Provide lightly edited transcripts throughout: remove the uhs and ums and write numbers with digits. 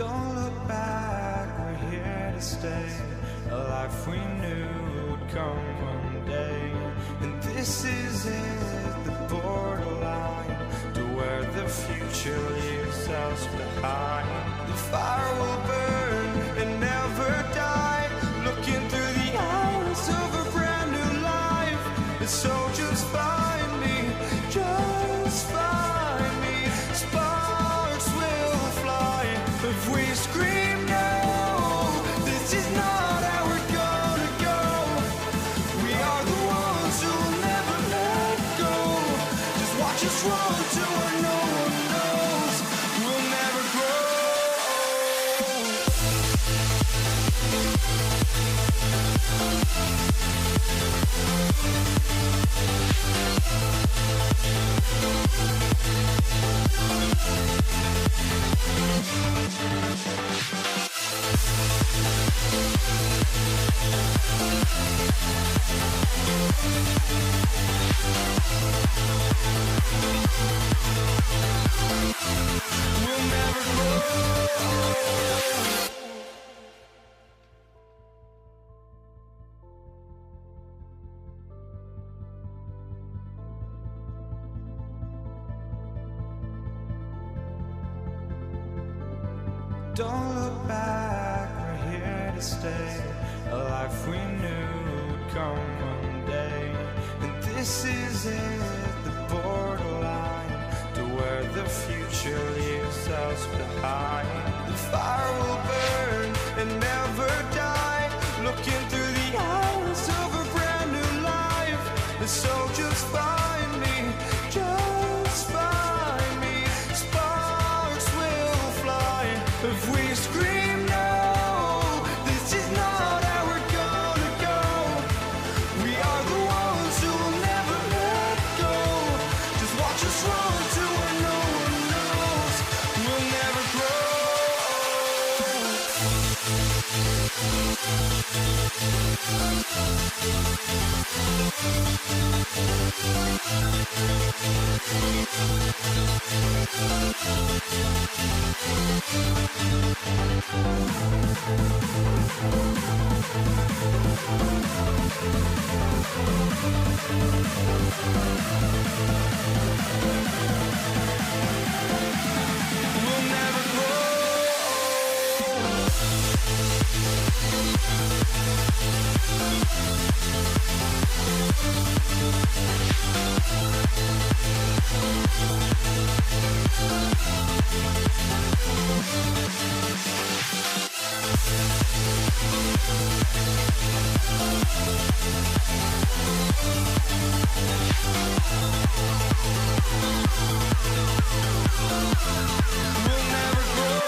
Don't look back, we're here to stay. A life we knew would come one day. And this is it, the borderline to where the future leaves us behind. The fire will burn and never die, looking through the eyes of a brand new life. And so just find me, just find me. Sparks will fly if we scream no. This is not how we're gonna go. We are the ones who will never let go. Just watch us run to where no one knows. We'll never grow. We'll never grow. Don't look back, we're here to stay. A life we knew would come one day. And this is it, the borderline to where the future leaves us behind. The fire will burn and never die, looking through the eyes of a brand new life. And so just find me, just find me. Sparks will fly if we scream no. This is not how we're gonna go. We are the ones who will never let go. Just watch us run to where no one knows. We'll never grow. We'll never grow. We'll never grow.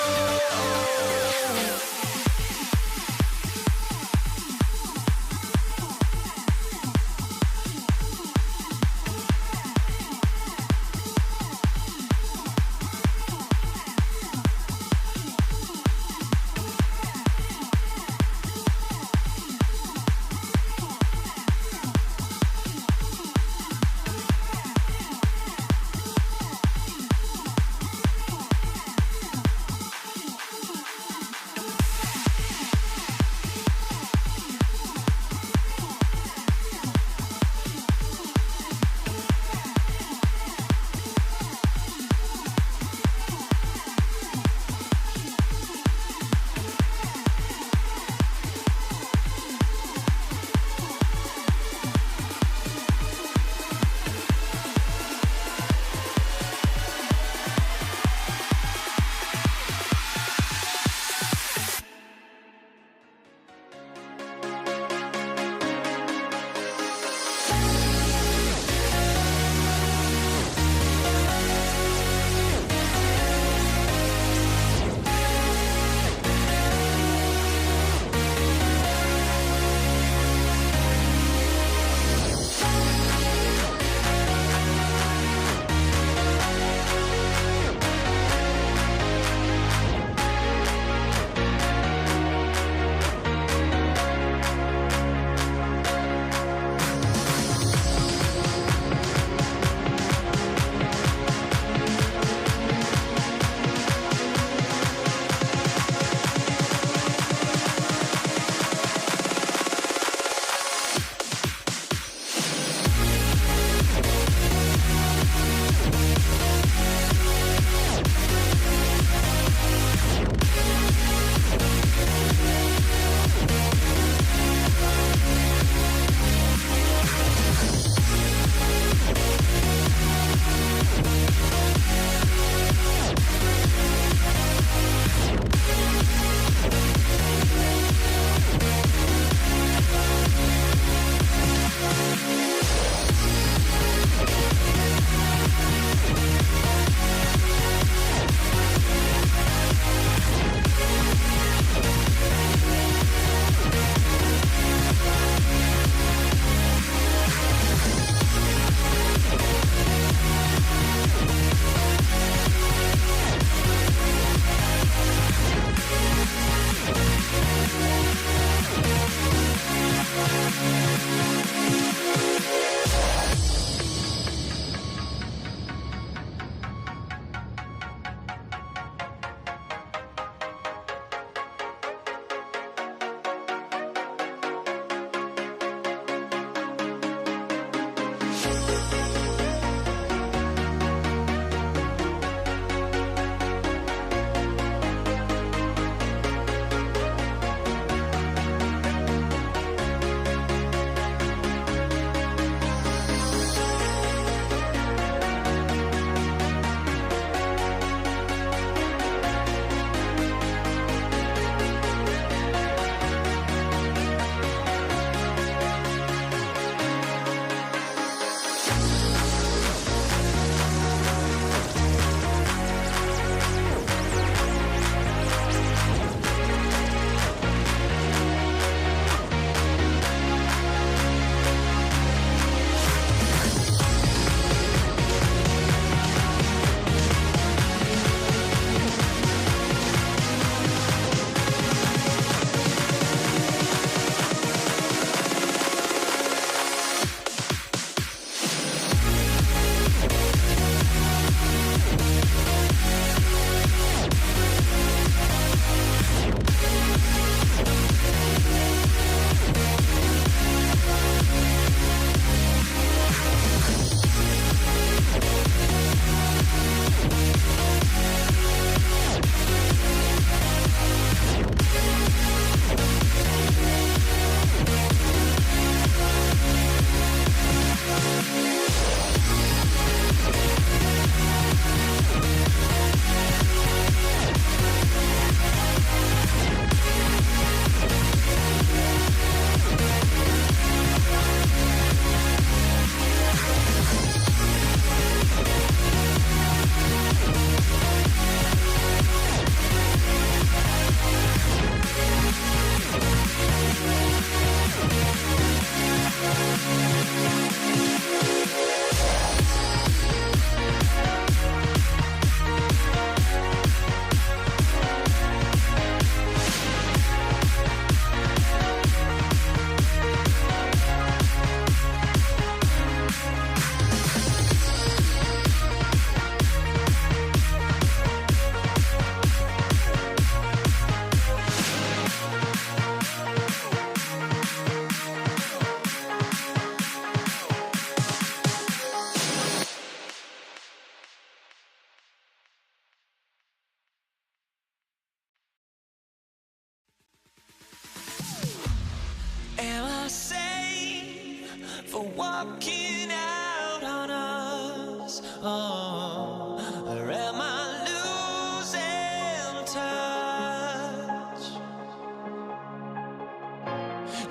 walking out on us? Oh, or am I losing touch?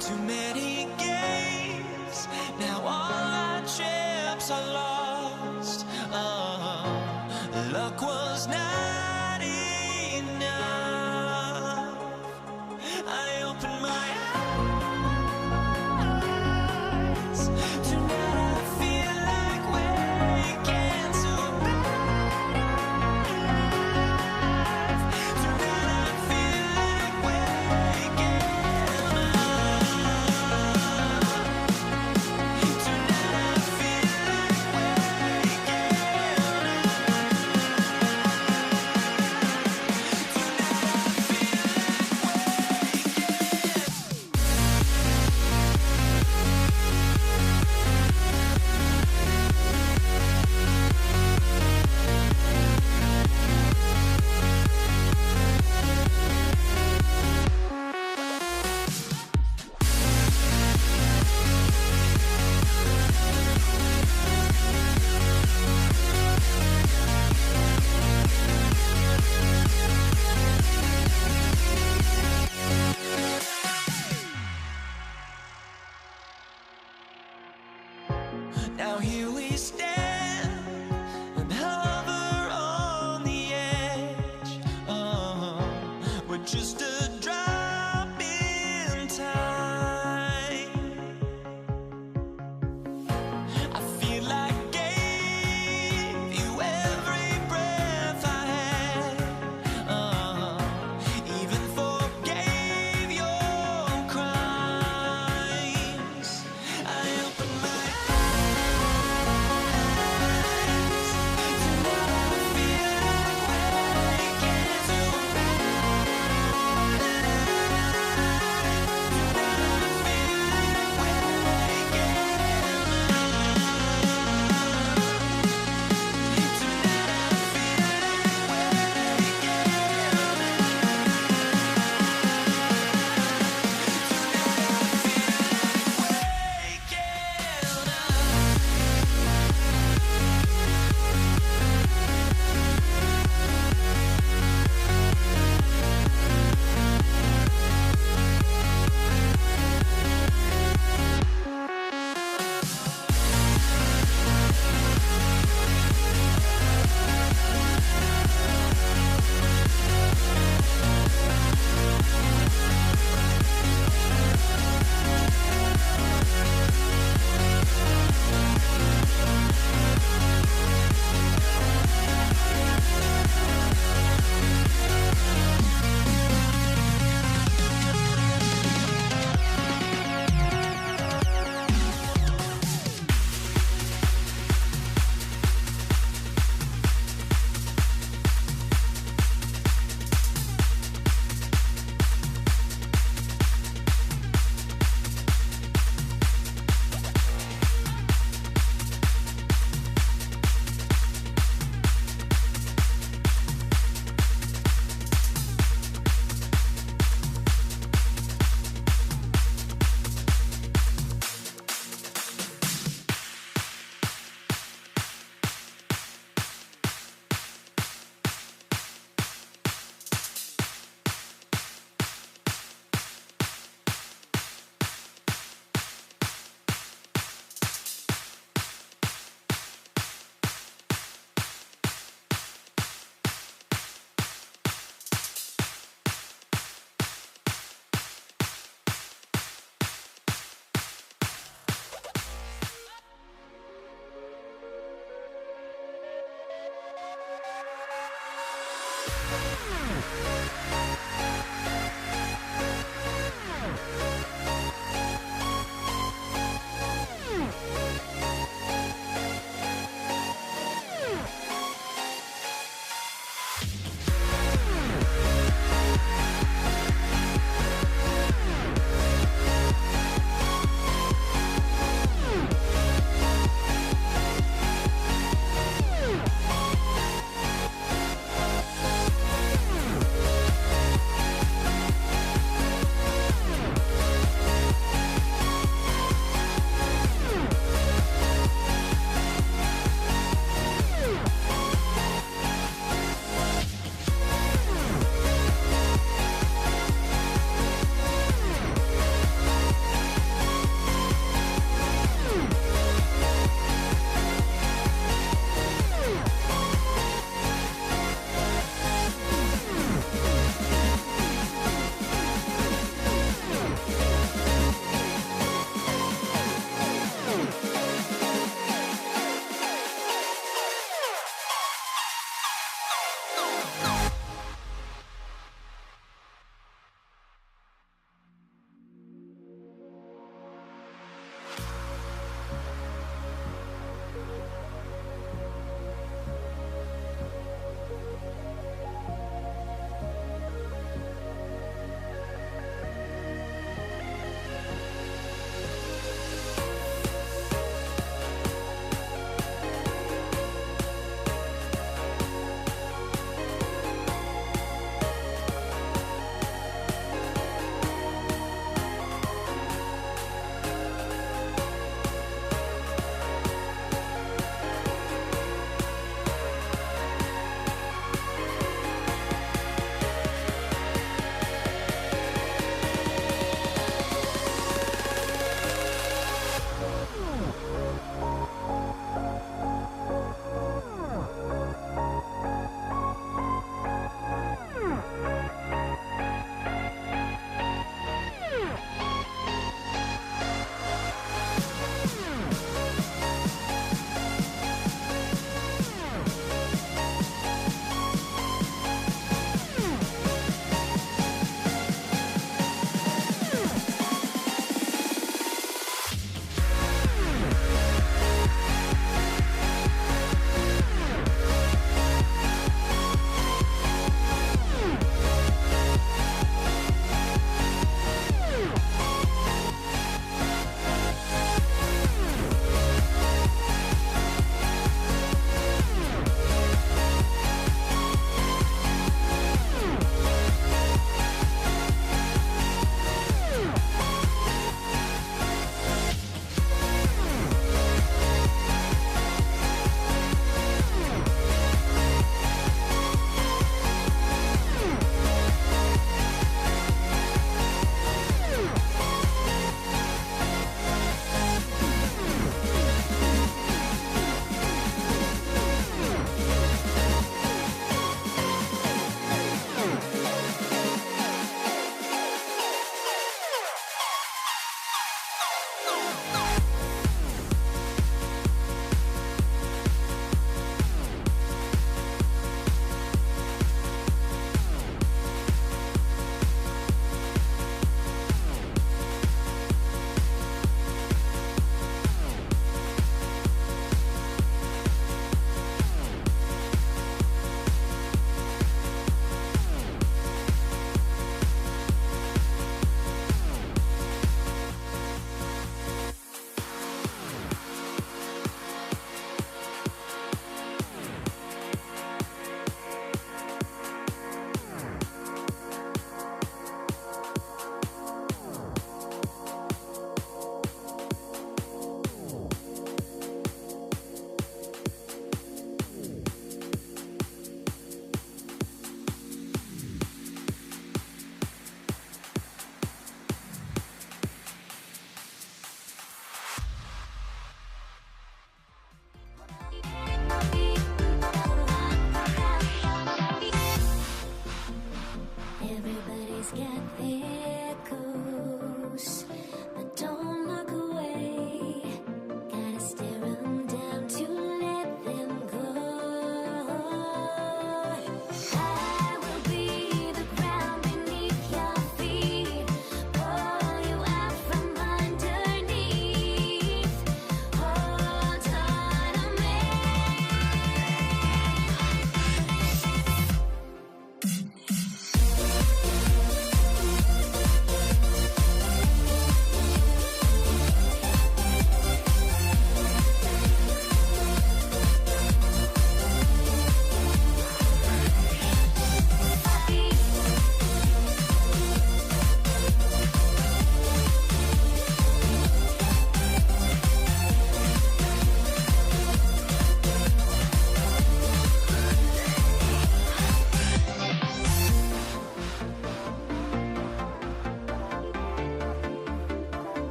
Too many games, now all our chips are lost. Oh, luck was not enough. I opened my eyes. Tonight I feel like waking to life. Tonight I feel like waking up. Tonight I feel like waking now here we stand and hover on the edge. Oh, we're just a drop in time. I feel like I gave you every breath I had. Oh, even forgave your crimes. I opened my eyes.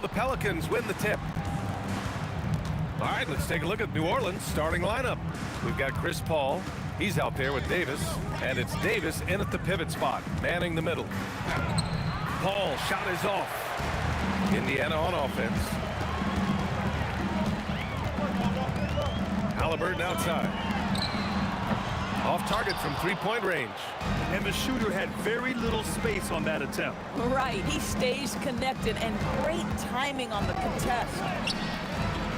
So the Pelicans win the tip. All right, let's take a look at New Orleans' starting lineup. We've got Chris Paul. He's out there with Davis. And it's Davis in at the pivot spot, manning the middle. Paul, shot is off. Indiana on offense. Halliburton outside. Off target from three-point range. And the shooter had very little space on that attempt. Right, he stays connected and great timing on the contest.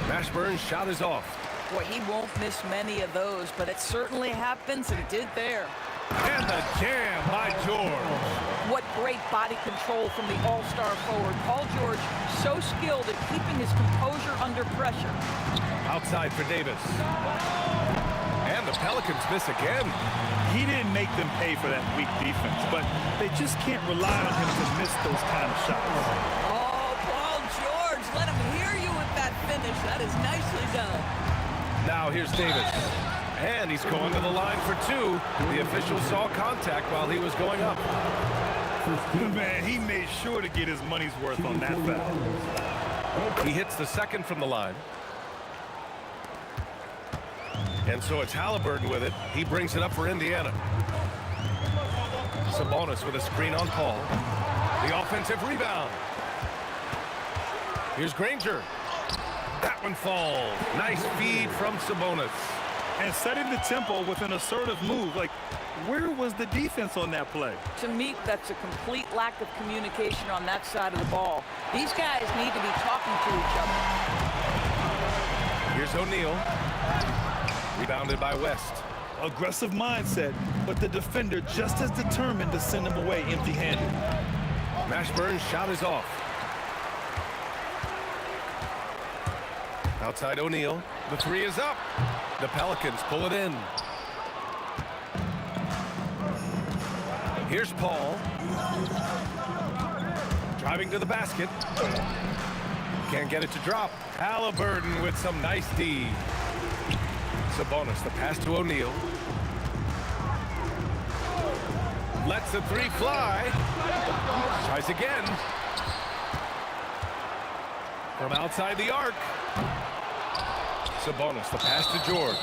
Mashburn's shot is off. Boy, he won't miss many of those, but it certainly happens and did there. And the jam by George. What great body control from the all-star forward. Paul George, so skilled at keeping his composure under pressure. Outside for Davis. And the Pelicans miss again. He didn't make them pay for that weak defense, but they just can't rely on him to miss those kind of shots. Oh, Paul George, let him hear you with that finish. That is nicely done. Now here's Davis. And he's going to the line for two. The official saw contact while he was going up. Man, he made sure to get his money's worth on that foul. He hits the second from the line. And so it's Halliburton with it. He brings it up for Indiana. Sabonis with a screen on Paul. The offensive rebound. Here's Granger. That one falls. Nice feed from Sabonis. And setting the tempo with an assertive move. Like, where was the defense on that play? To me, that's a complete lack of communication on that side of the ball. These guys need to be talking to each other. Here's O'Neal. Rebounded by West. Aggressive mindset, but the defender just as determined to send him away empty-handed. Mashburn's shot is off. Outside O'Neal. The three is up. The Pelicans pull it in. Here's Paul. Driving to the basket. Can't get it to drop. Halliburton with some nice D. Sabonis, the pass to O'Neal. Lets the three fly. Tries again. From outside the arc. Sabonis, the pass to George.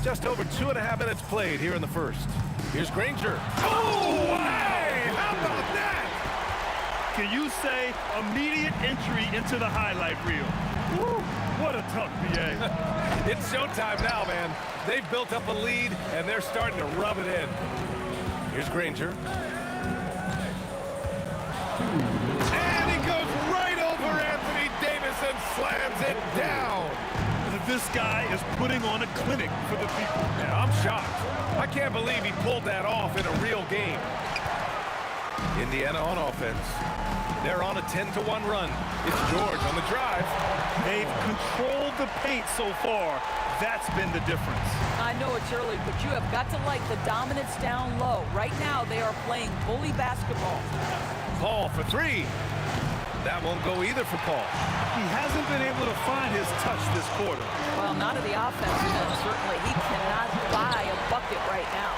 Just over 2.5 minutes played here in the first. Here's Granger. Oh, hey! How about that? Can you say immediate entry into the highlight reel? Woo, what a tough BA. It's showtime now, man. They've built up a lead, and they're starting to rub it in. Here's Granger. And he goes right over Anthony Davis and slams it down. This guy is putting on a clinic for the people. Yeah, I'm shocked. I can't believe he pulled that off in a real game. Indiana on offense. They're on a 10-1 run. It's George on the drive. They've controlled the paint so far. That's been the difference. I know it's early, but you have got to like the dominance down low. Right now, they are playing bully basketball. Paul for three. That won't go either for Paul. He hasn't been able to find his touch this quarter. Well, not at the offensive end, certainly. He cannot buy a bucket right now.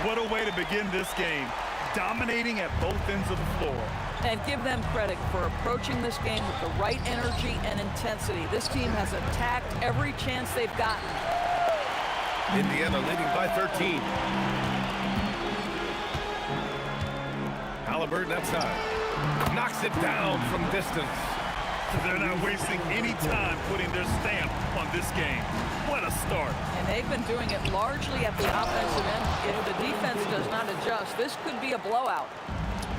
What a way to begin this game. Dominating at both ends of the floor. And give them credit for approaching this game with the right energy and intensity. This team has attacked every chance they've gotten. Indiana leading by 13. Halliburton outside. Knocks it down from distance. They're not wasting any time putting their stamp on this game. What a start. And they've been doing it largely at the offensive end. If the defense does not adjust, this could be a blowout.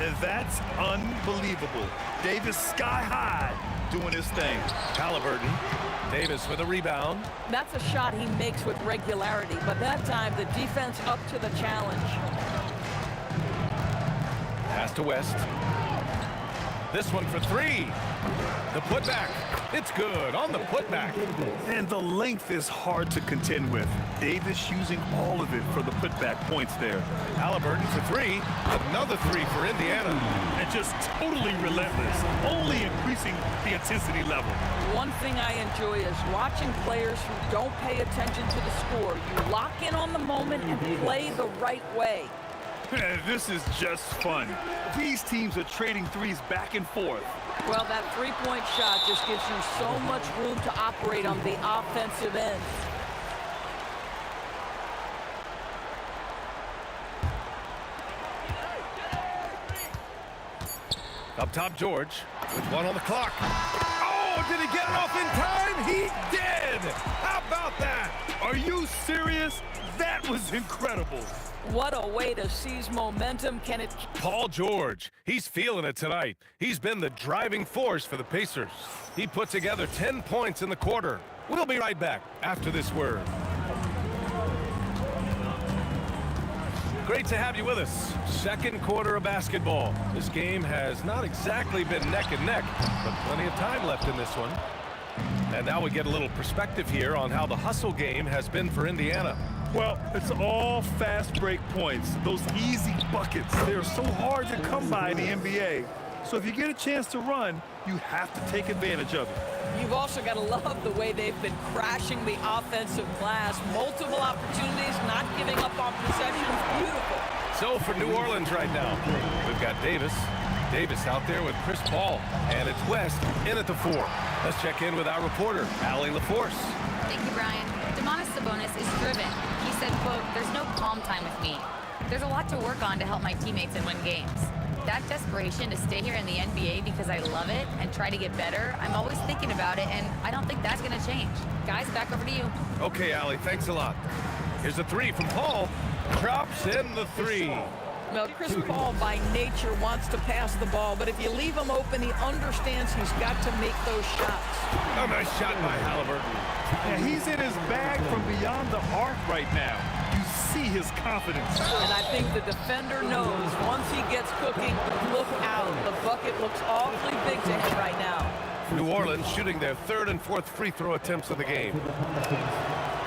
And that's unbelievable. Davis sky high doing his thing. Halliburton. Davis with a rebound. That's a shot he makes with regularity, but that time the defense up to the challenge. Pass to West. This one for three. The putback. It's good on the putback. And the length is hard to contend with. Davis using all of it for the putback points there. Halliburton for three. Another three for Indiana. And just totally relentless, only increasing the intensity level. One thing I enjoy is watching players who don't pay attention to the score. You lock in on the moment and play the right way. This is just fun. These teams are trading threes back and forth. Well, that three-point shot just gives you so much room to operate on the offensive end. Up top, George, with one on the clock. Oh, did he get it off in time? He did! How about that? Are you serious? That was incredible. What a way to seize momentum. Can it... Paul George, he's feeling it tonight. He's been the driving force for the Pacers. He put together 10 points in the quarter. We'll be right back after this word. Great to have you with us. Second quarter of basketball. This game has not exactly been neck and neck, but plenty of time left in this one. And now we get a little perspective here on how the hustle game has been for Indiana. Well, it's all fast break points. Those easy buckets, they're so hard to come by in the NBA. So if you get a chance to run, you have to take advantage of it. You've also got to love the way they've been crashing the offensive glass. Multiple opportunities, not giving up on possessions. Beautiful. So for New Orleans right now, we've got Davis. Davis out there with Chris Paul. And it's West in at the 4. Let's check in with our reporter, Allie LaForce. Thank you, Brian. Sabonis is driven. He said, quote, "There's no calm time with me. There's a lot to work on to help my teammates and win games. That desperation to stay here in the NBA because I love it and try to get better, I'm always thinking about it, and I don't think that's going to change." Guys, back over to you. Okay, Allie, thanks a lot. Here's a 3 from Paul. Drops in the 3. Well, Chris Paul by nature wants to pass the ball, but if you leave him open, he understands he's got to make those shots. A nice shot by Halliburton. Yeah, he's in his bag from beyond the arc right now. You see his confidence. And I think the defender knows once he gets cooking, look out. The bucket looks awfully big to him right now. New Orleans shooting their 3rd and 4th free throw attempts of the game.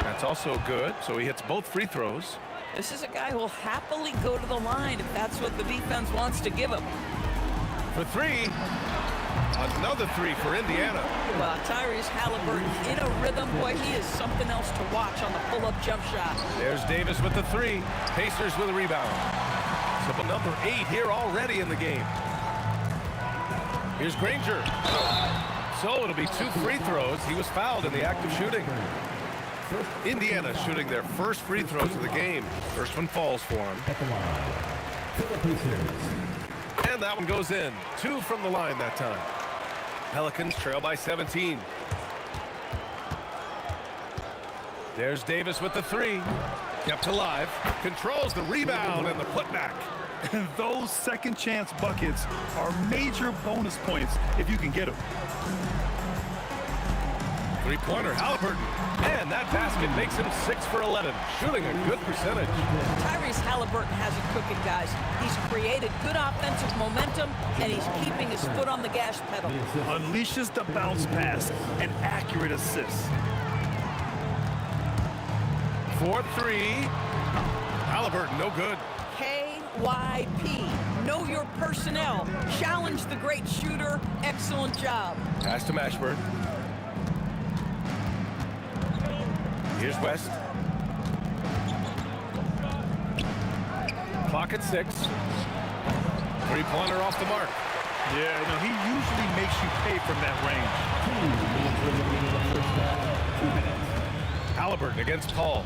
That's also good, so he hits both free throws. This is a guy who will happily go to the line if that's what the defense wants to give him. For 3, another 3 for Indiana. Well, Tyrese Halliburton in a rhythm. Boy, he is something else to watch on the pull-up jump shot. There's Davis with the 3. Pacers with a rebound. So the number 8 here already in the game. Here's Granger. So it'll be 2 free throws. He was fouled in the act of shooting. Indiana shooting their first free throws of the game. First one falls for him. And that one goes in. 2 from the line that time. Pelicans trail by 17. There's Davis with the 3. Kept alive. Controls the rebound and the putback. And those second chance buckets are major bonus points if you can get them. Three-pointer, Halliburton. And that basket makes him 6 for 11, shooting a good percentage. Tyrese Halliburton has it cooking, guys. He's created good offensive momentum, and he's keeping his foot on the gas pedal. Unleashes the bounce pass, an accurate assist. 4-3. Halliburton, no good. KYP. Know your personnel. Challenge the great shooter. Excellent job. Pass to Mashburn. Here's West. Clock at 6. Three-pointer off the mark. Yeah, no, he usually makes you pay from that range. Halliburton against Paul.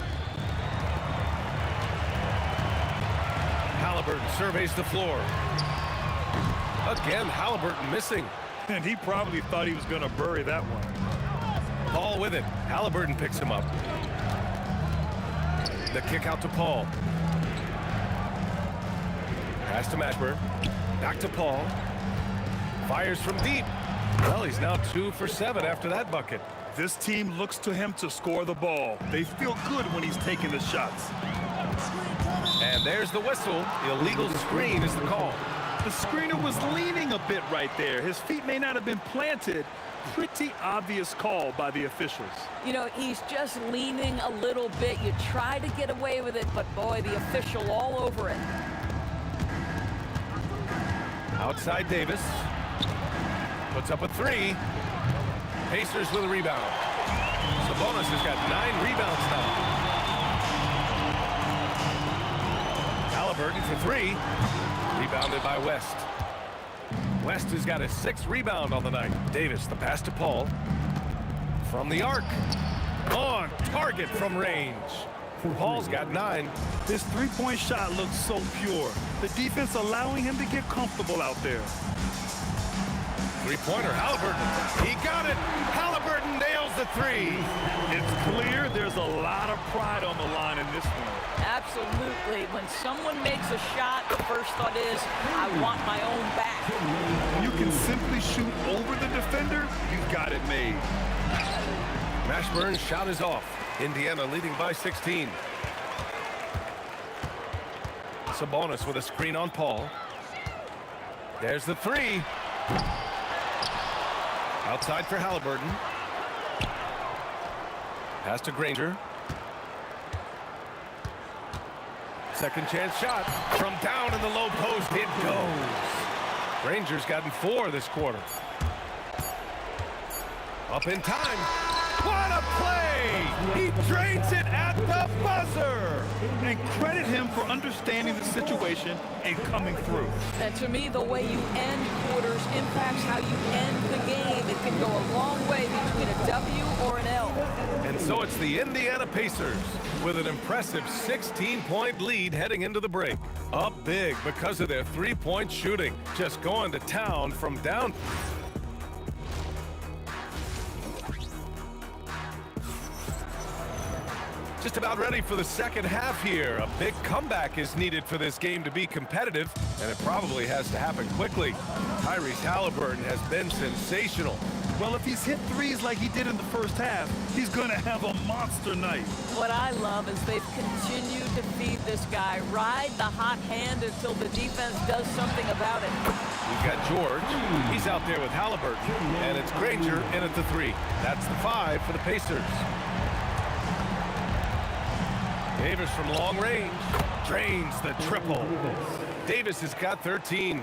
Halliburton surveys the floor. Again, Halliburton missing. And he probably thought he was going to bury that one. Paul with it. Halliburton picks him up. The kick out to Paul. Pass to Mashburn. Back to Paul. Fires from deep. Well, he's now 2 for 7 after that bucket. This team looks to him to score the ball. They feel good when he's taking the shots. And there's the whistle. Illegal screen is the call. The screener was leaning a bit right there. His feet may not have been planted. Pretty obvious call by the officials. You know, he's just leaning a little bit. You try to get away with it, but boy, the official all over it. Outside Davis. Puts up a 3. Pacers with a rebound. Sabonis has got 9 rebounds now. Halliburton for three. Rebounded by West. West has got his 6th rebound on the night. Davis, the pass to Paul. From the arc. On target from range. Paul's got 9. This three-point shot looks so pure. The defense allowing him to get comfortable out there. Three-pointer, Halliburton. He got it. Halliburton nails the 3. It's clear there's a lot of pride on the line in this one. Absolutely. When someone makes a shot, the first thought is, I want my own back. You can simply shoot over the defender, you've got it made. Mashburn's shot is off. Indiana leading by 16. Sabonis with a screen on Paul. There's the 3. Outside for Halliburton. Pass to Granger. Second chance shot from down in the low post. It goes. Granger's gotten 4 this quarter. Up in time. What a play! He drains it at the buzzer! And credit him for understanding the situation and coming through. And to me, the way you end quarters impacts how you end the game. It can go a long way between a W or an L. And so it's the Indiana Pacers with an impressive 16-point lead heading into the break. Up big because of their three-point shooting. Just going to town from down. Just about ready for the second half here. A big comeback is needed for this game to be competitive, and it probably has to happen quickly. Tyrese Halliburton has been sensational. Well, if he's hit threes like he did in the first half, he's going to have a monster night. What I love is they've continued to feed this guy. Ride the hot hand until the defense does something about it. We've got George. He's out there with Halliburton, and it's Granger in at the 3. That's the 5 for the Pacers. Davis from long range drains the triple. Davis has got 13.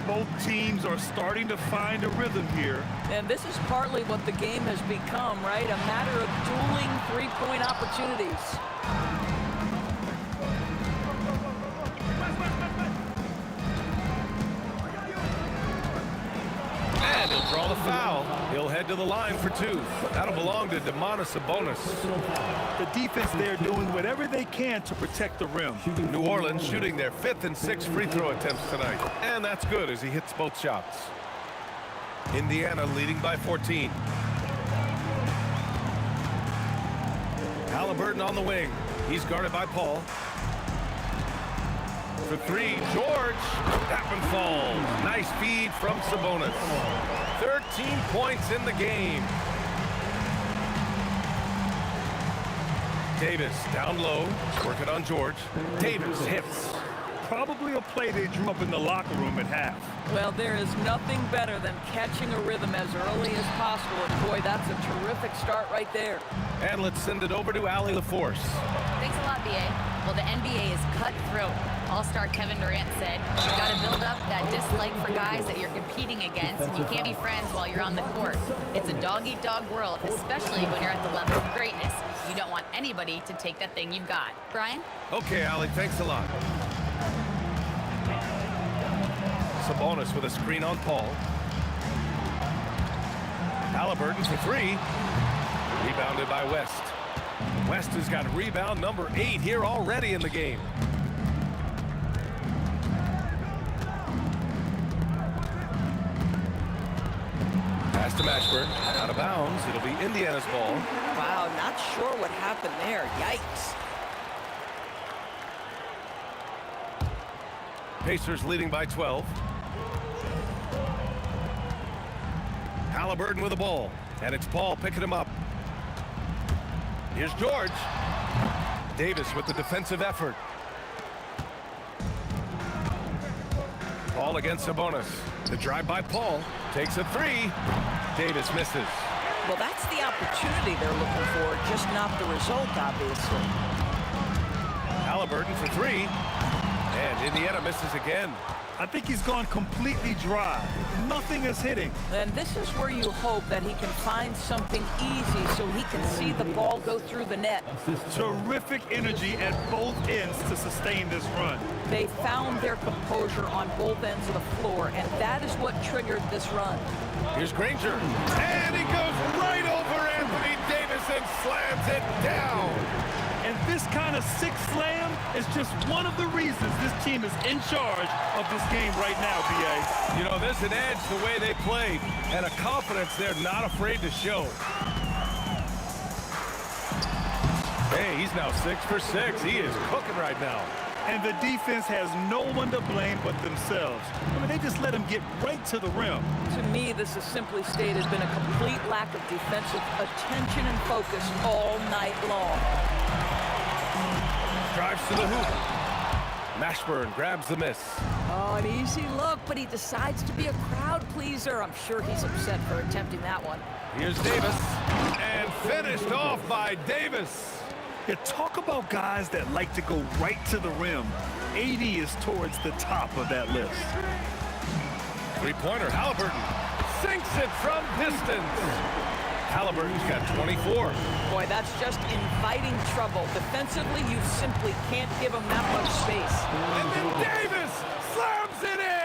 Both teams are starting to find a rhythm here. And this is partly what the game has become, right? A matter of dueling three-point opportunities. And he'll draw the foul. He'll head to the line for 2. That'll belong to Sabonis. The defense there doing whatever they can to protect the rim. New Orleans shooting their 5th and 6th free throw attempts tonight. And that's good as he hits both shots. Indiana leading by 14. Halliburton on the wing. He's guarded by Paul. For 3, George. That one falls. Nice feed from Sabonis. 13 points in the game. Davis down low, working on George. Davis hits. Probably a play they drew up in the locker room at half. Well, there is nothing better than catching a rhythm as early as possible. And boy, that's a terrific start right there. And let's send it over to Allie LaForce. Thanks a lot, BA. Well, the NBA is cutthroat. All-star Kevin Durant said, you got to build up that dislike for guys that you're competing against, and you can't be friends while you're on the court. It's a dog-eat-dog world, especially when you're at the level of greatness. You don't want anybody to take that thing you've got. Brian? Okay, Allie, thanks a lot. Sabonis with a screen on Paul. Halliburton for 3. Rebounded by West. West has got rebound number 8 here already in the game. Pass to Mashburn. Out of bounds. It'll be Indiana's ball. Wow, not sure what happened there. Yikes. Pacers leading by 12. Halliburton with the ball. And it's Paul picking him up. Here's George. Davis with the defensive effort. Paul against Sabonis. The drive by Paul. Takes a 3. Davis misses. Well, that's the opportunity they're looking for, just not the result, obviously. Halliburton for 3. And Indiana misses again. I think he's gone completely dry. Nothing is hitting. And this is where you hope that he can find something easy so he can see the ball go through the net. Terrific energy at both ends to sustain this run. They found their composure on both ends of the floor, and that is what triggered this run. Here's Granger. And he goes right over Anthony Davis and slams it down. And this kind of sixth slam is just one of the reasons this team is in charge of this game right now, B.A. You know, there's an edge the way they play and a confidence they're not afraid to show. Hey, he's now 6 for 6. He is cooking right now. And the defense has no one to blame but themselves. I mean, they just let him get right to the rim. To me, this is simply stated been a complete lack of defensive attention and focus all night long. Drives to the hoop. Mashburn grabs the miss. Oh, an easy look, but he decides to be a crowd pleaser. I'm sure he's upset for attempting that one. Here's Davis. And finished off by Davis. Yeah, talk about guys that like to go right to the rim. 80 is towards the top of that list. Three-pointer, Halliburton sinks it from distance. Halliburton's got 24. Boy, that's just inviting trouble. Defensively, you simply can't give him that much space. And then Davis slams it in.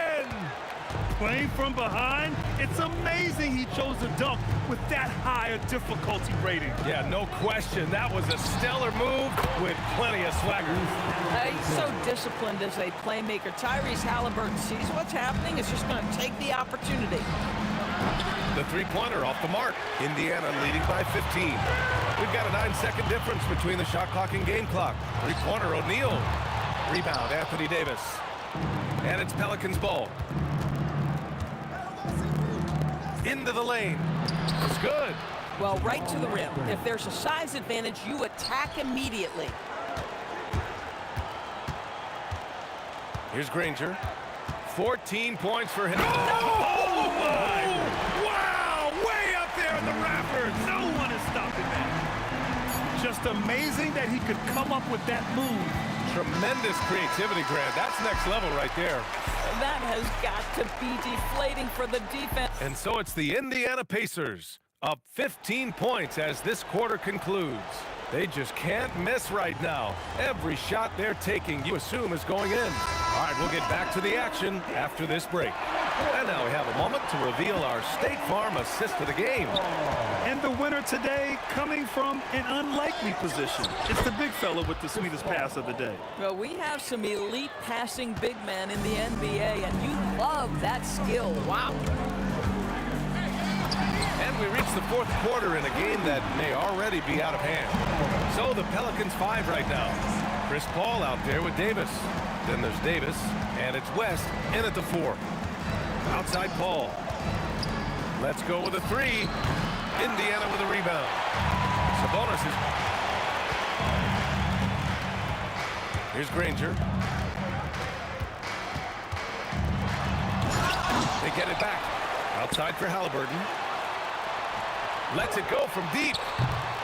Playing from behind, it's amazing he chose a dunk with that high a difficulty rating. Yeah, no question. That was a stellar move with plenty of swagger. He's so disciplined as a playmaker. Tyrese Halliburton sees what's happening. It's just going to take the opportunity. The three-pointer off the mark. Indiana leading by 15. We've got a 9-second difference between the shot clock and game clock. Three-pointer, O'Neal. Rebound, Anthony Davis. And it's Pelicans ball. Into the lane. It's good. Well, right to the rim. If there's a size advantage, you attack immediately. Here's Granger. 14 points for him. Oh, my! Wow! Way up there in the rafters. No one is stopping that. Just amazing that he could come up with that move. Tremendous creativity, Grant. That's next level right there. That has got to be deflating for the defense. And so it's the Indiana Pacers up 15 points as this quarter concludes. They just can't miss right now. Every shot they're taking, you assume, is going in. All right, we'll get back to the action after this break. And now we have a moment to reveal our State Farm assist of the game. And the winner today coming from an unlikely position. It's the big fella with the sweetest pass of the day. Well, we have some elite passing big men in the NBA, and you love that skill. Wow. And we reach the fourth quarter in a game that may already be out of hand. So the Pelicans 5 right now. Chris Paul out there with Davis. Then there's Davis, and it's West in at the 4. Outside Paul. Let's go with a 3. Indiana with a rebound. Sabonis is... Here's Granger. They get it back. Outside for Halliburton. Lets it go from deep.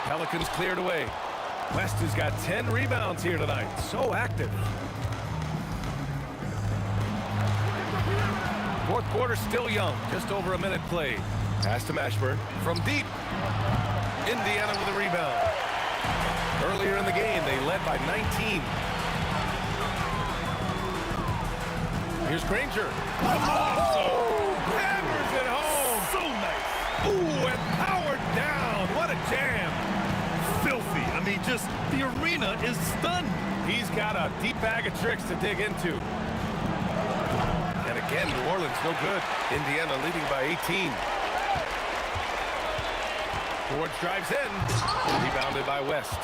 Pelicans cleared away. West has got 10 rebounds here tonight. So active. Fourth quarter still young. Just over a minute played. Pass to Mashburn. From deep. Indiana with a rebound. Earlier in the game, they led by 19. Here's Granger. Oh! Hammers it home. So nice. Ooh, and powered down. What a jam. Filthy. I mean, just the arena is stunned. He's got a deep bag of tricks to dig into. And again, New Orleans no good. Indiana leading by 18. George drives in. Rebounded by West.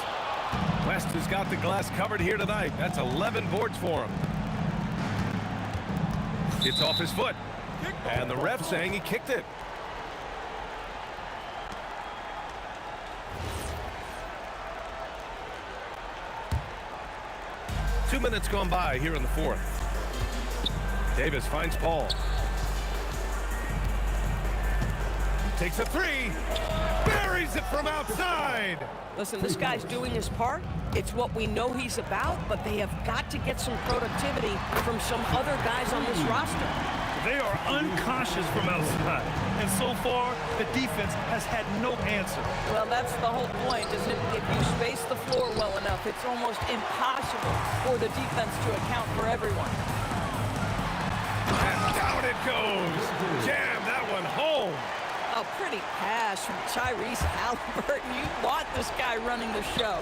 West has got the glass covered here tonight. That's 11 boards for him. It's off his foot. And the ref saying he kicked it. Two minutes gone by here in the fourth. Davis finds Paul. Takes a 3. buries it from outside. Listen, this guy's doing his part. It's what we know he's about, but they have got to get some productivity from some other guys on this roster. They are unconscious from outside, and so far, the defense has had no answer. Well, that's the whole point, isn't it? If you space the floor well enough, it's almost impossible for the defense to account for everyone. And down it goes. Jam that one home. A pretty pass from Tyrese Halliburton. You want this guy running the show.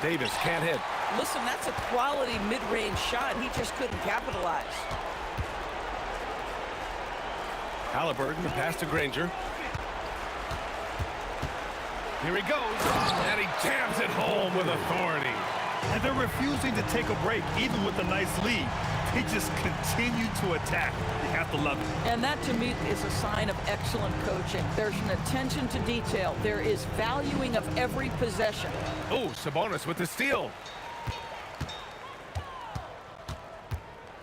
Davis can't hit. Listen, that's a quality mid-range shot. He just couldn't capitalize. Halliburton, the pass to Granger. Here he goes, and he jams it home with authority. And they're refusing to take a break, even with a nice lead. They just continue to attack. You have to love it. And that, to me, is a sign of excellent coaching. There's an attention to detail. There is valuing of every possession. Oh, Sabonis with the steal.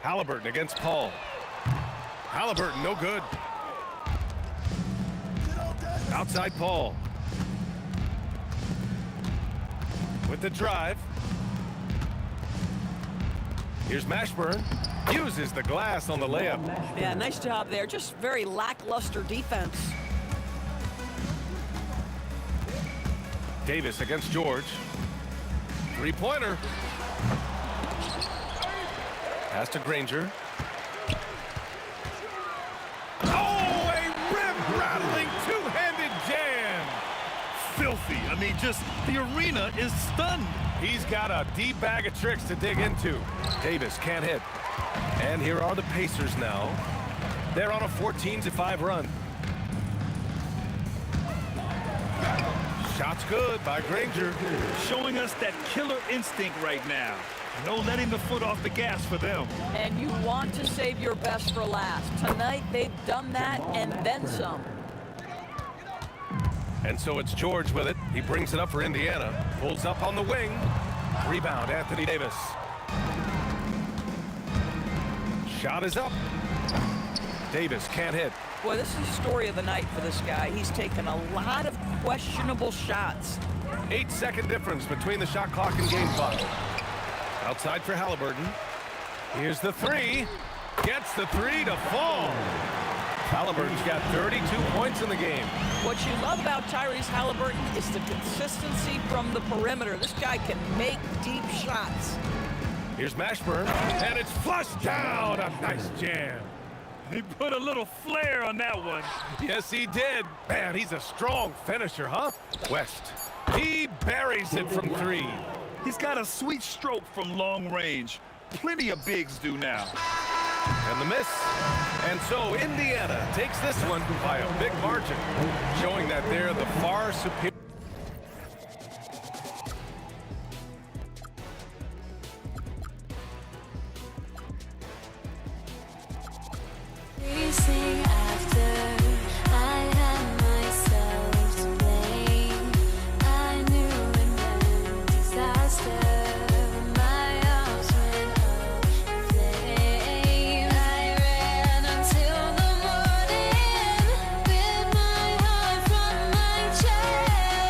Halliburton against Paul. Halliburton, no good. Outside Paul. With the drive. Here's Mashburn. Uses the glass on the layup. Yeah, nice job there. Just very lackluster defense. Davis against George. Three-pointer. Pass to Granger. Oh, a rib-rattling two-handed jam. Filthy. I mean, just the arena is stunned. He's got a deep bag of tricks to dig into. Davis can't hit. And here are the Pacers now. They're on a 14-5 run. Shot's good by Granger. Showing us that killer instinct right now. No letting the foot off the gas for them. And you want to save your best for last. Tonight, they've done that and then some. And so it's George with it. He brings it up for Indiana. Pulls up on the wing. Rebound, Anthony Davis. Shot is up. Davis can't hit. Boy, this is the story of the night for this guy. He's taken a lot of questionable shots. 8-second difference between the shot clock and game clock. Outside for Halliburton. Here's the three. Gets the three to fall. Halliburton's got 32 points in the game. What you love about Tyrese Halliburton is the consistency from the perimeter. This guy can make deep shots. Here's Mashburn, and it's flushed down. A nice jam. He put a little flair on that one. Yes, he did. Man, he's a strong finisher, huh? West. He buries it from three. He's got a sweet stroke from long range. Plenty of bigs do now. And the miss. And so Indiana takes this one by a big margin, showing that they're the far superior. Chasing after, I had myself to blame. I knew it meant disaster. My arms went up in flames. I ran until the morning with my heart from my chest.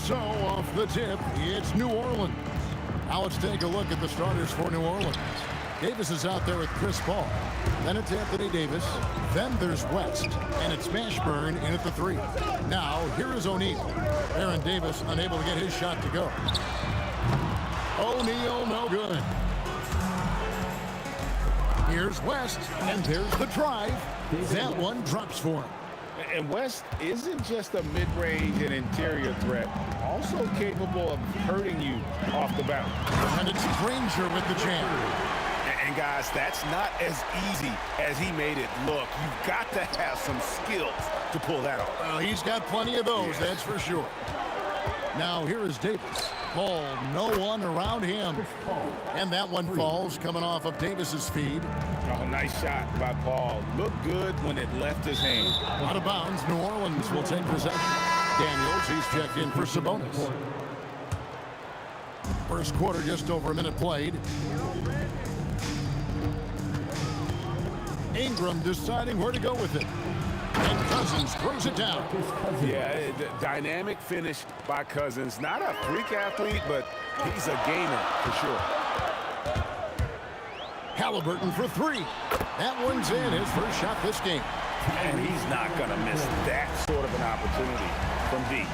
So off the tip, it's New Orleans. Now let's take a look at the starters for New Orleans. Davis is out there with Chris Paul. Then it's Anthony Davis. Then there's West. And it's Mashburn in at the 3. Now, here is O'Neal. Aaron Davis unable to get his shot to go. O'Neal, no good. Here's West. And there's the drive. That one drops for him. And West isn't just a mid-range and interior threat, also capable of hurting you off the bounce. And it's Granger with the jam. And guys, that's not as easy as he made it look. You've got to have some skills to pull that off. Well, he's got plenty of those, that's for sure. Now here is Davis. Ball, no one around him. And that one falls coming off of Davis's feed. Oh, nice shot by Paul. Looked good when it left his hand. Out of bounds, New Orleans will take possession. Daniels, he's checked in for Sabonis. First quarter, just over a minute played. Ingram deciding where to go with it. And Cousins throws it down. Yeah, dynamic finish by Cousins. Not a freak athlete, but he's a gainer for sure. Halliburton for 3. That one's in, his first shot this game. And he's not going to miss that sort of an opportunity from deep.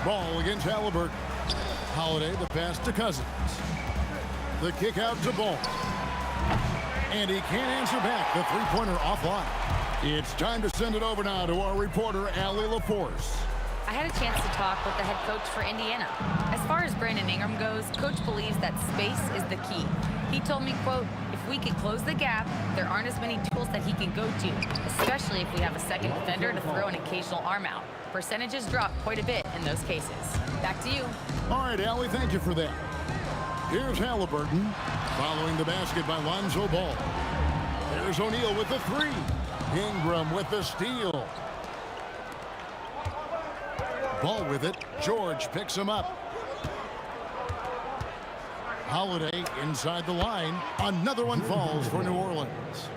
Ball against Halliburton. Holiday, the pass to Cousins. The kick out to Ball. And he can't answer back. The three-pointer offline. It's time to send it over now to our reporter, Allie LaForce. I had a chance to talk with the head coach for Indiana. As far as Brandon Ingram goes, coach believes that space is the key. He told me, quote, if we can close the gap, there aren't as many tools that he can go to, especially if we have a second defender to throw an occasional arm out. Percentages drop quite a bit in those cases. Back to you. All right, Allie, thank you for that. Here's Halliburton following the basket by Lonzo Ball. There's O'Neal with the 3. Ingram with the steal. Ball with it. George picks him up. Holiday inside the line. Another one falls for New Orleans.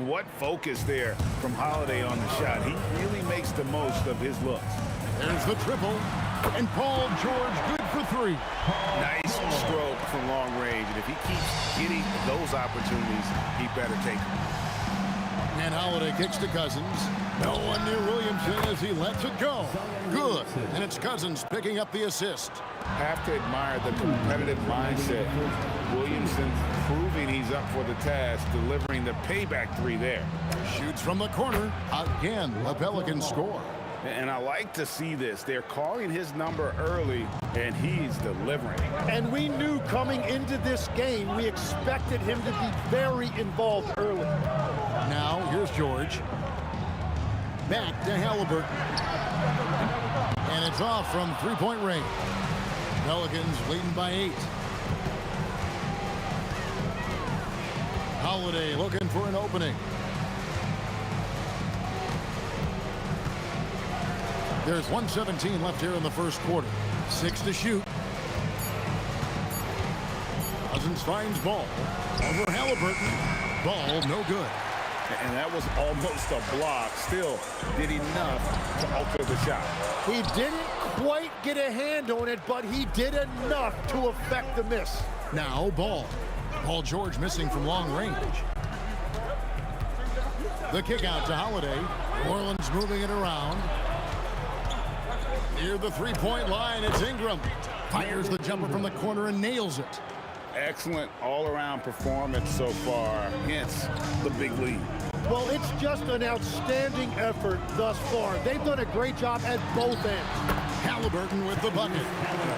What focus there from Holiday on the shot. He really makes the most of his looks. There's the triple. And Paul George good for 3. Nice stroke from long range. And if he keeps getting those opportunities, he better take them. And Holiday kicks to Cousins. No one near Williamson as he lets it go. Good. And it's Cousins picking up the assist. Have to admire the competitive mindset. Williamson proving he's up for the task, delivering the payback 3 there. Shoots from the corner. Again, a Pelican score. And I like to see this. They're calling his number early, and he's delivering. And we knew coming into this game, we expected him to be very involved early. Now, here's George. Back to Halliburton. And it's off from three-point range. Pelicans leading by 8. Holiday looking for an opening. There's 1:17 left here in the first quarter. 6 to shoot. Cousins finds Ball. Over Halliburton. Ball no good. And that was almost a block. Still did enough to alter the shot. He didn't quite get a hand on it, but he did enough to affect the miss. Now Ball. Paul George missing from long range. The kick out to Holiday. New Orleans moving it around. Near the three-point line, it's Ingram. Fires the jumper from the corner and nails it. Excellent all-around performance so far, hence the big lead. Well, it's just an outstanding effort thus far. They've done a great job at both ends. Halliburton with the bucket.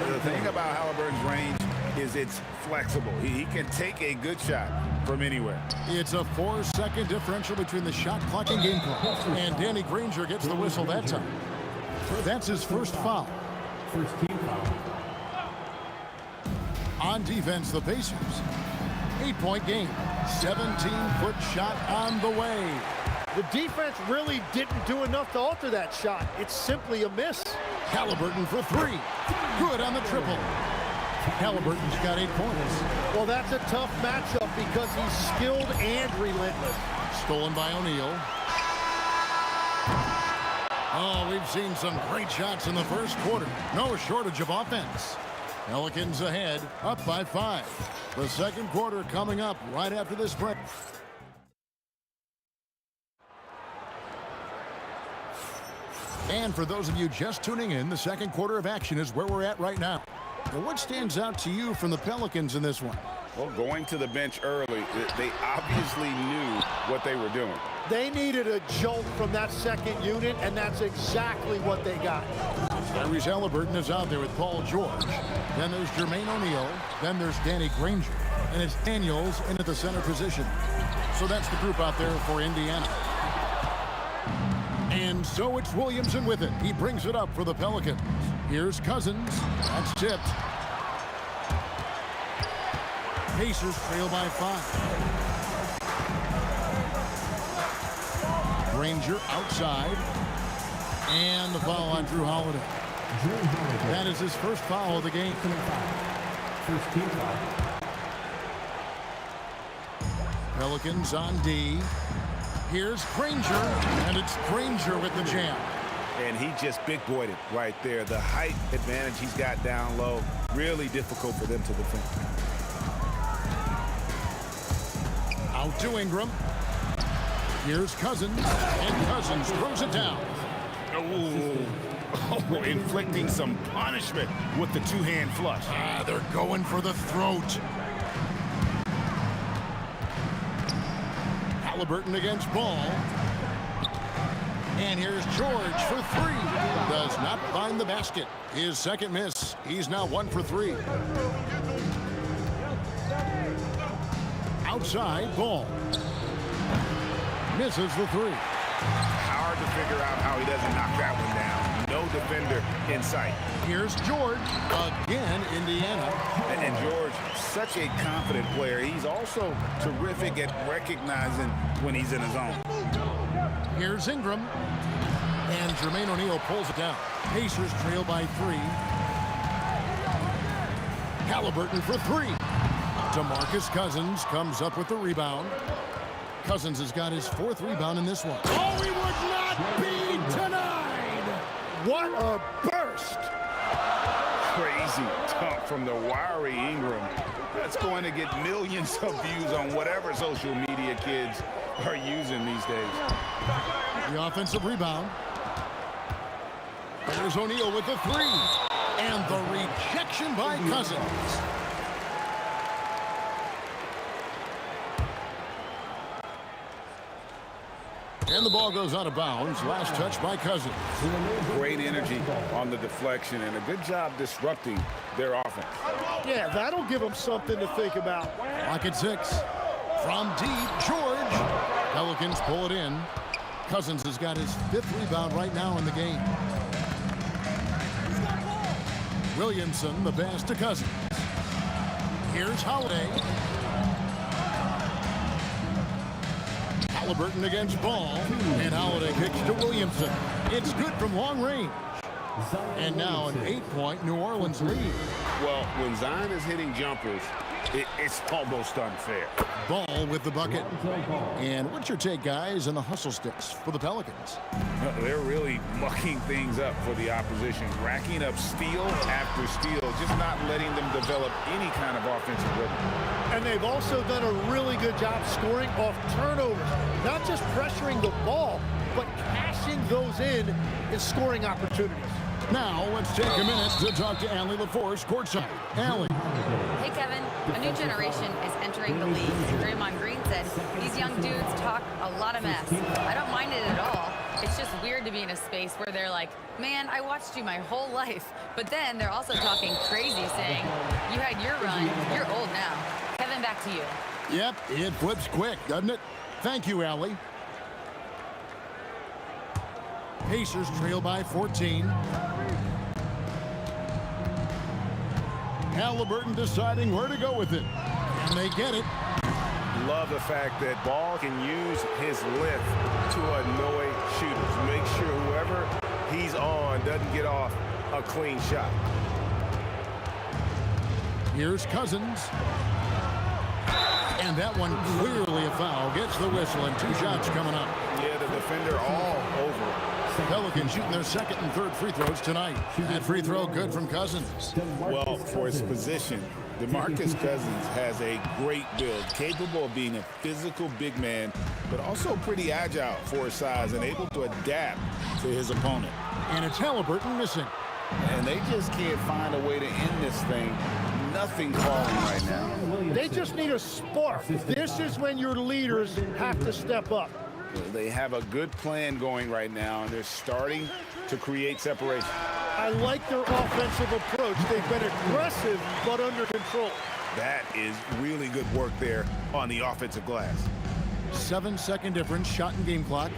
The thing about Halliburton's range is it's flexible. He can take a good shot from anywhere. It's a 4-second differential between the shot clock and game clock. And Danny Granger gets the whistle that time. That's his first foul. First team foul. On defense, the Pacers. 8-point game. 17-foot shot on the way. The defense really didn't do enough to alter that shot. It's simply a miss. Halliburton for 3. Good on the triple. Halliburton's got 8 points. Well, that's a tough matchup because he's skilled and relentless. Stolen by O'Neal. Oh, we've seen some great shots in the first quarter. No shortage of offense. Pelicans ahead, up by 5. The second quarter coming up right after this break. And for those of you just tuning in, the second quarter of action is where we're at right now. Now, what stands out to you from the Pelicans in this one? Well, going to the bench early, they obviously knew what they were doing. They needed a jolt from that second unit, and that's exactly what they got. Tyrese Halliburton is out there with Paul George. Then there's Jermaine O'Neal. Then there's Danny Granger. And it's Daniels in at the center position. So that's the group out there for Indiana. And so it's Williamson with it. He brings it up for the Pelicans. Here's Cousins. That's tipped. Pacers trail by 5. Granger outside. And the foul on Drew Holiday. That is his first foul of the game. First team foul. Pelicans on D. Here's Granger, and it's Granger with the jam. And he just big-boyed it right there. The height advantage he's got down low, really difficult for them to defend. Out to Ingram. Here's Cousins, and Cousins throws it down. Oh, inflicting some punishment with the two-hand flush. They're going for the throat. Halliburton against Ball. And here's George for 3. Does not find the basket. His second miss. He's now 1 for 3. Outside, Ball. Misses the 3. Hard to figure out how he doesn't knock that one down. No defender in sight. Here's George. Again, Indiana. And George, such a confident player. He's also terrific at recognizing when he's in his zone. Here's Ingram. And Jermaine O'Neal pulls it down. Pacers trail by 3. Halliburton for 3. DeMarcus Cousins comes up with the rebound. Cousins has got his 4th rebound in this one. Oh, he would not be denied! What a burst! Crazy dunk from the wiry Ingram. That's going to get millions of views on whatever social media kids are using these days. The offensive rebound. There's O'Neal with the 3. And the rejection by Cousins. And the ball goes out of bounds. Last touch by Cousins. Great energy on the deflection and a good job disrupting their offense. Yeah, that'll give them something to think about. Clock at 6. From deep, George. Pelicans pull it in. Cousins has got his 5th rebound right now in the game. Williamson, the pass to Cousins. Here's Holiday. Halliburton against Ball. And Holiday kicks to Williamson. It's good from long range. And now an 8-point New Orleans lead. Well, when Zion is hitting jumpers, it's almost unfair. Ball with the bucket. And what's your take, guys, on the hustle sticks for the Pelicans? They're really mucking things up for the opposition, racking up steal after steal, just not letting them develop any kind of offensive rhythm. And they've also done a really good job scoring off turnovers. Not just pressuring the ball, but cashing those in scoring opportunities. Now, let's take a minute to talk to Allie LaForce courtside. Allie. Hey, Kevin. A new generation is entering the league. Draymond Green said, these young dudes talk a lot of mess. I don't mind it at all. It's just weird to be in a space where they're like, man, I watched you my whole life. But then they're also talking crazy, saying, you had your run, you're old now. Kevin, back to you. Yep, it flips quick, doesn't it? Thank you, Allie. Pacers trail by 14. Halliburton deciding where to go with it. And they get it. Love the fact that Ball can use his lift to annoy shooters. Make sure whoever he's on doesn't get off a clean shot. Here's Cousins. And that one clearly a foul. Gets the whistle and 2 shots coming up. Yeah, the defender all over. Pelicans shooting their second and third free throws tonight. That free throw good from Cousins. Well, for his position, DeMarcus Cousins has a great build, capable of being a physical big man, but also pretty agile for his size and able to adapt to his opponent. And it's Halliburton missing. And they just can't find a way to end this thing. Nothing falling right now. They just need a spark. This is when your leaders have to step up. They have a good plan going right now, and they're starting to create separation. I like their offensive approach. They've been aggressive, but under control. That is really good work there on the offensive glass. 7-second difference, shot and game clock.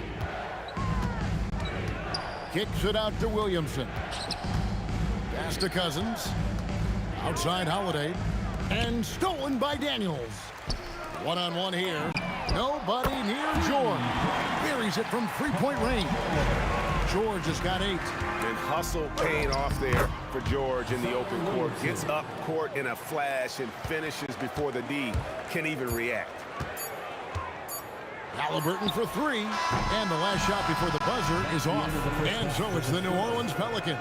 Kicks it out to Williamson. Pass to Cousins. Outside Holiday. And stolen by Daniels. One-on-one here. Nobody near George. Buries it from three-point range. George has got 8. And hustle paying off there for George in the open court. Gets up court in a flash and finishes before the D can even react. Halliburton for 3. And the last shot before the buzzer is off. And so it's the New Orleans Pelicans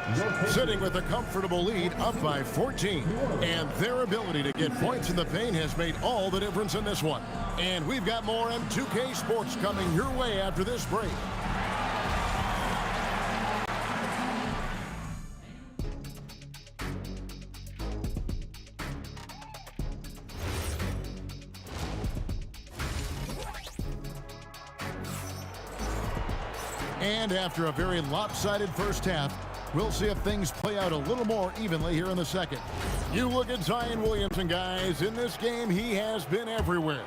sitting with a comfortable lead up by 14. And their ability to get points in the paint has made all the difference in this one. And we've got more M2K Sports coming your way after this break. And after a very lopsided first half, we'll see if things play out a little more evenly here in the second. You look at Zion Williamson, guys. In this game, he has been everywhere.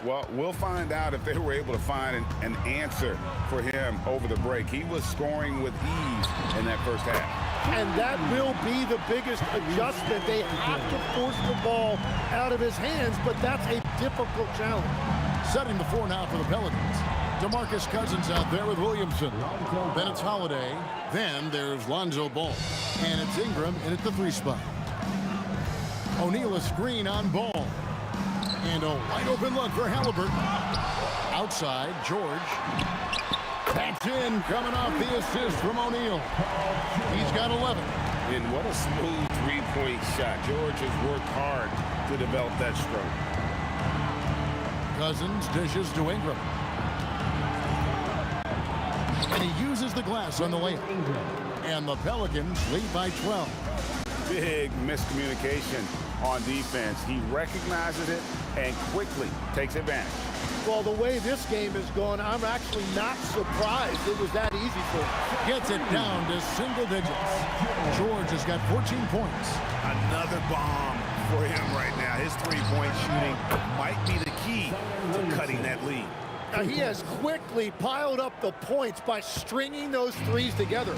Well, we'll find out if they were able to find an answer for him over the break. He was scoring with ease in that first half. And that will be the biggest adjustment. They have to force the ball out of his hands, but that's a difficult challenge. Setting the floor now for the Pelicans. DeMarcus Cousins out there with Williamson. Then it's Holiday. Then there's Lonzo Ball. And it's Ingram in at the 3 spot. O'Neal a screen on Ball. And a wide open look for Halliburton. Outside, George. That's in, coming off the assist from O'Neal. He's got 11. And what a smooth three-point shot. George has worked hard to develop that stroke. Cousins dishes to Ingram. And he uses the glass on the layup. And the Pelicans lead by 12. Big miscommunication on defense. He recognizes it and quickly takes advantage. Well, the way this game is going, I'm actually not surprised it was that easy for him. Gets it down to single digits. George has got 14 points. Another bomb for him right now. His three-point shooting might be the key to cutting that lead. Now, he has quickly piled up the points by stringing those threes together.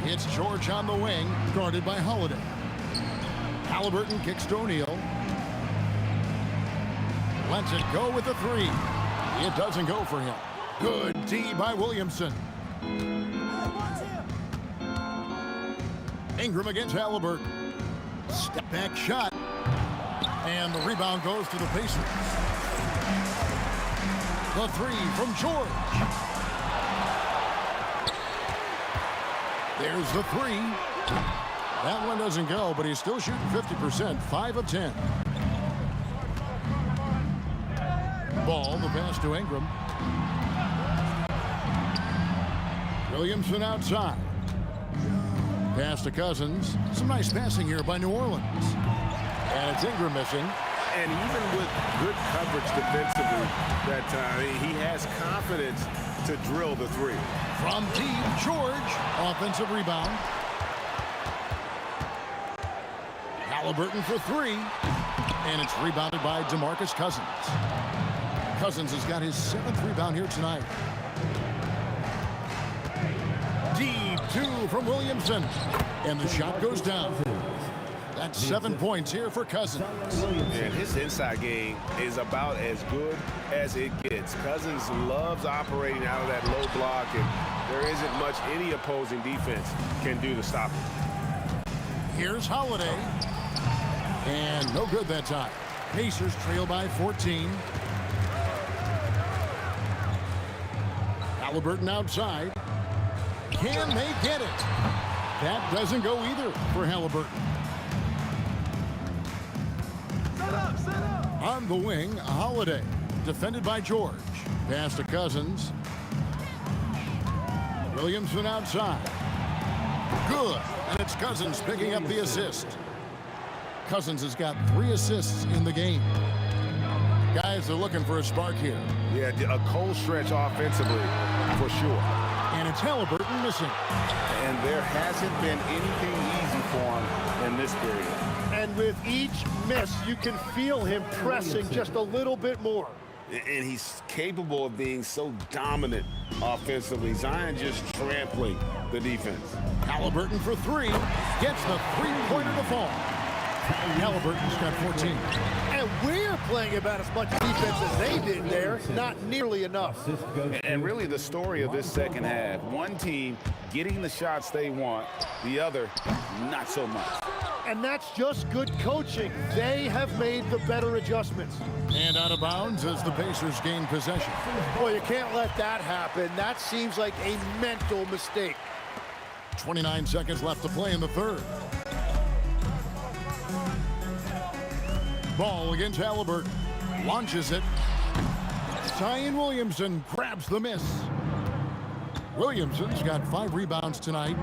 It's George on the wing, guarded by Holiday. Halliburton kicks to O'Neal. Lets it go with the 3. It doesn't go for him. Good D by Williamson. Ingram against Halliburton. Step back shot. And the rebound goes to the Pacers. The 3 from George. There's the 3. That one doesn't go, but he's still shooting 50%, 5 of 10. Ball, the pass to Ingram. Williamson outside. Pass to Cousins. Some nice passing here by New Orleans. And it's Ingram missing. And even with good coverage defensively that time, he has confidence to drill the 3. From deep, George. Offensive rebound. Halliburton for 3. And it's rebounded by DeMarcus Cousins. Cousins has got his 7th rebound here tonight. Deep 2 from Williamson. And the shot goes down. That's 7 points here for Cousins. And his inside game is about as good as it gets. Cousins loves operating out of that low block, and there isn't much any opposing defense can do to stop him. Here's Holiday. And no good that time. Pacers trail by 14. Halliburton outside. Can they get it? That doesn't go either for Halliburton. On the wing, Holiday. Defended by George. Pass to Cousins. Williamson outside. Good. And it's Cousins picking up the assist. Cousins has got 3 assists in the game. Guys are looking for a spark here. Yeah, a cold stretch offensively, for sure. And it's Halliburton missing. And there hasn't been anything easy for him in this period. And with each miss, you can feel him pressing just a little bit more. And he's capable of being so dominant offensively. Zion just trampling the defense. Halliburton for 3. Gets the three-pointer to fall. Halliburton's got 14. And we're playing about as much defense as they did there. Not nearly enough. And really the story of this second half, one team getting the shots they want, the other not so much. And that's just good coaching. They have made the better adjustments. And out of bounds as the Pacers gain possession. Boy, you can't let that happen. That seems like a mental mistake. 29 seconds left to play in the third. Ball against Halliburton. Launches it. Zion Williamson grabs the miss. Williamson's got 5 rebounds tonight.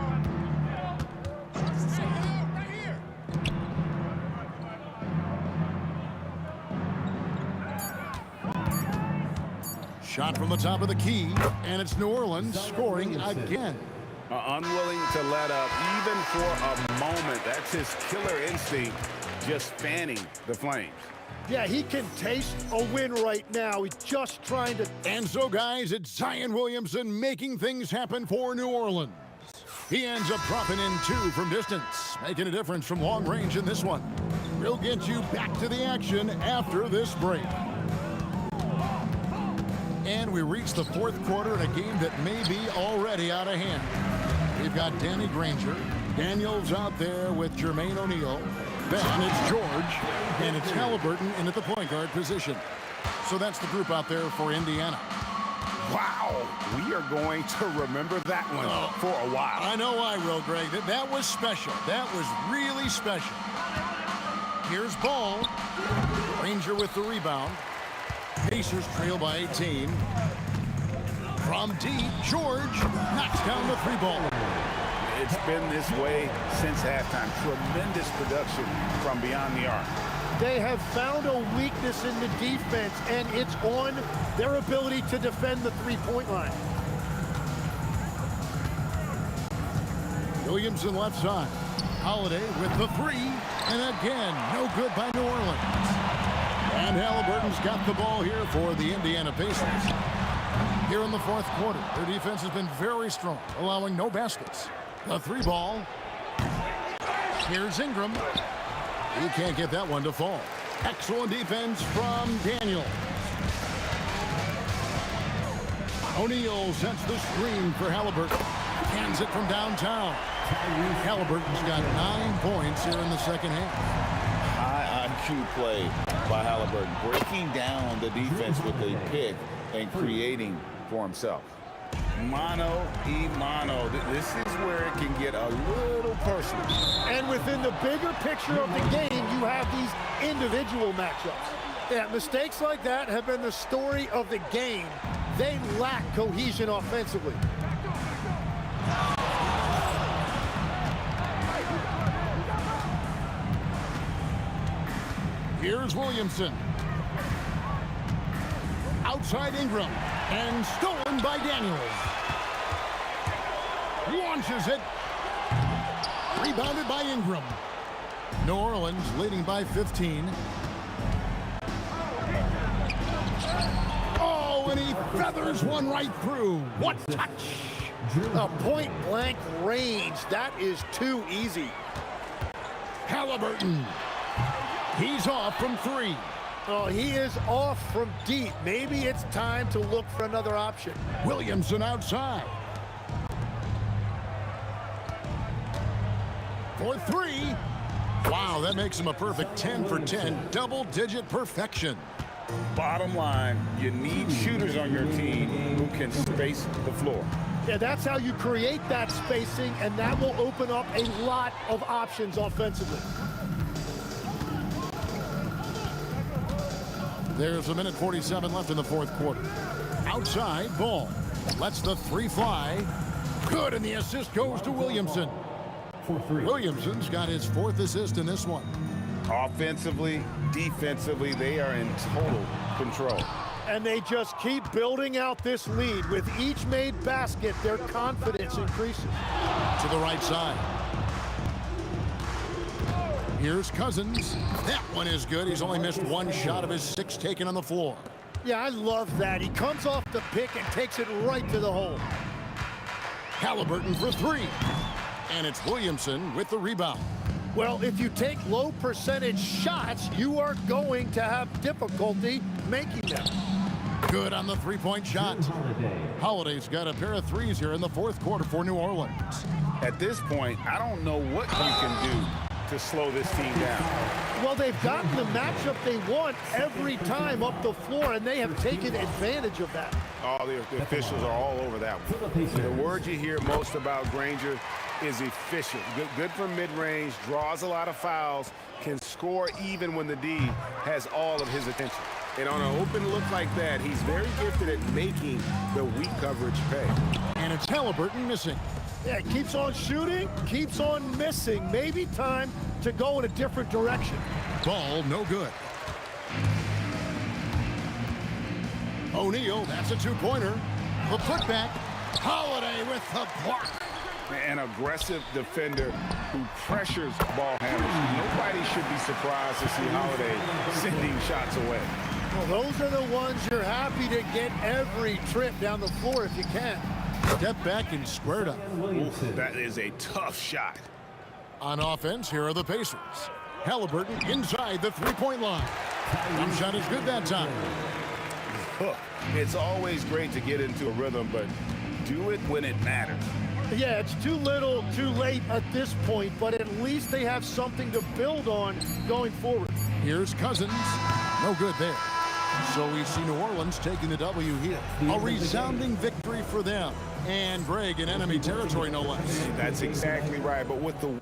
Shot from the top of the key, and it's New Orleans scoring again. Unwilling to let up even for a moment. That's his killer instinct, just fanning the flames. Yeah, he can taste a win right now. He's just trying to... And so, guys, it's Zion Williamson making things happen for New Orleans. He ends up dropping in 2 from distance, making a difference from long range in this one. We'll get you back to the action after this break. And we reach the 4th quarter in a game that may be already out of hand. We've got Danny Granger. Daniels out there with Jermaine O'Neal. Then it's George, and it's Halliburton in at the point guard position. So that's the group out there for Indiana. Wow, we are going to remember that one for a while. I know I will, Greg. That was special. That was really special. Here's Ball. Granger with the rebound. Pacers trail by 18. From deep, George knocks down the 3-ball. It's been this way since halftime. Tremendous production from beyond the arc. They have found a weakness in the defense, and it's on their ability to defend the 3-point line. Williamson left side. Holiday with the 3, and again, no good by New Orleans. And Halliburton's got the ball here for the Indiana Pacers. Here in the 4th quarter, their defense has been very strong, allowing no baskets. The 3-ball. Here's Ingram. He can't get that one to fall. Excellent defense from Daniels. O'Neal sets the screen for Halliburton. Hands it from downtown. Halliburton's got 9 points here in the second half. High IQ play by Halliburton, breaking down the defense with a pick and creating for himself. Mano y mano. This is where it can get a little personal. And within the bigger picture of the game, you have these individual matchups. Yeah, mistakes like that have been the story of the game. They lack cohesion offensively. Here's Williamson. Outside Ingram. And stolen by Daniels. Launches it. Rebounded by Ingram. New Orleans leading by 15. Oh, and he feathers one right through. What touch! A point-blank range. That is too easy. Halliburton. He's off from 3. Oh, he is off from deep. Maybe it's time to look for another option. Williamson outside. For 3. Wow, that makes him a perfect 10 for 10. Double-digit perfection. Bottom line, you need shooters on your team who can space the floor. Yeah, that's how you create that spacing, and that will open up a lot of options offensively. There's a minute 47 left in the fourth quarter. Outside, Ball lets the three fly. Good, and the assist goes to Williamson. Williamson's got his fourth assist in this one. Offensively, defensively, they are in total control. And they just keep building out this lead. With each made basket, their confidence increases. To the right side. Here's Cousins. That one is good. He's only missed one shot of his 6 taken on the floor. Yeah, I love that. He comes off the pick and takes it right to the hole. Halliburton for 3. And it's Williamson with the rebound. Well, if you take low percentage shots, you are going to have difficulty making them. Good on the three-point shot. Holiday's got a pair of threes here in the fourth quarter for New Orleans. At this point, I don't know what you can do to slow this team down. Well, they've gotten the matchup they want every time up the floor, and they have taken advantage of that. All the officials are all over that one. The word you hear most about Granger is efficient. Good from mid-range, draws a lot of fouls, can score even when the D has all of his attention. And on an open look like that, he's very gifted at making the weak coverage pay. And it's Halliburton missing. Yeah, keeps on shooting, keeps on missing. Maybe time to go in a different direction. Ball no good. O'Neal, that's a two-pointer. The putback. Holiday with the block. An aggressive defender who pressures ball handlers. Nobody should be surprised to see Holiday sending shots away. Well, those are the ones you're happy to get every trip down the floor if you can. Step back and squared up. Ooh, that is a tough shot. On offense, here are the Pacers. Halliburton inside the three-point line. One shot is good that time. It's always great to get into a rhythm, but do it when it matters. Yeah, it's too little, too late at this point, but at least they have something to build on going forward. Here's Cousins. No good there. So we see New Orleans taking the W here. A resounding victory for them. And Greg in enemy territory, no less. That's exactly right, but with the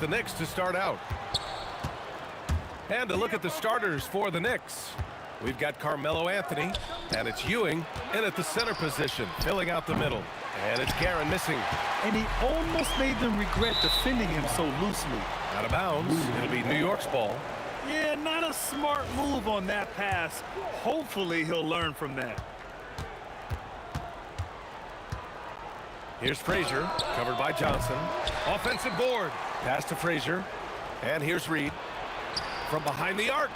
the Knicks to start out. And to look at the starters for the Knicks. We've got Carmelo Anthony, and it's Ewing in at the center position, filling out the middle. And it's Guerin missing. And he almost made them regret defending him so loosely. Out of bounds. It'll be New York's ball. Yeah, not a smart move on that pass. Hopefully he'll learn from that. Here's Frazier, covered by Johnson. Offensive board. Pass to Frazier. And here's Reed. From behind the arc.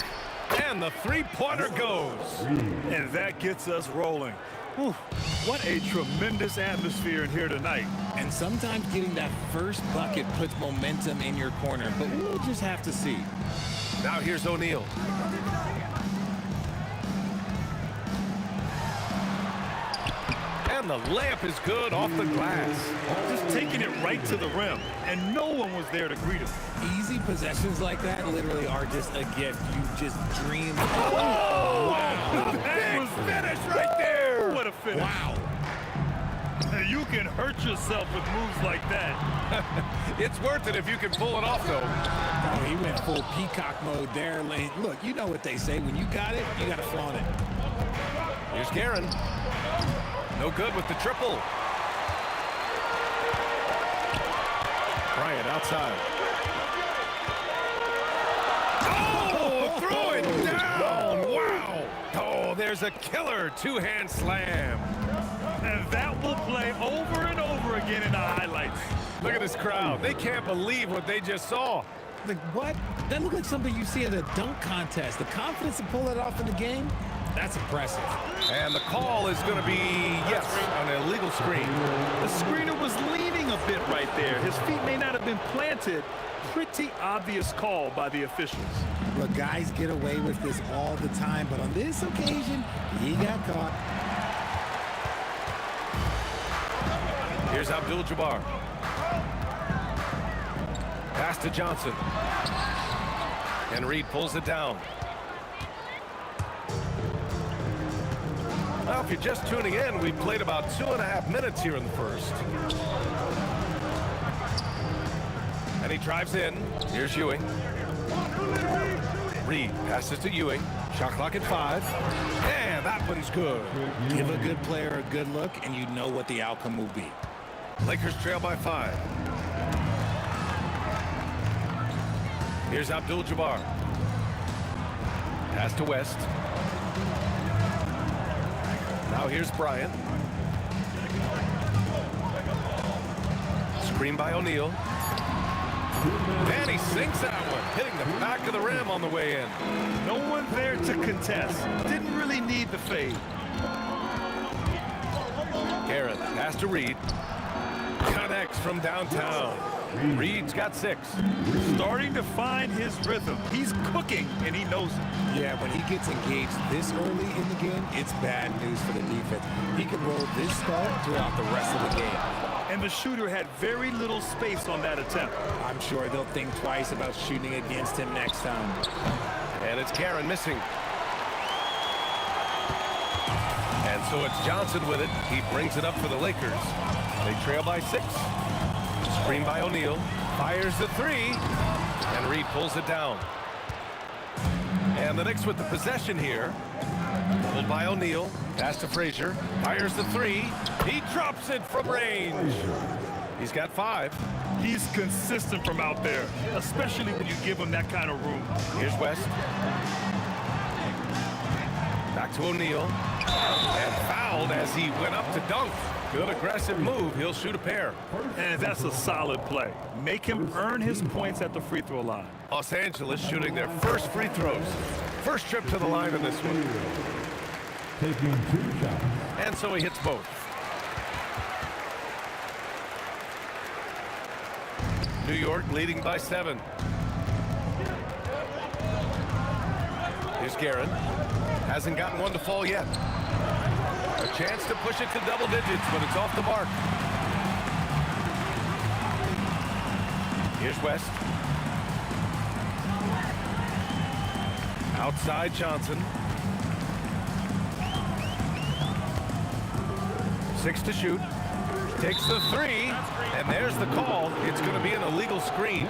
And the three-pointer goes. And that gets us rolling. Whew, what a tremendous atmosphere in here tonight. And sometimes getting that first bucket puts momentum in your corner, but we'll just have to see. Now here's O'Neal. And the layup is good off the glass. Just taking it right to the rim, and no one was there to greet him. Easy possessions like that literally are just a gift. You just dream. Oh, wow. That was finish right there. What a finish. Wow. You can hurt yourself with moves like that. It's worth it if you can pull it off, though. Oh, he went full peacock mode there. Look, you know what they say. When you got it, you got to flaunt it. Here's Guerin. No good with the triple. Bryant outside. Oh, throw it down. Wow. Oh, there's a killer two-hand slam. And that will play over and over again in the highlights. Look at this crowd. They can't believe what they just saw. Like, what? That looked like something you see at a dunk contest. The confidence to pull that off in the game, that's impressive. And the call is going to be, yes, an illegal screen. The screener was leaning a bit right there. His feet may not have been planted. Pretty obvious call by the officials. Look, guys get away with this all the time, but on this occasion, he got caught. Here's Abdul-Jabbar. Pass to Johnson. And Reed pulls it down. Well, if you're just tuning in, we played about 2.5 minutes here in the first. And he drives in. Here's Ewing. Reed passes to Ewing. Shot clock at 5. And that one's good. Give a good player a good look, and you know what the outcome will be. Lakers trail by 5. Here's Abdul-Jabbar. Pass to West. Now here's Bryant. Screen by O'Neal. And he sinks that one, hitting the back of the rim on the way in. No one there to contest. Didn't really need the fade. Garrett, pass to Reed. Connects from downtown. Reed's got 6. Starting to find his rhythm. He's cooking, and he knows it. Yeah, when he gets engaged this early in the game, it's bad news for the defense. He can roll this start throughout the rest of the game. And the shooter had very little space on that attempt. I'm sure they'll think twice about shooting against him next time. And it's Guerin missing. And so it's Johnson with it. He brings it up for the Lakers. They trail by 6. Screen by O'Neal. Fires the 3. And Reed pulls it down. And the Knicks with the possession here. Pulled by O'Neal. Pass to Frazier. Fires the 3. He drops it from range. He's got 5. He's consistent from out there, especially when you give him that kind of room. Here's West. Back to O'Neal. And fouled as he went up to dunk. Good aggressive move. He'll shoot a pair. And that's a solid play. Make him earn his points at the free throw line. Los Angeles shooting their first free throws. First trip to the line in this one. Taking 2 shots. And so he hits both. New York leading by 7. Here's Guerin. Hasn't gotten one to fall yet. A chance to push it to double digits, but it's off the mark. Here's West. Outside Johnson. 6 to shoot. Takes the 3. And there's the call. It's going to be an illegal screen.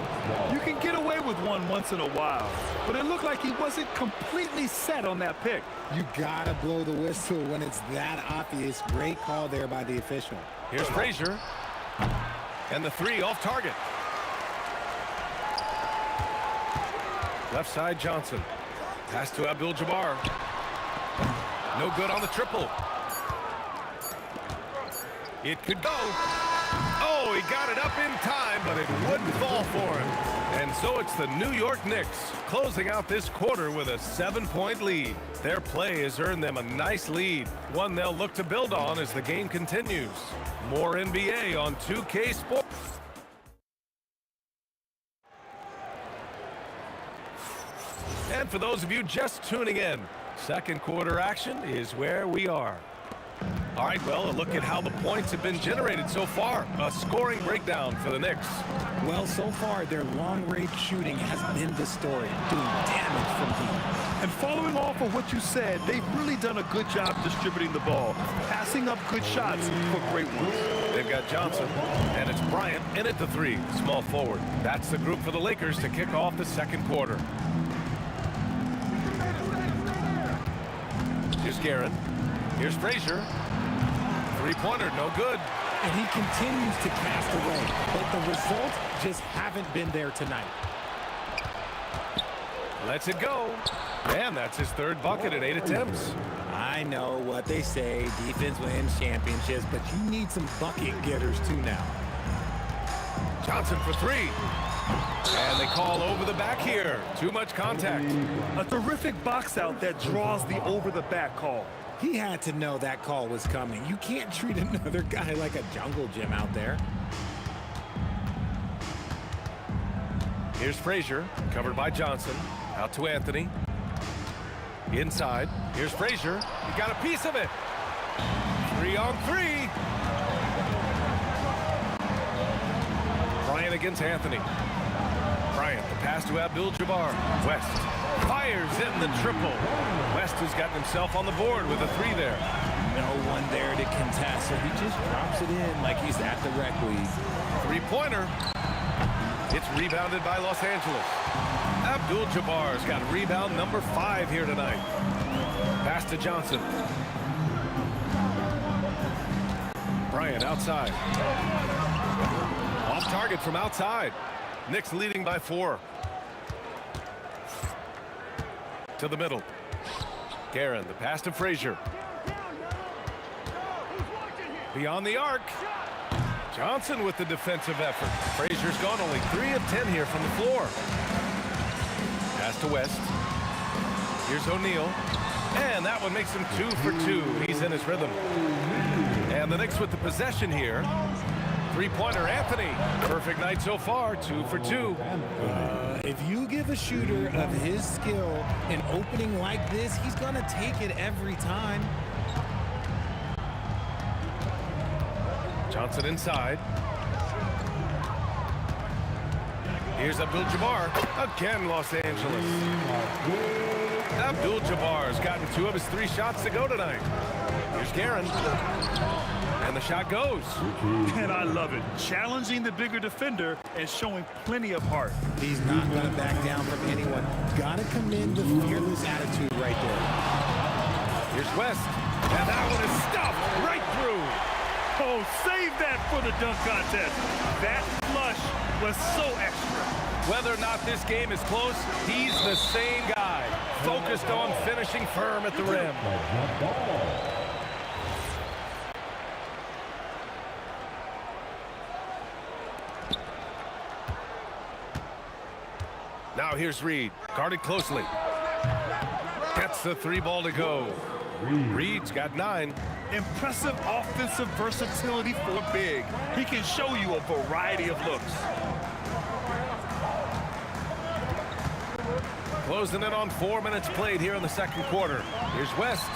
You can get away with one once in a while, but it looked like he wasn't completely set on that pick. You gotta blow the whistle when it's that obvious. Great call there by the official. Here's Frazier. And the three off target. Left side, Johnson. Pass to Abdul-Jabbar. No good on the triple. It could go. Oh, he got it up in time, but it wouldn't fall for him. And so it's the New York Knicks closing out this quarter with a 7-point lead. Their play has earned them a nice lead, one they'll look to build on as the game continues. More NBA on 2K Sports. And for those of you just tuning in, second quarter action is where we are. All right, well, a look at how the points have been generated so far. A scoring breakdown for the Knicks. Well, so far, their long-range shooting has been the story, doing damage from deep. And following off of what you said, they've really done a good job distributing the ball, passing up good shots for great ones. They've got Johnson, and it's Bryant in at the three, small forward. That's the group for the Lakers to kick off the second quarter. Here's Garrett. Here's Frazier. Three-pointer, no good. And he continues to cast away, but the results just haven't been there tonight. Lets it go. And that's his third bucket at 8 attempts. I know what they say, defense wins championships, but you need some bucket getters too now. Johnson for three. And they call over the back here. Too much contact. A terrific box out that draws the over-the-back call. He had to know that call was coming. You can't treat another guy like a jungle gym out there. Here's Frazier, covered by Johnson. Out to Anthony. Inside. Here's Frazier. He got a piece of it. 3-on-3. Bryant against Anthony. Bryant, the pass to Abdul-Jabbar. West fires in the triple. West has gotten himself on the board with a three there. No one there to contest, so he just drops it in like he's at the rec league. Three-pointer. It's rebounded by Los Angeles. Abdul-Jabbar's got rebound number 5 here tonight. Pass to Johnson. Bryant outside. Off target from outside. Knicks leading by 4. To the middle. Guerin, the pass to Frazier. Beyond the arc. Johnson with the defensive effort. Frazier's gone only 3 of 10 here from the floor. Pass to West. Here's O'Neal. And that one makes him 2 for 2. He's in his rhythm. And the Knicks with the possession here. Three-pointer, Anthony. Perfect night so far, 2 for 2. If you give a shooter of his skill an opening like this, he's going to take it every time. Johnson inside. Here's Abdul-Jabbar. Again, Los Angeles. Abdul-Jabbar's gotten 2 of his 3 shots to go tonight. Here's Guerin. And the shot goes. And I love it. Challenging the bigger defender and showing plenty of heart. He's not going to back down from anyone. Got to commend the fearless attitude right there. Here's West. And that one is stuffed right through. Oh, save that for the dunk contest. That flush was so extra. Whether or not this game is close, he's the same guy. Focused on finishing firm at the rim. Now here's Reed, guarded closely. Gets the 3 ball to go. Reed's got 9. Impressive offensive versatility for big. He can show you a variety of looks. Closing in on 4 minutes played here in the second quarter. Here's West.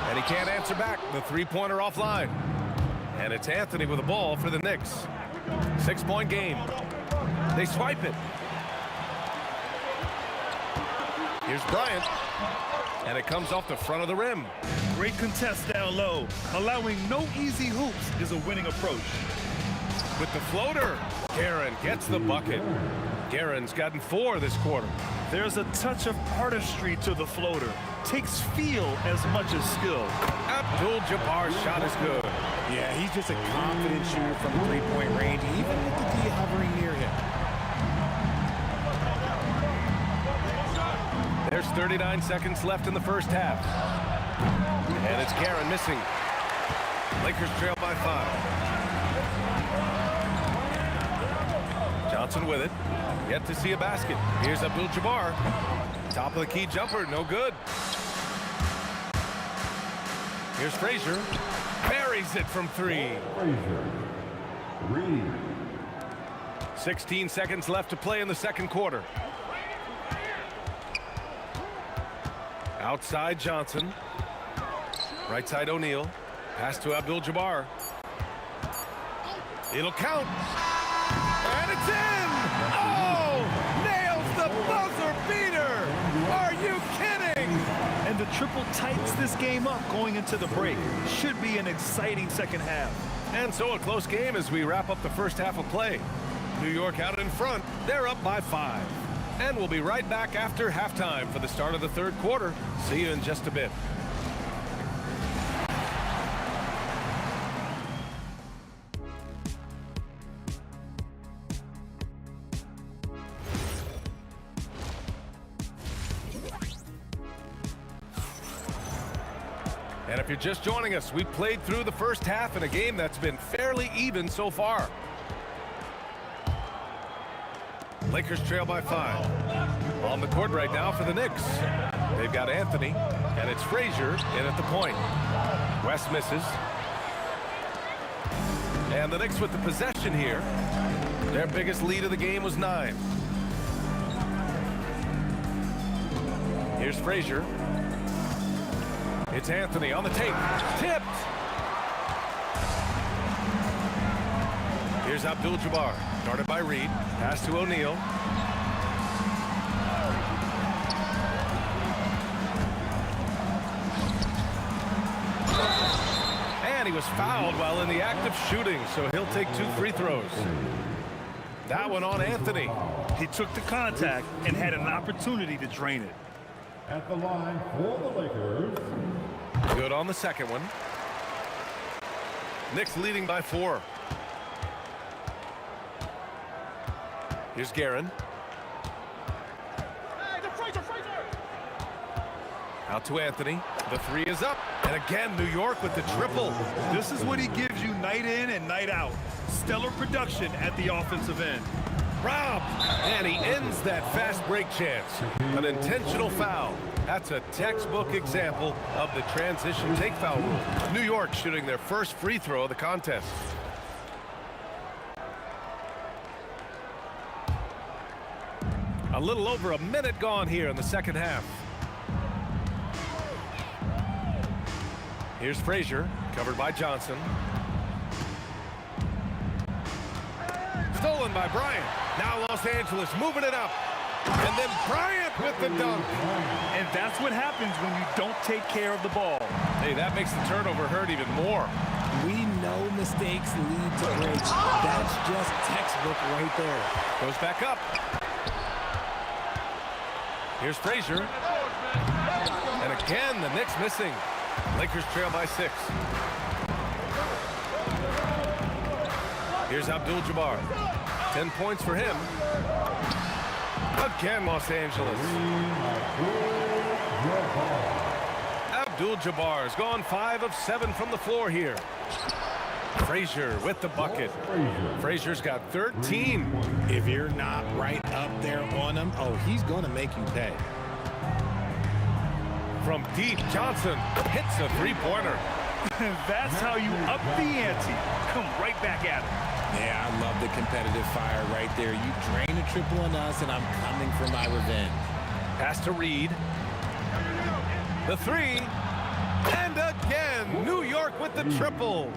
And he can't answer back. The 3-pointer offline. And it's Anthony with the ball for the Knicks. 6-point game. They swipe it. Here's Bryant. And it comes off the front of the rim. Great contest down low. Allowing no easy hoops is a winning approach. with the floater. Guerin gets the bucket. Guerin's gotten 4 this quarter. There's a touch of artistry to the floater. Takes feel as much as skill. Abdul-Jabbar's shot is good. Yeah, he's just a confident shooter from three-point range, even with the D hovering near him. There's 39 seconds left in the first half. And it's Guerin missing. Lakers trail by 5. Johnson with it. Yet to see a basket. Here's Abdul-Jabbar. Top of the key jumper, no good. Here's Frazier. Buries it from 3. Frazier. Reed. 16 seconds left to play in the second quarter. Outside Johnson. Right side O'Neal. Pass to Abdul-Jabbar. It'll count. And it's in! Oh! Nails the buzzer beater! Are you kidding? And the triple tightens this game up going into the break. Should be an exciting second half. And so a close game as we wrap up the first half of play. New York out in front. They're up by 5. And we'll be right back after halftime for the start of the third quarter. See you in just a bit. And if you're just joining us, we played through the first half in a game that's been fairly even so far. Lakers trail by 5. On the court right now for the Knicks. They've got Anthony, and it's Frazier in at the point. West misses. And the Knicks with the possession here. Their biggest lead of the game was 9. Here's Frazier. It's Anthony on the tape. Tipped. Here's Abdul-Jabbar. Guarded by Reed. Pass to O'Neal. And he was fouled while in the act of shooting, so he'll take 2 free throws. That one on Anthony. He took the contact and had an opportunity to drain it. At the line for the Lakers. Good on the second one. Knicks leading by 4. Here's Guerin. Out to Anthony. The 3 is up. And again, New York with the triple. This is what he gives you night in and night out. Stellar production at the offensive end. Robbed. And he ends that fast break chance. An intentional foul. That's a textbook example of the transition take foul rule. New York shooting their first free throw of the contest. A little over a minute gone here in the second half. Here's Frazier, covered by Johnson. Stolen by Bryant. Now Los Angeles moving it up. And then Bryant with the dunk. And that's what happens when you don't take care of the ball. Hey, that makes the turnover hurt even more. We know mistakes lead to breaks. That's just textbook right there. Goes back up. Here's Frazier. And again, the Knicks missing. Lakers trail by 6. Here's Abdul-Jabbar. 10 points for him. Again, Los Angeles. Abdul-Jabbar has gone 5 of 7 from the floor here. Frazier with the bucket. Frazier's got 13. If you're not right up there on him, oh, he's going to make you pay. From deep, Johnson hits a 3-pointer. That's how you up the ante. Come right back at him. Yeah, I love the competitive fire right there. You drain a triple on us, and I'm coming for my revenge. Pass to Reed. The 3. And again, New York with the triple.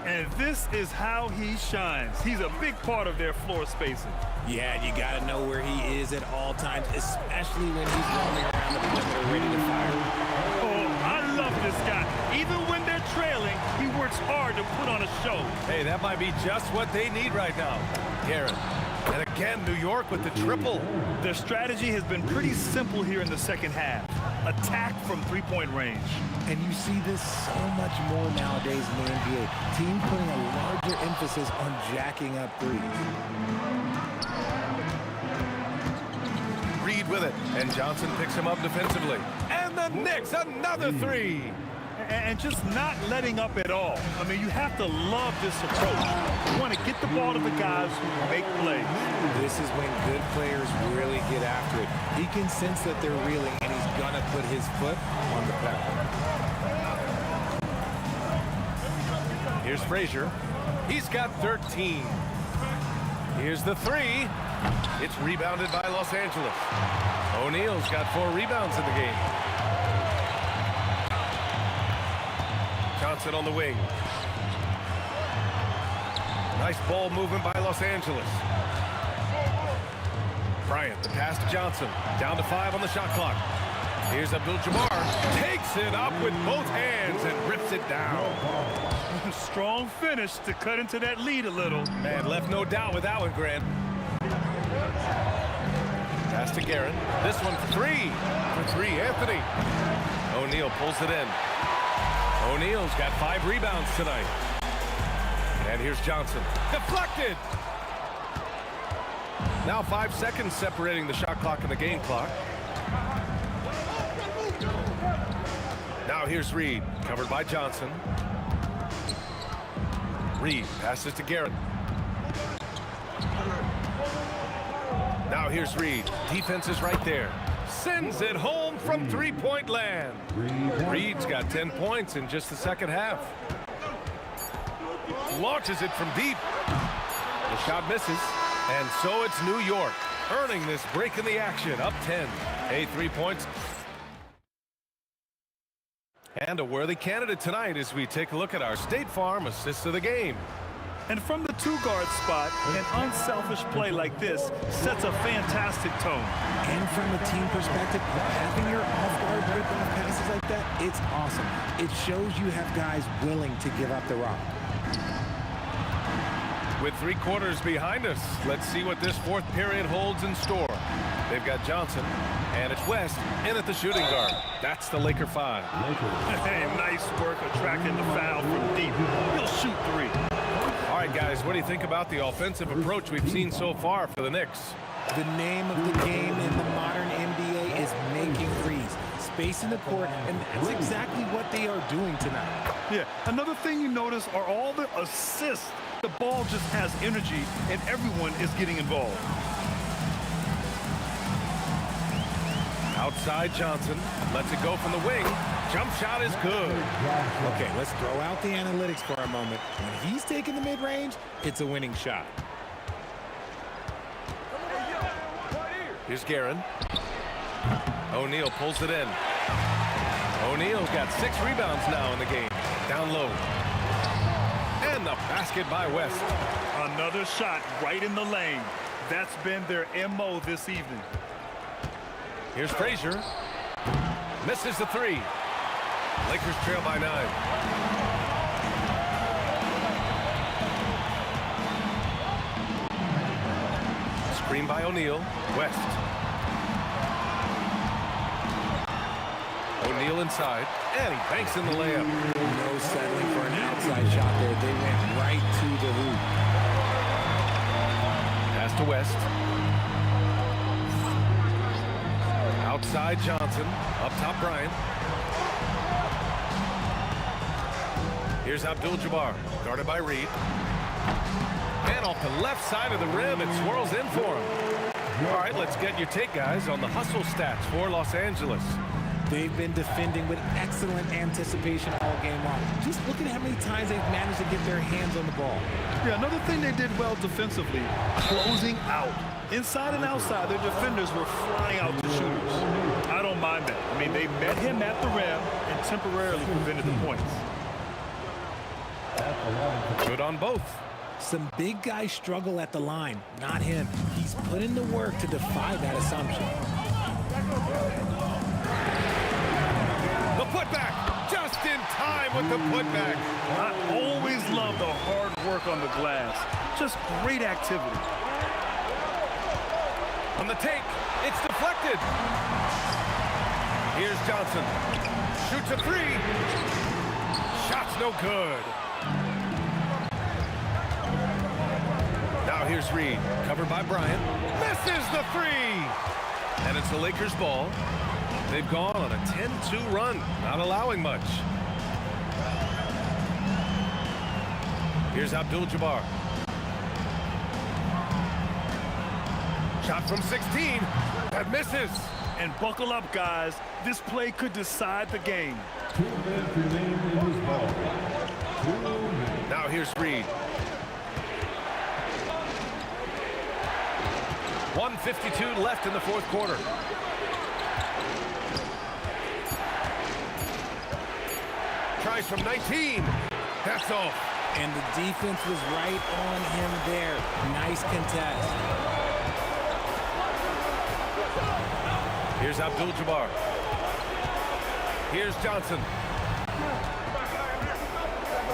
And this is how he shines. He's a big part of their floor spacing. Yeah, you got to know where he is at all times, especially when he's roaming around the perimeter ready to fire. Oh, I love this guy. Even when they're trailing, he works works hard to put on a show. Hey, that might be just what they need right now. Garrett. And again, New York with the triple. Their strategy has been pretty simple here in the second half. Attack from three-point range. And you see this so much more nowadays in the NBA. Teams putting a larger emphasis on jacking up threes. Reed with it, and Johnson picks him up defensively. And the Knicks, another three. And just not letting up at all. I mean, you have to love this approach. You want to get the ball to the guys who make plays. This is when good players really get after it. He can sense that they're reeling, and he's going to put his foot on the pedal. Here's Frazier. He's got 13. Here's the three. It's rebounded by Los Angeles. O'Neal's got 4 rebounds in the game. Johnson on the wing. Nice ball movement by Los Angeles. Bryant, the pass to Johnson. Down to 5 on the shot clock. Here's Abdul-Jabbar. Takes it up with both hands and rips it down. Strong finish to cut into that lead a little. Man, left no doubt with that one, Grant. Pass to Garrett. This one for 3. For 3, Anthony. O'Neal pulls it in. O'Neal's got 5 rebounds tonight. And here's Johnson. Deflected! Now 5 seconds separating the shot clock and the game clock. Now here's Reed, covered by Johnson. Reed passes to Garrett. Now here's Reed. Defense is right there. Sends it home from three-point land. Reed's got 10 points in just the second half. Launches it from deep. The shot misses. And so it's New York earning this break in the action. Up 10. Hey, 3 points. And a worthy candidate tonight as we take a look at our State Farm assists of the game. And from the 2-guard spot, an unselfish play like this sets a fantastic tone. And from a team perspective, having your off-guard break-off passes like that, it's awesome. It shows you have guys willing to give up the rock. With 3 quarters behind us, let's see what this 4th period holds in store. They've got Johnson, and it's West in at the shooting guard. That's the Laker 5. Hey, nice work attracting the foul from deep. He'll shoot 3. All right, guys, what do you think about the offensive approach we've seen so far for the Knicks? The name of the game in the modern NBA is making threes. Space in the court, and that's exactly what they are doing tonight. Yeah, another thing you notice are all the assists. The ball just has energy, and everyone is getting involved. Outside Johnson, lets it go from the wing. Jump shot is good. Okay, let's throw out the analytics for a moment. When he's taking the mid-range, it's a winning shot. Here's Guerin. O'Neal pulls it in. O'Neal's got 6 rebounds now in the game. Down low. And the basket by West. Another shot right in the lane. That's been their MO this evening. Here's Frazier. Misses the 3. Lakers trail by 9. Screen by O'Neal. West. O'Neal inside. And he banks in the layup. No settling for an outside shot there. They went right to the hoop. Pass to West. Outside Johnson. Up top Bryant. Here's Abdul-Jabbar. Guarded by Reed. And off the left side of the rim, it swirls in for him. All right, let's get your take, guys, on the hustle stats for Los Angeles. They've been defending with excellent anticipation all game long. Just look at how many times they've managed to get their hands on the ball. Yeah, another thing they did well defensively, closing out. Inside and outside, their defenders were flying out to shooters. I don't mind that. I mean, they met him at the rim and temporarily prevented the points. Good on both. Some big guys struggle at the line, not him. He's put in the work to defy that assumption. The putback, just in time And with the putback. I always love the hard work on the glass. Just great activity. On the take, it's deflected. Here's Johnson. Shoots a three. Shot's no good. Now here's Reed, covered by Bryant. Misses the three. And it's the Lakers' ball. They've gone on a 10-2 run, not allowing much. Here's Abdul-Jabbar. Shot from 16. That misses. And buckle up, guys. This play could decide the game. 2 minutes remain in this ball. 2 minutes. Now here's Reed. 1:52 left in the fourth quarter. Tries from 19. That's off. And the defense was right on him there. Nice contest. Here's Abdul-Jabbar. Here's Johnson.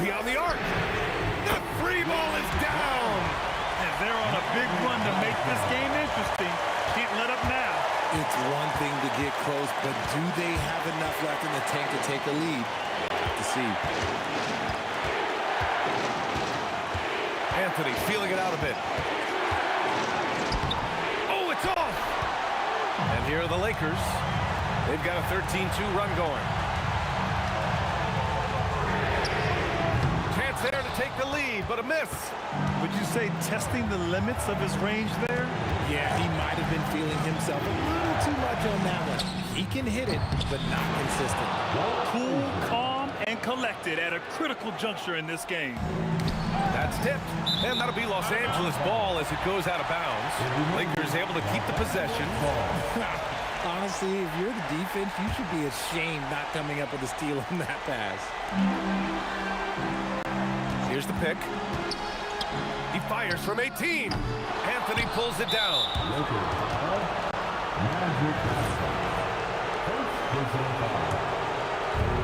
Beyond the arc. The free ball is down. And they're on a big run to make this game interesting. Can't let up now. It's one thing to get close, but do they have enough left in the tank to take a lead? To see. Anthony feeling it out a bit. Oh, it's off! And here are the Lakers. They've got a 13-2 run going. Chance there to take the lead, but a miss. Would you say testing the limits of his range there? Yeah, he might have been feeling himself a little too much on that one. He can hit it, but not consistent. Cool, calm, and collected at a critical juncture in this game. That's tipped. And that'll be Los Angeles ball as it goes out of bounds. Lakers able to keep the possession. Honestly, if you're the defense, you should be ashamed not coming up with a steal on that pass. Here's the pick. He fires from 18. Anthony pulls it down.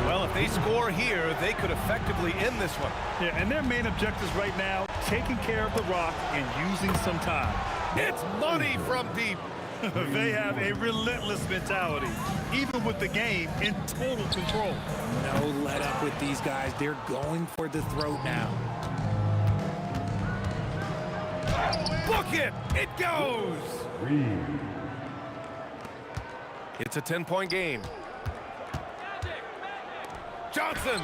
Well, if they score here, they could effectively end this one. Yeah, and their main objectives right now, taking care of the rock and using some time. It's money from deep. They have a relentless mentality, even with the game in total control. No let up with these guys. They're going for the throat now. Book it! It goes! It's a 10-point game. Johnson!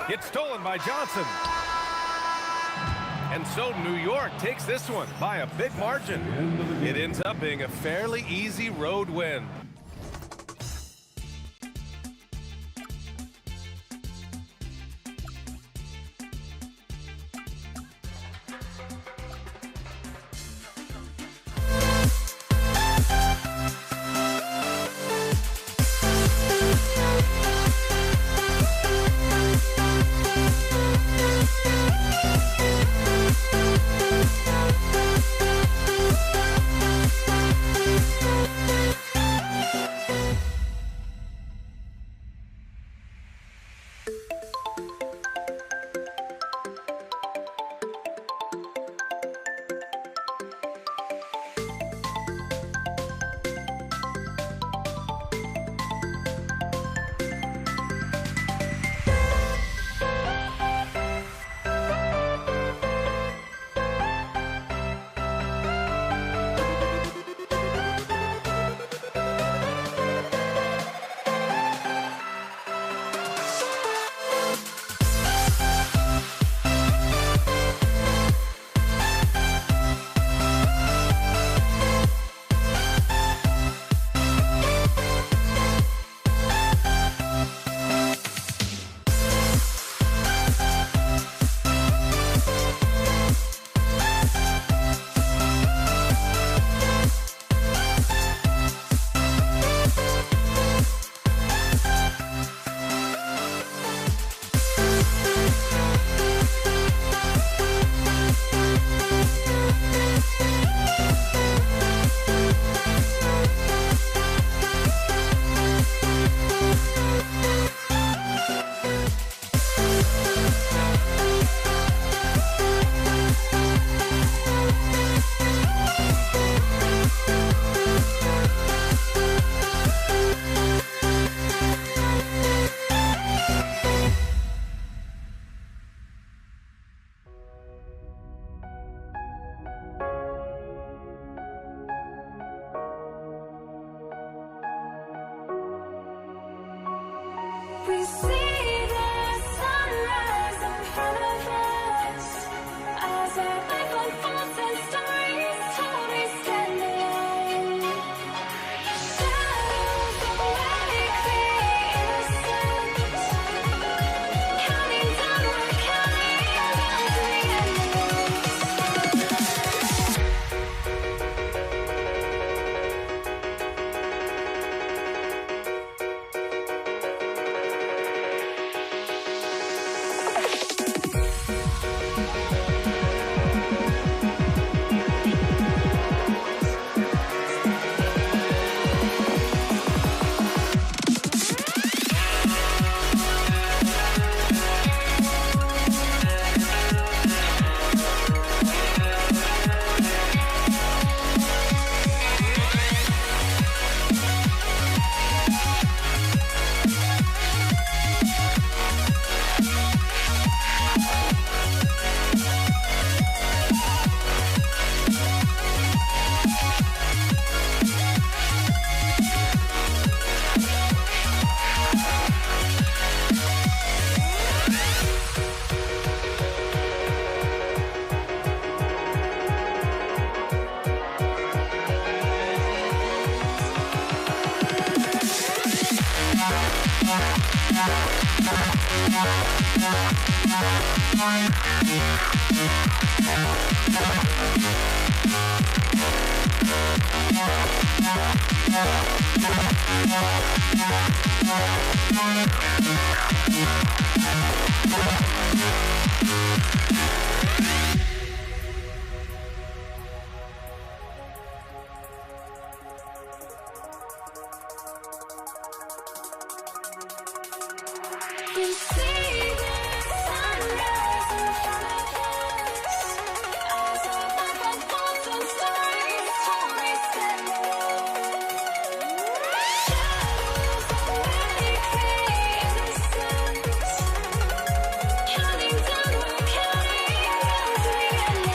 It's stolen by Johnson. And so New York takes this one by a big margin. It ends up being a fairly easy road win. see the sunrise in front of us as our life unfolds and stories told we stand alone. Shadows awake the innocence, counting down, we're counting down to the end. We see the sunrise in front of us as our life unfolds and stories told we stand alone. Shadows awake the innocence, counting down, we're counting down to the end.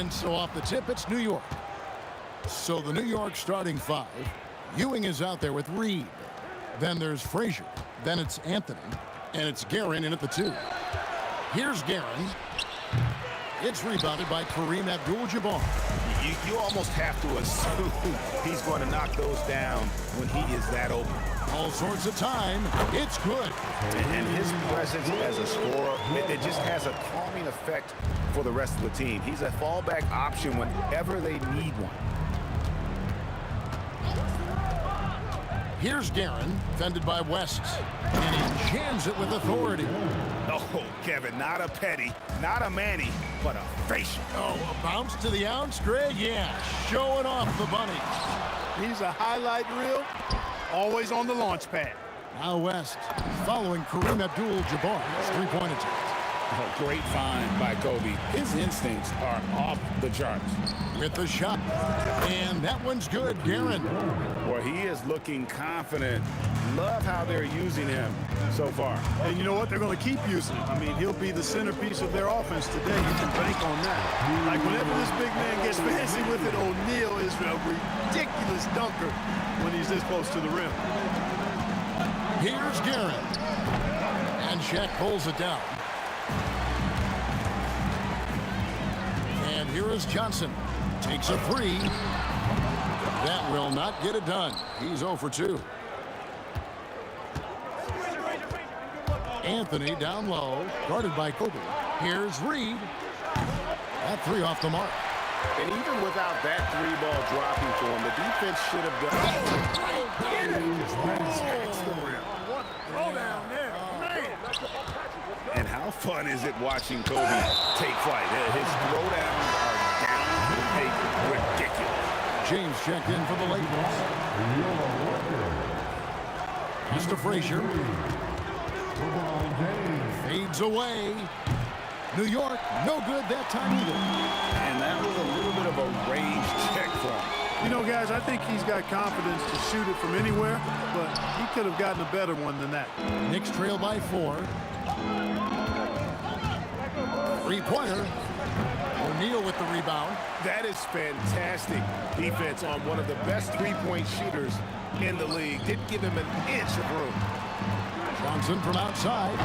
And so off the tip, it's New York. So the New York starting five. Ewing is out there with Reed. Then there's Frazier. Then it's Anthony. And it's Guerin in at the 2. Here's Guerin. It's rebounded by Kareem Abdul-Jabbar. You almost have to assume he's going to knock those down when he is that open. All sorts of time. It's good. And his presence as a scorer, it just has a calming effect for the rest of the team. He's a fallback option whenever they need one. Here's Guerin, defended by West. And he jams it with authority. Oh, Kevin, not a petty, not a Manny, but a facial. Oh, a bounce to the ounce, Greg? Yeah, showing off the bunny. He's a highlight reel, always on the launch pad. Now West, following Kareem Abdul-Jabbar's three-point attempt. Oh, great find by Kobe. His instincts are off the charts. With the shot. And that one's good, Guerin. Boy, he is looking confident. Love how they're using him so far. And you know what? They're going to keep using him. I mean, he'll be the centerpiece of their offense today. You can bank on that. Like, whenever this big man gets fancy with it, O'Neal is a ridiculous dunker when he's this close to the rim. Here's Guerin. And Shaq pulls it down. And here is Johnson. Takes a three. That will not get it done. He's 0 for 2. Anthony down low, guarded by Kobe. Here's Reed. That three off the mark. And even without that three ball dropping for him, the defense should have done. Throw down there, man. And how fun is it watching Kobe take flight? His throwdowns are down to make ridiculous. James checked in for the Lakers. Mr. Frazier. Fades away. New York, no good that time either. And that was a little bit of a range check for him. You know, guys, I think he's got confidence to shoot it from anywhere, but he could have gotten a better one than that. Knicks trail by 4. Three-pointer. O'Neal with the rebound. That is fantastic defense on one of the best three-point shooters in the league. Didn't give him an inch of room. Johnson from outside.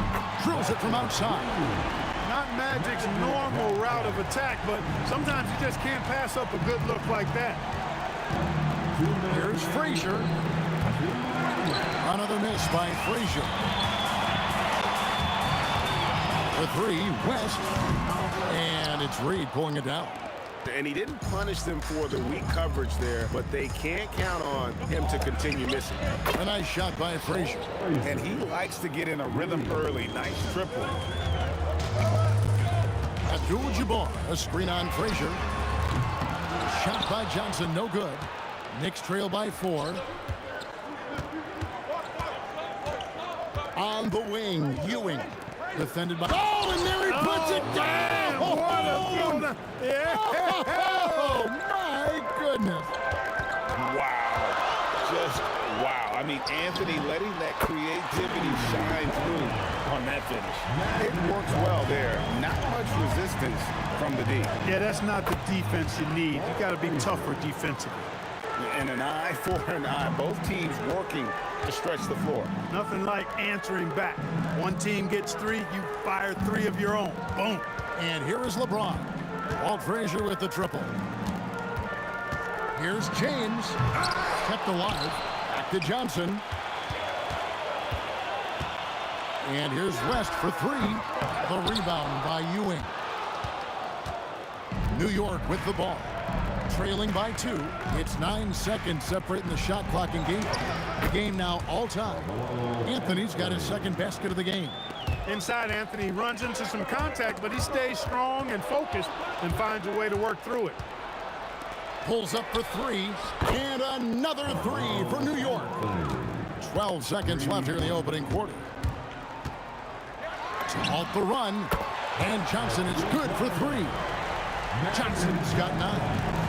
Drills it from outside. Not Magic's normal route of attack, but sometimes you just can't pass up a good look like that. Here's Frazier. Another miss by Frazier. For 3, West. And it's Reed pulling it down. And he didn't punish them for the weak coverage there, but they can't count on him to continue missing. A nice shot by Frazier. And he likes to get in a rhythm early. Nice triple. Abdul-Jabbar, a screen on Frazier. Shot by Johnson, no good. Knicks trail by 4. On the wing, Ewing. Defended by... Oh, and there he puts it down! Oh, my goodness. Wow. Just wow. I mean, Anthony letting that creativity shine through on that finish. It works well there. Not much resistance from the D. Yeah, that's not the defense you need. You got to be tougher defensively. And an eye for an eye. Both teams working to stretch the floor. Nothing like answering back. One team gets 3, you fire 3 of your own. Boom. And here is LeBron. Walt Frazier with the triple. Here's James. Kept alive. Back to Johnson. And here's West for 3. The rebound by Ewing. New York with the ball. Trailing by 2. It's 9 seconds separating the shot clock and game. The game now all time. Anthony's got his second basket of the game. Inside, Anthony runs into some contact, but he stays strong and focused and finds a way to work through it. Pulls up for 3. And another 3 for New York. 12 seconds left here in the opening quarter. To halt the run. And Johnson is good for 3. Johnson's got 9.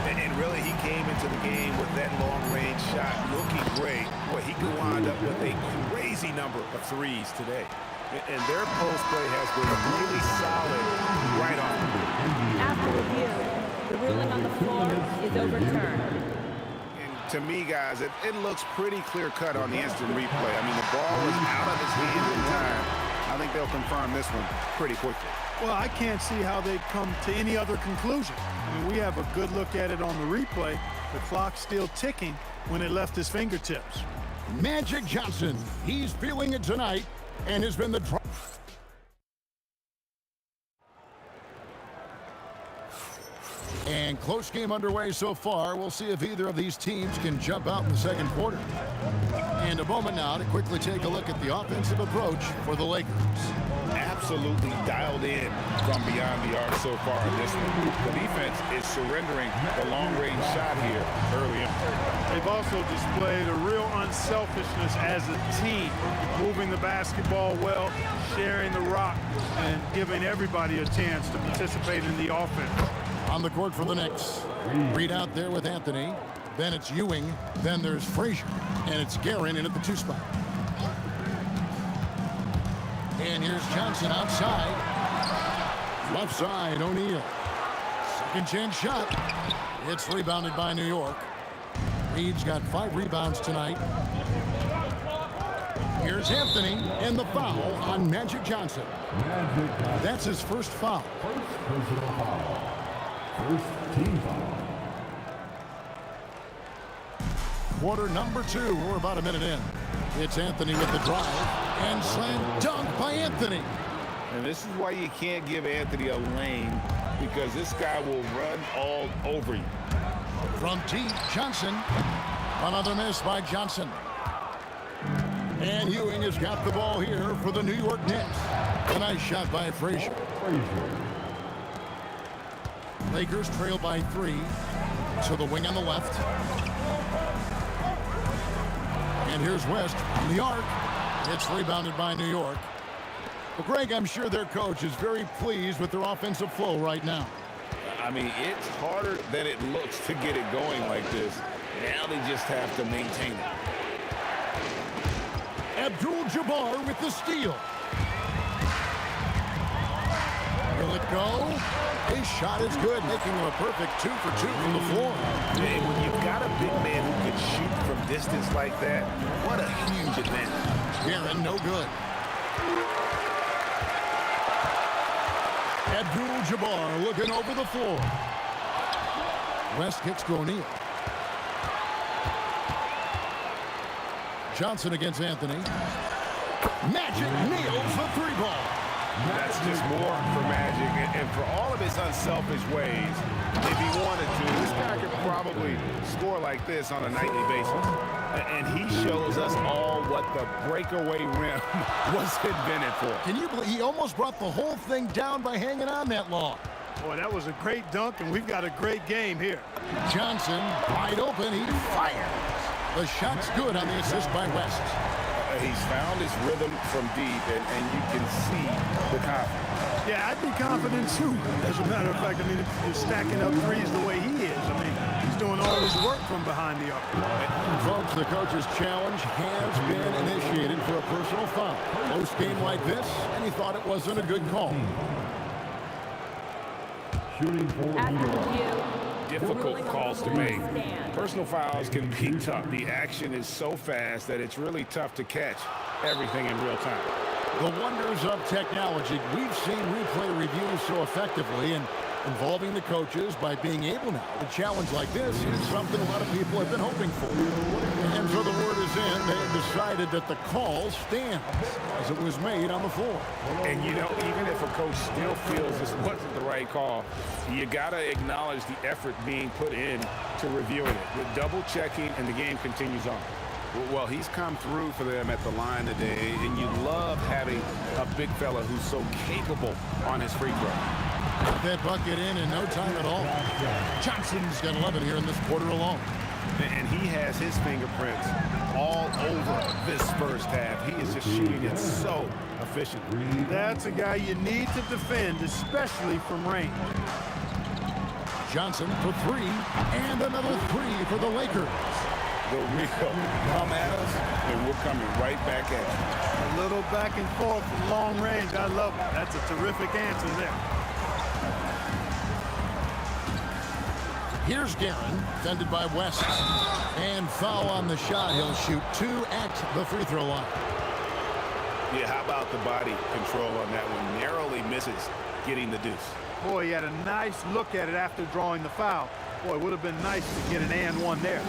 And really, he came into the game with that long-range shot looking great. Boy, he could wind up with a crazy number of threes today. And their post play has been really solid right off. After review, The ruling on the floor is overturned. And to me, guys, it looks pretty clear-cut on the instant replay. I mean, the ball was out of his hand in time. I think they'll confirm this one pretty quickly. Well, I can't see how they'd come to any other conclusion. I mean, we have a good look at it on the replay. The clock's still ticking when it left his fingertips. Magic Johnson, he's feeling it tonight and has been the And close game underway so far. We'll see if either of these teams can jump out in the second quarter. And a moment now to quickly take a look at the offensive approach for the Lakers. Absolutely dialed in from beyond the arc so far in this one. The defense is surrendering the long-range shot here early in. They've also displayed a real unselfishness as a team, moving the basketball well, sharing the rock, and giving everybody a chance to participate in the offense. On the court for the Knicks. Reed out there with Anthony. Then it's Ewing. Then there's Frazier. And it's Guerin in at the 2 spot. And here's Johnson outside. Left side, O'Neal. Second chance shot. It's rebounded by New York. Reed's got 5 rebounds tonight. Here's Anthony and the foul on Magic Johnson. That's his first foul. First personal foul. First team foul. Quarter number 2. We're about a minute in. It's Anthony with the drive. And slam dunk by Anthony. And this is why you can't give Anthony a lane, because this guy will run all over you. From deep, Johnson. Another miss by Johnson. And Ewing has got the ball here for the New York Knicks. A nice shot by Frazier. Lakers trail by 3 to the wing on the left. And here's West on the arc. It's rebounded by New York. Well, Greg, I'm sure their coach is very pleased with their offensive flow right now. I mean, it's harder than it looks to get it going like this. Now they just have to maintain it. Abdul-Jabbar with the steal. Will it go? His shot is good, making him a perfect 2 for 2 from the floor. And when you've got a big man who can shoot from distance like that, what a huge advantage. Guerin, no good. Abdul-Jabbar looking over the floor. West kicks to O'Neal. Johnson against Anthony. Magic nails the 3-ball. That's just more for Magic, and for all of his unselfish ways, if he wanted to, this guy could probably score like this on a nightly basis. And he shows us all what the breakaway rim was invented for. Can you believe he almost brought the whole thing down by hanging on that long? Boy, that was a great dunk, and we've got a great game here. Johnson, wide open, he fires. The shot's good on the assist by West. He's found his rhythm from deep, and you can see the confidence. Yeah, I'd be confident too. As a matter of fact, I mean, if you're stacking up threes the way he is, I mean, he's doing all his work from behind the arc. Folks, the coach's challenge has been initiated for a personal foul. Close game like this, and he thought it wasn't a good call. Shooting for New York. Difficult calls to make. Personal fouls can be tough. The action is so fast that it's really tough to catch everything in real time. The wonders of technology. We've seen replay reviews so effectively, and involving the coaches by being able now to challenge like this is something a lot of people have been hoping for. And so the word is in, they have decided that the call stands as it was made on the floor. And you know, even if a coach still feels this wasn't the right call, you gotta acknowledge the effort being put in to reviewing it, with double checking, and the game continues on. Well, he's come through for them at the line today, and you love having a big fella who's so capable on his free throw. Got that bucket in no time at all. Johnson's got 11 here in this quarter alone. And he has his fingerprints all over this first half. He is just shooting it so efficiently. That's a guy you need to defend, especially from range. Johnson for 3, and another 3 for the Lakers. The real come at us, and we're coming right back at you. A little back and forth from long range. I love it. That's a terrific answer there. Here's Guerin, defended by West. And foul on the shot. He'll shoot 2 at the free throw line. Yeah, how about the body control on that one? Narrowly misses getting the deuce. Boy, he had a nice look at it after drawing the foul. Boy, it would have been nice to get an and one there.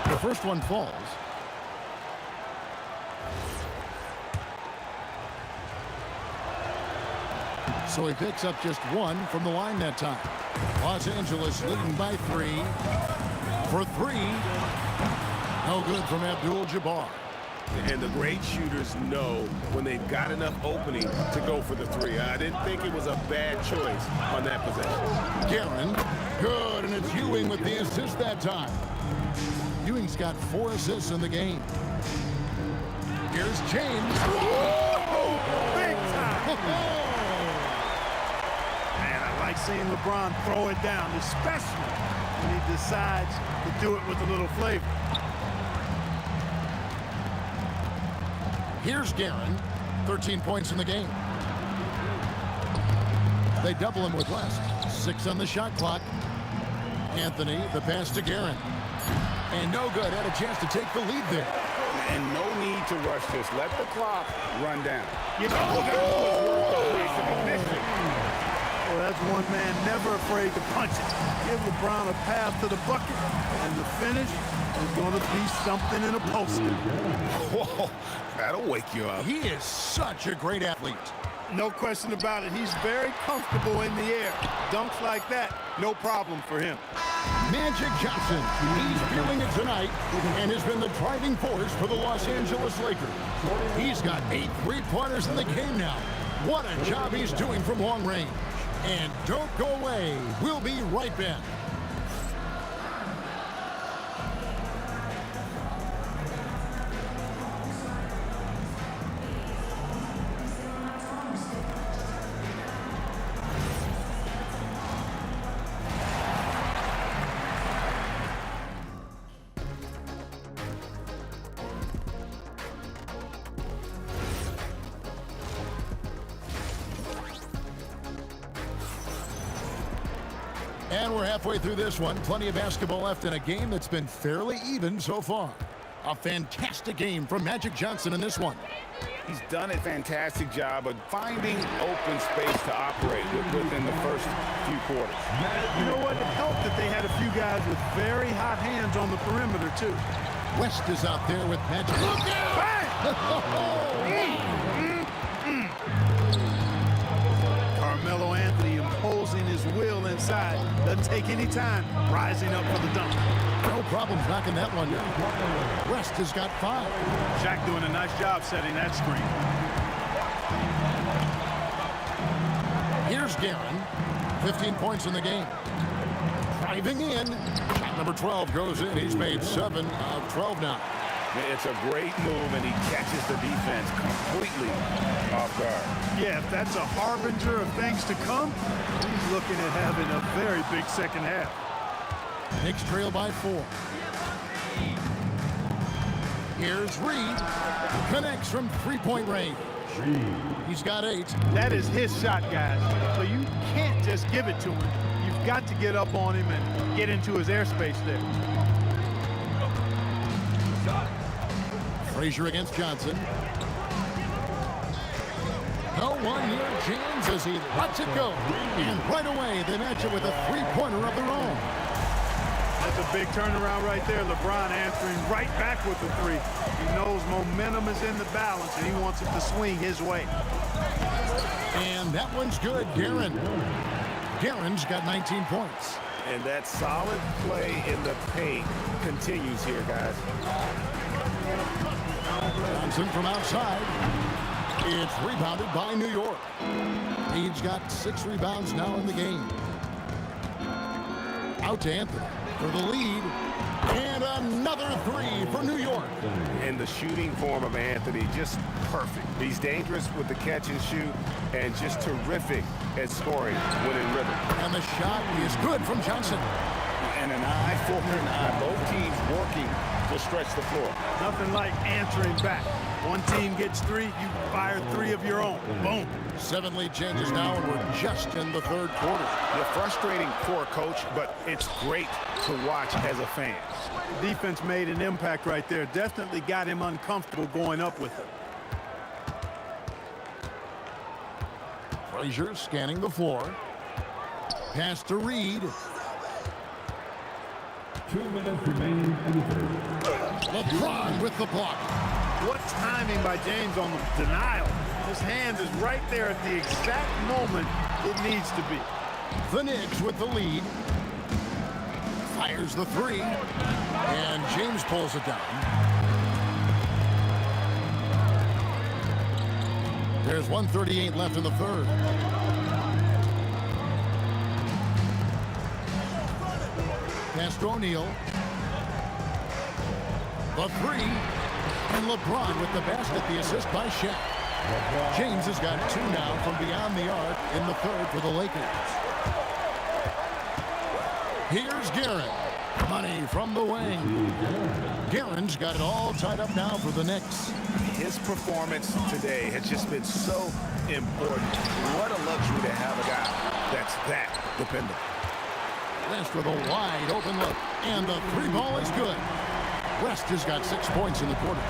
The first one falls. So he picks up just 1 from the line that time. Los Angeles leading by 3. For 3. No good from Abdul-Jabbar. And the great shooters know when they've got enough opening to go for the 3. I didn't think it was a bad choice on that possession. Guerin, good, and it's Ewing with the assist that time. Ewing's got 4 assists in the game. Here's James. Big time! Man, I like seeing LeBron throw it down, especially when he decides to do it with a little flavor. Here's Guerin, 13 points in the game. They double him with West. 6 on the shot clock. Anthony, the pass to Guerin. And no good. Had a chance to take the lead there. And no need to rush this. Let the clock run down. You know, that was worth the risk of missing. Well, that's one man never afraid to punch it. Give LeBron a path to the bucket, and the finish is going to be something in a poster. Whoa, that'll wake you up. He is such a great athlete. No question about it. He's very comfortable in the air. Dunks like that, no problem for him. Magic Johnson, he's feeling it tonight and has been the driving force for the Los Angeles Lakers. He's got 8 3-pointers in the game now. What a job he's doing from long range. And don't go away. We'll be right back. And we're halfway through this one. Plenty of basketball left in a game that's been fairly even so far. A fantastic game from Magic Johnson in this one. He's done a fantastic job of finding open space to operate within the first few quarters. You know what? It helped that they had a few guys with very hot hands on the perimeter, too. West is out there with Magic. Carmelo Anthony imposing his will inside. Doesn't take any time rising up for the dunk. No problems knocking that one down. West has got 5. Shaq doing a nice job setting that screen. Here's Guerin, 15 points in the game. Driving in. Shot number 12 goes in. He's made 7 of 12 now. It's a great move, and he catches the defense completely off guard. Yeah, if that's a harbinger of things to come, he's looking at having a very big second half. Knicks trail by 4. Here's Reed. Connects from 3-point range. He's got 8. That is his shot, guys. So you can't just give it to him. You've got to get up on him and get into his airspace there. Frazier against Johnson. No one near James as he lets it go. And right away, they match it with a 3-pointer of their own. That's a big turnaround right there. LeBron answering right back with the 3. He knows momentum is in the balance, and he wants it to swing his way. And that one's good, Guerin. Guerin's got 19 points. And that solid play in the paint continues here, guys. Johnson from outside. It's rebounded by New York. He's got 6 rebounds now in the game. Out to Anthony for the lead. And another three for New York. And the shooting form of Anthony, just perfect. He's dangerous with the catch and shoot and just terrific at scoring when in rhythm. And the shot is good from Johnson. And an eye for an eye. Both teams working to stretch the floor. Nothing like answering back. One team gets three, you fire three of your own. Boom. 7 lead changes now, and we're just in the third quarter. You're frustrating for a coach, but it's great to watch as a fan. Defense made an impact right there. Definitely got him uncomfortable going up with it. Frazier scanning the floor. Pass to Reed. 2 minutes remaining in the third. LeBron with the block. What timing by James on the denial. His hand is right there at the exact moment it needs to be. The Knicks with the lead. Fires the three. And James pulls it down. There's 1:38 left in the third. Pass to O'Neal. The three. And LeBron with the basket, the assist by Shaq. James has got 2 now from beyond the arc in the third for the Lakers. Here's Garrett. Money from the wing. Guerin's got it all tied up now for the Knicks. His performance today has just been so important. What a luxury to have a guy that's that dependable. West with a wide open look. And the three ball is good. West has got 6 points in the quarter.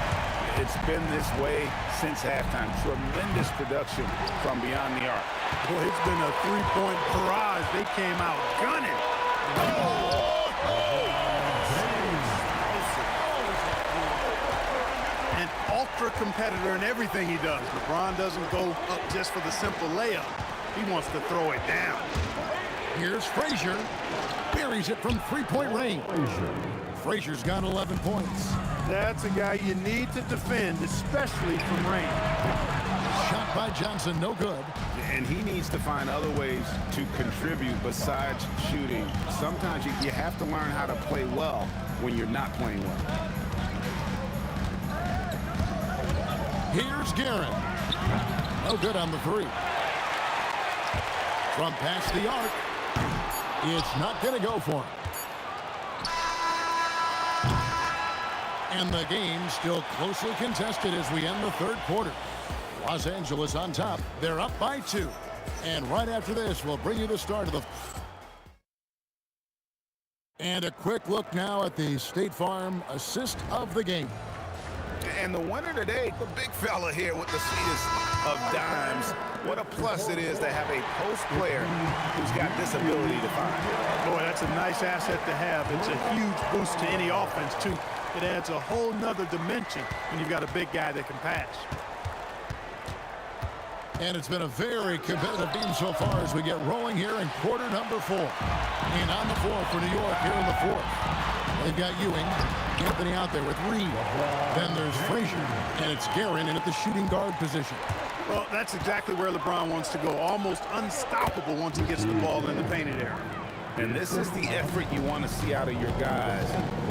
It's been this way since halftime. Tremendous production from beyond the arc. Boy, it's been a three-point barrage. They came out gunning. An ultra competitor in everything he does. LeBron doesn't go up just for the simple layup. He wants to throw it down. Here's Frazier. Buries it from 3-point range. Frazier's got 11 points. That's a guy you need to defend, especially from range. Shot by Johnson, no good. And he needs to find other ways to contribute besides shooting. Sometimes you have to learn how to play well when you're not playing well. Here's Garrett. No good on the three. From past the arc. It's not going to go for him. And the game still closely contested as we end the third quarter. Los Angeles on top. They're up by 2. And right after this, we'll bring you the start of the... And a quick look now at the State Farm assist of the game. And the winner today, the big fella here with the sweetest of dimes. What a plus it is to have a post player who's got this ability to find. Boy, that's a nice asset to have. It's a huge boost to any offense, too. It adds a whole nother dimension when you've got a big guy that can pass. And it's been a very competitive game so far as we get rolling here in quarter number 4. And on the floor for New York here in the fourth. They've got Ewing, Anthony out there with Reed. Then there's Frazier, and it's Guerin in at the shooting guard position. Well, that's exactly where LeBron wants to go. Almost unstoppable once he gets the ball in the painted area. And this is the effort you want to see out of your guys,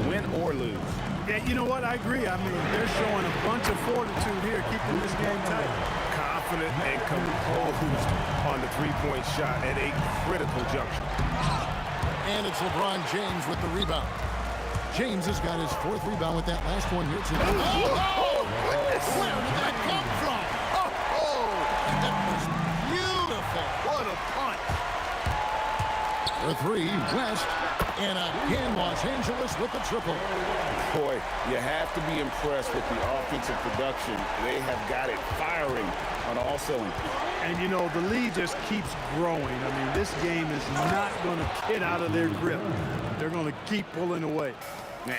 win or lose. Yeah, you know what? I agree. I mean, they're showing a bunch of fortitude here, keeping this game tight. Confident and composed on the three-point shot at a critical juncture. And it's LeBron James with the rebound. James has got his 4th rebound with that last one here tonight. Oh, goodness! Where did that come from? And that was beautiful. What a punch. For 3, West. And again, Los Angeles with the triple. Boy, you have to be impressed with the offensive production. They have got it firing on all cylinders. And, you know, the lead just keeps growing. I mean, this game is not going to get out of their grip. They're going to keep pulling away.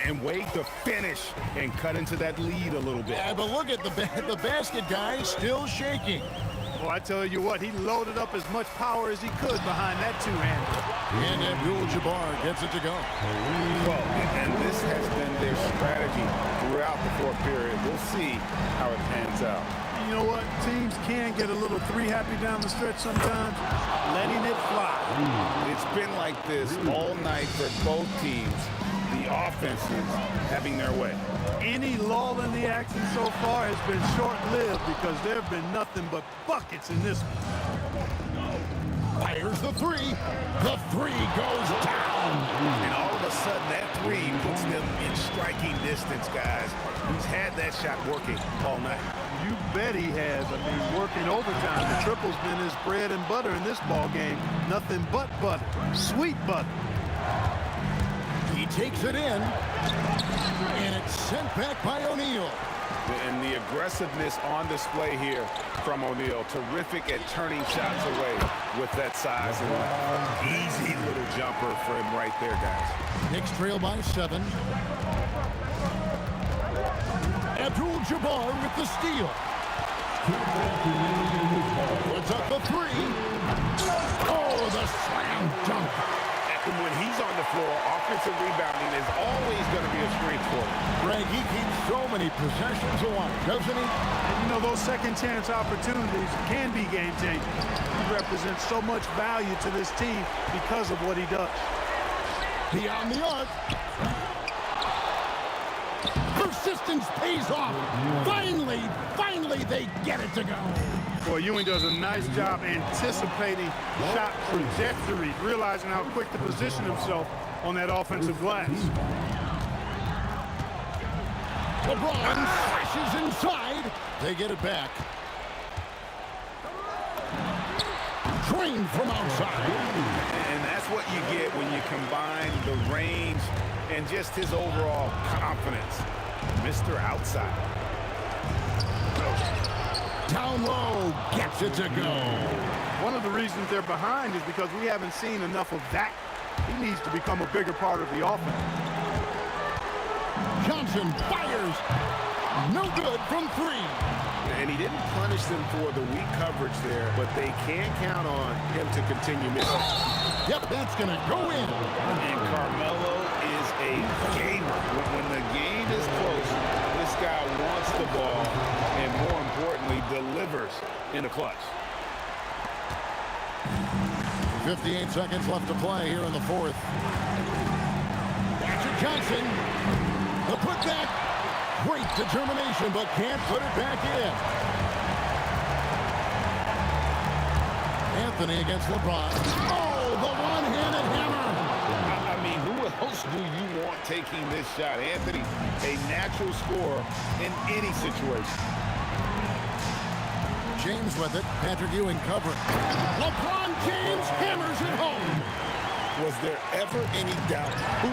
And wait to finish and cut into that lead a little bit. Yeah, but look at the basket guy still shaking. Well, I tell you what, he loaded up as much power as he could behind that two-hander. And Abdul-Jabbar gets it to go. Well, and this has been their strategy throughout the fourth period. We'll see how it pans out. You know what? Teams can get a little three-happy down the stretch sometimes, letting it fly. It's been like this all night for both teams. the offense is having their way. Any lull in the action so far has been short-lived because there have been nothing but buckets in this one. Fires the three. The three goes down. And all of a sudden, that three puts them in striking distance, guys. He's had that shot working all night. You bet he has. I mean, working overtime. The triple's been his bread and butter in this ball game. Nothing but butter. Sweet butter. He takes it in, and it's sent back by O'Neal. And the aggressiveness on display here from O'Neal. Terrific at turning shots away with that size and easy little jumper for him right there, guys. Knicks trail by 7. Abdul-Jabbar with the steal. Puts up the three. Oh, the slam dunk. And when he's on the floor, offensive rebounding is always going to be a strength for him. Greg, he keeps so many possessions alive, doesn't he? And you know, those second chance opportunities can be game changing. He represents so much value to this team because of what he does. Beyond the arc. Persistence pays off. Finally, they get it to go. Boy, Ewing does a nice job anticipating shot trajectory, realizing how quick to position himself on that offensive glass. LeBron flashes inside. They get it back. Drained from outside. And that's what you get when you combine the range and just his overall confidence. Mr. Outside. Down low, gets it to go. One of the reasons they're behind is because we haven't seen enough of that. He needs to become a bigger part of the offense. Johnson fires. No good from 3. And he didn't punish them for the weak coverage there, but they can count on him to continue missing. Yep, that's going to go in. And Carmelo is a gamer. When the game is close, this guy wants the ball and, more importantly, delivers in the clutch. 58 seconds left to play here in the 4th. Back to Johnson. The putback. Great determination, but can't put it back in. Anthony against LeBron. Oh, the one-handed hammer. I mean, who else do you want taking this shot? Anthony, a natural scorer in any situation. James with it. Patrick Ewing covering. LeBron James hammers it home. Was there ever any doubt who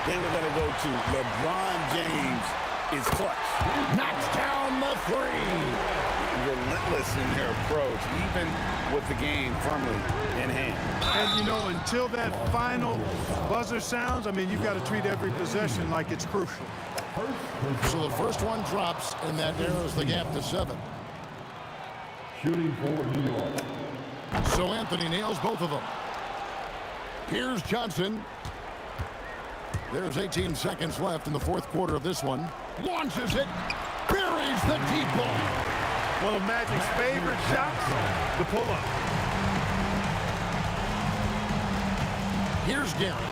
they were going to go to? LeBron James is clutch. Knocks down the 3. Relentless in their approach, even with the game firmly in hand. And, you know, until that final buzzer sounds, I mean, you've got to treat every possession like it's crucial. So the first one drops, and that narrows the gap to 7. Shooting for New York. So Anthony nails both of them. Here's Johnson. There's 18 seconds left in the 4th quarter of this one. Launches it. Buries the deep ball. One of Magic's favorite shots, the pull-up. Here's Gary.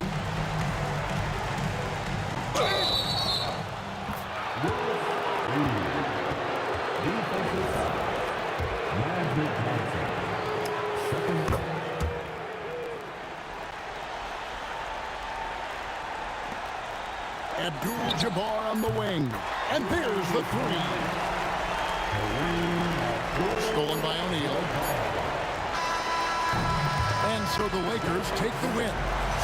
Defensive foul. Magic Johnson. Second. Abdul-Jabbar on the wing. And there's the 3. Stolen by O'Neal. And so the Lakers take the win.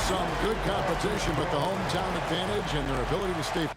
Some good competition, but the hometown advantage and their ability to stay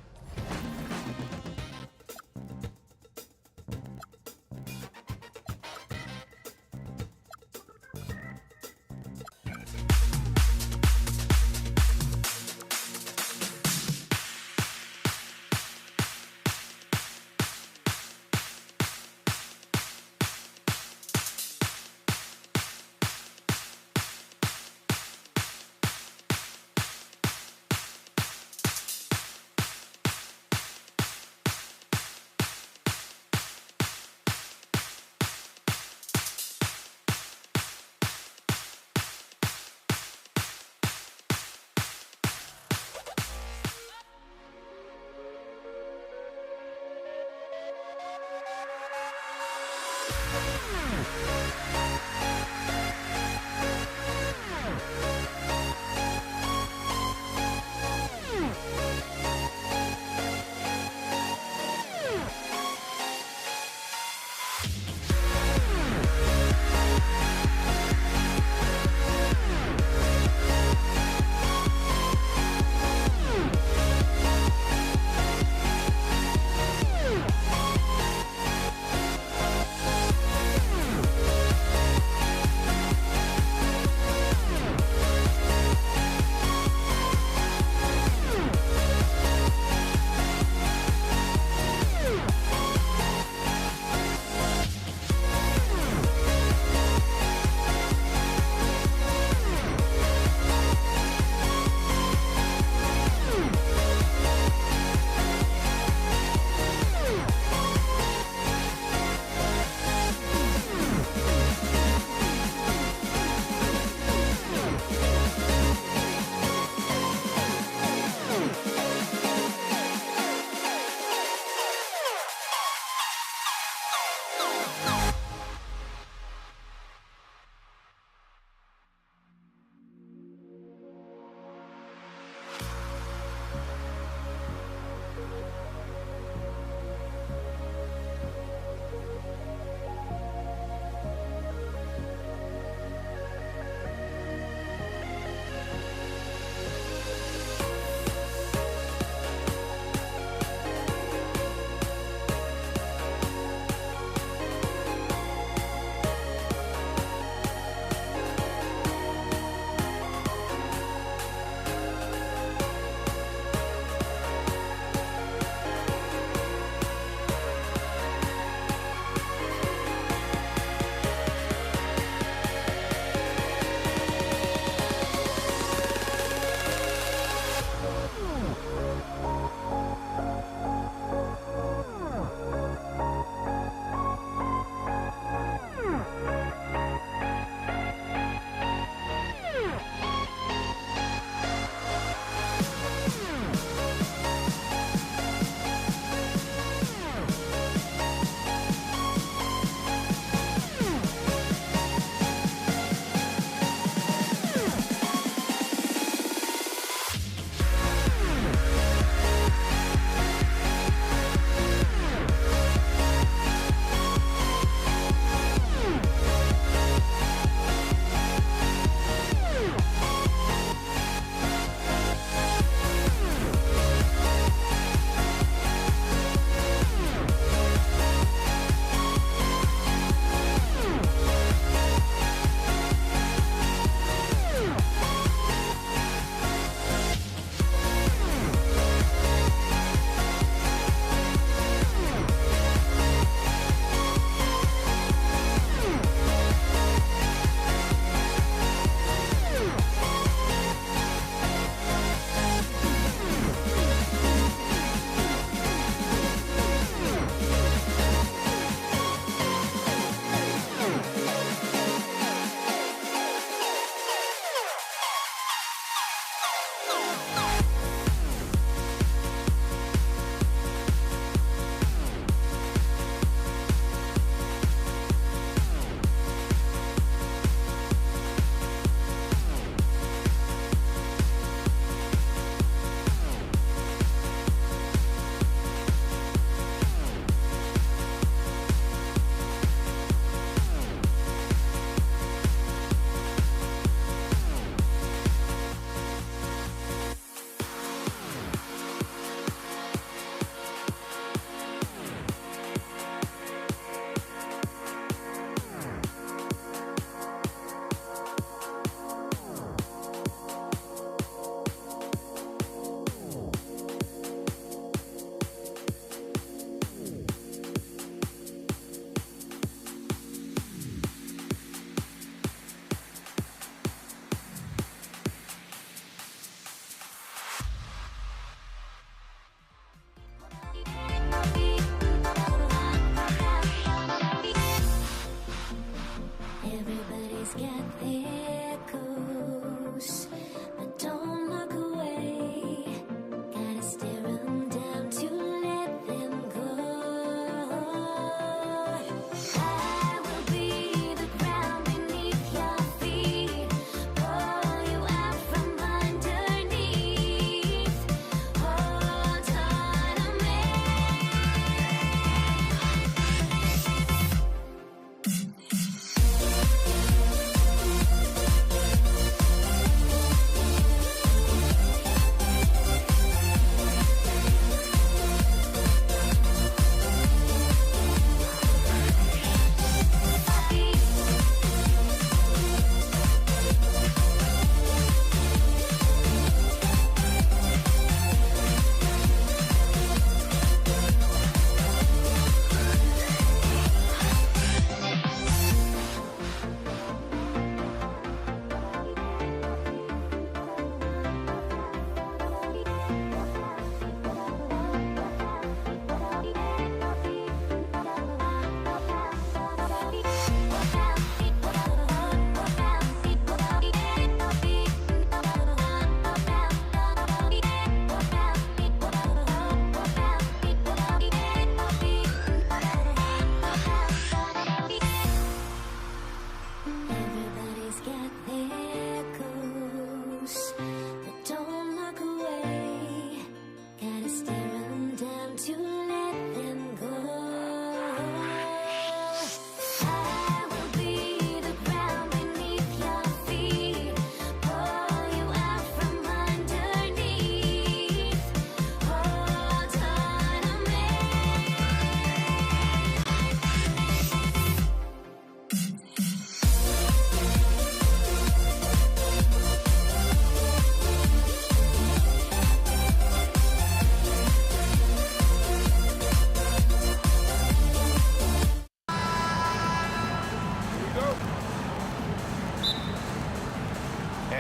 I will be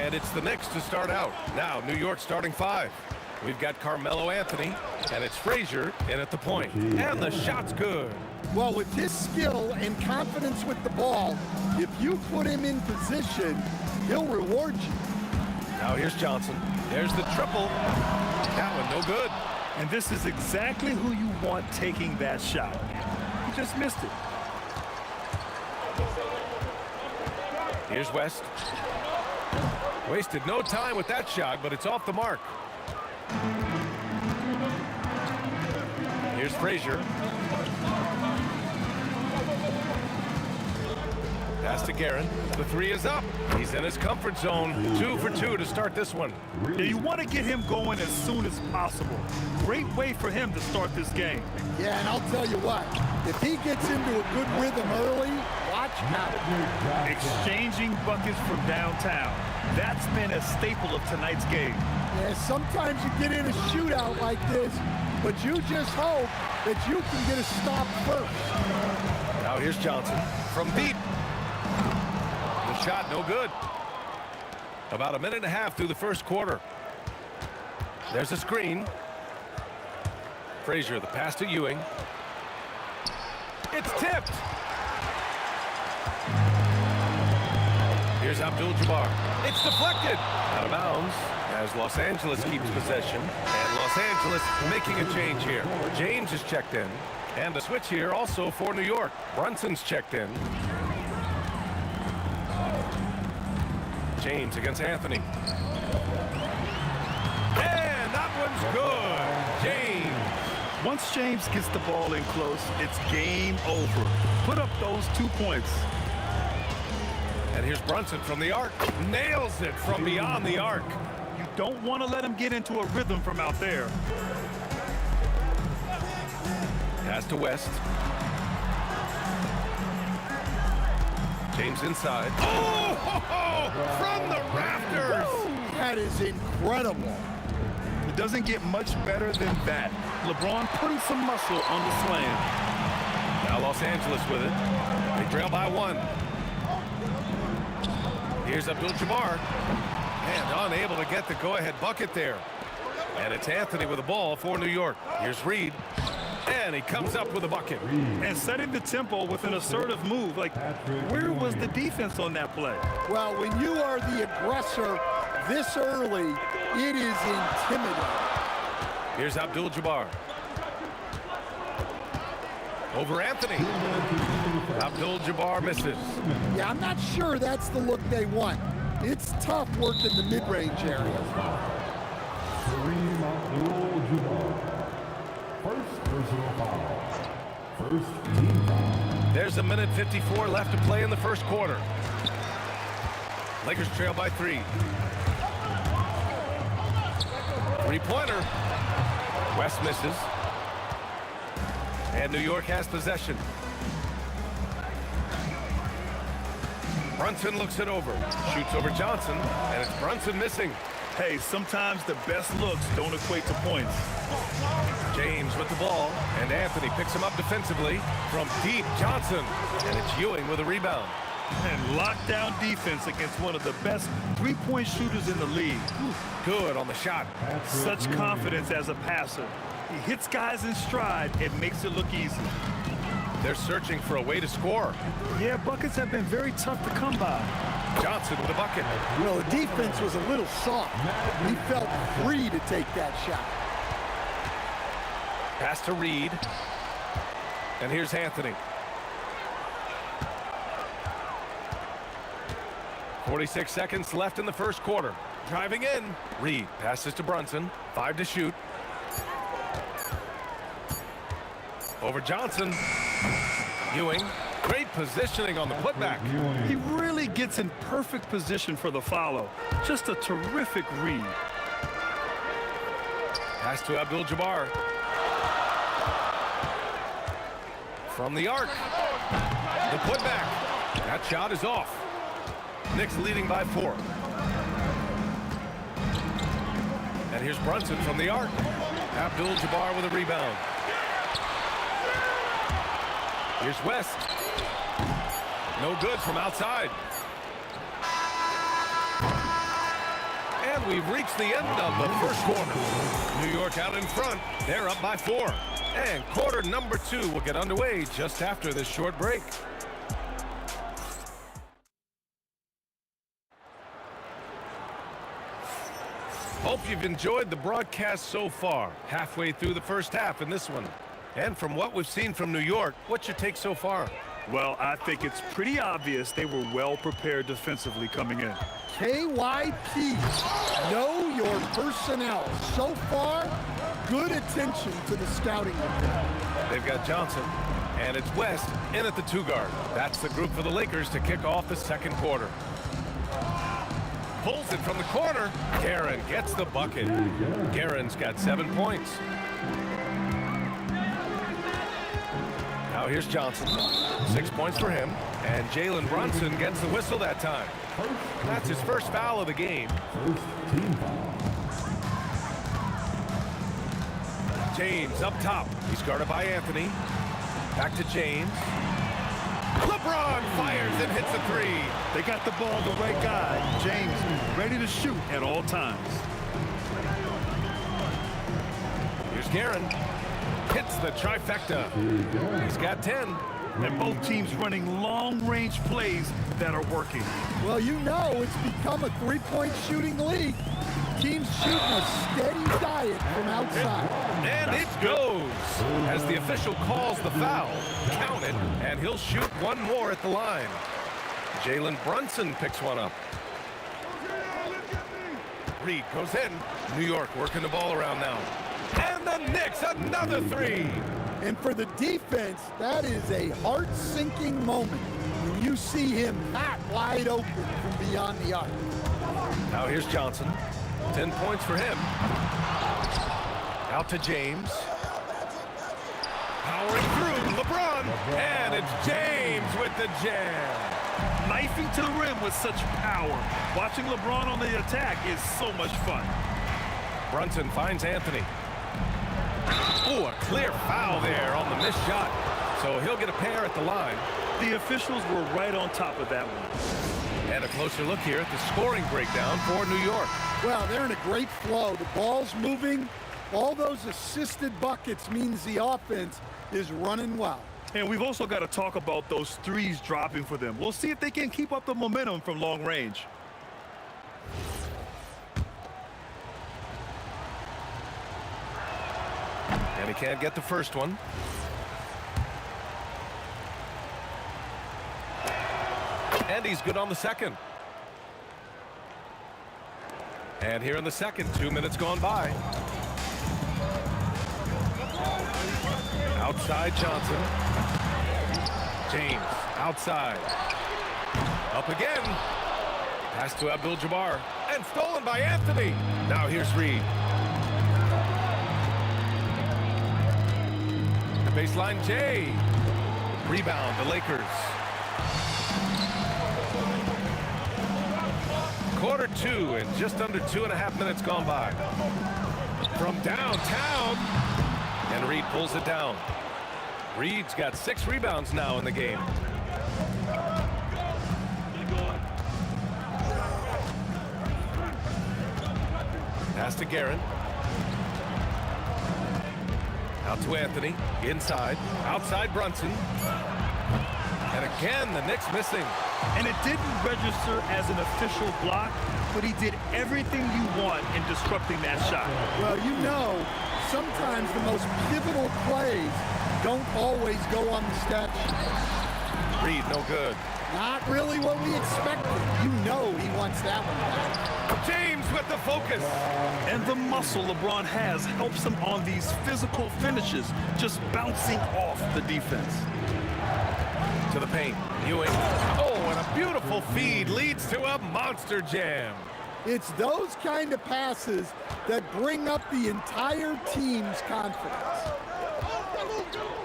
And it's the Knicks to start out. Now, New York starting 5. We've got Carmelo Anthony, and it's Frazier in at the point. And the shot's good. Well, with his skill and confidence with the ball, if you put him in position, he'll reward you. Now here's Johnson. There's the triple. That one no good. And this is exactly who you want taking that shot. He just missed it. Here's West. Wasted no time with that shot, but it's off the mark. Here's Frazier. Pass to Guerin. The 3 is up. He's in his comfort zone. 2 for 2 to start this one. Yeah, you want to get him going as soon as possible. Great way for him to start this game. Yeah, and I'll tell you what, if he gets into a good rhythm early, watch out. Exchanging buckets from downtown. That's been a staple of tonight's game. Yeah, sometimes you get in a shootout like this, but you just hope that you can get a stop first. Now here's Johnson from deep. The shot no good. About a minute and a half through the first quarter. There's a screen. Frazier, the pass to Ewing. It's tipped. Here's Abdul-Jabbar. It's deflected. Out of bounds as Los Angeles keeps possession. And Los Angeles making a change here. James is checked in. And a switch here also for New York. Brunson's checked in. James against Anthony. And that one's good. James. Once James gets the ball in close, it's game over. Put up those 2 points. And here's Brunson from the arc. Nails it from beyond the arc. You don't want to let him get into a rhythm from out there. Pass to West. James inside. Oh, from the rafters. That is incredible. It doesn't get much better than that. LeBron putting some muscle on the slam. Now Los Angeles with it. They trail by 1. Here's Abdul-Jabbar. And unable to get the go-ahead bucket there. And it's Anthony with the ball for New York. Here's Reed. And he comes up with a bucket. And setting the tempo with an assertive move. Like, where was the defense on that play? Well, when you are the aggressor this early, it is intimidating. Here's Abdul-Jabbar. Over Anthony. Abdul-Jabbar misses. Yeah, I'm not sure that's the look they want. It's tough working the mid-range area. Kareem Abdul-Jabbar. First personal foul. First team foul. There's a minute 54 left to play in the first quarter. Lakers trail by 3. Three-pointer. West misses. And New York has possession. Brunson looks it over. Shoots over Johnson. And it's Brunson missing. Hey, sometimes the best looks don't equate to points. James with the ball. And Anthony picks him up defensively. From deep, Johnson. And it's Ewing with a rebound. And lockdown defense against one of the best three-point shooters in the league. Good on the shot. Such confidence as a passer. He hits guys in stride and makes it look easy. They're searching for a way to score. Yeah, buckets have been very tough to come by. Johnson with a bucket. Well, the defense was a little soft. He felt free to take that shot. Pass to Reed. And here's Anthony. 46 seconds left in the first quarter. Driving in. Reed passes to Brunson. 5 to shoot. Over Johnson. Ewing. Great positioning on the putback. He really gets in perfect position for the follow. Just a terrific read. Pass to Abdul-Jabbar. From the arc. The putback. That shot is off. Knicks leading by 4. And here's Brunson from the arc. Abdul-Jabbar with a rebound. Here's West. No good from outside. And we've reached the end of the first quarter. New York out in front. They're up by 4. And quarter number 2 will get underway just after this short break. Hope you've enjoyed the broadcast so far. Halfway through the first half in this one. And from what we've seen from New York, what's your take so far? Well, I think it's pretty obvious they were well prepared defensively coming in. KYP, know your personnel. So far, good attention to the scouting report. They've got Johnson, and it's West in at the 2 guard. That's the group for the Lakers to kick off the second quarter. Pulls it from the corner. Guerin gets the bucket. Guerin's got 7 points. Now here's Johnson. 6 points for him. And Jalen Brunson gets the whistle that time. That's his first foul of the game. James up top. He's guarded by Anthony. Back to James. LeBron fires and hits a 3. They got the ball the right guy, James, ready to shoot at all times. Here's Guerin. Hits the trifecta. He's got 10. And both teams running long-range plays that are working. Well, you know it's become a three-point shooting league. Teams shooting a steady diet from outside. And it goes as the official calls the foul. Count it, and he'll shoot one more at the line. Jalen Brunson picks one up. Reed goes in. New York working the ball around now. And the Knicks, another 3. And for the defense, that is a heart-sinking moment when you see him that wide open from beyond the arc. Now here's Johnson. 10 points for him. Out to James. Powering through, LeBron. And it's James with the jam. Knifing to the rim with such power. Watching LeBron on the attack is so much fun. Brunson finds Anthony. Ooh, a clear foul there on the missed shot. So he'll get a pair at the line. The officials were right on top of that one. And a closer look here at the scoring breakdown for New York. Well, they're in a great flow. The ball's moving. All those assisted buckets means the offense is running well. And we've also got to talk about those threes dropping for them. We'll see if they can keep up the momentum from long range. And he can't get the first one. And he's good on the second. And here in the second, 2 minutes gone by. Outside Johnson. James outside. Up again. Pass to Abdul-Jabbar. And stolen by Anthony. Now here's Reed. The baseline Jay. Rebound, the Lakers. Quarter 2 and just under 2.5 minutes gone by. From downtown. And Reed pulls it down. Reed's got 6 rebounds now in the game. Pass to Guerin. Out to Anthony. Inside. Outside Brunson. And again, the Knicks missing. And it didn't register as an official block, but he did everything you want in disrupting that shot. Well, you know, sometimes the most pivotal plays don't always go on the stat sheet. Reed, no good. Not really what we expected. You know he wants that one back. James with the focus. And the muscle LeBron has helps him on these physical finishes, just bouncing off the defense. To the paint. Ewing. Oh, and a beautiful feed leads to a monster jam. It's those kind of passes that bring up the entire team's confidence.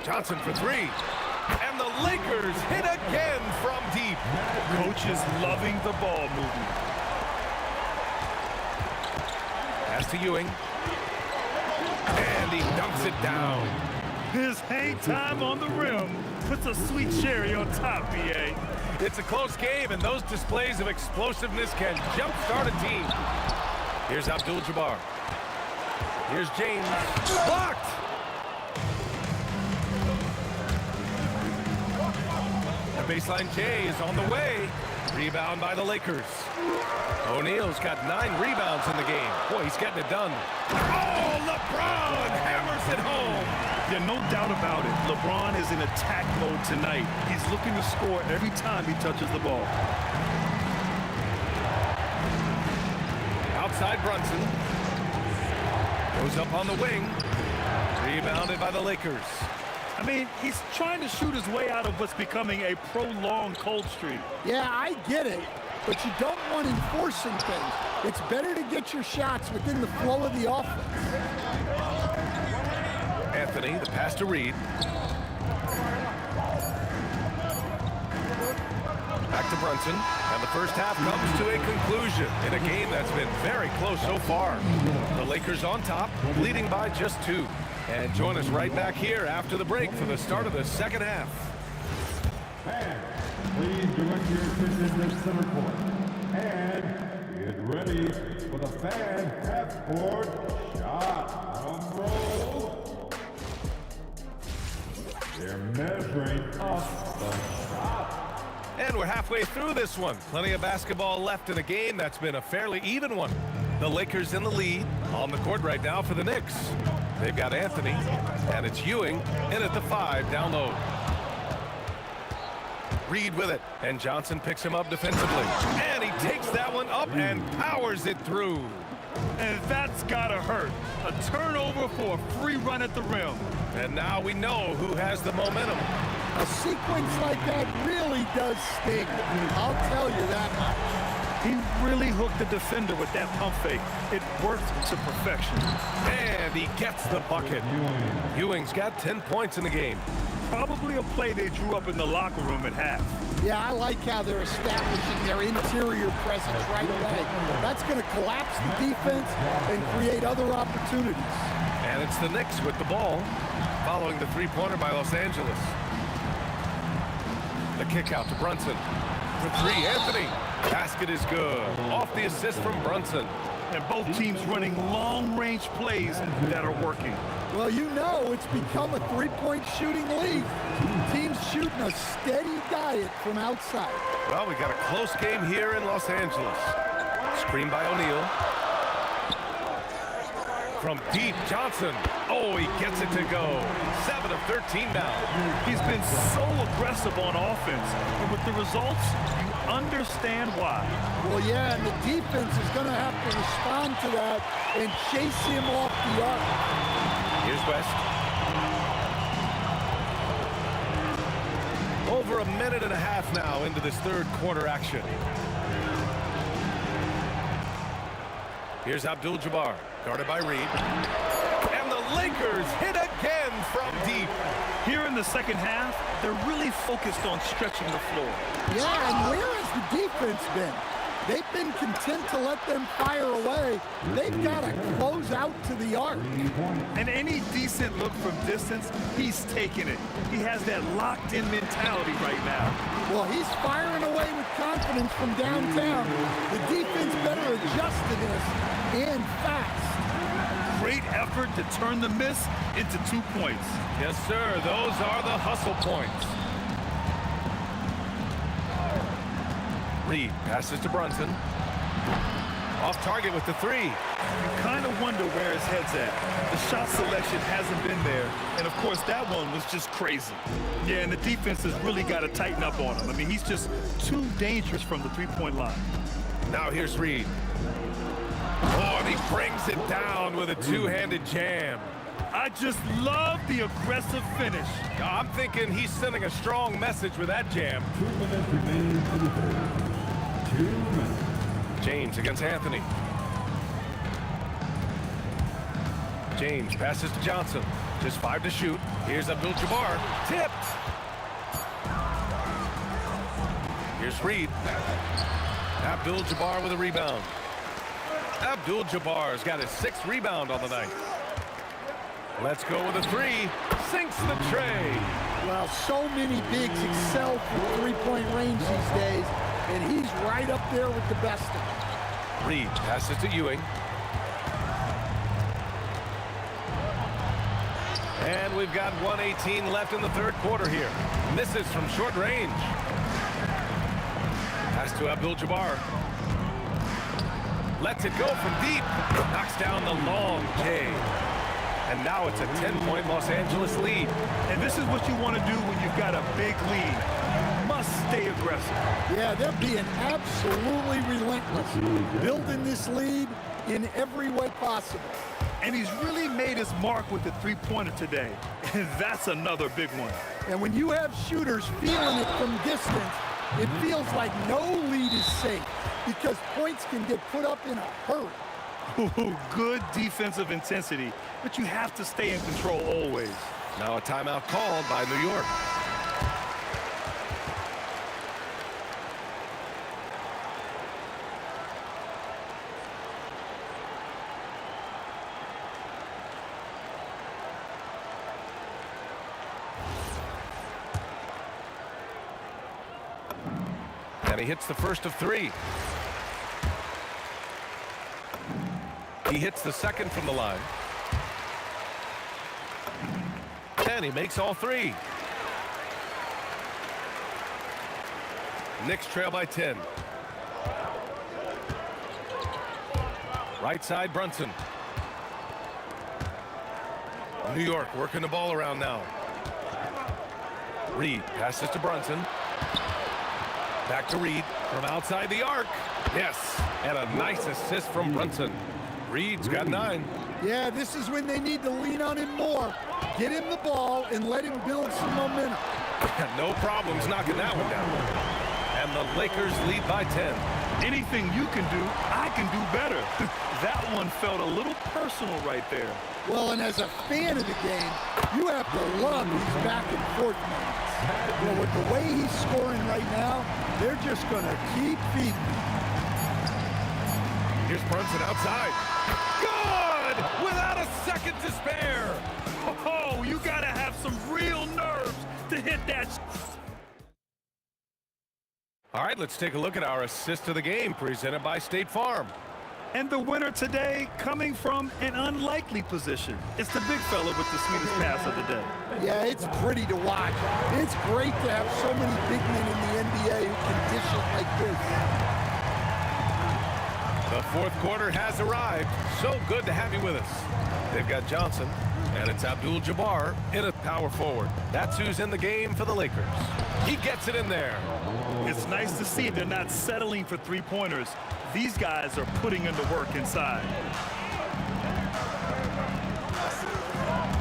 Johnson for 3. And the Lakers hit again from deep. Coach is loving the ball movement. Pass to Ewing. And he dunks it down. His hang time on the rim puts a sweet cherry on top, BA. It's a close game, and those displays of explosiveness can jumpstart a team. Here's Abdul-Jabbar. Here's James. Blocked! The baseline J is on the way. Rebound by the Lakers. O'Neal's got 9 rebounds in the game. Boy, he's getting it done. Oh, LeBron hammers it home. Yeah, no doubt about it. LeBron is in attack mode tonight. He's looking to score every time he touches the ball. Outside Brunson. Goes up on the wing. Rebounded by the Lakers. I mean, he's trying to shoot his way out of what's becoming a prolonged cold streak. Yeah, I get it, but you don't want enforcing things. It's better to get your shots within the flow of the offense. Anthony, the pass to Reed. Back to Brunson, and the first half comes to a conclusion in a game that's been very close so far. The Lakers on top, leading by just 2. And join us right back here after the break for the start of the second half. Fans, please direct your attention to center court. And get ready for the fan half-court shot. Drum roll. They're measuring up the shot. And we're halfway through this one. Plenty of basketball left in a game that's been a fairly even one. The Lakers in the lead on the court right now for the Knicks. They've got Anthony, and it's Ewing in at the 5 down low. Reed with it, and Johnson picks him up defensively. And he takes that one up and powers it through. And that's gotta hurt. A turnover for a free run at the rim. And now we know who has the momentum. A sequence like that really does sting. I'll tell you that much. He really hooked the defender with that pump fake. It worked to perfection. And he gets the bucket. Ewing's got 10 points in the game. Probably a play they drew up in the locker room at half. Yeah, I like how they're establishing their interior presence right away. That's going to collapse the defense and create other opportunities. And it's the Knicks with the ball, following the three-pointer by Los Angeles. The kick out to Brunson. For 3, Anthony. Basket is good. Off the assist from Brunson. And both teams running long-range plays that are working. Well, you know it's become a three-point shooting league. Teams shooting a steady diet from outside. Well, we got a close game here in Los Angeles. Screen by O'Neal. From deep, Johnson. Oh, he gets it to go. 7 of 13 now. He's been so aggressive on offense. And with the results, you understand why. Well, yeah, and the defense is going to have to respond to that and chase him off the arc. Here's West. Over a minute and a half now into this third quarter action. Here's Abdul-Jabbar, guarded by Reed. And the Lakers hit again from deep. Here in the second half, they're really focused on stretching the floor. Yeah, and where has the defense been? They've been content to let them fire away. They've got to close out to the arc. And any decent look from distance, he's taking it. He has that locked-in mentality right now. Well, he's firing away with confidence from downtown. The defense better adjust to this, and fast. Great effort to turn the miss into 2 points. Yes, sir. Those are the hustle points. Reed passes to Brunson. Off target with the 3. You kind of wonder where his head's at. The shot selection hasn't been there. And, of course, that one was just crazy. Yeah, and the defense has really got to tighten up on him. I mean, he's just too dangerous from the three-point line. Now here's Reed. Oh, and he brings it down with a two-handed jam. I just love the aggressive finish. I'm thinking he's sending a strong message with that jam. 2 minutes remaining in the third. 2 minutes. James against Anthony. James passes to Johnson. Just 5 to shoot. Here's Abdul-Jabbar. Tipped. Here's Reed. Abdul-Jabbar with a rebound. Abdul-Jabbar's got his 6th rebound on the night. Let's go with a 3. Sinks the tray. Well, so many bigs excel from three-point range these days, and he's right up there with the best of them. Reed passes to Ewing. And we've got 1:18 left in the third quarter here. Misses from short range. Pass to Abdul-Jabbar. Lets it go from deep. Knocks down the long J. And now it's a 10-point Los Angeles lead. And this is what you want to do when you've got a big lead. You must stay aggressive. Yeah, they're being absolutely relentless, building this lead in every way possible. And he's really made his mark with the three-pointer today. And that's another big one. And when you have shooters feeling it from distance, it feels like no lead is safe because points can get put up in a hurry. Ooh, good defensive intensity, but you have to stay in control always. Now a timeout called by New York. And he hits the first of three. He hits the second from the line. And he makes all three. Knicks trail by 10. Right side, Brunson. New York working the ball around now. Reed passes to Brunson. Back to Reed from outside the arc. Yes, and a nice assist from Brunson. Reed's got 9. Yeah, this is when they need to lean on him more. Get him the ball and let him build some momentum. No problems knocking that one down. And the Lakers lead by 10. Anything you can do, I can do better. That one felt a little personal right there. Well, and as a fan of the game, you have to love these back and forth moments. Well, with the way he's scoring right now, they're just going to keep feeding. Here's Brunson outside. Good! Without a second to spare. Oh, you got to have some real nerves to hit that. All right, let's take a look at our assist of the game presented by State Farm. And the winner today coming from an unlikely position. It's the big fella with the sweetest pass of the day. Yeah, it's pretty to watch. It's great to have so many big men in the NBA who can dish it like this. The fourth quarter has arrived. So good to have you with us. They've got Johnson, and it's Abdul-Jabbar in a power forward. That's who's in the game for the Lakers. He gets it in there. It's nice to see they're not settling for three-pointers. These guys are putting in the work inside.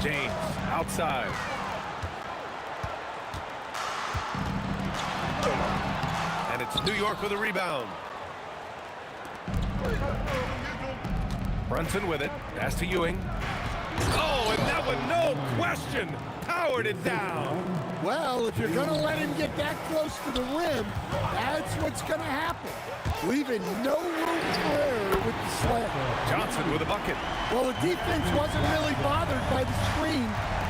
James outside. And it's New York with a rebound. Brunson with it. Pass to Ewing. Oh, and that one, no question, powered it down. Well, if you're going to let him get that close to the rim, that's what's going to happen. Leaving no room for error with the slam. Johnson with a bucket. Well, the defense wasn't really bothered by the screen,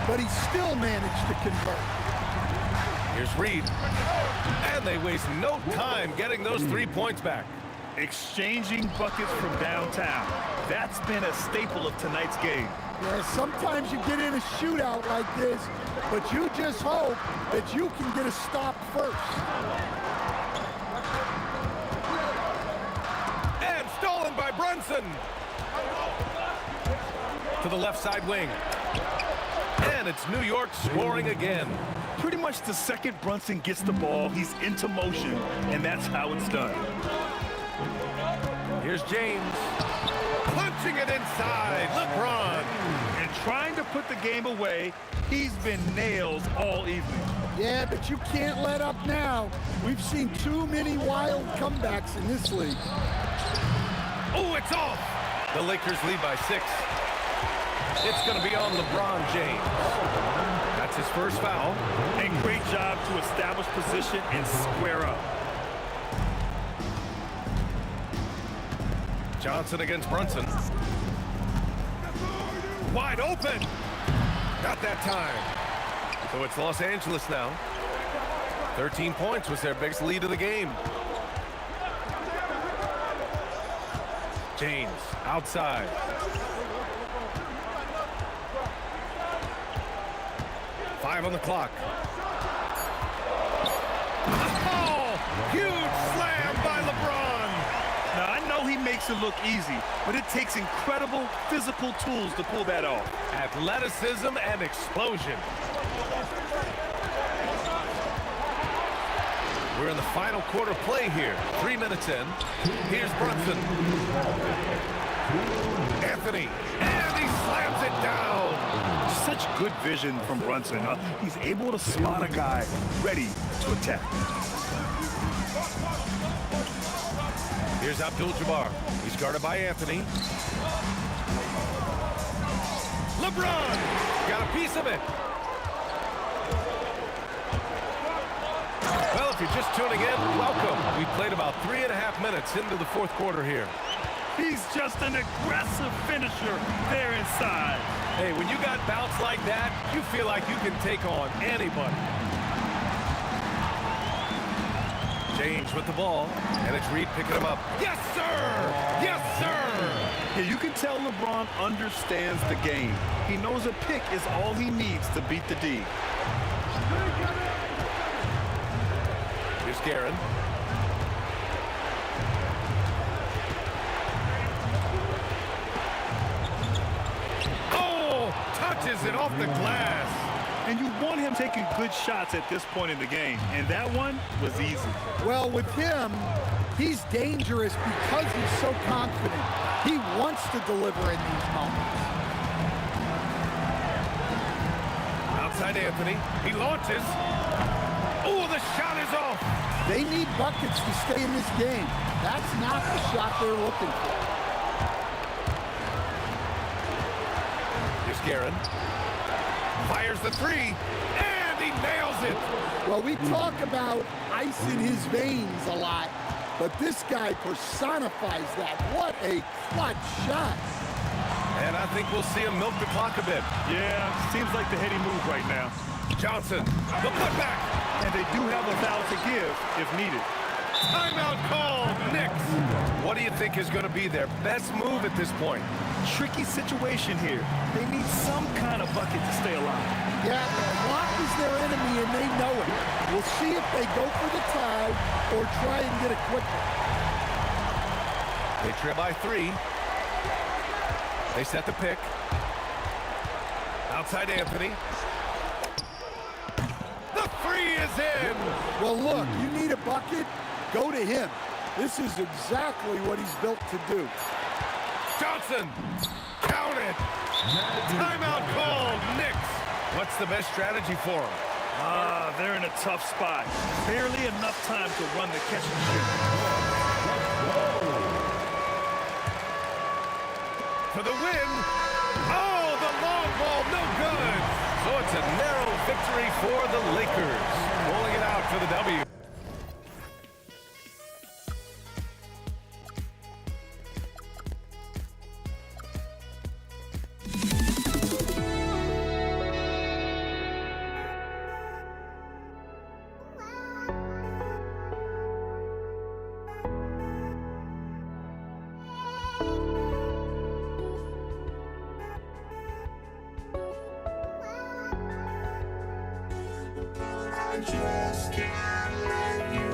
but he still managed to convert. Here's Reed. And they waste no time getting those 3 points back. Exchanging buckets from downtown. That's been a staple of tonight's game. Yeah, sometimes you get in a shootout like this, but you just hope that you can get a stop first. And stolen by Brunson. To the left side wing. And it's New York scoring again. Pretty much the second Brunson gets the ball, he's into motion, and that's how it's done. Here's James. Punching it inside. LeBron. And trying to put the game away, he's been nails all evening. Yeah, but you can't let up now. We've seen too many wild comebacks in this league. Oh, it's off. The Lakers lead by 6. It's going to be on LeBron James. That's his first foul. And great job to establish position and square up. Johnson against Brunson. Wide open. Not that time. So it's Los Angeles now. 13 points was their biggest lead of the game. James outside. 5 on the clock. Oh, huge slam by LeBron. Now, I know he makes it look easy, but it takes incredible physical tools to pull that off. Athleticism and explosion. We're in the final quarter play here. 3 minutes in. Here's Brunson. Anthony. And he slams it down. Such good vision from Brunson. He's able to spot a guy ready to attack. Here's Abdul-Jabbar. He's guarded by Anthony. LeBron got a piece of it. Well, if you're just tuning in, welcome. We played about 3.5 minutes into the fourth quarter here. He's just an aggressive finisher there inside. Hey, when you got bounce like that, you feel like you can take on anybody. James with the ball, and it's Reed picking him up. Yes, sir! Yes, sir! Yeah, you can tell LeBron understands the game. He knows a pick is all he needs to beat the D. Here's Guerin. Oh! Touches it off the glass. And you want him taking good shots at this point in the game. And that one was easy. Well, with him, he's dangerous because he's so confident. He wants to deliver in these moments. Outside Anthony. He launches. Oh, the shot is off. They need buckets to stay in this game. That's not the shot they're looking for. Here's Guerin. Fires the three, and he nails it. Well, we talk about ice in his veins a lot, but this guy personifies that. What a clutch shot. And I think we'll see him milk the clock a bit. Yeah, seems like the heady move right now. Johnson, the putback. And they do have a foul to give if needed. Timeout call, Knicks. What do you think is going to be their best move at this point? Tricky situation here. They need some kind of bucket to stay alive. Yeah, the clock is their enemy, and they know it. We'll see if they go for the tie or try and get it quickly. They trail by 3. They set the pick. Outside Anthony. The 3 is in. Well, look, you need a bucket, go to him. This is exactly what he's built to do. Johnson, count it. Timeout called, Knicks. What's the best strategy for them? They're in a tough spot. Barely enough time to run the catch and shoot. For the win. Oh, the long ball, no good. So it's a narrow victory for the Lakers. Rolling it out for the W. Just can't let you.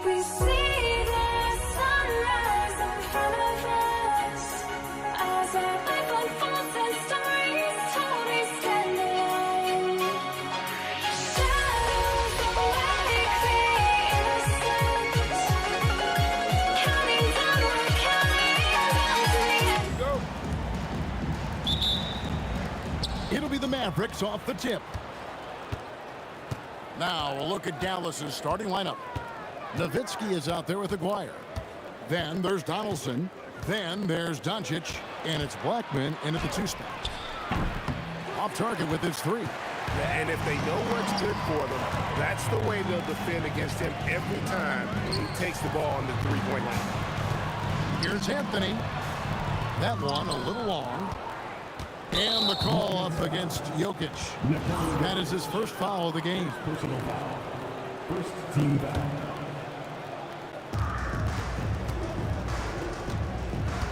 We see the sunrise in front of us as our life unfolds and stories told we stand alone. Shadows awake the innocent, counting downward, counting down to the end. It'll be the Mavericks off the tip. Now a look at Dallas's starting lineup. Nowitzki is out there with Aguirre. Then there's Donaldson. Then there's Doncic. And it's Blackman in at the 2 spot. Off target with his 3. And if they know what's good for them, that's the way they'll defend against him every time he takes the ball on the 3-point line. Here's Anthony. That one a little long. And the call up against Jokic. That is his first foul of the game. Personal foul. First team foul.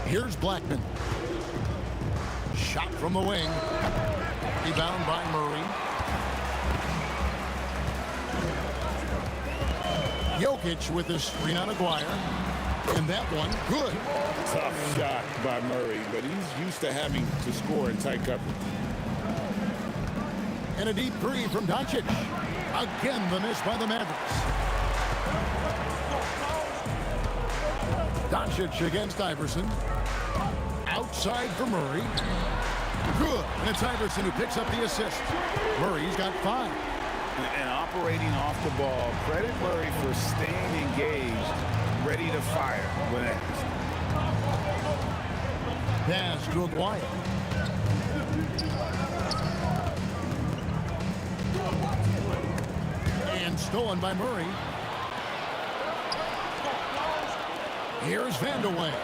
Here's Blackman. Shot from the wing. Rebound by Murray. Jokic with his screen on Aguirre. And that one, good. Tough shot by Murray, but he's used to having to score in tight coverage. And a deep 3 from Doncic. Again, the miss by the Mavericks. Doncic against Iverson. Outside for Murray. Good. And it's Iverson who picks up the assist. Murray's got 5. And operating off the ball, credit Murray for staying engaged, ready to fire when asked. Pass to Aguirre. And stolen by Murray. Here's Vandeweghe.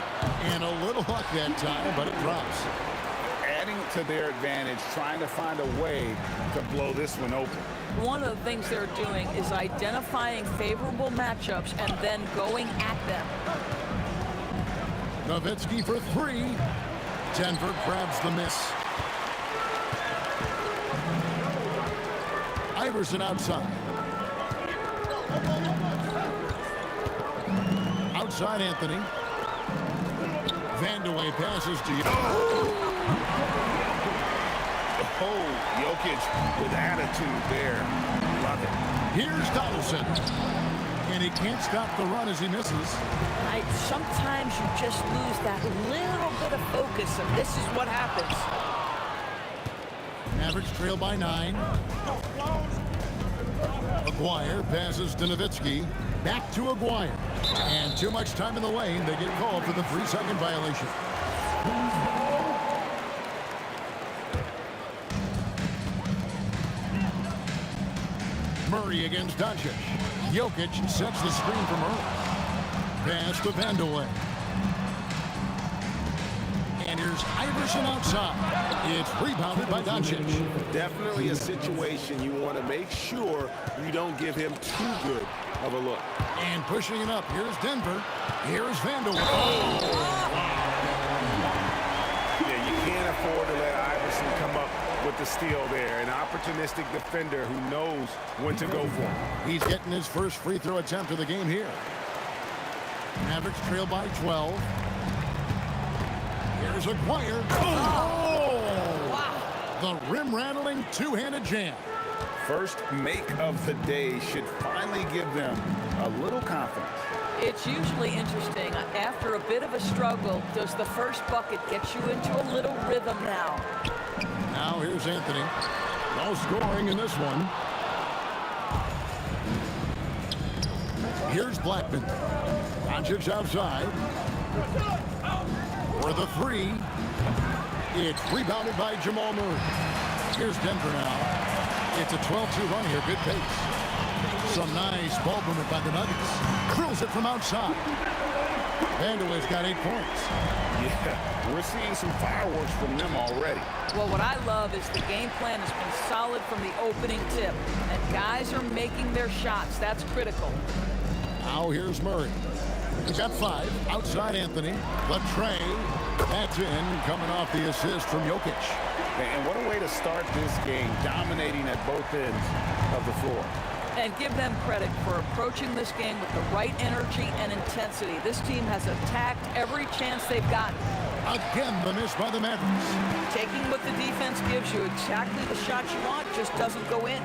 And a little luck that time, but it drops. Adding to their advantage, trying to find a way to blow this one open. One of the things they're doing is identifying favorable matchups and then going at them. Nowitzki for 3. Denver grabs the miss. Iverson outside. Outside Anthony. Vandeweghe passes to Oh, Jokic with attitude there. Love it. Here's Donaldson. And he can't stop the run as he misses. Sometimes you just lose that little bit of focus, and this is what happens. Mavericks trail by 9. Aguirre passes to Nowitzki. Back to Aguirre. And too much time in the lane. They get called for the 3-second violation. Murray against Doncic. Jokic sets the screen for Murray. Pass to Vandeweghe. And here's Iverson outside. It's rebounded by Doncic. Definitely a situation you want to make sure you don't give him too good of a look. And pushing it up. Here's Denver. Here's Vandeweghe. Yeah, you can't afford to let Iverson come up with the steal there. An opportunistic defender who knows when to go for him. He's getting his first free throw attempt of the game here. Mavericks trail by 12. Here's Aguirre. Oh! Wow. The rim-rattling two-handed jam. First make of the day should finally give them a little confidence. It's usually interesting. After a bit of a struggle, does the first bucket get you into a little rhythm now? Now here's Anthony. No scoring in this one. Here's Blackman. Doncic outside. For the 3. It's rebounded by Jamal Murray. Here's Denver now. It's a 12-2 run here. Good pace. Some nice ball movement by the Nuggets. Drills it from outside. Vandeweghe's got 8 points. Yeah, we're seeing some fireworks from them already. Well, what I love is the game plan has been solid from the opening tip, and guys are making their shots. That's critical. Now here's Murray. He's got 5. Outside Anthony. The tray. That's in, coming off the assist from Jokic. And what a way to start this game, dominating at both ends of the floor. And give them credit for approaching this game with the right energy and intensity. This team has attacked every chance they've gotten. Again, the miss by the Mavericks. Taking what the defense gives you, exactly the shot you want, just doesn't go in.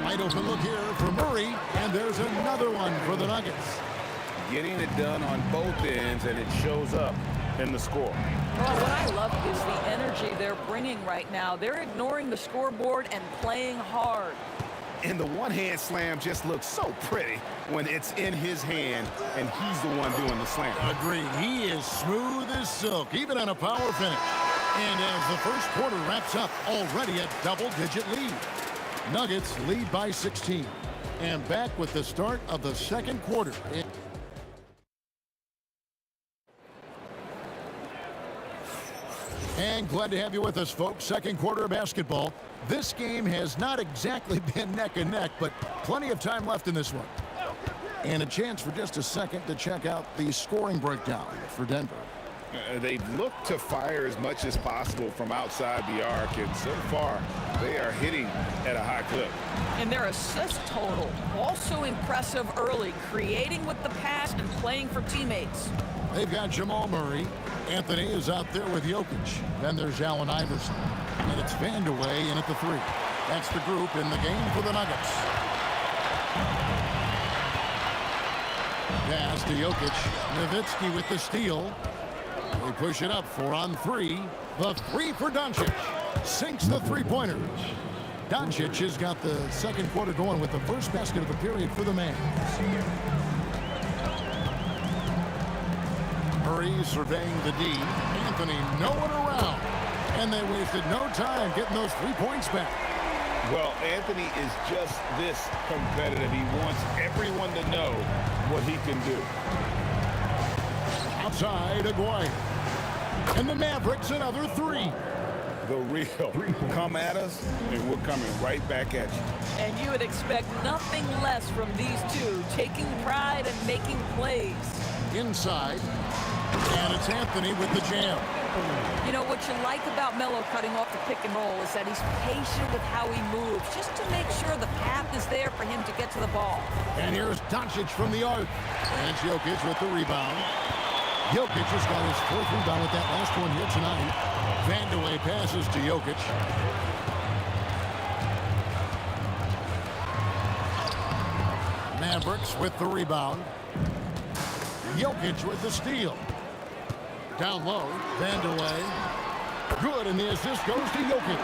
Wide open look here for Murray, and there's another one for the Nuggets. Getting it done on both ends, and it shows up in the score. Well, what I love is the energy they're bringing right now. They're ignoring the scoreboard and playing hard. And the one-hand slam just looks so pretty when it's in his hand and he's the one doing the slam. Agreed. He is smooth as silk, even on a power finish. And as the first quarter wraps up, already a double-digit lead. Nuggets lead by 16. And back with the start of the second quarter. And glad to have you with us, folks. Second quarter of basketball. This game has not exactly been neck and neck, but plenty of time left in this one. And a chance for just a second to check out the scoring breakdown for Denver. They've looked to fire as much as possible from outside the arc, and so far they are hitting at a high clip. And their assist total, also impressive early, creating with the pass and playing for teammates. They've got Jamal Murray. Anthony is out there with Jokic. Then there's Allen Iverson. And it's Vandeweghe in at the 3. That's the group in the game for the Nuggets. Pass to Jokic. Nowitzki with the steal. They push it up 4 on 3. The 3 for Doncic. Sinks the three-pointer. Doncic has got the second quarter going with the first basket of the period for the man. Murray surveying the D. Anthony nowhere around. And they wasted no time getting those 3 points back. Well, Anthony is just this competitive. He wants everyone to know what he can do. Outside, Aguirre. And the Mavericks another 3. The real. Come at us, and we're coming right back at you. And you would expect nothing less from these two, taking pride and making plays. Inside. And it's Anthony with the jam. You know, what you like about Melo cutting off the pick and roll is that he's patient with how he moves, just to make sure the path is there for him to get to the ball. And here's Doncic from the arc. And it's Jokic with the rebound. Jokic has got his 4th rebound with that last one here tonight. Vandeweghe passes to Jokic. Mavericks with the rebound. Jokic with the steal. Down low, Vandeweghe. Good, and the assist goes to Jokic.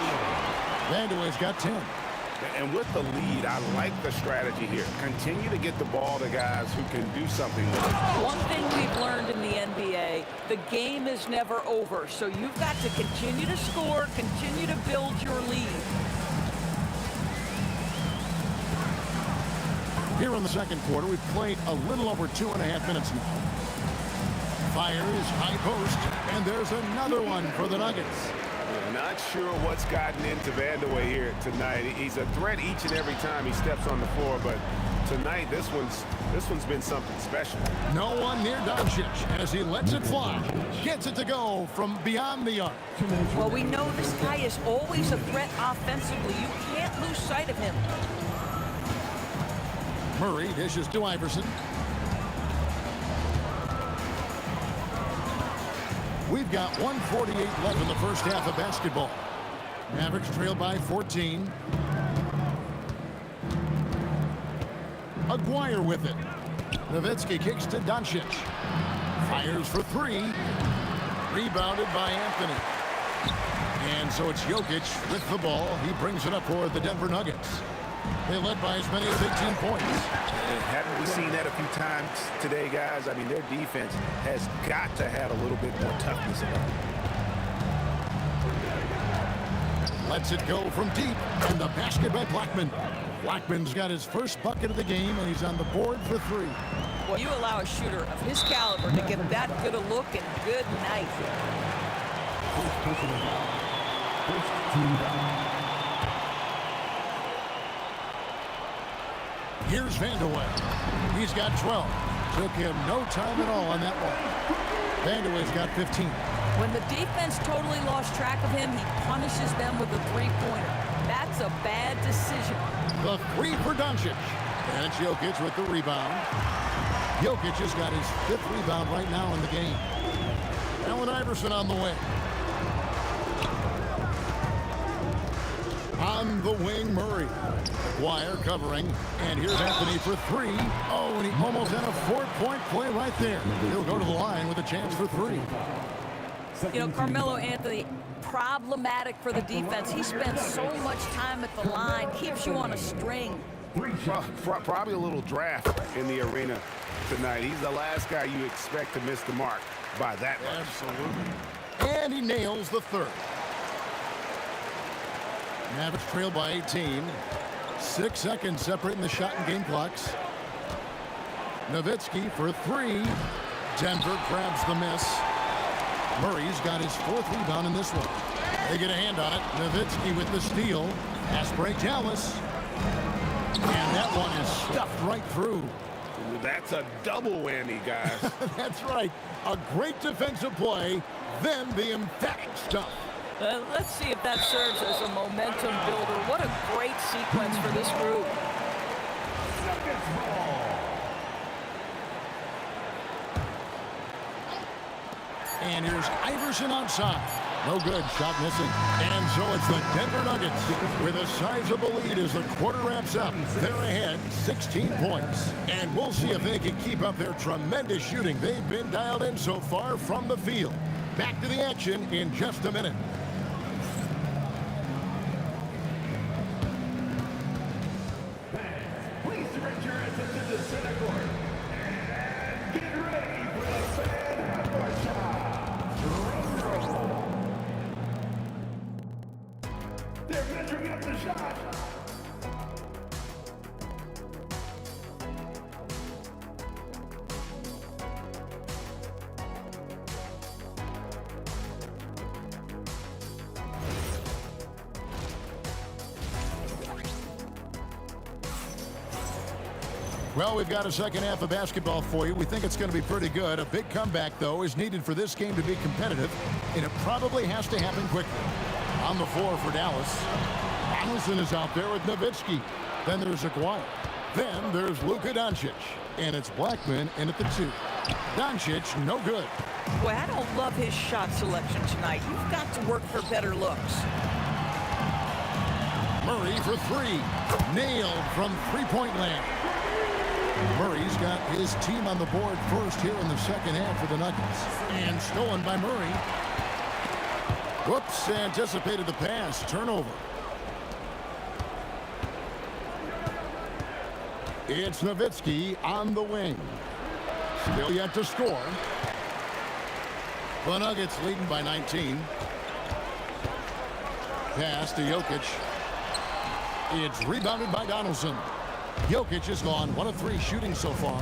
Vandeweghe's got 10. And with the lead, I like the strategy here. Continue to get the ball to guys who can do something with it. One thing we've learned in the NBA, the game is never over. So you've got to continue to score, continue to build your lead. Here in the second quarter, we've played a little over 2.5 minutes now. Fires, high post, and there's another one for the Nuggets. Not sure what's gotten into Vandeweghe here tonight. He's a threat each and every time he steps on the floor, but tonight this one's been something special. No one near Doncic as he lets it fly. Gets it to go from beyond the arc. Well, we know this guy is always a threat offensively. You can't lose sight of him. Murray dishes to Iverson. We've got 1:48 left in the first half of basketball. Mavericks trail by 14. Aguirre with it. Nowitzki kicks to Doncic. Fires for 3. Rebounded by Anthony. And so it's Jokic with the ball. He brings it up for the Denver Nuggets. They led by as many as 18 points. Haven't we seen that a few times today, guys? I mean, their defense has got to have a little bit more toughness about it. Lets it go from deep. And the basket by Blackman. Blackman's got his first bucket of the game, and he's on the board for 3. Well, you allow a shooter of his caliber to get that good a look, and good night. Here's Vandeweghe. He's got 12. Took him no time at all on that one. Vandeweghe's got 15. When the defense totally lost track of him, he punishes them with a three-pointer. That's a bad decision. The three for Doncic. And it's Jokic with the rebound. Jokic has got his 5th rebound right now in the game. Allen Iverson on the way. On the wing, Murray. Dwyer covering. And here's Anthony for 3. Oh, and he almost had a 4-point play right there. He'll go to the line with a chance for 3. You know, Carmelo Anthony, problematic for the defense. He spends so much time at the line, keeps you on a string. Probably a little draft in the arena tonight. He's the last guy you expect to miss the mark by that much. Absolutely. And he nails the 3rd. Mavericks trail by 18. 6 seconds separating the shot and game clocks. Nowitzki for 3. Denver grabs the miss. Murray's got his 4th rebound in this one. They get a hand on it. Nowitzki with the steal. Pass break Dallas. And that one is stuffed right through. That's a double whammy, guys. That's right. A great defensive play, then the emphatic stuff. Let's see if that serves as a momentum builder. What a great sequence for this group. And here's Iverson outside. No good. Shot missing. And so it's the Denver Nuggets with a sizable lead as the quarter wraps up. They're ahead 16 points. And we'll see if they can keep up their tremendous shooting they've been dialed in so far from the field. Back to the action in just a minute. Please direct your attention to the center court. And get ready for the fan half-court shot. Drum roll. They're measuring up the shot. Well, we've got a second half of basketball for you. We think it's going to be pretty good. A big comeback, though, is needed for this game to be competitive, and it probably has to happen quickly. On the floor for Dallas, Donaldson is out there with Nowitzki. Then there's Aguirre. Then there's Luka Doncic, and it's Blackman in at the 2. Doncic, no good. Boy, I don't love his shot selection tonight. You've got to work for better looks. Murray for 3. Nailed from three-point land. Murray's got his team on the board first here in the second half for the Nuggets. And stolen by Murray. Whoops, anticipated the pass. Turnover. It's Nowitzki on the wing. Still yet to score. The Nuggets leading by 19. Pass to Jokic. It's rebounded by Donaldson. Jokic is gone 1 of 3 shooting so far.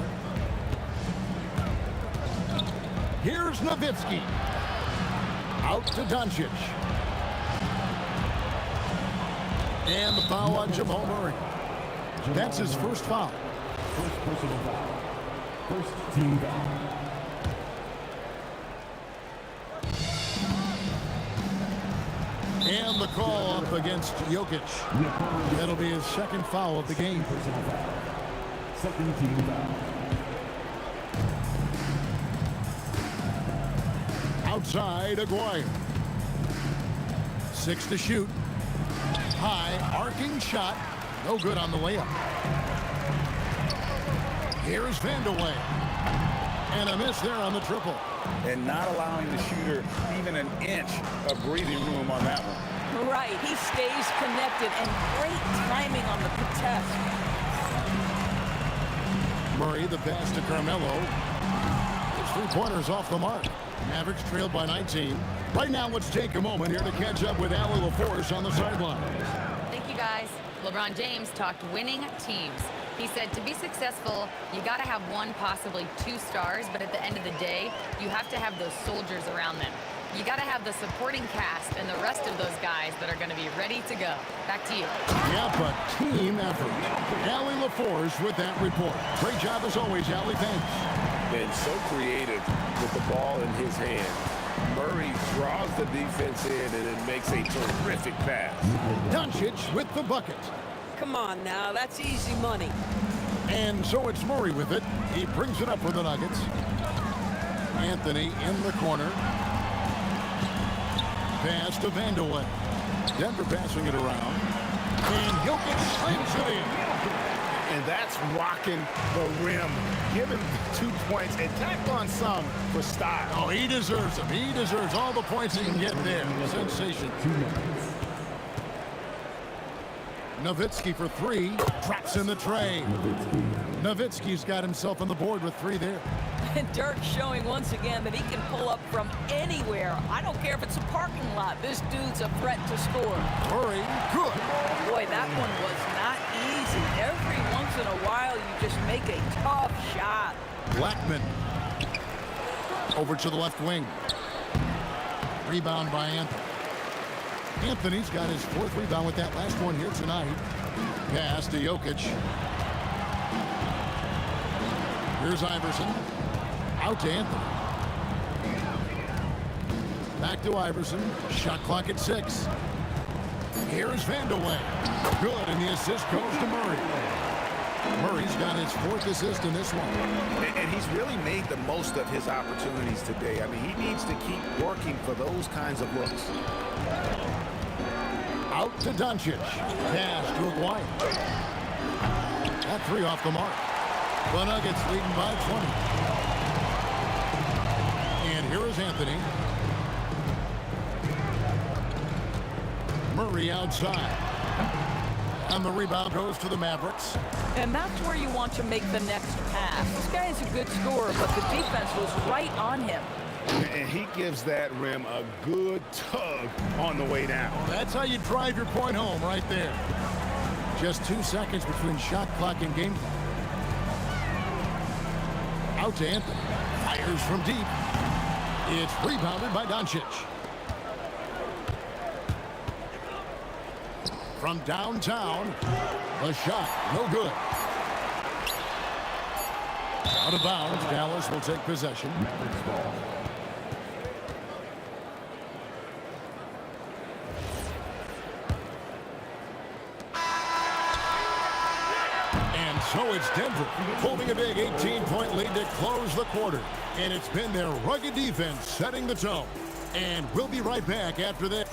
Here's Nowitzki. Out to Doncic. And the foul on Jamal Murray. That's his first foul. First personal foul. First team foul. And the call up against Jokic. That'll be his second foul of the game. Second team foul. Outside, Aguirre. 6 to shoot. High, arcing shot. No good on the layup. Here's Vandeweghe. And a miss there on the triple. And not allowing the shooter even an inch of breathing room on that one. Right, he stays connected, and great timing on the contest. Murray, the pass to Carmelo. His three-pointers off the mark. Mavericks trailed by 19. Right now, let's take a moment here to catch up with Allie LaForce on the sideline. Thank you, guys. LeBron James talked winning teams. He said to be successful, you got to have 1, possibly 2 stars, but at the end of the day, you have to have those soldiers around them. You got to have the supporting cast and the rest of those guys that are going to be ready to go. Back to you. Yep, a team effort. Allie LaForce with that report. Great job as always, Allie. Thanks. Been so creative with the ball in his hand. Murray draws the defense in and then makes a terrific pass. Doncic with the bucket. Come on now, that's easy money. And so it's Murray with it. He brings it up for the Nuggets. Anthony in the corner. Pass to Vandeweghe. Denver passing it around. And Jokic slams it in. And that's rocking the rim. Give him 2 points and tack on some for style. Oh, he deserves them. He deserves all the points he can get there. Sensation. Nowitzki for 3. Drops in the tray. Nowitzki's got himself on the board with 3 there. And Dirk's showing once again that he can pull up from anywhere. I don't care if it's a parking lot. This dude's a threat to score. Murray, good. Boy, that one was not easy. Every once in a while, you just make a tough shot. Blackman. Over to the left wing. Rebound by Anthony. Anthony's got his 4th rebound with that last one here tonight. Pass to Jokic. Here's Iverson. Out to Anthony. Back to Iverson. Shot clock at 6. Here's Vandeweghe. Good, and the assist goes to Murray. Murray's got his 4th assist in this one. And he's really made the most of his opportunities today. I mean, he needs to keep working for those kinds of looks. Out to Doncic. Pass to Aguirre. That 3 off the mark. The Nuggets leading by 20. And here is Anthony. Murray outside. And the rebound goes to the Mavericks. And that's where you want to make the next pass. This guy is a good scorer, but the defense was right on him. And he gives that rim a good tug on the way down. That's how you drive your point home right there. Just 2 seconds between shot clock and game clock. Out to Anthony. Fires from deep. It's rebounded by Doncic. From downtown, the shot, no good. Out of bounds, Dallas will take possession. And so it's Denver holding a big 18-point lead to close the quarter. And it's been their rugged defense setting the tone. And we'll be right back after this.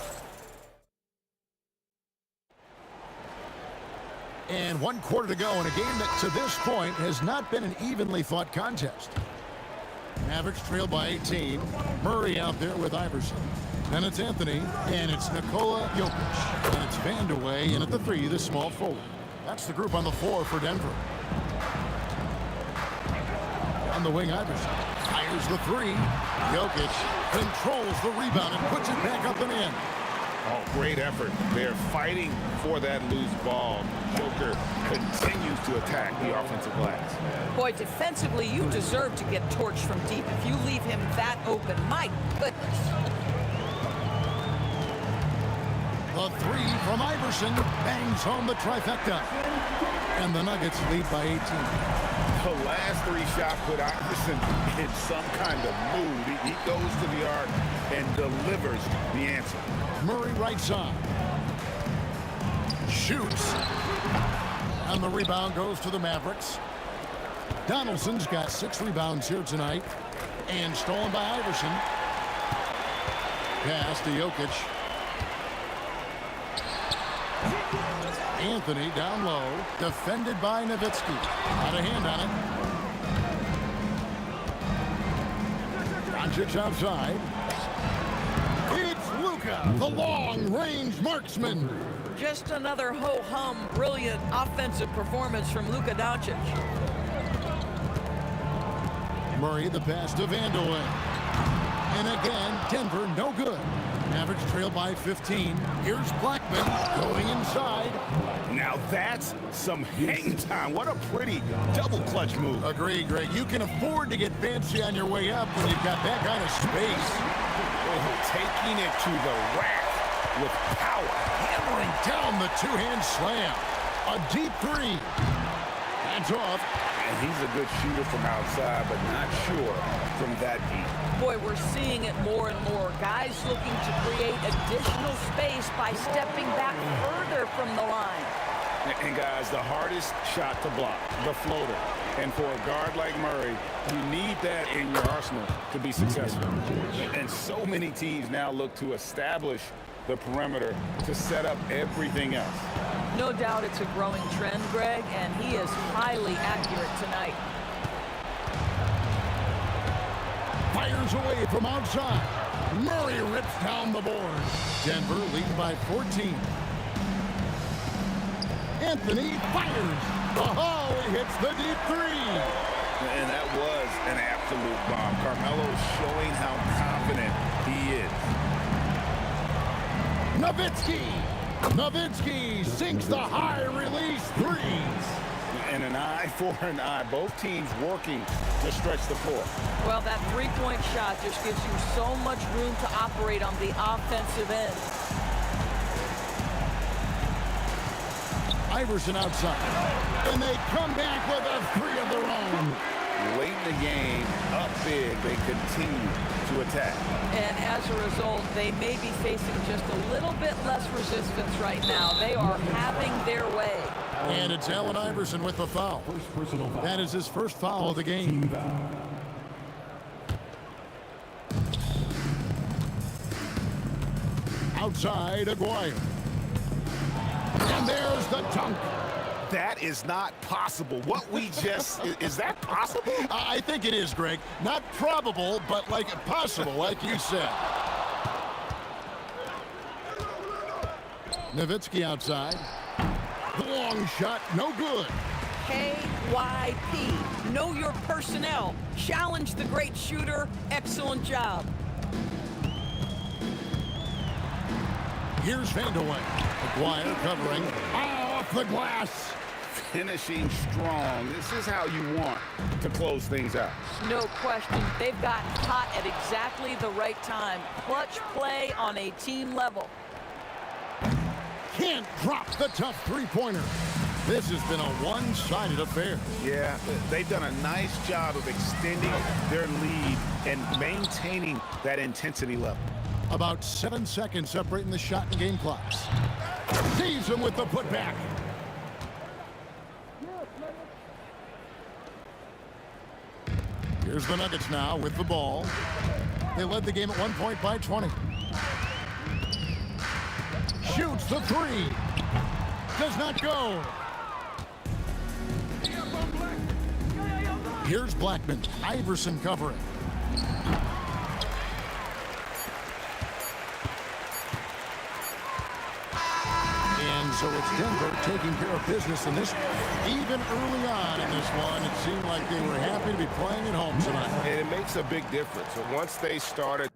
And 1 quarter to go in a game that to this point has not been an evenly fought contest. Mavericks trail by 18. Murray out there with Iverson. Then it's Anthony, and it's Nikola Jokic. And it's Vandeweghe in at the 3, the small forward. That's the group on the floor for Denver. On the wing, Iverson fires the 3. Jokic controls the rebound and puts it back up and in. Oh, great effort. They're fighting for that loose ball. Joker continues to attack the offensive glass. Boy, defensively, you deserve to get torched from deep if you leave him that open. My goodness. The 3 from Iverson bangs home the trifecta. And the Nuggets lead by 18. The last 3 shots put Iverson in some kind of mood. He goes to the arc and delivers the answer. Murray right side. Shoots. And the rebound goes to the Mavericks. Donaldson's got 6 rebounds here tonight. And stolen by Iverson. Pass to Jokic. Anthony down low. Defended by Nowitzki. Got a hand on it. Doncic outside. It's Luka, the long-range marksman. Just another ho-hum, brilliant offensive performance from Luka Doncic. Murray the pass to Vandeweghe. And again, Denver no good. Mavericks trail by 15. Here's Blackman going inside. Now that's some hang time. What a pretty double clutch move. Agree, Greg. You can afford to get fancy on your way up when you've got that kind of space. Oh, taking it to the rack with power. Hammering down the 2-hand slam. A deep 3. Hands off. And he's a good shooter from outside, but not sure from that deep. Boy, we're seeing it more and more. Guys looking to create additional space by stepping back further from the line. And guys, the hardest shot to block, the floater. And for a guard like Murray, you need that in your arsenal to be successful. And so many teams now look to establish the perimeter to set up everything else. No doubt it's a growing trend, Greg, and he is highly accurate tonight. Fires away from outside. Murray rips down the board. Denver leads by 14. Anthony fires. Oh, he hits the deep three. And that was an absolute bomb. Carmelo showing how confident he is. Nowitzki sinks the high release threes. And an eye for an eye. Both teams working to stretch the floor. Well, that three-point shot just gives you so much room to operate on the offensive end. Iverson outside. And they come back with a three of their own. Late in the game, up big, they continue to attack. And as a result, they may be facing just a little bit less resistance right now. They are having their way. And it's Allen Iverson with the foul. That is his first foul of the game. Outside, Aguirre. And there's the dunk. That is not possible. What we just, is that possible? I think it is, Greg. Not probable, but like possible, like you said. Nowitzki outside. The long shot, no good. KYP. Know your personnel. Challenge the great shooter. Excellent job. Here's Vandeweghe. Aguirre covering. Off the glass. Finishing strong. This is how you want to close things out. No question. They've gotten hot at exactly the right time. Clutch play on a team level. Can't drop the tough three-pointer. This has been a one-sided affair. Yeah, they've done a nice job of extending their lead and maintaining that intensity level. About 7 seconds separating the shot and game clocks. Sees him with the putback. Here's the Nuggets now with the ball. They led the game at 1 point by 20. Shoots the three. Does not go. Here's Blackman. Iverson covering. And so it's Denver taking care of business in this one. Even early on in this one, it seemed like they were happy to be playing at home tonight. And it makes a big difference. Once they started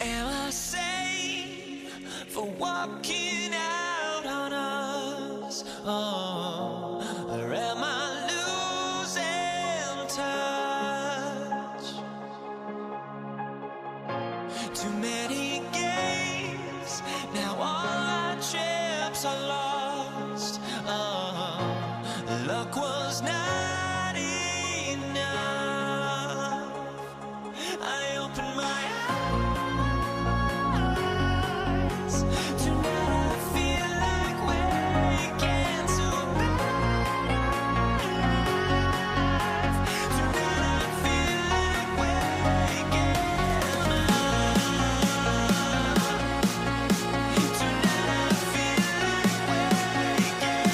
Am I sane for walking out on us? Oh, or am I losing touch? Too many games, now all our chips are lost. Oh, luck was not enough. I opened my eyes. Tonight I feel like waking to life. Tonight I feel like waking up. Tonight I feel like waking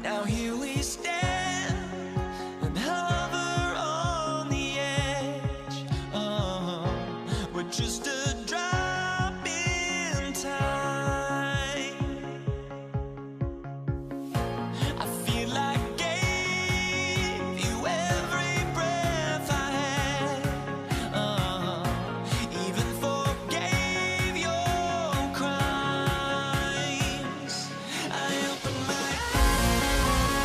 Now here we stand and hover on the edge. We're just a drop in time. I feel like gave you every breath I had. Even forgave your crimes. I opened my eyes.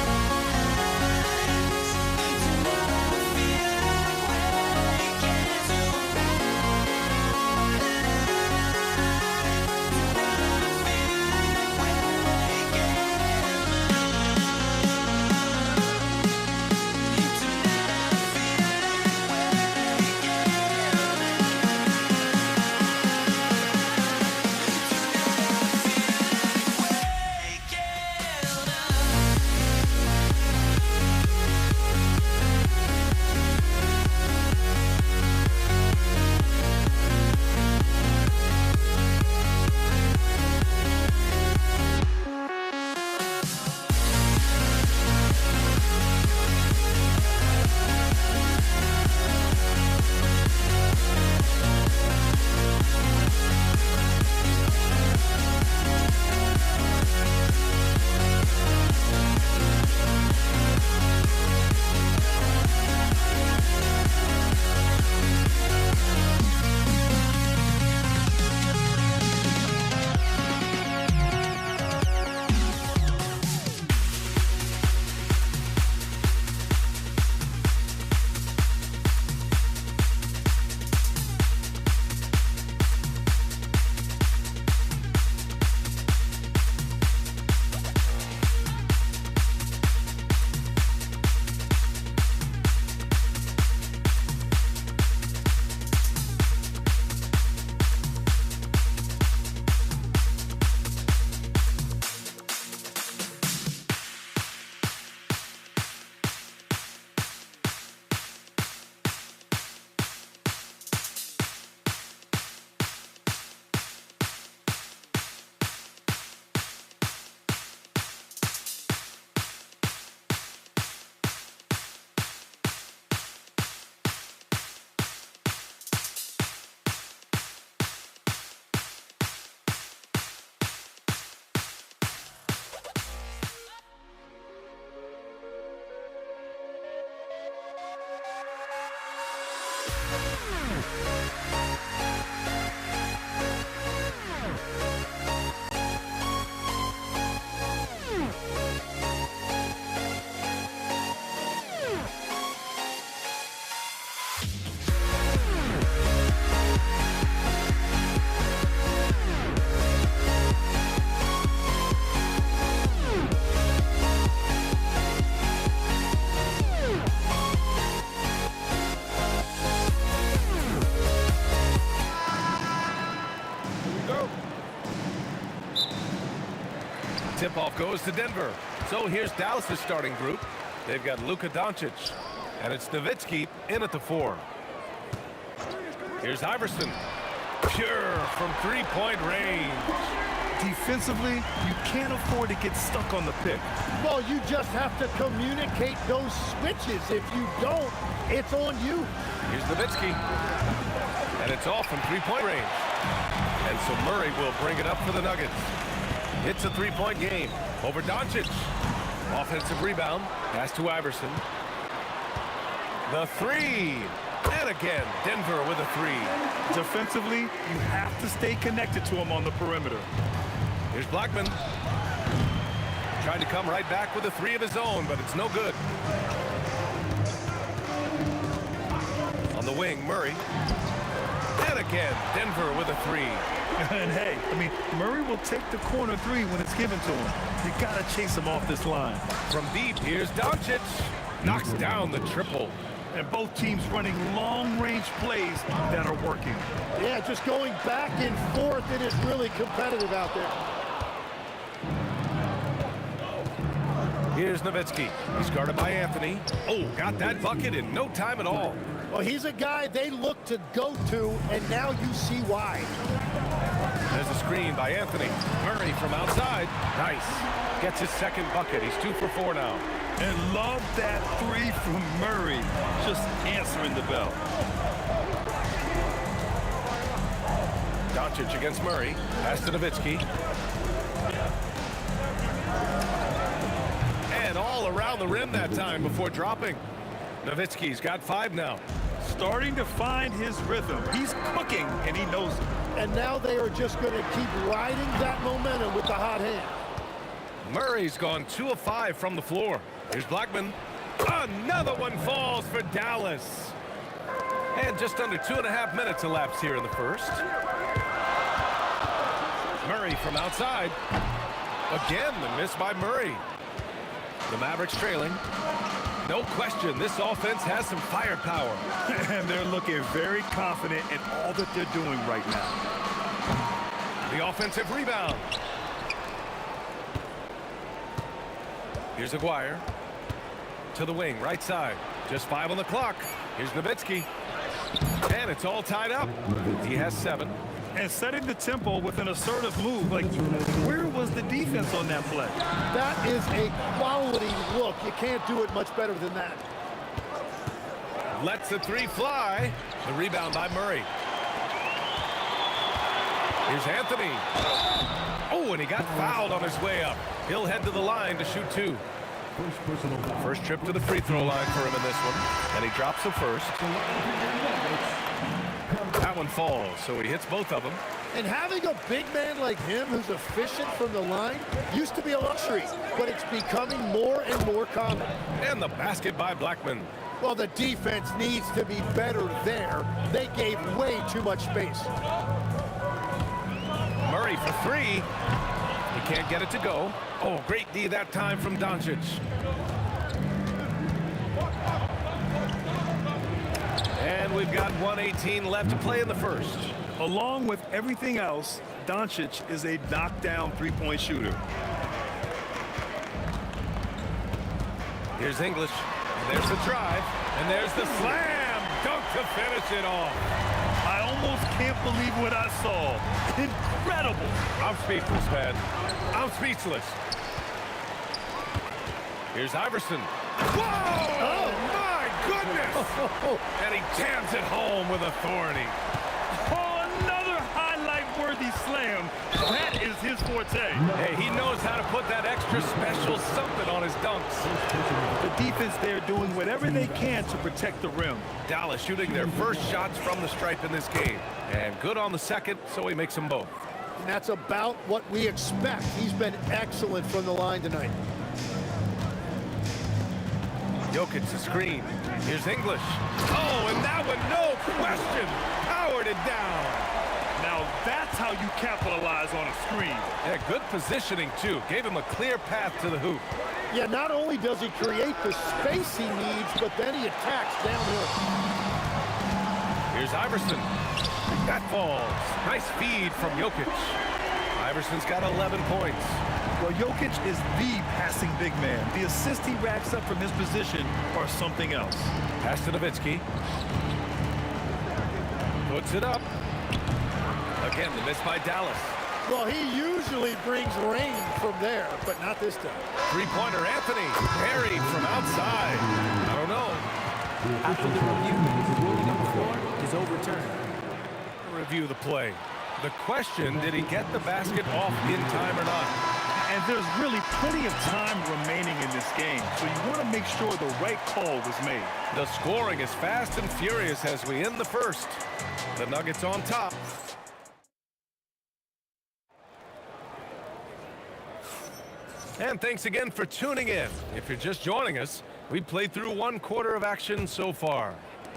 tip-off goes to Denver. So here's Dallas' starting group. They've got Luka Doncic, and it's Nowitzki in at the 4. Here's Iverson. Pure from three-point range. Defensively, you can't afford to get stuck on the pick. Well, you just have to communicate those switches. If you don't, it's on you. Here's Nowitzki. And it's off from three-point range. And so Murray will bring it up for the Nuggets. It's a three-point game over Doncic. Offensive rebound. Pass to Iverson. The 3. And again, Denver with a 3. Defensively, you have to stay connected to him on the perimeter. Here's Blackman. Trying to come right back with a 3 of his own, but it's no good. On the wing, Murray. And again, Denver with a 3. And hey, I mean, Murray will take the corner 3 when it's given to him. You gotta chase him off this line. From deep, here's Doncic. Knocks down the triple. And both teams running long-range plays that are working. Yeah, just going back and forth. It is really competitive out there. Here's Nowitzki. He's guarded by Anthony. Oh, got that bucket in no time at all. Well, he's a guy they look to go to, and now you see why. There's a screen by Anthony. Murray from outside. Nice. Gets his second bucket. He's 2 for 4 now. And love that 3 from Murray. Just answering the bell. Doncic against Murray. Pass to Nowitzki. And all around the rim that time before dropping. Nowitzki's got 5 now. Starting to find his rhythm. He's cooking, and he knows it. And now they are just going to keep riding that momentum with the hot hand. Murray's gone 2 of 5 from the floor. Here's Blackman. Another one falls for Dallas. And just under 2.5 minutes elapsed here in the first. Murray from outside. Again, the miss by Murray. The Mavericks trailing. No question, this offense has some firepower. And they're looking very confident in all that they're doing right now. The offensive rebound. Here's Aguirre. To the wing, right side. Just 5 on the clock. Here's Nowitzki. And it's all tied up. He has 7. And setting the tempo with an assertive move. Like, where was the defense on that play? That is a quality look. You can't do it much better than that. Lets the 3 fly. The rebound by Murray. Here's Anthony. Oh, and he got fouled on his way up. He'll head to the line to shoot 2. First trip to the free throw line for him in this one. And he drops the first. That one falls, so he hits both of them. And having a big man like him who's efficient from the line used to be a luxury, but it's becoming more and more common. And the basket by Blackman. Well, the defense needs to be better there. They gave way too much space. Murray for 3. He can't get it to go. Oh, great D that time from Doncic. And we've got 1:18 left to play in the first. Along with everything else, Doncic is a knockdown three-point shooter. Here's English. There's the drive. And there's the slam. Dunk to finish it off. I almost can't believe what I saw. Incredible. I'm speechless, man. I'm speechless. Here's Iverson. Whoa! Oh, my goodness! And he jams it home with authority. Oh, another highlight-worthy slam. That is his forte. Hey, he knows how to put that extra special something on his dunks. The defense there doing whatever they can to protect the rim. Dallas shooting their first shots from the stripe in this game. And good on the second, so he makes them both. And that's about what we expect. He's been excellent from the line tonight. Jokic the screen. Here's English. Oh, and that one, no question, powered it down. Now that's how you capitalize on a screen. Yeah, good positioning too. Gave him a clear path to the hoop. Yeah, not only does he create the space he needs, but then he attacks downhill. Here's Iverson. That falls. Nice feed from Jokic. Iverson's got 11 points. Well, Jokic is the passing big man. The assists he racks up from his position are something else. Pass to Nowitzki. Puts it up. Again, the miss by Dallas. Well, he usually brings rain from there, but not this time. Three-pointer, Anthony. Buried from outside. I don't know. After the review, the ruling on the floor is overturned. Review the play. The question, did he get the basket off in time or not? And there's really plenty of time remaining in this game, so you want to make sure the right call was made. The scoring is fast and furious as we end the first. The Nuggets on top. And thanks again for tuning in. If you're just joining us, we've played through 1 quarter of action so far.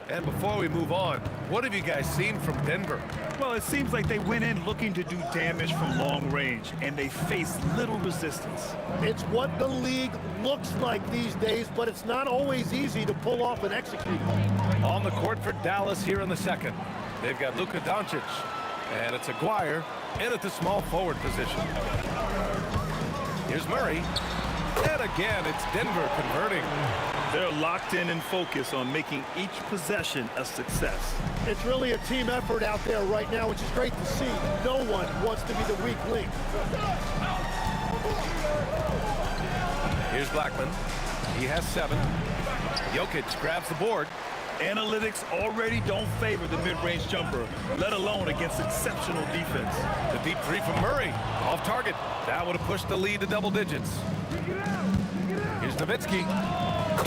And before we move on, what have you guys seen from Denver? Well, it seems like they went in looking to do damage from long range, and they faced little resistance. It's what the league looks like these days, but it's not always easy to pull off and execute. On the court for Dallas here in the second. They've got Luka Doncic, and it's Aguirre in at the small forward position. Here's Murray, and again, it's Denver converting. They're locked in and focused on making each possession a success. It's really a team effort out there right now, which is great to see. No one wants to be the weak link. Here's Blackman. He has 7. Jokic grabs the board. Analytics already don't favor the mid-range jumper, let alone against exceptional defense. The deep three from Murray. Off target. That would have pushed the lead to double digits. Here's Nowitzki.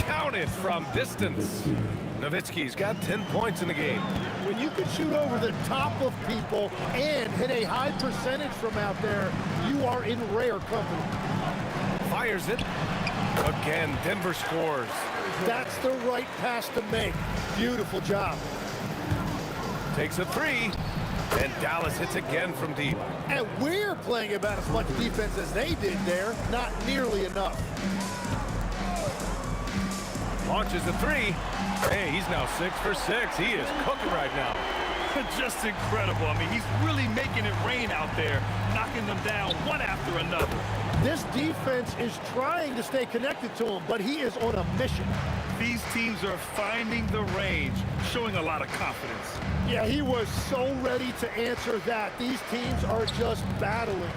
Counted from distance. Nowitzki's got 10 points in the game. When you can shoot over the top of people and hit a high percentage from out there, you are in rare company. Fires it. Again, Denver scores. That's the right pass to make. Beautiful job. Takes a 3. And Dallas hits again from deep. And we're playing about as much defense as they did there. Not nearly enough. Launches a 3. Hey, he's now 6 for 6. He is cooking right now. Just incredible. I mean, he's really making it rain out there, knocking them down one after another. This defense is trying to stay connected to him, but he is on a mission. These teams are finding the range, showing a lot of confidence. Yeah, he was so ready to answer that. These teams are just battling.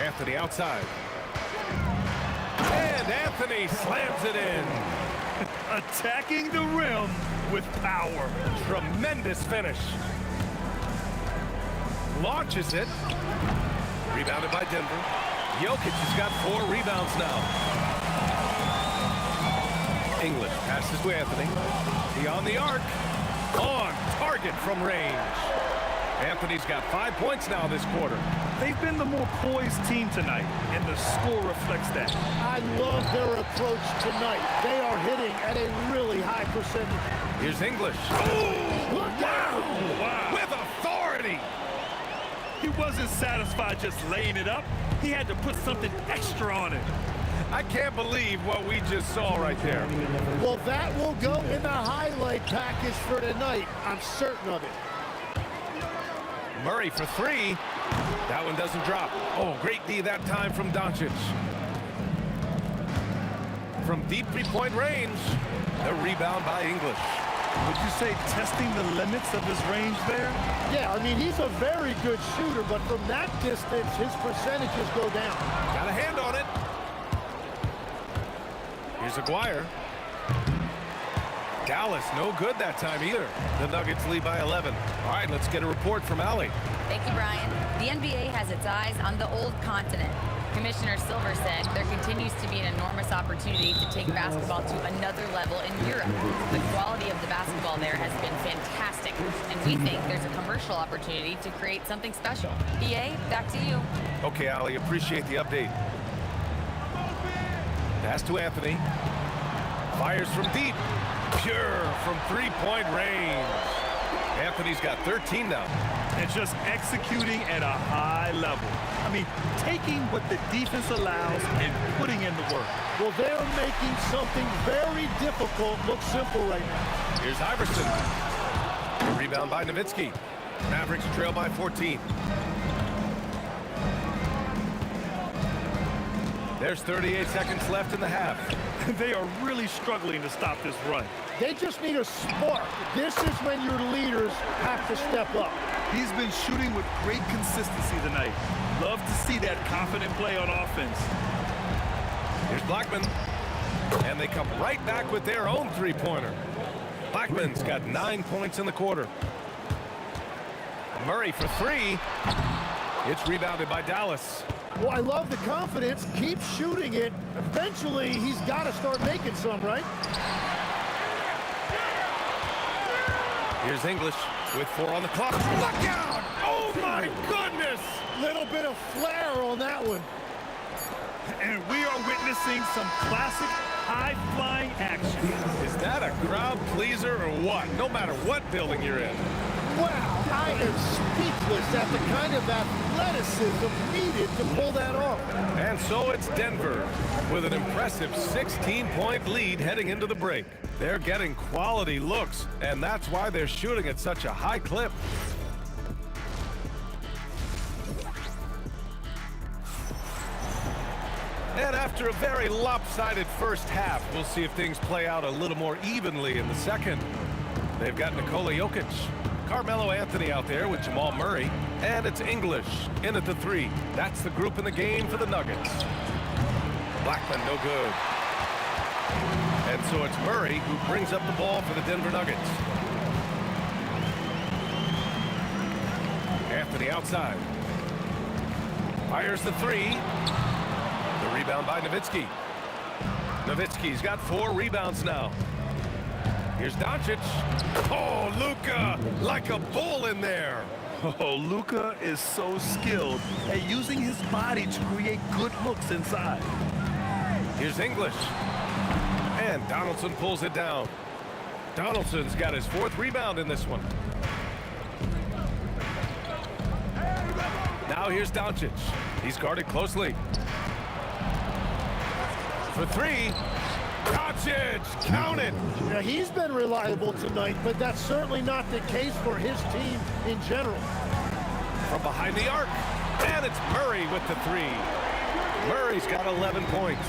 Anthony outside. And Anthony slams it in. Attacking the rim with power. Tremendous finish. Launches it. Rebounded by Denver. Jokic has got 4 rebounds now. English passes to Anthony. He on the arc. On target from range. Anthony's got 5 points now this quarter. They've been the more poised team tonight, and the score reflects that. I love their approach tonight. They are hitting at a really high percentage. Here's English. Ooh, Wow. With authority. He wasn't satisfied just laying it up. He had to put something extra on it. I can't believe what we just saw right there. Well, that will go in the highlight package for tonight. I'm certain of it. Murray for 3. That one doesn't drop. Oh, great D that time from Doncic. From deep 3-point range, the rebound by English. Would you say testing the limits of his range there? Yeah, I mean, he's a very good shooter, but from that distance, his percentages go down. Got a hand on it. Here's Aguirre. Dallas, no good that time either. The Nuggets lead by 11. All right, let's get a report from Allie. Thank you, Brian. The NBA has its eyes on the old continent. Commissioner Silver said there continues to be an enormous opportunity to take basketball to another level in Europe. The quality of the basketball there has been fantastic, and we think there's a commercial opportunity to create something special. EA, back to you. Okay, Allie, appreciate the update. Pass to Anthony. Fires from deep. Pure from 3-point range. Anthony's got 13 now. And just executing at a high level. I mean, taking what the defense allows and putting in the work. Well, they're making something very difficult look simple right now. Here's Iverson. Rebound by Nowitzki. Mavericks trail by 14. There's 38 seconds left in the half. They are really struggling to stop this run. They just need a spark. This is when your leaders have to step up. He's been shooting with great consistency tonight. Love to see that confident play on offense. Here's Blackman. And they come right back with their own three-pointer. Blackman's got 9 points in the quarter. Murray for three. It's rebounded by Dallas. Well, I love the confidence. Keep shooting it. Eventually, he's got to start making some, right? Here's English with 4 on the clock. Look out! Oh, my goodness! Little bit of flair on that one. And we are witnessing some classic high-flying action. Is that a crowd pleaser or what? No matter what building you're in. Wow, I am speechless at the kind of athleticism needed to pull that off. And so it's Denver with an impressive 16-point lead heading into the break. They're getting quality looks, and that's why they're shooting at such a high clip. And after a very lopsided first half, we'll see if things play out a little more evenly in the second. They've got Nikola Jokic, Carmelo Anthony out there with Jamal Murray, and it's English in at the three. That's the group in the game for the Nuggets. Blackman, no good. And so it's Murray who brings up the ball for the Denver Nuggets. Anthony outside. Fires the three. The rebound by Nowitzki. Nowitzki's got 4 rebounds now. Here's Doncic. Oh, Luka, like a bull in there. Oh, Luka is so skilled at using his body to create good looks inside. Here's English. And Donaldson pulls it down. Donaldson's got his 4th rebound in this one. Now here's Doncic. He's guarded closely. For 3. Doncic, count it. Now, he's been reliable tonight, but that's certainly not the case for his team in general. From behind the arc. And it's Murray with the 3. Murray's got 11 points.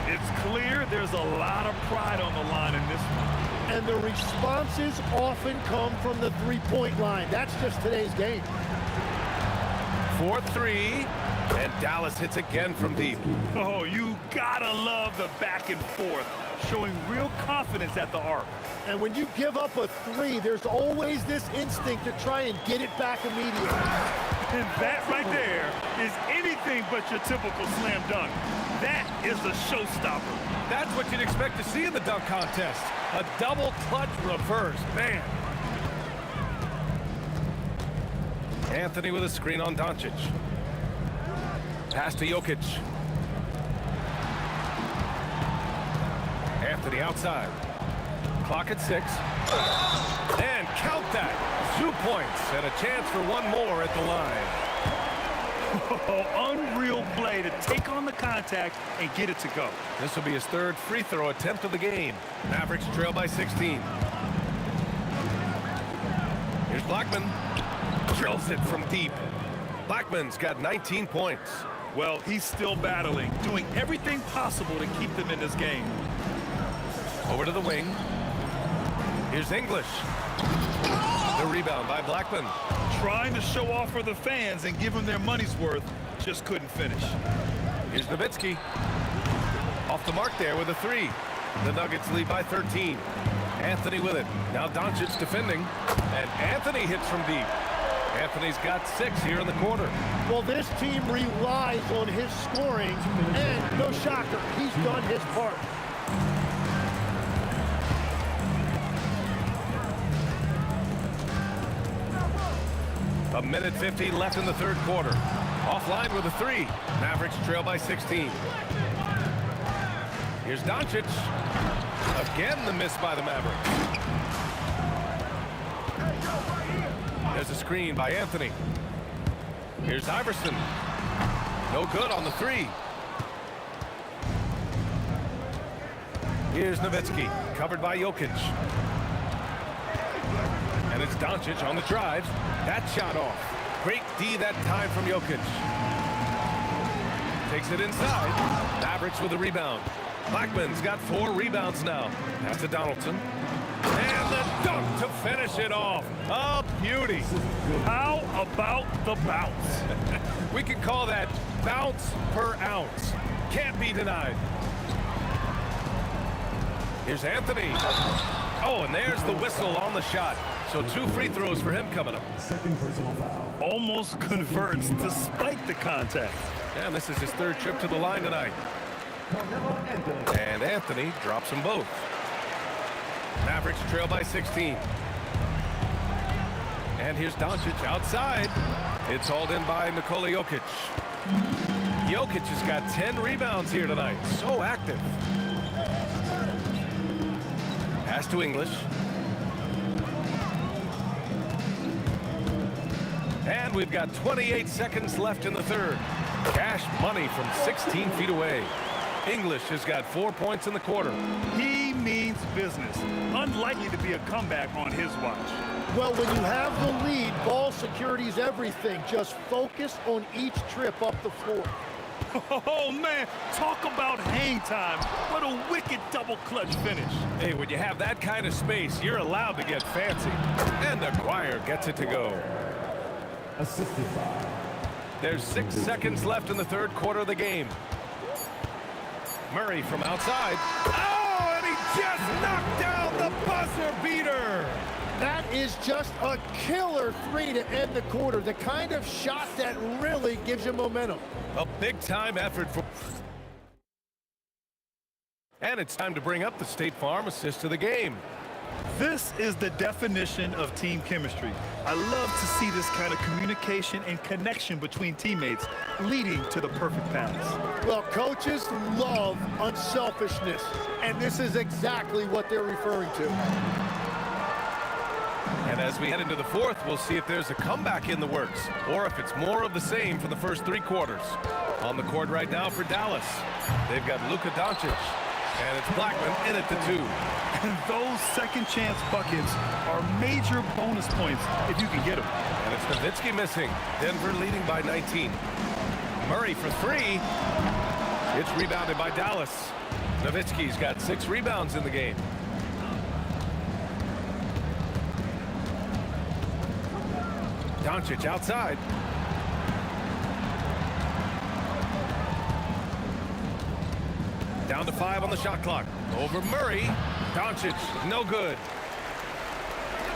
It's clear there's a lot of pride on the line in this one. And the responses often come from the three-point line. That's just today's game. 4-3, and Dallas hits again from deep. Oh, you gotta love the back and forth, showing real confidence at the arc. And when you give up a 3, there's always this instinct to try and get it back immediately. And that right there is anything but your typical slam dunk. That is a showstopper. That's what you'd expect to see in the dunk contest. A double clutch reverse. Man. Anthony with a screen on Doncic. Pass to Jokic. Anthony outside. Clock at 6. And count that. 2 points and a chance for one more at the line. Oh, unreal play to take on the contact and get it to go. This will be his 3rd free throw attempt of the game. Mavericks trail by 16. Here's Blackman. Drills it from deep. Blackman's got 19 points. Well, he's still battling, doing everything possible to keep them in this game. Over to the wing. Here's English. The rebound by Blackman. Trying to show off for the fans and give them their money's worth, just couldn't finish. Here's Nowitzki. Off the mark there with a 3. The Nuggets lead by 13. Anthony with it. Now Doncic defending. And Anthony hits from deep. Anthony's got 6 here in the quarter. Well, this team relies on his scoring, and no shocker, he's done his part. A minute 50 left in the 3rd quarter. Offline with a 3. Mavericks trail by 16. Here's Doncic. Again, the miss by the Mavericks. There's a screen by Anthony. Here's Iverson. No good on the 3. Here's Nowitzki, covered by Jokic. And it's Doncic on the drive. That shot off. Great D that time from Jokic. Takes it inside. Mavericks with a rebound. Blackman's got 4 rebounds now. Pass to Donaldson. And the dunk to finish it off. A beauty. How about the bounce? We could call that bounce per ounce. Can't be denied. Here's Anthony. Oh, and there's the whistle on the shot. So 2 free throws for him coming up. Second personal foul. Almost converts despite the contact. And this is his 3rd trip to the line tonight. And Anthony drops them both. Mavericks trail by 16. And here's Doncic outside. It's hauled in by Nikola Jokic. Jokic has got 10 rebounds here tonight. So active. Pass to English. And we've got 28 seconds left in the 3rd. Cash money from 16 feet away. English has got 4 points in the quarter. He means business. Unlikely to be a comeback on his watch. Well, when you have the lead, ball security is everything. Just focus on each trip up the floor. Oh, man, talk about hang time. What a wicked double clutch finish. Hey, when you have that kind of space, you're allowed to get fancy. And Aguirre gets it to go. Assisted by. There's 6 seconds left in the 3rd quarter of the game. Murray from outside. Oh, and he just knocked down the buzzer beater. That is just a killer 3 to end the quarter. The kind of shot that really gives you momentum. A big-time effort for... And it's time to bring up the State Farm assist of the game. This is the definition of team chemistry. I love to see this kind of communication and connection between teammates leading to the perfect pass. Well, coaches love unselfishness, and this is exactly what they're referring to. And as we head into the 4th, we'll see if there's a comeback in the works or if it's more of the same for the first 3 quarters. On the court right now for Dallas, they've got Luka Doncic, and it's Blackman in at the 2. And those second chance buckets are major bonus points if you can get them. And it's Nowitzki missing. Denver leading by 19. Murray for 3. It's rebounded by Dallas. Nowitzki's got 6 rebounds in the game. Doncic outside. Down to 5 on the shot clock. Over Murray. Doncic, no good.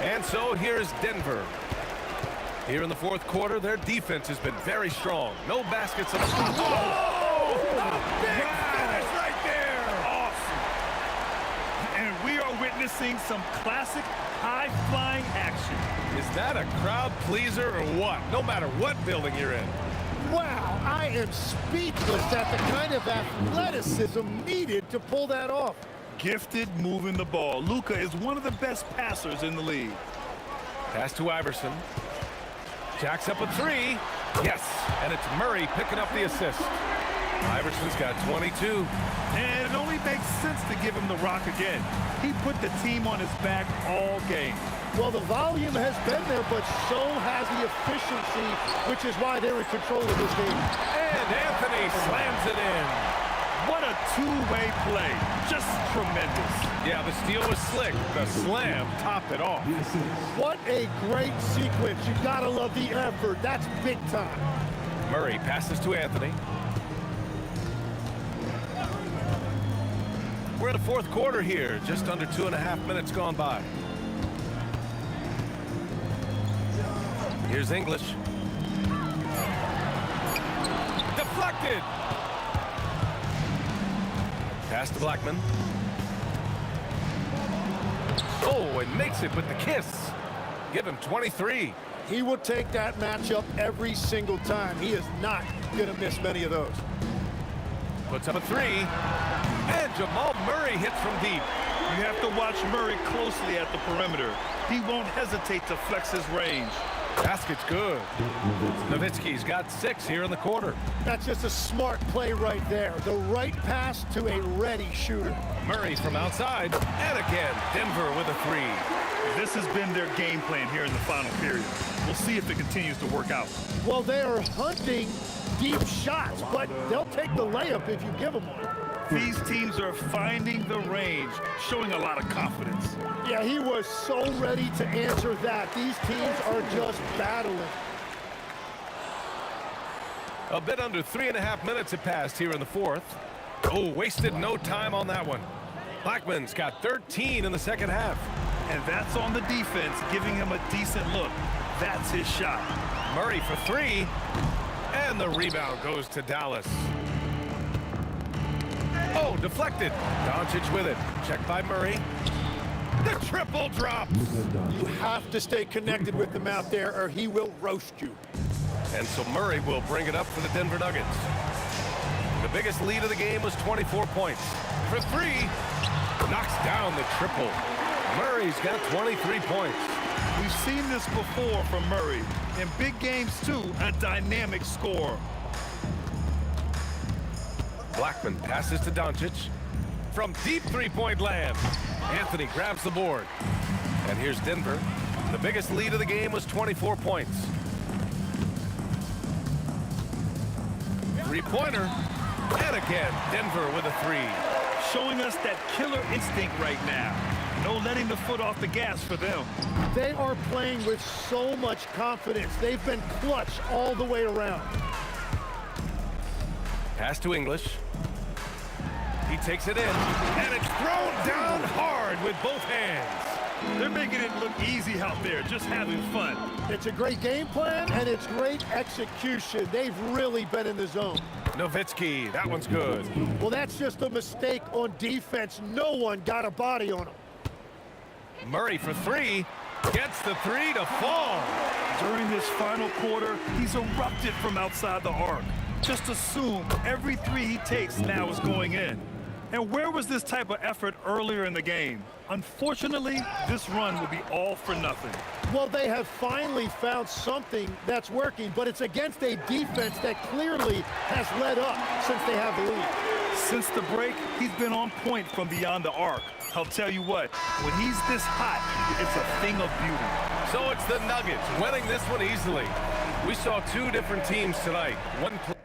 And so here's Denver. Here in the 4th quarter, their defense has been very strong. No baskets in the shot. Whoa! A big finish right there! Awesome. And we are witnessing some classic high-flying action. Is that a crowd pleaser or what? No matter what building you're in. Wow, I am speechless at the kind of athleticism needed to pull that off. Gifted moving the ball. Luka is one of the best passers in the league. Pass to Iverson. Jacks up a 3. Yes, and it's Murray picking up the assist. Iverson's got 22. And it only makes sense to give him the rock again. He put the team on his back all game. Well, the volume has been there, but so has the efficiency, which is why they're in control of this game. And Anthony slams it in. What a two-way play. Just tremendous. Yeah, the steal was slick. The slam topped it off. What a great sequence. You gotta love the effort. That's big time. Murray passes to Anthony. We're in the 4th quarter here. Just under 2.5 minutes gone by. Here's English. Deflected. Pass to Blackman. Oh, and makes it with the kiss. Give him 23. He will take that matchup every single time. He is not going to miss many of those. Puts up a 3. And Jamal Murray hits from deep. You have to watch Murray closely at the perimeter. He won't hesitate to flex his range. Basket's good. Nowitzki's got 6 here in the quarter. That's just a smart play right there. The right pass to a ready shooter. Murray from outside. And again, Denver with a 3. This has been their game plan here in the final period. We'll see if it continues to work out. Well, they are hunting deep shots, but they'll take the layup if you give them one. These teams are finding the range, showing a lot of confidence. Yeah, he was so ready to answer that. These teams are just battling. A bit under 3.5 minutes have passed here in the fourth. Oh, wasted no time on that one. Blackman's got 13 in the second half. And that's on the defense, giving him a decent look. That's his shot. Murray for three. And the rebound goes to Dallas. Oh, deflected. Doncic with it. Checked by Murray. The triple drop. You have to stay connected with him out there or he will roast you. And so Murray will bring it up for the Denver Nuggets. The biggest lead of the game was 24 points. For three, knocks down the triple. Murray's got 23 points. We've seen this before from Murray. In big games, too, a dynamic scorer. Blackman passes to Doncic. From deep three-point land, Anthony grabs the board. And here's Denver. The biggest lead of the game was 24 points. Three-pointer. And again, Denver with a three. Showing us that killer instinct right now. No letting the foot off the gas for them. They are playing with so much confidence. They've been clutch all the way around. Pass to English. He takes it in, and it's thrown down hard with both hands. They're making it look easy out there, just having fun. It's a great game plan, and it's great execution. They've really been in the zone. Nowitzki, that one's good. Well, that's just a mistake on defense. No one got a body on him. Murray for three. Gets the three to fall. During this final quarter, he's erupted from outside the arc. Just assume every three he takes now is going in. And where was this type of effort earlier in the game? Unfortunately, this run will be all for nothing. Well, they have finally found something that's working, but it's against a defense that clearly has led up since they have the lead. Since the break, he's been on point from beyond the arc. I'll tell you what, when he's this hot, it's a thing of beauty. So it's the Nuggets winning this one easily. We saw two different teams tonight. One play.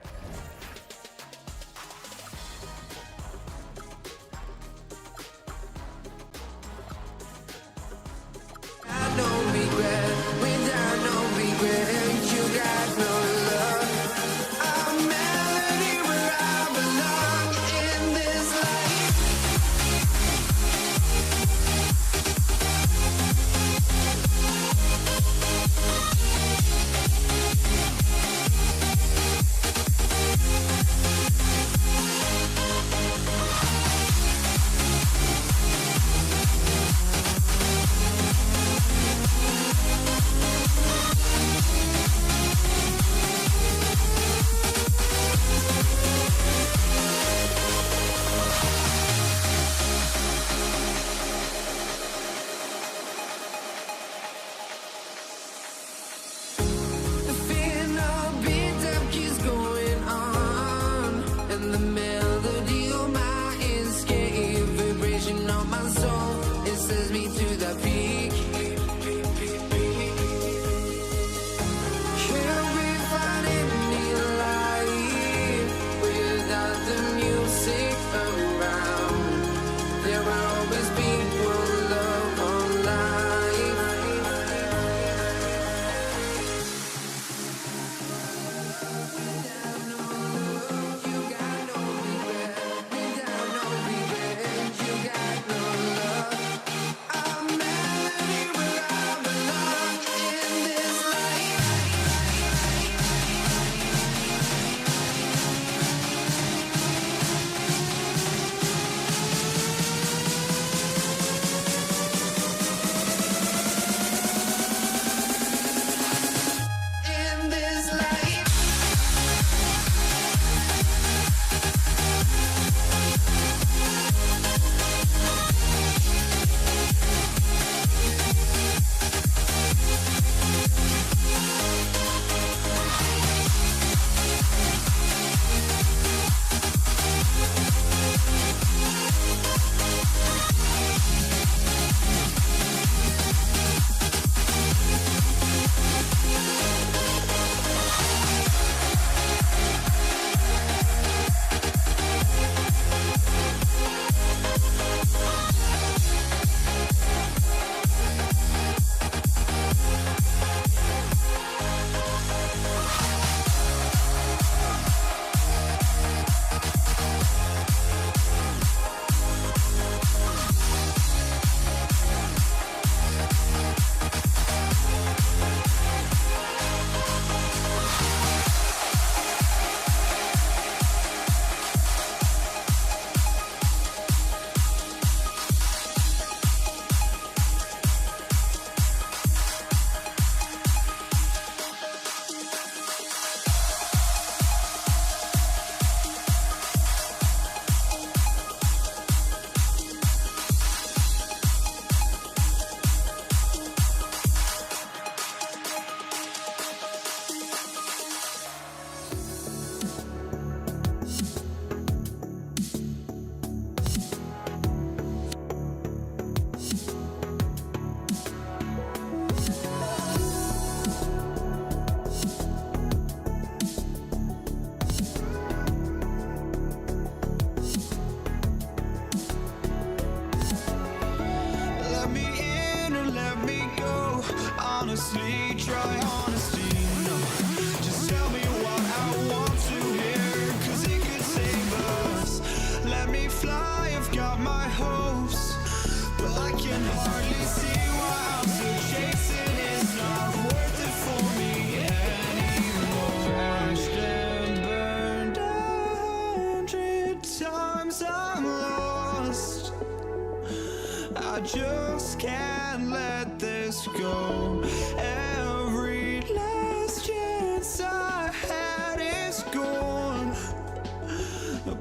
just can't let this go. Every last chance I had is gone,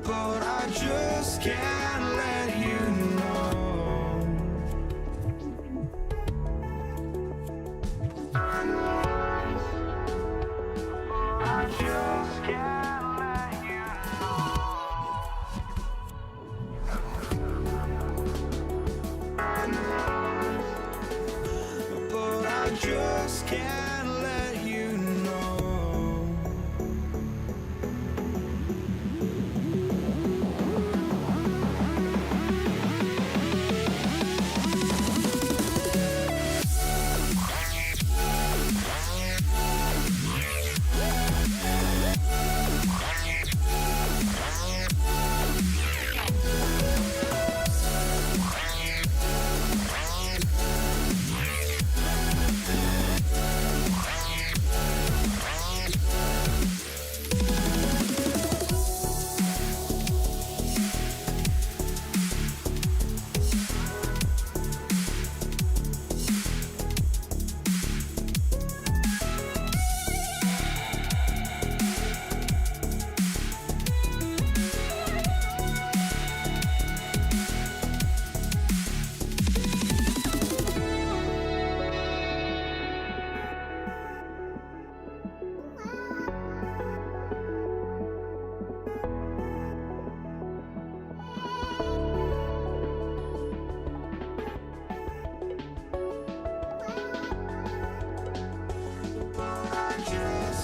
but I just can't let you know. I just can't let you know. But I just can't let you know.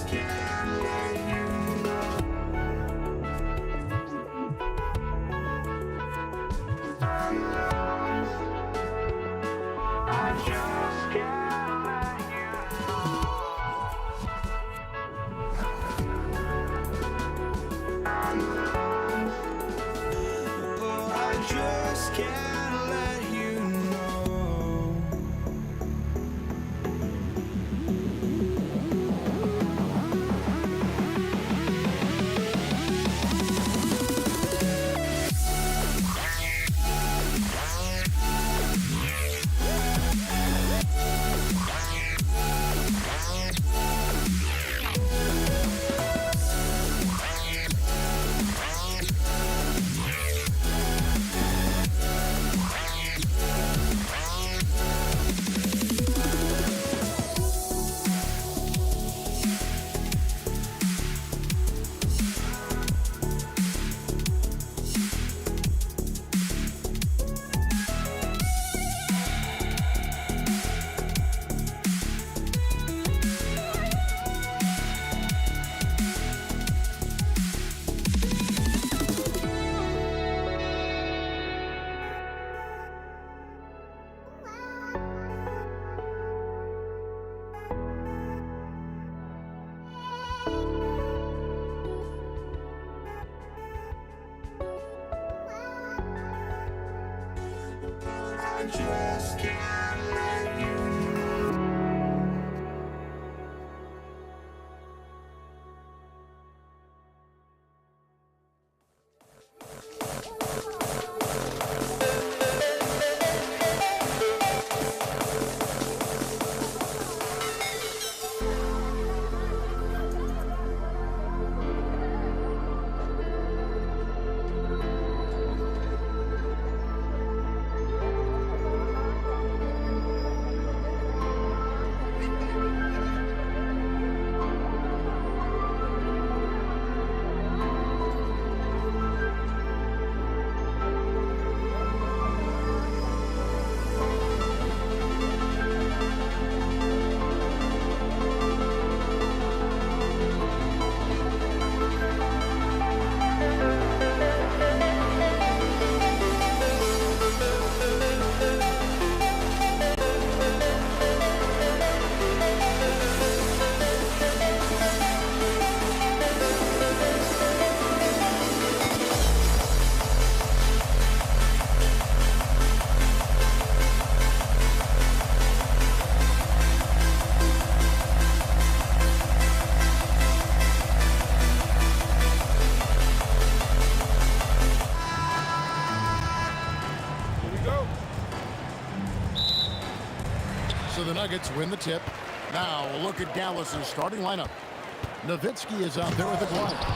Can't let you know. I just can't let you know. Nuggets win the tip. Now a look at Dallas's starting lineup. Nowitzki is out there with the Aguirre.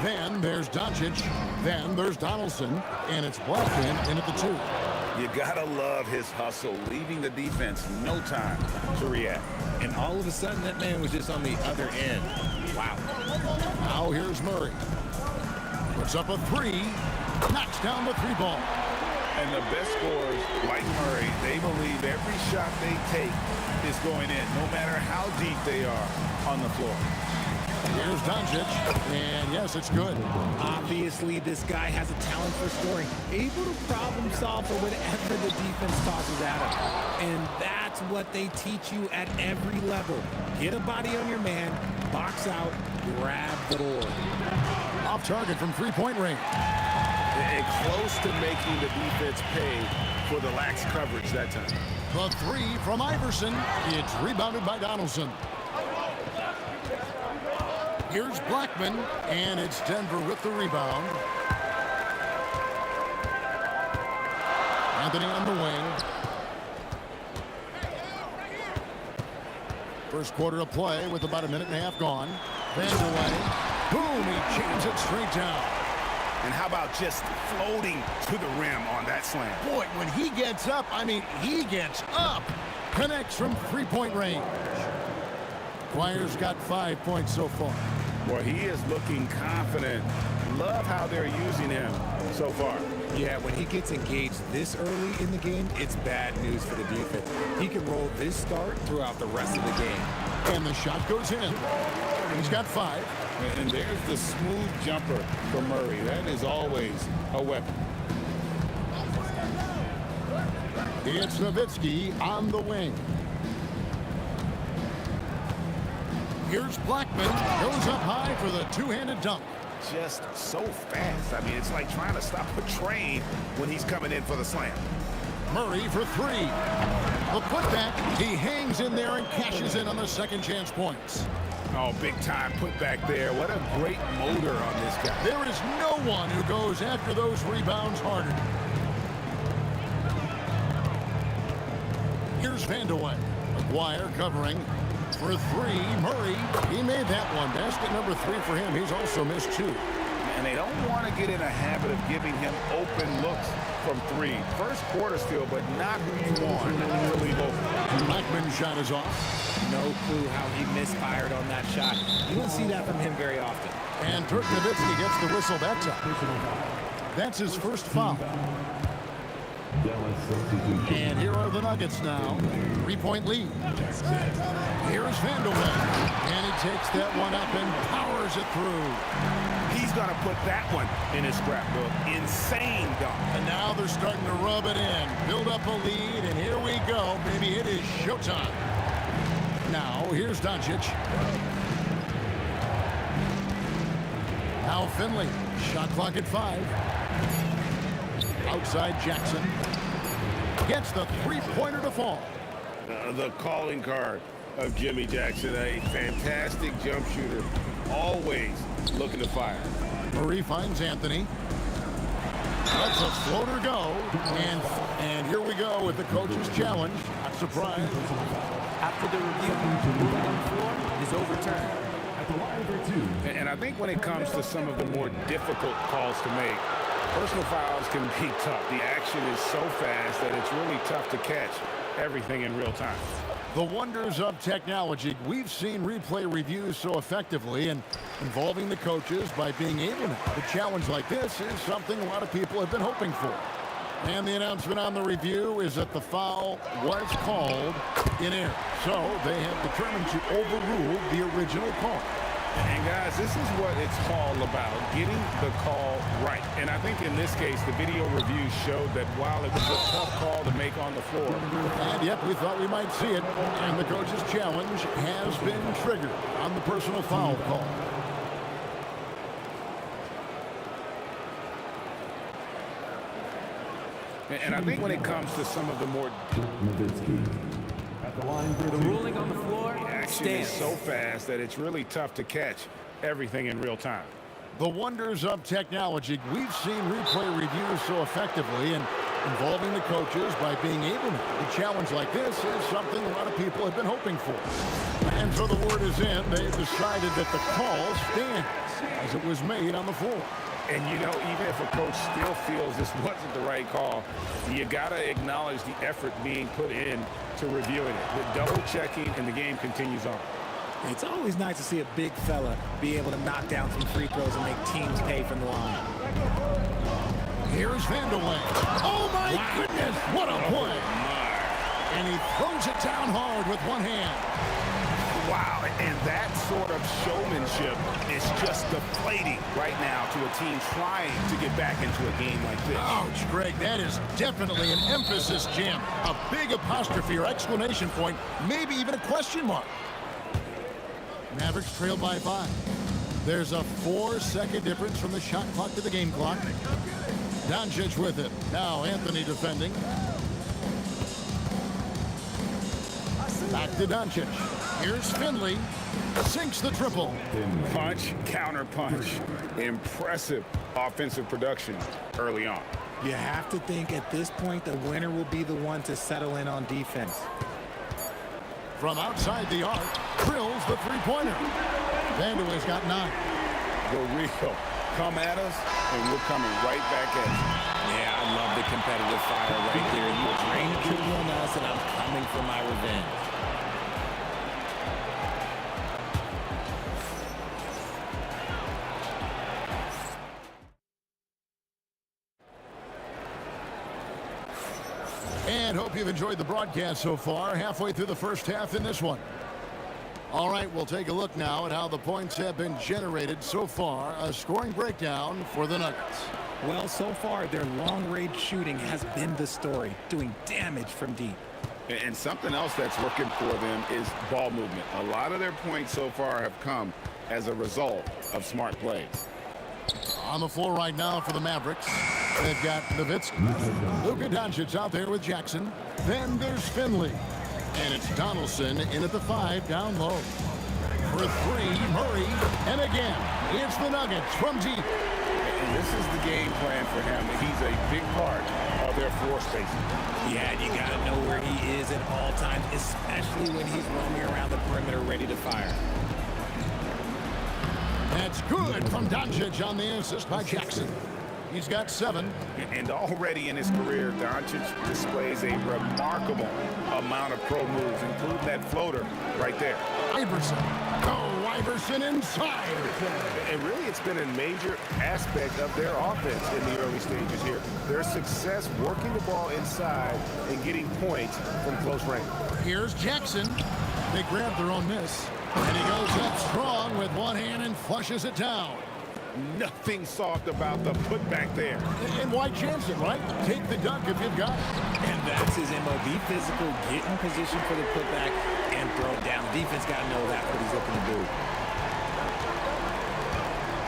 Then there's Doncic. Then there's Donaldson. And it's Blackman in at the 2. You gotta love his hustle, leaving the defense no time to react. And all of a sudden, that man was just on the other end. Wow. Now here's Murray. Puts up a 3. Knocks down the 3 ball. And the best scorers, like Murray, they believe every shot they take is going in, no matter how deep they are on the floor. Here's Doncic, and yes, it's good. Obviously, this guy has a talent for scoring, able to problem solve for whatever the defense tosses at him. And that's what they teach you at every level. Get a body on your man, box out, grab the board. Off target from three-point range. And close to making the defense pay for the lax coverage that time. The 3 from Iverson. It's rebounded by Donaldson. Here's Blackman, and it's Denver with the rebound. Anthony on the wing. First quarter of play with about a minute and a half gone. Vanderlei. Boom, he jams it straight down. And how about just floating to the rim on that slam? Boy, when he gets up, I mean, he gets up. Connects from three-point range. Aguirre's got 5 points so far. Well, he is looking confident. Love how they're using him so far. Yeah, when he gets engaged this early in the game, it's bad news for the defense. He can roll this start throughout the rest of the game. And the shot goes in. He's got 5. And there's the smooth jumper for Murray. That is always a weapon. It's Nowitzki on the wing. Here's Blackman. Goes up high for the two-handed dunk. Just so fast. I mean, it's like trying to stop a train when he's coming in for the slam. Murray for 3. The putback. He hangs in there and cashes in on the second chance points. Oh, big time put back there. What a great motor on this guy. There is no one who goes after those rebounds harder. Here's Vanderlei. Aguirre covering for 3. Murray, he made that one. Basket number 3 for him. He's also missed 2. And they don't want to get in a habit of giving him open looks from 3. First quarter still, but not who you want to leave open. Blackman's shot is off. No clue how he misfired on that shot. You don't see that from him very often. And Dirk Nowitzki gets the whistle that time. That's his first foul. And here are the Nuggets now. 3-point lead. Here's Vanderlei. And he takes that one up and powers it through. He's going to put that one in his scrapbook. Insane dunk. And now they're starting to rub it in. Build up a lead, and here we go. Maybe it is showtime. Now, here's Doncic. Now Finley. Shot clock at 5. Outside Jackson. Gets the three-pointer to fall. The calling card of Jimmy Jackson. A fantastic jump shooter. Always looking to fire. Murray finds Anthony. Lets a floater go. And here we go with the coach's challenge. Not surprised. After the review, moving on the floor is overturned. And I think when it comes to some of the more difficult calls to make, personal fouls can be tough. The action is so fast that it's really tough to catch everything in real time. The wonders of technology. We've seen replay reviews so effectively, and involving the coaches by being able to challenge like this is something a lot of people have been hoping for. And the announcement on the review is that the foul was called in error. So they have determined to overrule the original call. And guys, this is what it's all about, getting the call right. And I think in this case, the video review showed that while it was a tough call to make on the floor. And yet we thought we might see it. And the coach's challenge has been triggered on the personal foul call. And I think when it comes to some of the more... The ruling on the floor action is so fast that it's really tough to catch everything in real time. The wonders of technology. We've seen replay reviews so effectively, and involving the coaches by being able to. A challenge like this is something a lot of people have been hoping for. And so the word is in. They've decided that the call stands as it was made on the floor. And, you know, even if a coach still feels this wasn't the right call, you got to acknowledge the effort being put in to reviewing it. The double checking, and the game continues on. It's always nice to see a big fella be able to knock down some free throws and make teams pay from the line. Here's Vanderlei. Oh, my goodness, what a play. And he throws it down hard with one hand. Wow, and that sort of showmanship is just deflating right now to a team trying to get back into a game like this. Ouch, Greg, that is definitely an emphasis jam. A big apostrophe or exclamation point, maybe even a question mark. Mavericks trail by 5. There's a 4-second difference from the shot clock to the game clock. Doncic with it. Now Anthony defending. Back to Doncic. Here's Finley. Sinks the triple. Punch, counter punch. Impressive offensive production early on. You have to think at this point the winner will be the one to settle in on defense. From outside the arc, drills the three-pointer. Vanderlei's got 9. The real. Come at us, and we're coming right back at you. Yeah, I love the competitive fire right there. You drain the triple on us, and I'm coming for my revenge. And hope you've enjoyed the broadcast so far. Halfway through the first half in this one. All right, we'll take a look now at how the points have been generated so far. A scoring breakdown for the Nuggets. Well, so far, their long-range shooting has been the story, doing damage from deep. And something else that's working for them is ball movement. A lot of their points so far have come as a result of smart plays. On the floor right now for the Mavericks, they've got Nowitzki. Luka Doncic out there with Jackson. Then there's Finley. And it's Donaldson in at the 5 down low. For 3, Murray. And again, it's the Nuggets from deep. And this is the game plan for him. He's a big part of their floor spacing. Yeah, and you got to know where he is at all times, especially when he's roaming around the perimeter ready to fire. That's good from Doncic on the assist by Jackson. He's got 7. And already in his career, Doncic displays a remarkable amount of pro moves, including that floater right there. Iverson. Oh, Iverson inside. And really, it's been a major aspect of their offense in the early stages here. Their success working the ball inside and getting points from close range. Here's Jackson. They grab their own miss. And he goes up strong with one hand and flushes it down. Nothing soft about the putback there. And why chance it, right? Take the dunk if you've got it. And that's his MO. Be physical, get in position for the putback, and throw it down. Defense got to know that's what he's looking to do.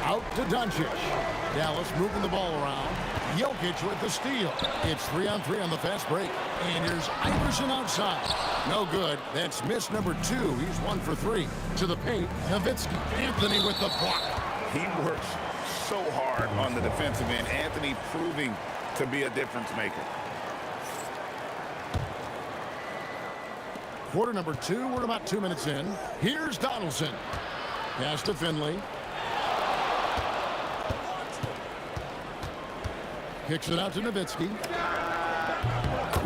Out to Doncic. Dallas moving the ball around. Jokic with the steal. It's 3-on-3 on the fast break. And here's Iverson outside. No good. That's miss number 2. He's 1 for 3. To the paint, Nowitzki. Anthony with the block. He works so hard on the defensive end. Anthony proving to be a difference maker. Quarter number 2. We're about 2 minutes in. Here's Donaldson. Pass to Finley. Kicks it out to Nowitzki.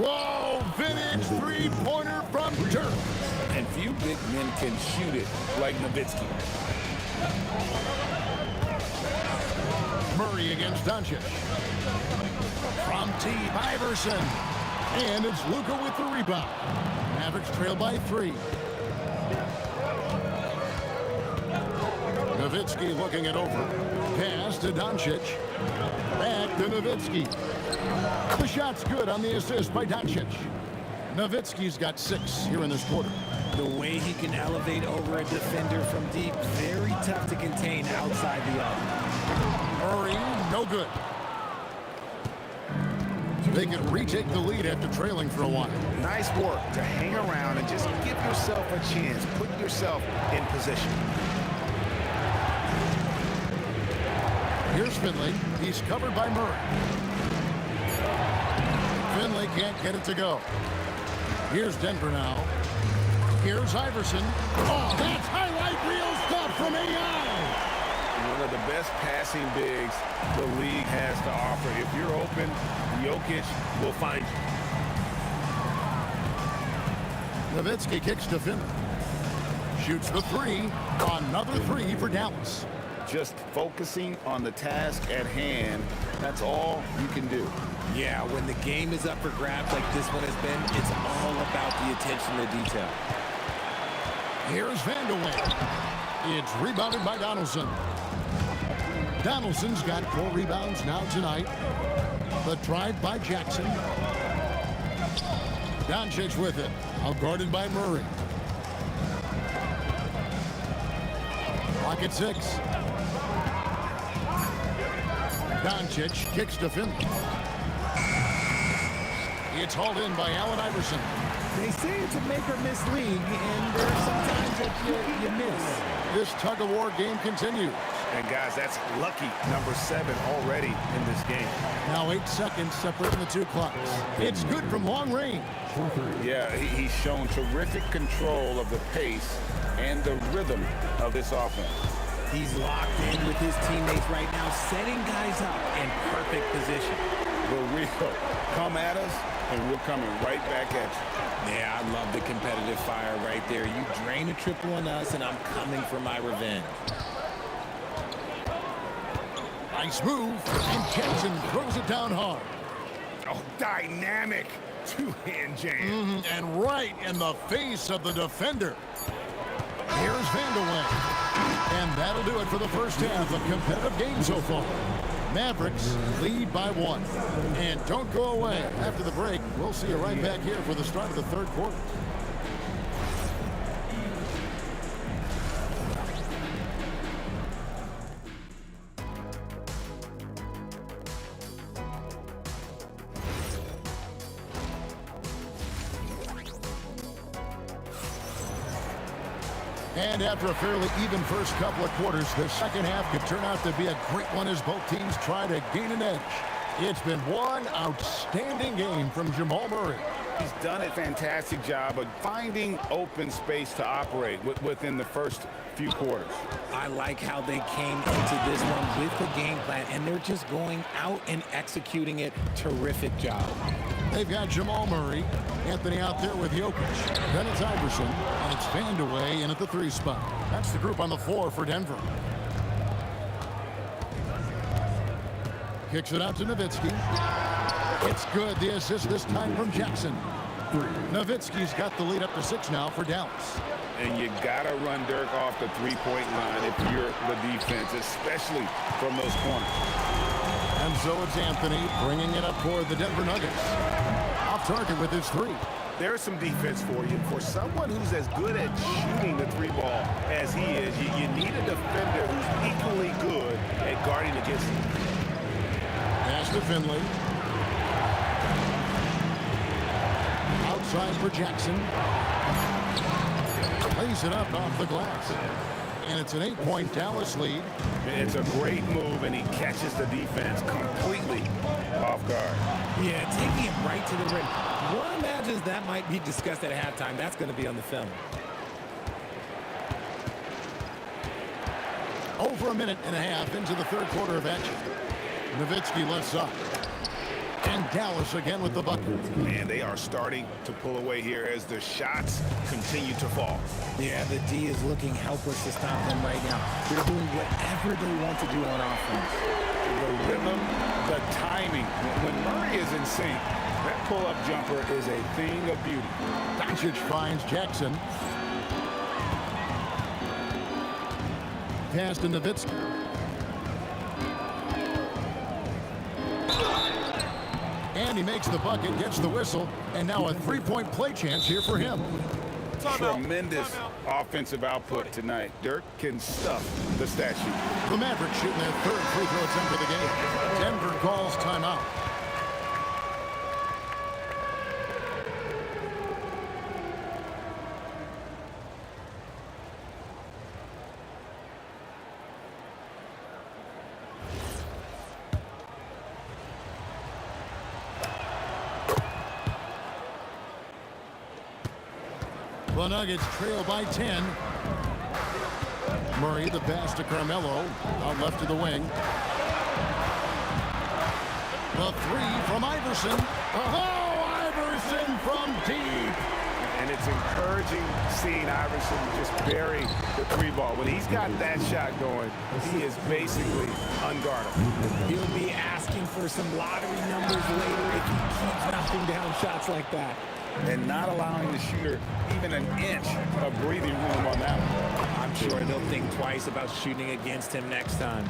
Whoa, vintage three-pointer from Dirk. And few big men can shoot it like Nowitzki. Murray against Doncic. From deep, Iverson. And it's Luka with the rebound. Mavericks trail by 3. Nowitzki looking it over. Pass to Doncic. Back to Nowitzki. The shot's good on the assist by Doncic. Nowitzki's got 6 here in this quarter. The way he can elevate over a defender from deep, very tough to contain outside the arc. Murray, no good. They can retake the lead after trailing for a while. Nice work to hang around and just give yourself a chance. Put yourself in position. Here's Finley. He's covered by Murray. Finley can't get it to go. Here's Denver now. Here's Iverson. Oh, that's highlight reel stuff from AI. One of the best passing bigs the league has to offer. If you're open, Jokic will find you. Nowitzki kicks to Finley. Shoots the three. Another three for Dallas. Just focusing on the task at hand, that's all you can do. Yeah, when the game is up for grabs like this one has been, it's all about the attention to detail. Here's Vandeweghe. It's rebounded by Donaldson. Donaldson's got 4 rebounds now tonight. The drive by Jackson. Doncic with it. Outguarded by Murray. Clock at 6. Doncic kicks to Finley. It's hauled in by Allen Iverson. They say it's a make or miss league, and there are some times that you miss. This tug-of-war game continues. And guys, that's lucky number 7 already in this game. Now 8 seconds separating the two clocks. It's good from long range. Yeah, he's shown terrific control of the pace and the rhythm of this offense. He's locked in with his teammates right now, setting guys up in perfect position. But we'll come at us, and we're coming right back at you. Yeah, I love the competitive fire right there. You drain a triple on us, and I'm coming for my revenge. Nice move, and Jackson throws it down hard. Oh, dynamic two-hand jam. And right in the face of the defender. Here's Vandeweghe. And that'll do it for the first half of competitive game so far. Mavericks lead by 1. And don't go away. After the break, we'll see you right back here for the start of the third quarter. And after a fairly even first couple of quarters, the second half could turn out to be a great one as both teams try to gain an edge. It's been one outstanding game from Jamal Murray. He's done a fantastic job of finding open space to operate within the first few quarters. I like how they came into this one with the game plan, and they're just going out and executing it. Terrific job. They've got Jamal Murray, Anthony out there with Jokic. Then it's Iverson, and it's Vandeweghe in at the 3 spot. That's the group on the floor for Denver. Kicks it out to Nowitzki. It's good. The assist this time from Jackson. Nowitzki's got the lead up to 6 now for Dallas. And you got to run Dirk off the three-point line if you're the defense, especially from those corners. And so it's Anthony bringing it up for the Denver Nuggets. Off target with his 3. There's some defense for you. For someone who's as good at shooting the 3-ball as he is, you need a defender who's equally good at guarding against him. Pass to Finley. Outside for Jackson. Lays it up off the glass. And it's an 8-point Dallas lead. It's a great move, and he catches the defense completely off guard. Yeah, taking it right to the rim. One imagines that might be discussed at halftime. That's going to be on the film. Over a minute and a half into the third quarter of action. Nowitzki left side. And Dallas again with the bucket. Man, they are starting to pull away here as the shots continue to fall. Yeah, the D is looking helpless to stop them right now. They're doing whatever they want to do on offense. The rhythm, the timing. When Murray is in sync, that pull-up jumper is a thing of beauty. Doncic finds Jackson. Pass to Nowitzki. And he makes the bucket, gets the whistle, and now a 3-point play chance here for him. Tremendous offensive output tonight. Dirk can stuff the stat sheet. The Mavericks shooting their 3rd free throw attempt of the game. Denver calls timeout. The Nuggets trail by 10. Murray, the pass to Carmelo, out left of the wing. The three from Iverson. Oh, Iverson from deep. And it's encouraging seeing Iverson just bury the three ball. When he's got that shot going, he is basically unguardable. He'll be asking for some lottery numbers later if he keeps knocking down shots like that. And not allowing the shooter even an inch of breathing room on that one. I'm sure they'll think twice about shooting against him next time.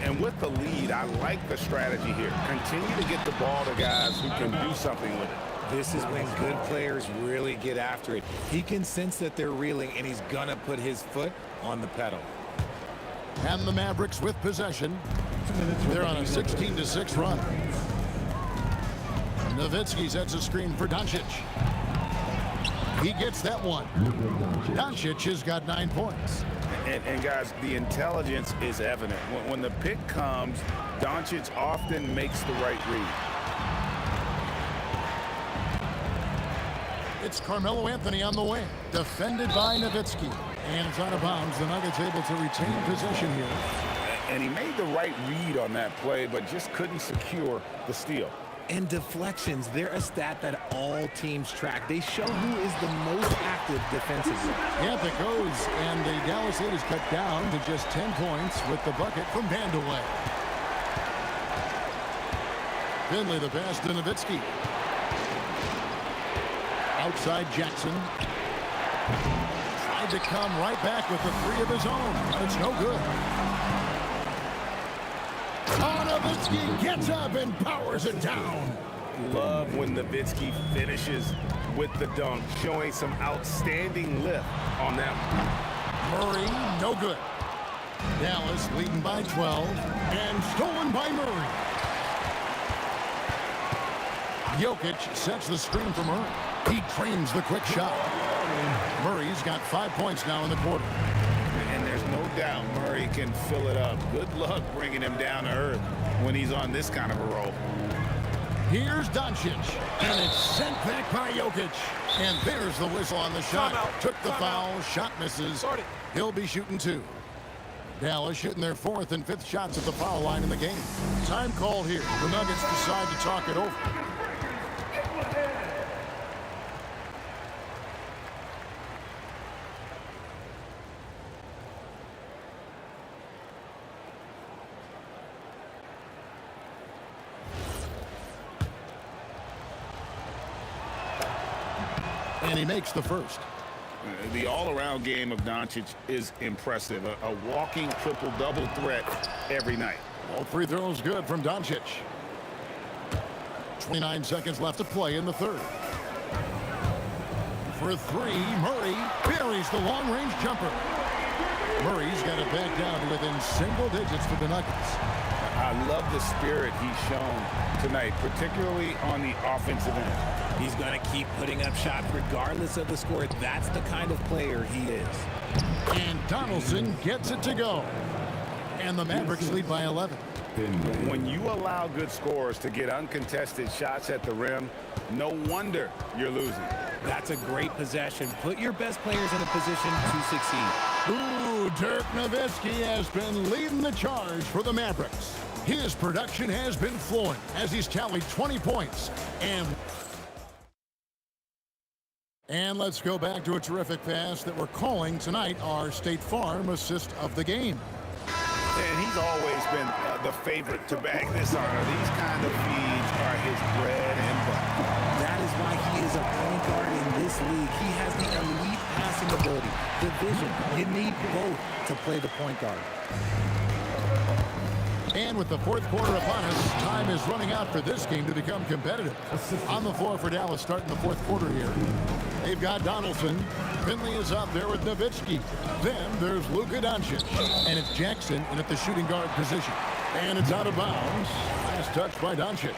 And with the lead, I like the strategy here. Continue to get the ball to guys who can do something with it. This is when good players really get after it. He can sense that they're reeling, and he's gonna put his foot on the pedal. And the Mavericks with possession. They're on a 16-6 run. Nowitzki sets a screen for Doncic. He gets that one. Doncic has got 9 points. And guys, the intelligence is evident. When the pick comes, Doncic often makes the right read. It's Carmelo Anthony on the wing, defended by Nowitzki. And it's out of bounds. The Nuggets able to retain possession here. And he made the right read on that play, but just couldn't secure the steal. And deflections, they're a stat that all teams track. They show who is the most active defensively. Yep, it goes. And the Dallas lead is cut down to just 10 points with the bucket from Vandeweghe. Finley the pass to Nowitzki. Outside Jackson. Tried to come right back with the three of his own. But it's no good. Nowitzki gets up and powers it down. Love when Nowitzki finishes with the dunk, showing some outstanding lift on that one. Murray, no good. Dallas leading by 12 and stolen by Murray. Jokic sets the screen for Murray. He trains the quick shot. Murray's got 5 points now in the quarter. And there's no doubt Murray can fill it up. Good luck bringing him down to earth when he's on this kind of a roll. Here's Doncic, and it's sent back by Jokic. And there's the whistle on the shot. Took the foul, shot misses. He'll be shooting 2. Dallas shooting their 4th and 5th shots at the foul line in the game. Time called here. The Nuggets decide to talk it over. And he makes the first. The all-around game of Doncic is impressive. A walking triple-double threat every night. All free throws good from Doncic. 29 seconds left to play in the third. For 3, Murray buries the long-range jumper. Murray's got it back down to within single digits for the Nuggets. I love the spirit he's shown tonight, particularly on the offensive end. He's going to keep putting up shots regardless of the score. That's the kind of player he is. And Donaldson gets it to go. And the Mavericks lead by 11. When you allow good scorers to get uncontested shots at the rim, no wonder you're losing. That's a great possession. Put your best players in a position to succeed. Ooh, Dirk Nowitzki has been leading the charge for the Mavericks. His production has been flowing as he's tallied 20 points. And let's go back to a terrific pass that we're calling tonight our State Farm assist of the game. And he's always been the favorite to bag this honor. These kind of feeds are his bread and butter. That is why he is a point guard in this league. He has the elite passing ability, the vision. You need both to play the point guard. And with the fourth quarter upon us, time is running out for this game to become competitive. On the floor for Dallas starting the fourth quarter here. They've got Donaldson. Finley is up there with Nowitzki. Then there's Luka Doncic. And it's Jackson in at the shooting guard position. And it's out of bounds. Last touch by Doncic.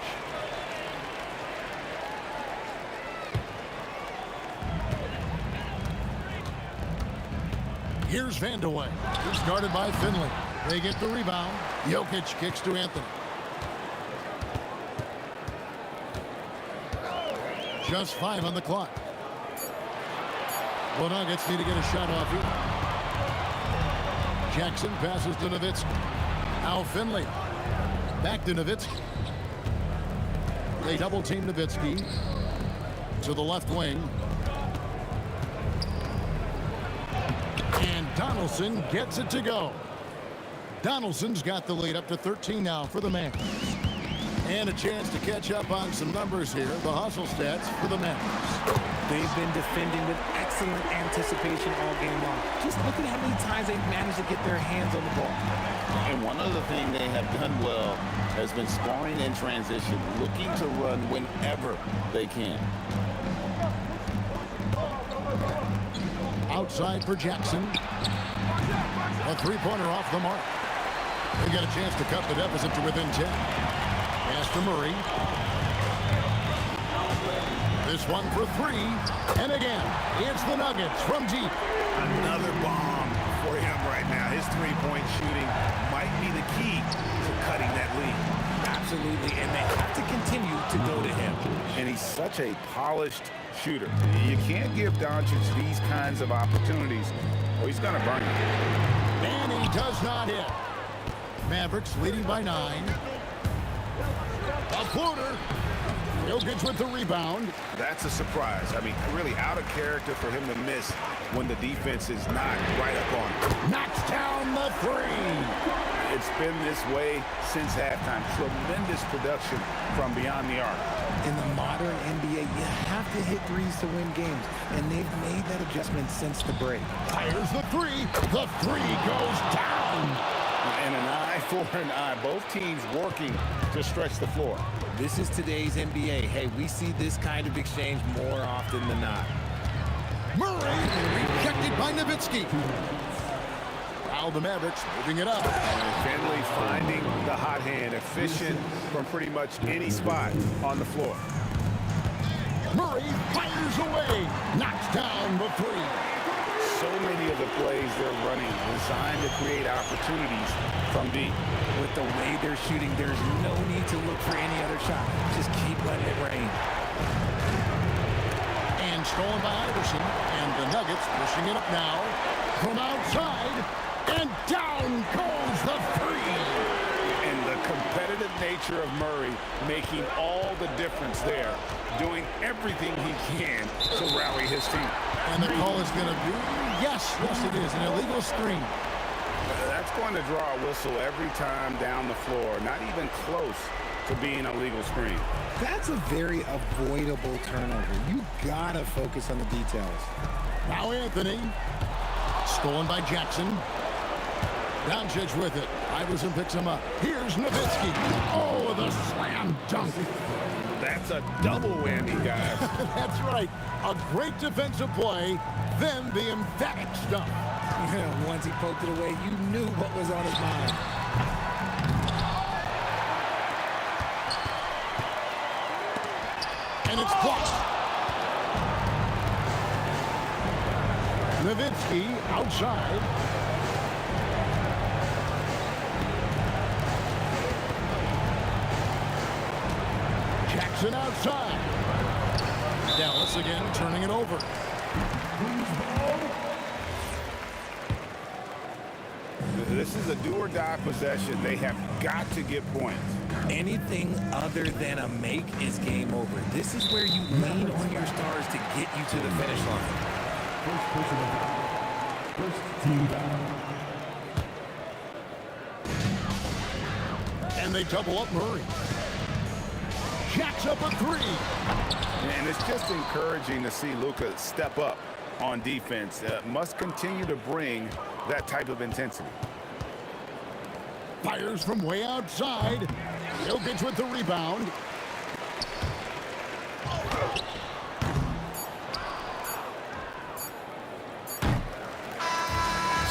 Here's Vandeweghe. He's guarded by Finley. They get the rebound. Jokic kicks to Anthony. Just 5 on the clock. The Nuggets need to get a shot off here. Jackson passes to Nowitzki. Now Finley. Back to Nowitzki. They double team Nowitzki to the left wing. And Donaldson gets it to go. Donaldson's got the lead up to 13 now for the Mavs. And a chance to catch up on some numbers here. The hustle stats for the Mavs. They've been defending with excellent anticipation all game long. Just look at how many times they've managed to get their hands on the ball. And one other thing they have done well has been scoring in transition, looking to run whenever they can. Outside for Jackson. A three-pointer off the mark. They get a chance to cut the deficit to within 10. Pass to Murray. This one for three. And again, it's the Nuggets from deep. Another bomb for him right now. His three-point shooting might be the key to cutting that lead. Absolutely, and they have to continue to go to him. And he's such a polished shooter. You can't give Doncic these kinds of opportunities or he's going to burn you. And he does not hit. Mavericks leading by 9. A floater. Jokic with the rebound. That's a surprise. I mean, really out of character for him to miss when the defense is not right up on him. Knocks down the three. It's been this way since halftime. Tremendous production from beyond the arc. In the modern NBA, you have to hit threes to win games, and they've made that adjustment since the break. Fires the three. The three goes down. And an eye for an eye. Both teams working to stretch the floor. This is today's NBA. Hey, we see this kind of exchange more often than not. Murray rejected by Nowitzki. Now the Mavericks moving it up. And Finley finding the hot hand, efficient from pretty much any spot on the floor. Murray fires away, knocks down the three. So many of the plays they're running designed to create opportunities from deep. With the way they're shooting, there's no need to look for any other shot. Just keep letting it rain. And stolen by Iverson. And the Nuggets pushing it up now from outside. And down goes the three. And the competitive nature of Murray making all the difference there. Doing everything he can to rally his team. And the call is going to be, yes, it is, an illegal screen. That's going to draw a whistle every time down the floor. Not even close to being a legal screen. That's a very avoidable turnover. You gotta focus on the details. Now Anthony, stolen by Jackson. Doncic with it. Iverson picks him up. Here's Nowitzki. Oh, the slam dunk. That's a double whammy, guys. That's right. A great defensive play, then the emphatic stuff. Once he poked it away, you knew what was on his mind. And it's blocked. Nowitzki outside. Jackson outside. Dallas again turning it over. This is a do-or-die possession. They have got to get points. Anything other than a make is game over. This is where you lean on your stars to get you to the finish line. First team down. And they double up Murray. Jacks up a three. And it's just encouraging to see Luka step up on defense. Must continue to bring that type of intensity. Fires from way outside. Jokic with the rebound.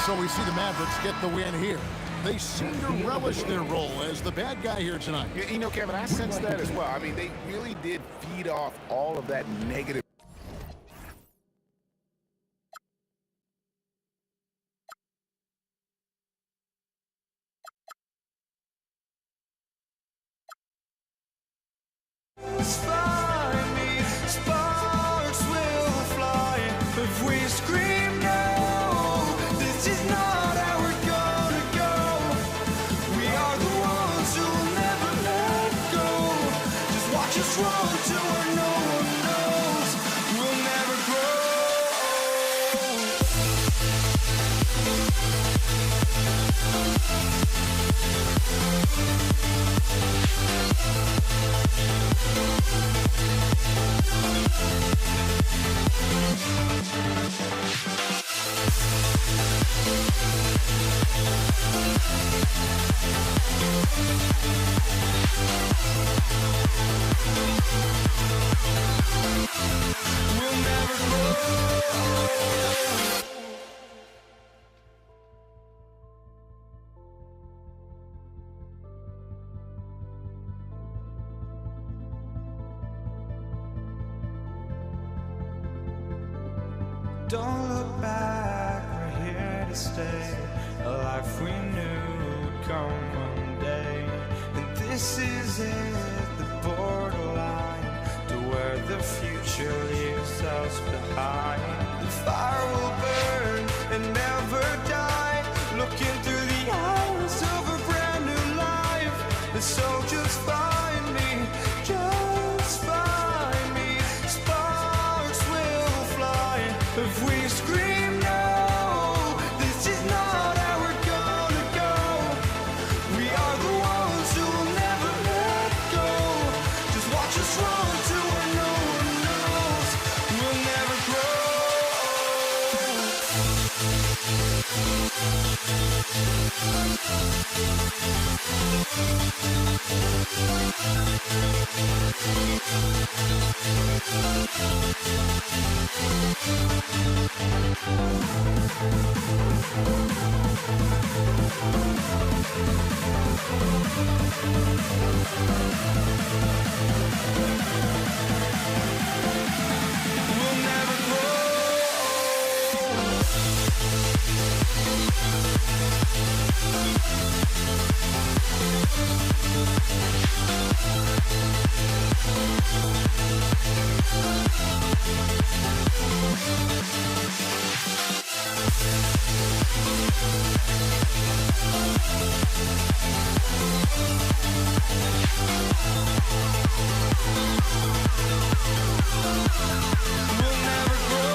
So we see the Mavericks get the win here. They seem to relish their role as the bad guy here tonight. You know, Kevin, I sense that as well. I mean, they really did feed off all of that negative. Find me, sparks will fly if we scream. watch us run to where no one knows. We'll never grow. We'll never grow. Don't look back, we're here to stay. A life we knew would come one day. And this is it, the borderline to where the future leaves us behind. The fire will burn and never die, looking through the eyes of a brand new life. And so just find me, just find me. Sparks will fly if we scream no. This is not how we're gonna go. We are the ones who will never let go. Just watch us run to where no one knows. We'll never grow. We'll never grow. We'll never grow.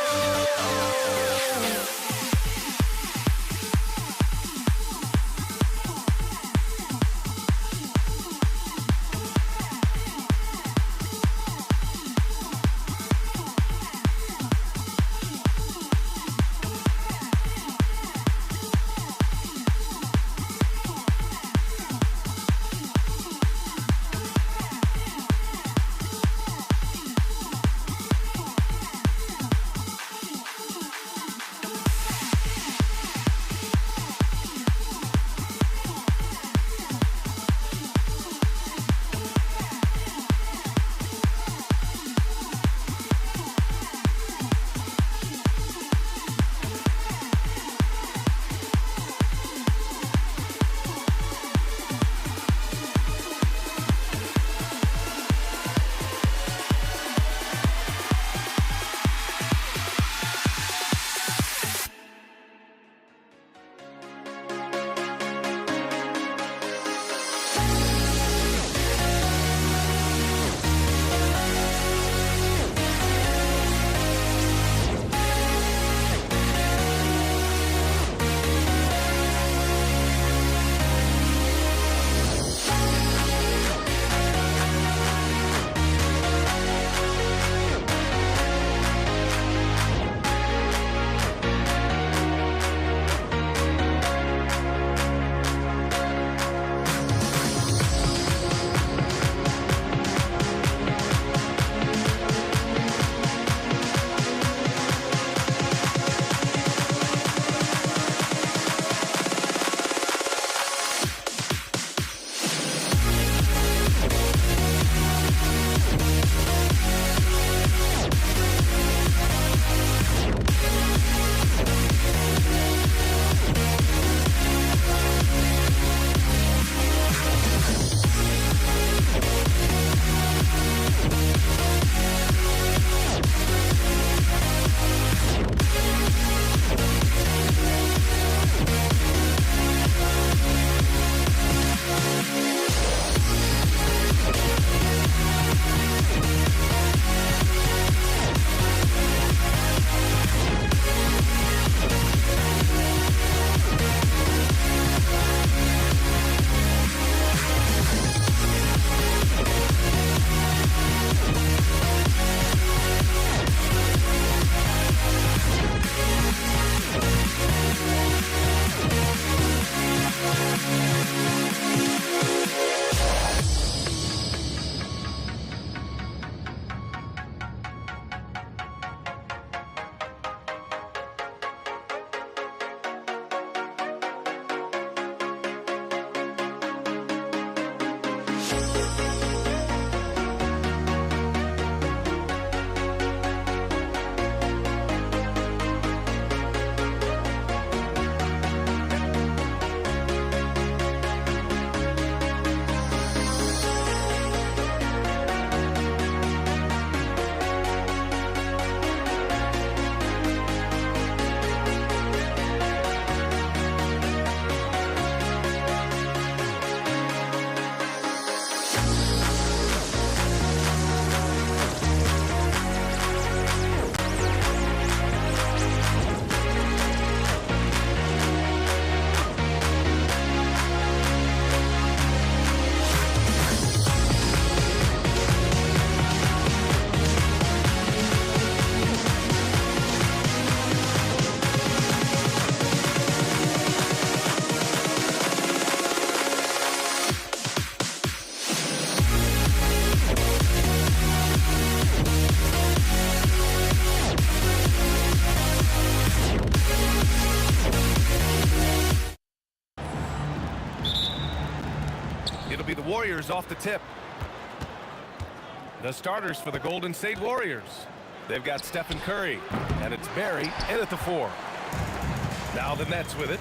Warriors off the tip. The starters for the Golden State Warriors. They've got Stephen Curry, and it's Barry in at the 4. Now the Nets with it.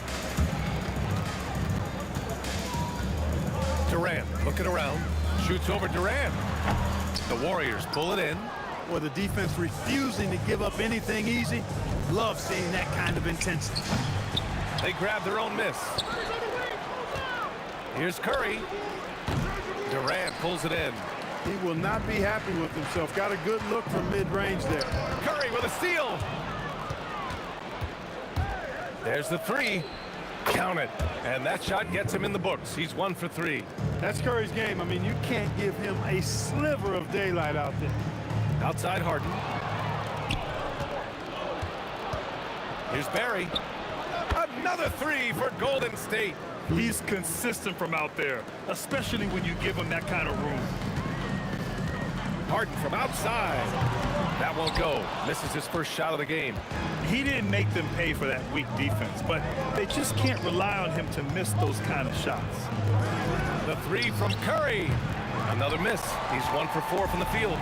Durant looking around, shoots over Durant. The Warriors pull it in. Well, the defense refusing to give up anything easy. Love seeing that kind of intensity. They grab their own miss. Here's Curry. Durant pulls it in. He will not be happy with himself. Got a good look from mid-range there. Curry with a steal. There's the 3. Count it. And that shot gets him in the books. He's 1 for 3. That's Curry's game. I mean, you can't give him a sliver of daylight out there. Outside Harden. Here's Barry. Another 3 for Golden State. He's consistent from out there, especially when you give him that kind of room. Harden from outside. That won't go. Misses his first shot of the game. He didn't make them pay for that weak defense, but they just can't rely on him to miss those kind of shots. The 3 from Curry. Another miss. He's 1 for 4 from the field.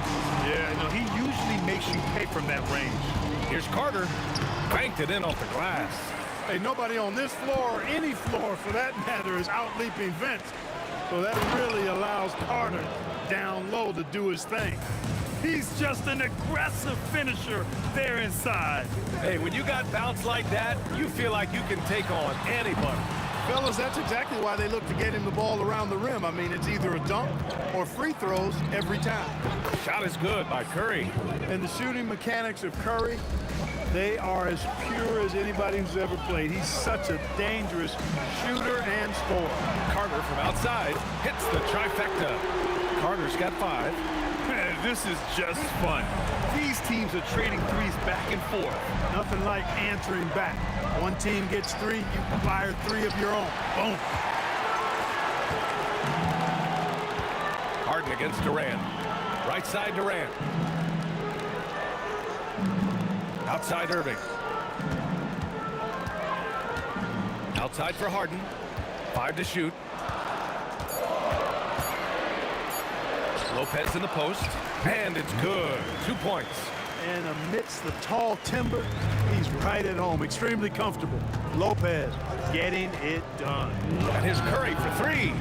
Yeah, no, he usually makes you pay from that range. Here's Carter. Banked it in off the glass. Hey, nobody on this floor or any floor for that matter is out-leaping Vince. So that really allows Carter down low to do his thing. He's just an aggressive finisher there inside. Hey, when you got bounce like that, you feel like you can take on anybody. Fellas, that's exactly why they look to get him the ball around the rim. I mean, it's either a dunk or free throws every time. Shot is good by Curry. And the shooting mechanics of Curry, they are as pure as anybody who's ever played. He's such a dangerous shooter and scorer. Carter from outside hits the trifecta. Carter's got 5. This is just fun. These teams are trading threes back and forth. Nothing like answering back. One team gets 3, you fire 3 of your own. Boom. Harden against Durant. Right side Durant. Outside Irving. Outside for Harden. 5 to shoot. Lopez in the post. And it's good. 2 points. And amidst the tall timber, he's right at home. Extremely comfortable. Lopez getting it done. And here's Curry for 3.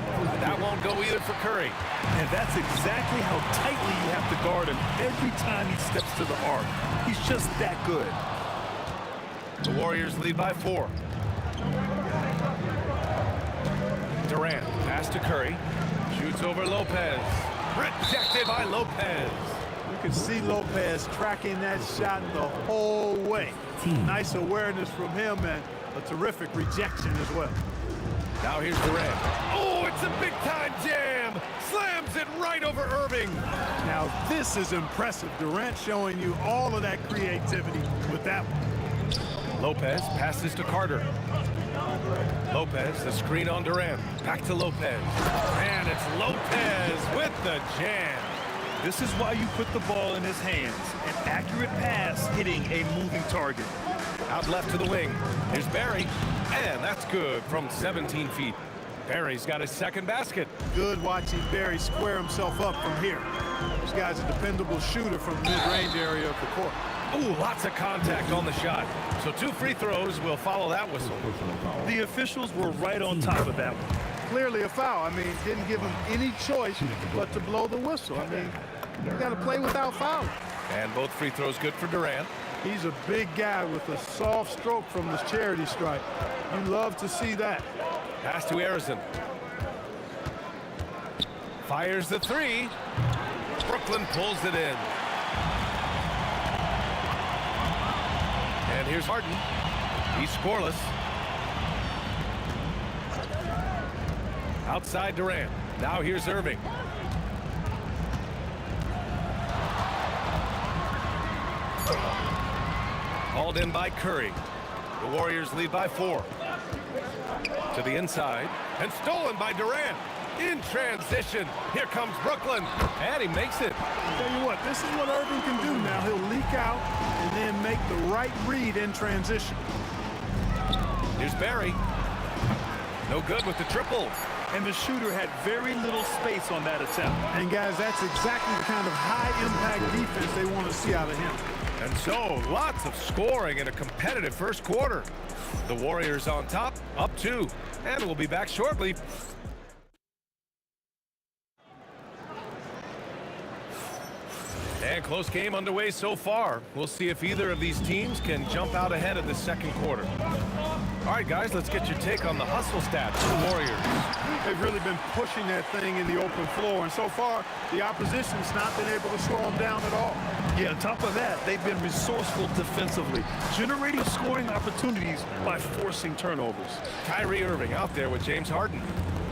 That won't go either for Curry. And that's exactly how tightly you have to guard him every time he steps to the arc. He's just that good. The Warriors lead by 4. Durant, pass to Curry. Shoots over Lopez. Rejected by Lopez. You can see Lopez tracking that shot the whole way. Nice awareness from him and a terrific rejection as well. Now here's Durant. Oh, it's a big-time jam. Slams it right over Irving. Now this is impressive. Durant showing you all of that creativity with that one. Lopez passes to Carter. Lopez, the screen on Durant. Back to Lopez. And it's Lopez with the jam. This is why you put the ball in his hands. An accurate pass hitting a moving target. Out left to the wing. Here's Barry. And that's good from 17 feet. Barry's got his second basket. Good watching Barry square himself up from here. This guy's a dependable shooter from the mid-range area of the court. Ooh, lots of contact on the shot. So 2 free throws will follow that whistle. The officials were right on top of that one. Clearly a foul. I mean, didn't give him any choice but to blow the whistle. I mean, you got to play without fouling. And both free throws good for Durant. He's a big guy with a soft stroke from this charity stripe. You love to see that. Pass to Harrison. Fires the 3. Brooklyn pulls it in. And here's Harden. He's scoreless. Outside Durant. Now here's Irving. Hauled in by Curry. The Warriors lead by 4. To the inside. And stolen by Durant. In transition. Here comes Brooklyn. And he makes it. I'll tell you what, this is what Irving can do now. He'll leak out and then make the right read in transition. Here's Barry. No good with the triple. and the shooter had very little space on that attempt. And guys, that's exactly the kind of high-impact defense they want to see out of him. And so, lots of scoring in a competitive first quarter. The Warriors on top, up 2. And we'll be back shortly. And close game underway so far. We'll see if either of these teams can jump out ahead of the second quarter. All right, guys, let's get your take on the hustle stats for the Warriors. They've really been pushing that thing in the open floor, and so far, the opposition's not been able to slow them down at all. Yeah, on top of that, they've been resourceful defensively, generating scoring opportunities by forcing turnovers. Kyrie Irving out there with James Harden.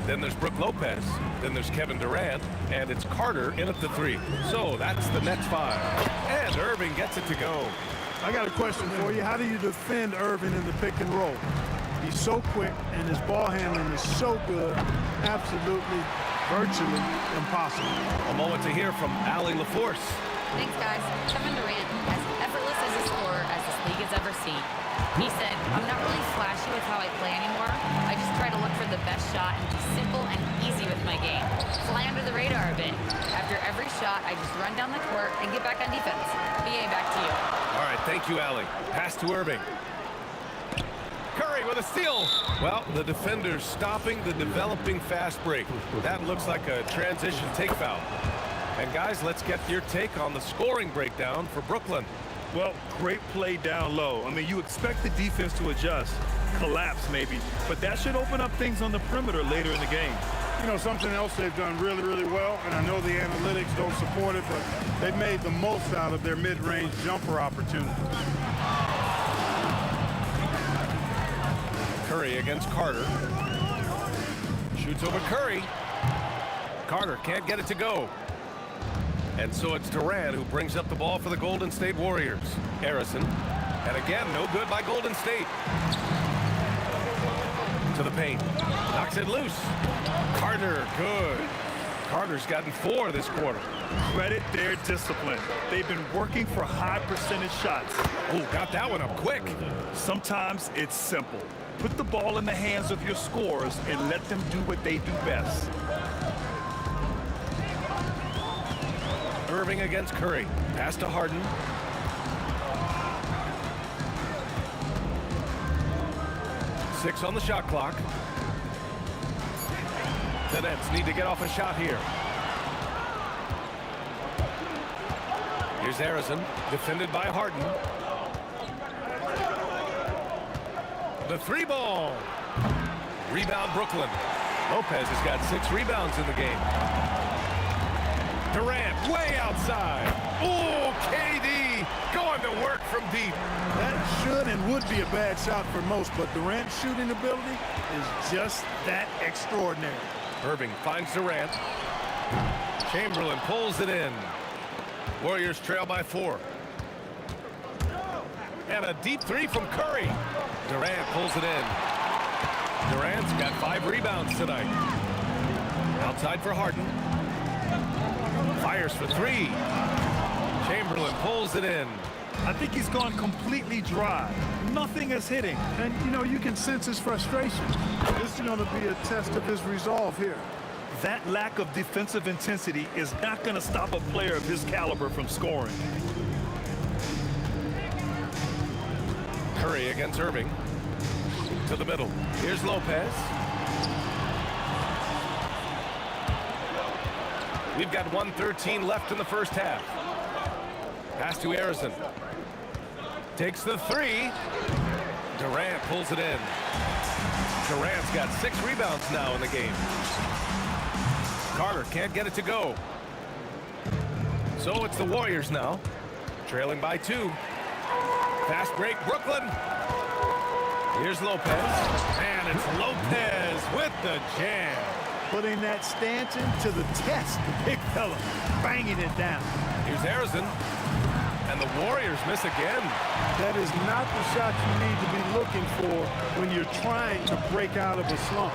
Then there's Brook Lopez. Then there's Kevin Durant. And it's Carter in at the 3. So that's the Nets 5. And Irving gets it to go. I got a question for you. How do you defend Irving in the pick and roll? He's so quick, and his ball handling is so good, absolutely, virtually impossible. A moment to hear from Allie LaForce. Thanks, guys. Kevin Durant, as effortless as a scorer as this league has ever seen. He said, I'm not really flashy with how I play anymore. I just try to look for the best shot and be simple and easy with my game. Fly under the radar a bit. After every shot, I just run down the court and get back on defense. BA, back to you. All right, thank you, Allie. Pass to Irving. Curry with a steal. Well, the defender's stopping the developing fast break. That looks like a transition take foul. And guys, let's get your take on the scoring breakdown for Brooklyn. Well, great play down low. I mean, you expect the defense to adjust, collapse maybe, but that should open up things on the perimeter later in the game. You know, something else they've done really, really well, and I know the analytics don't support it, but they've made the most out of their mid-range jumper opportunities. Curry against Carter. Shoots over Curry. Carter can't get it to go. And so it's Durant who brings up the ball for the Golden State Warriors. Harrison. And again, no good by Golden State. To the paint. Knocks it loose. Carter, good. Carter's gotten 4 this quarter. Credit their discipline. They've been working for high percentage shots. Oh, got that one up quick. Sometimes it's simple. Put the ball in the hands of your scorers and let them do what they do best. Irving against Curry. Pass to Harden. Six on the shot clock. The Nets need to get off a shot here. Here's Harrison, defended by Harden. The 3 ball. Rebound Brooklyn. Lopez has got 6 rebounds in the game. Durant way outside. Oh, KD going to work from deep. That should and would be a bad shot for most, but Durant's shooting ability is just that extraordinary. Irving finds Durant. Chamberlain pulls it in. Warriors trail by 4. And a deep 3 from Curry. Durant pulls it in. Durant's got 5 rebounds tonight. Outside for Harden. Fires for 3. Chamberlain pulls it in. I think he's gone completely dry. Nothing is hitting. And, you know, you can sense his frustration. This is going to be a test of his resolve here. That lack of defensive intensity is not going to stop a player of his caliber from scoring. Curry against Irving. To the middle. Here's Lopez. We've got 1:13 left in the first half. Pass to Harrison. Takes the 3. Durant pulls it in. Durant's got 6 rebounds now in the game. Carter can't get it to go. So it's the Warriors now, trailing by 2. Fast break, Brooklyn. Here's Lopez. And it's Lopez with the jam. Putting that stanchion to the test, the big fella, banging it down. Here's Harrison. And the Warriors miss again. That is not the shot you need to be looking for when you're trying to break out of a slump.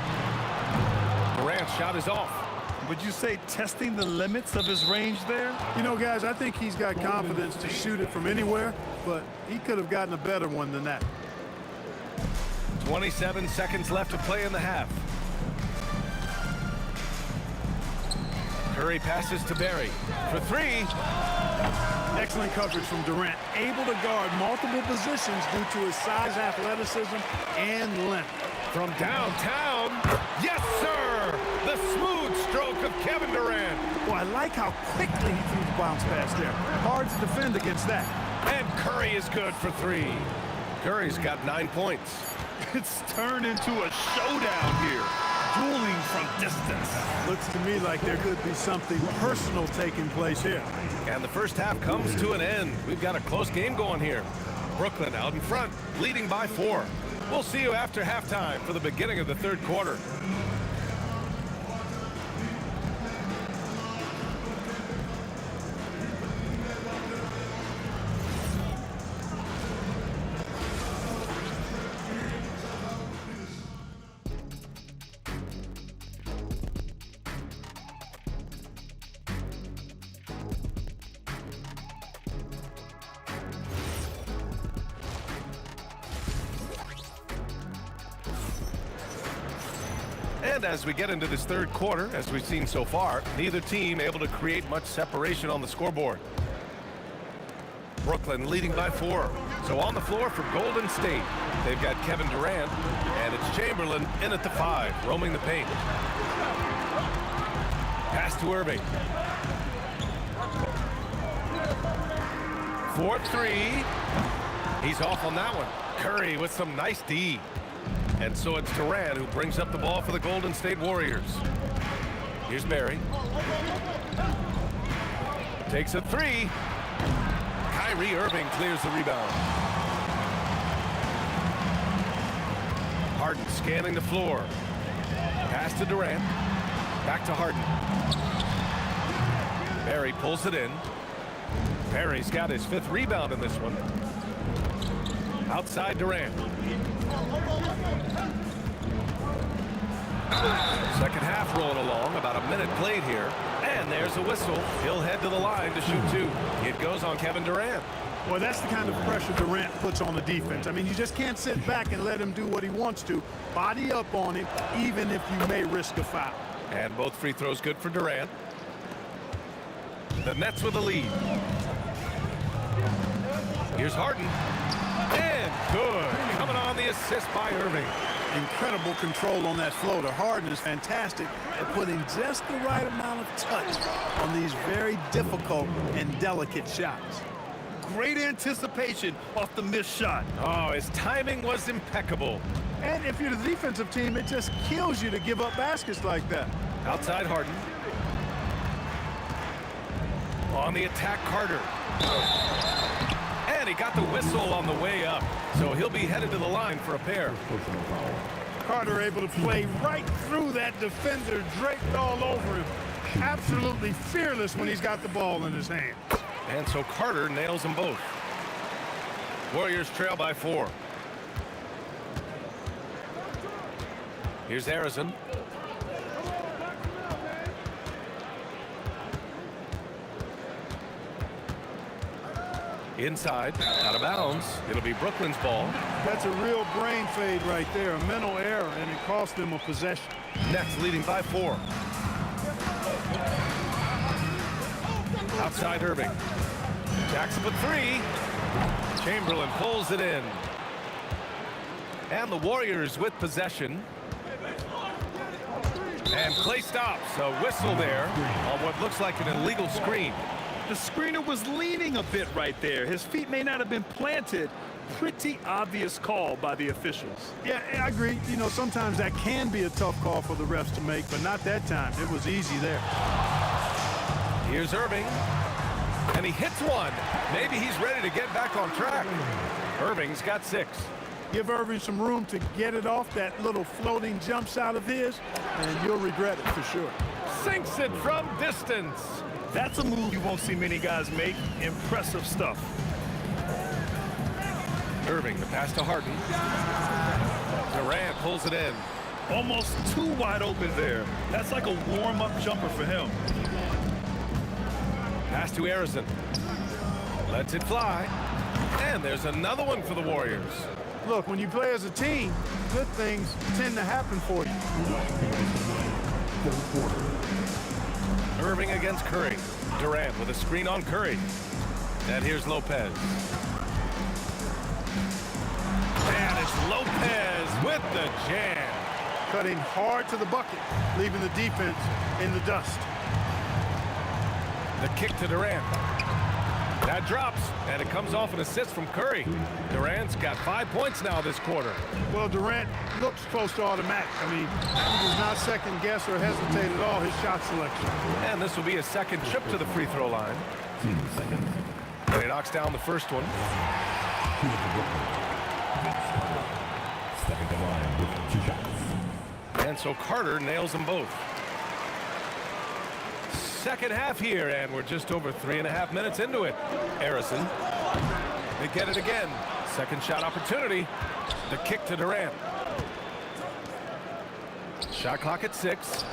Durant's shot is off. Would you say testing the limits of his range there? You know, guys, I think he's got confidence to shoot it from anywhere, but he could have gotten a better one than that. 27 seconds left to play in the half. Curry passes to Barry for three. Excellent coverage from Durant, able to guard multiple positions due to his size, athleticism, and length. From downtown, yes, sir! The smooth stroke of Kevin Durant. Well, I like how quickly he threw the bounce pass there. Hard to defend against that. And Curry is good for three. Curry's got 9 points. It's turned into a showdown here. Dueling from distance. Looks to me like there could be something personal taking place here. And the first half comes to an end. We've got a close game going here. Brooklyn out in front, leading by 4. We'll see you after halftime for the beginning of the third quarter. And as we get into this third quarter, as we've seen so far, neither team able to create much separation on the scoreboard. Brooklyn leading by 4. So on the floor for Golden State, they've got Kevin Durant, and it's Chamberlain in at the 5, roaming the paint. Pass to Irving. 4-3. He's off on that one. Curry with some nice D. And so it's Durant who brings up the ball for the Golden State Warriors. Here's Barry. Takes a 3. Kyrie Irving clears the rebound. Harden scanning the floor. Pass to Durant. Back to Harden. Barry pulls it in. Barry's got his 5th rebound in this one. Outside Durant. Second half rolling along, about a minute played here. And there's a whistle. He'll head to the line to shoot 2. It goes on Kevin Durant. Well, that's the kind of pressure Durant puts on the defense. I mean, you just can't sit back and let him do what he wants to. Body up on him, even if you may risk a foul. And both free throws good for Durant. The Nets with a lead. Here's Harden. And good. Coming on the assist by Irving. Incredible control on that floater. Harden is fantastic at putting just the right amount of touch on these very difficult and delicate shots. Great anticipation off the missed shot. Oh, his timing was impeccable. And if you're the defensive team, it just kills you to give up baskets like that. Outside Harden. On the attack, Carter. And he got the whistle on the way up. So he'll be headed to the line for a pair. Carter able to play right through that defender, draped all over him. Absolutely fearless when he's got the ball in his hand. And so Carter nails them both. Warriors trail by 4. Here's Harrison. Inside, out of bounds. It'll be Brooklyn's ball. That's a real brain fade right there, a mental error, and it cost them a possession. Nets leading by 4. Outside Irving. Jackson with 3. Chamberlain pulls it in. And the Warriors with possession. And Clay stops. A whistle there on what looks like an illegal screen. The screener was leaning a bit right there. His feet may not have been planted. Pretty obvious call by the officials. Yeah, I agree. You know, sometimes that can be a tough call for the refs to make, but not that time. It was easy there. Here's Irving. And he hits one. Maybe he's ready to get back on track. Irving's got 6. Give Irving some room to get it off that little floating jump shot of his, and you'll regret it for sure. Sinks it from distance. That's a move you won't see many guys make. Impressive stuff. Irving, the pass to Harden. Durant pulls it in. Almost too wide open there. That's like a warm-up jumper for him. Pass to Harrison. Lets it fly. And there's another one for the Warriors. Look, when you play as a team, good things tend to happen for you. Irving against Curry. Durant with a screen on Curry. And here's Lopez. And it's Lopez with the jam. Cutting hard to the bucket, leaving the defense in the dust. The kick to Durant. That drops, and it comes off an assist from Curry. Durant's got 5 points now this quarter. Well, Durant looks close to automatic. I mean, he does not second guess or hesitate at all his shot selection. And this will be his second trip to the free throw line. And he knocks down the first one. Stepping to the line with 2 shots. And so Carter nails them both. Second half here, and we're just over 3.5 minutes into it. Harrison, they get it again. Second shot opportunity. The kick to Durant. Shot clock at 6.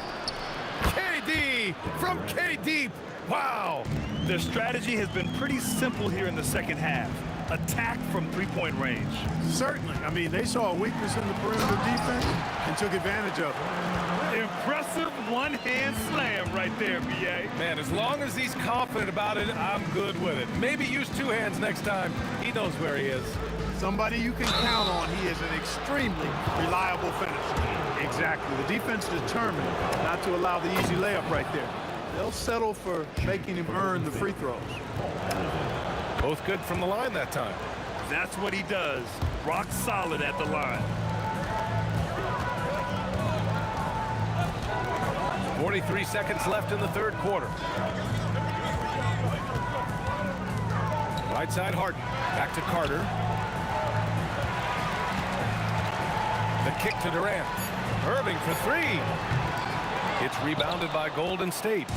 KD from KD. Wow. Their strategy has been pretty simple here in the second half. Attack from three-point range. Certainly. I mean, they saw a weakness in the perimeter defense and took advantage of it. Impressive one-hand slam right there, B.A. Man, as long as he's confident about it, I'm good with it. Maybe use 2 hands next time. He knows where he is. Somebody you can count on. He is an extremely reliable finisher. Exactly. The defense determined not to allow the easy layup right there. They'll settle for making him earn the free throws. Both good from the line that time. That's what he does. Rock solid at the line. 43 seconds left in the third quarter. Right side Harden. Back to Carter. The kick to Durant. Irving for 3. It's rebounded by Golden State.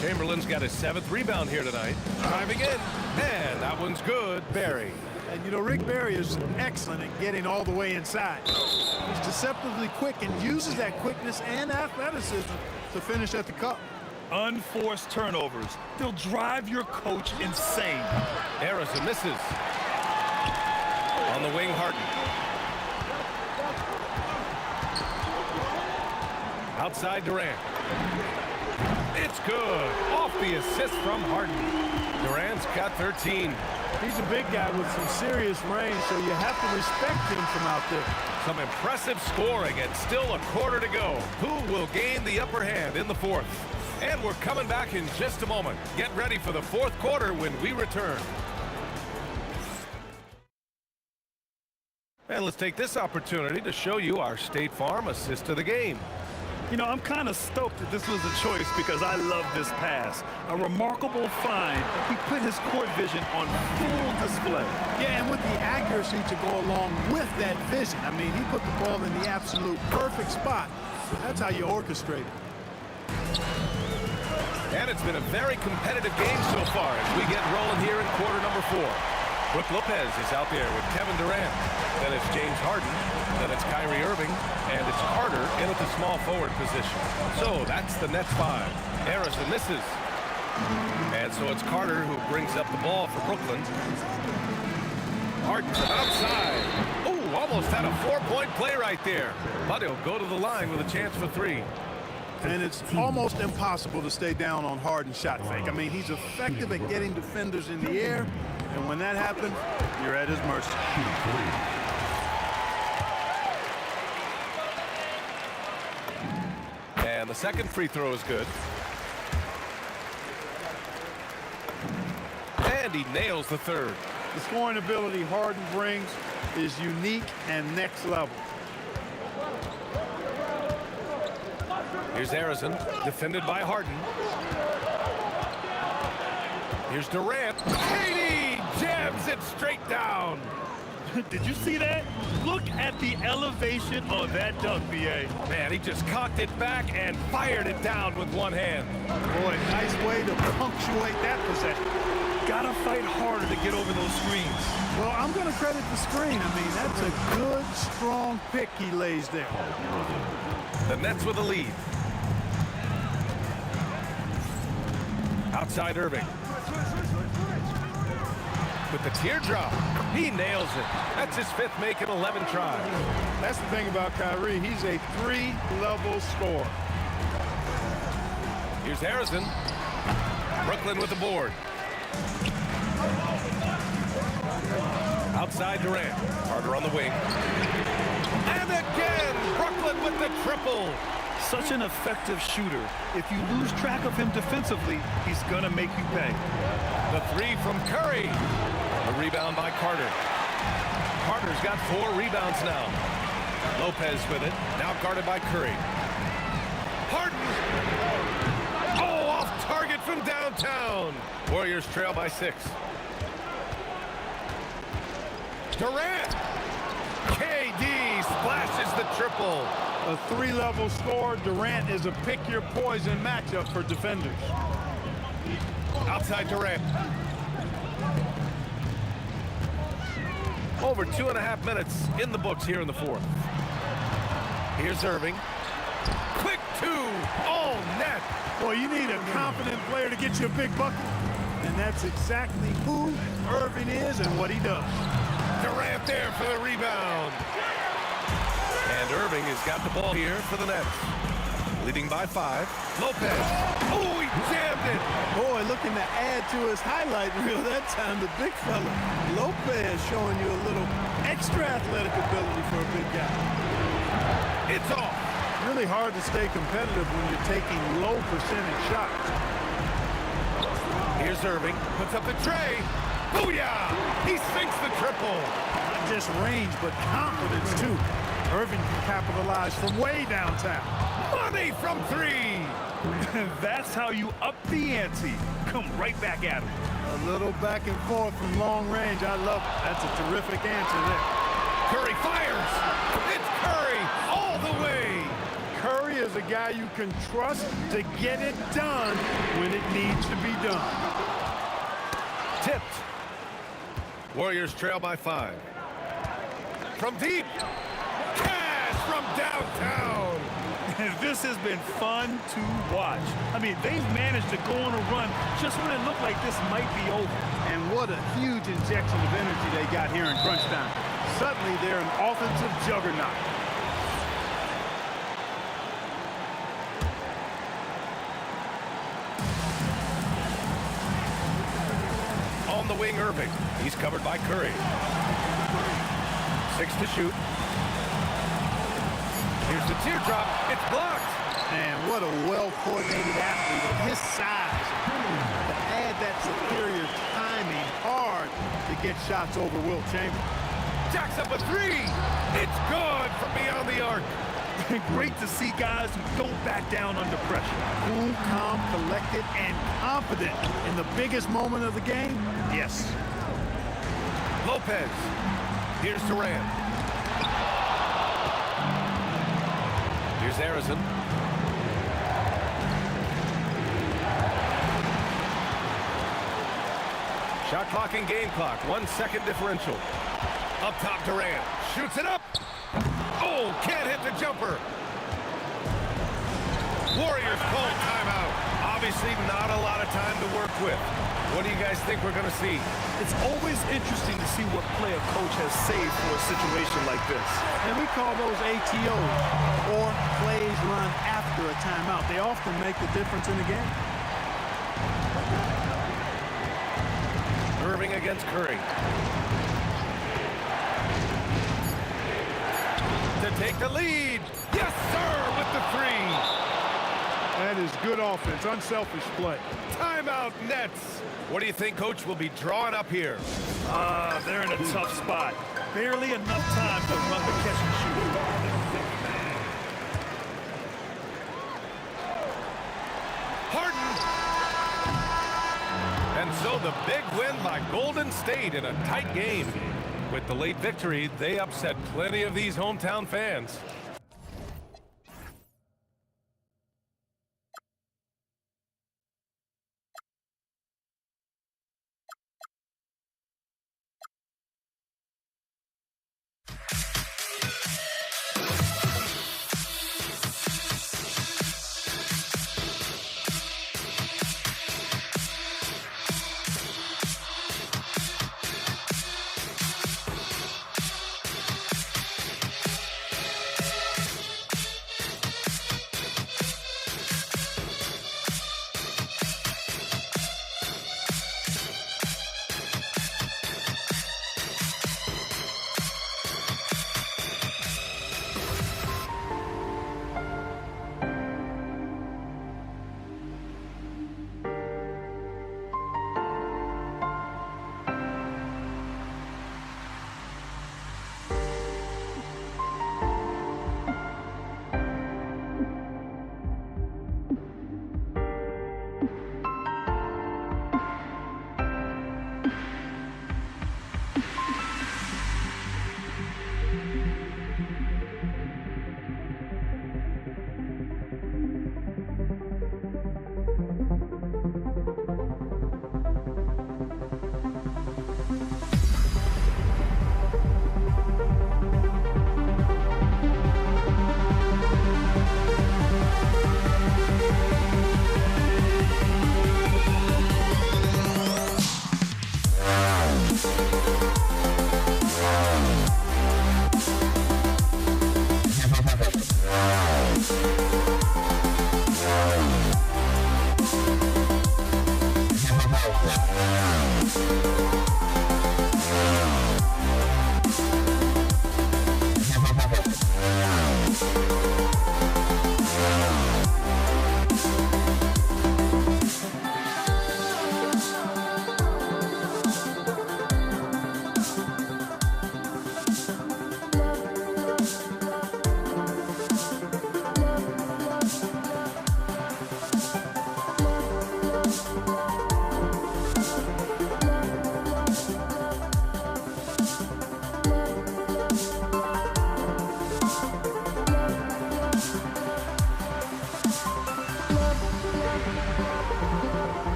Chamberlain's got his 7th rebound here tonight. Driving in. And that one's good. Barry. And, you know, Rick Barry is excellent at getting all the way inside. He's deceptively quick and uses that quickness and athleticism to finish at the cup. Unforced turnovers. They'll drive your coach insane. Harrison misses. On the wing, Harden. Outside Durant. It's good. Off the assist from Harden. Durant's got 13. He's a big guy with some serious range, so you have to respect him from out there. Some impressive scoring and still a quarter to go. Who will gain the upper hand in the fourth? And we're coming back in just a moment. Get ready for the fourth quarter when we return. And let's take this opportunity to show you our State Farm assist of the game. You know, I'm kind of stoked that this was a choice because I love this pass. A remarkable find. He put his court vision on full display. Yeah, and with the accuracy to go along with that vision. I mean, he put the ball in the absolute perfect spot. That's how you orchestrate it. And it's been a very competitive game so far as we get rolling here in quarter number 4. Brook Lopez is out there with Kevin Durant. Then it's James Harden. Then it's Kyrie Irving. And it's Carter in at the small forward position. So that's the Nets 5. Harrison misses. And so it's Carter who brings up the ball for Brooklyn. Harden from outside. Oh, almost had a 4-point play right there. But he'll go to the line with a chance for 3. And it's almost impossible to stay down on Harden's shot fake. I mean, he's effective at getting defenders in the air. And when that happens, you're at his mercy. And the second free throw is good. And he nails the third. The scoring ability Harden brings is unique and next level. Here's Harrison, defended by Harden. Here's Durant. KD jams it straight down. Did you see that? Look at the elevation on that dunk, B.A. Man, he just cocked it back and fired it down with one hand. Boy, nice way to punctuate that possession. Gotta fight harder to get over those screens. Well, I'm going to credit the screen. I mean, that's a good, strong pick he lays there. The Nets with a lead. Outside Irving. With the teardrop, he nails it. That's his 5th make in 11 tries. That's the thing about Kyrie. He's a 3-level scorer. Here's Harrison. Brooklyn with the board. Outside Durant. Carter on the wing. And again, Brooklyn with the triple. Such an effective shooter. If you lose track of him defensively, he's going to make you pay. The three from Curry. The rebound by Carter. Carter's got 4 rebounds now. Lopez with it. Now guarded by Curry. Harden. Oh, off target from downtown. Warriors trail by 6. Durant. KD splashes the triple. A 3-level score. Durant is a pick-your-poison matchup for defenders. Outside Durant. Over 2.5 minutes in the books here in the fourth. Here's Irving. Quick 2. Oh, net. Well, you need a confident player to get you a big bucket. And that's exactly who Irving is and what he does. Durant there for the rebound. And Irving has got the ball here for the Nets. Leading by 5. Lopez. Oh, he jammed it. Boy, looking to add to his highlight reel that time, the big fella. Lopez showing you a little extra athletic ability for a big guy. It's off. Really hard to stay competitive when you're taking low percentage shots. Here's Irving. Puts up the tray. Booyah! He sinks the triple. Not just range, but confidence, too. Irving can capitalize from way downtown. Money from 3. That's how you up the ante. Come right back at him. A little back and forth from long range. I love it. That's a terrific answer there. Curry fires. It's Curry all the way. Curry is a guy you can trust to get it done when it needs to be done. Tipped. Warriors trail by 5. From deep. Cash from downtown. This has been fun to watch. I mean, they've managed to go on a run just when it looked like this might be over. And what a huge injection of energy they got here in crunch time. Suddenly, they're an offensive juggernaut. On the wing, Irving. He's covered by Curry. 6 to shoot. Here's the teardrop. It's blocked. And what a well-coordinated athlete at his size. To add that superior timing, hard to get shots over Wilt Chamberlain. Jacks up a 3. It's good from beyond the arc. Great to see guys who don't back down under pressure. Cool, calm, collected, and confident in the biggest moment of the game? Yes. Lopez. Here's Durant. Here's Harrison. Shot clock and game clock. 1 second differential. Up top, Durant. Shoots it up. Oh, can't hit the jumper. Warriors call timeout. Obviously not a lot of time to work with. What do you guys think we're going to see? It's always interesting to see what play a coach has saved for a situation like this. And we call those ATOs, or plays run after a timeout. They often make the difference in the game. Irving against Curry. To take the lead. Yes, sir, with the 3. That is good offense, unselfish play. Timeout, Nets. What do you think Coach will be drawing up here? They're in a tough spot. Barely enough time to run the catch and shoot. Harden. And so the big win by Golden State in a tight game. With the late victory, they upset plenty of these hometown fans.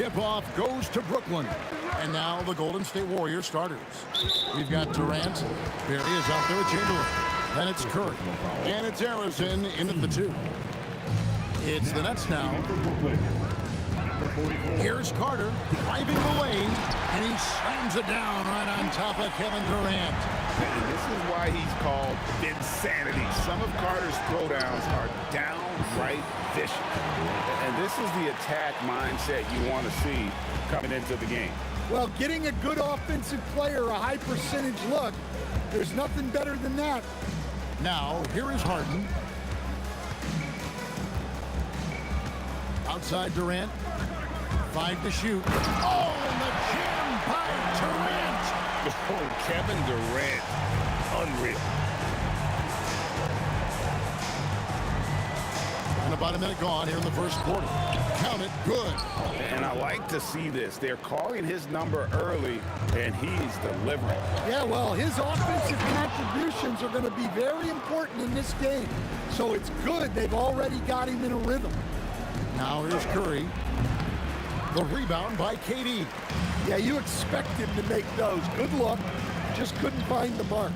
tip-off goes to Brooklyn. And now the Golden State Warriors starters. We've got Durant. Barry is out there with Chamberlain. Then it's Curry. And it's Harrison in at the 2. It's the Nets now. Here's Carter driving the lane, and he slams it down right on top of Kevin Durant. And this is why he's called insanity. Some of Carter's throwdowns are downright vicious. And this is the attack mindset you want to see coming into the game. Well, getting a good offensive player a high percentage look, there's nothing better than that. Now, here is Harden. Outside Durant. 5 to shoot. Oh, and the jam by Durant. Oh, Kevin Durant. Unreal. And about a minute gone here in the first quarter. Count it, good. And I like to see this. They're calling his number early, and he's delivering. Yeah, well, his offensive contributions are going to be very important in this game. So it's good they've already got him in a rhythm. Now here's Curry. The rebound by KD. Yeah, you expect him to make those. Good luck. Just couldn't find the mark.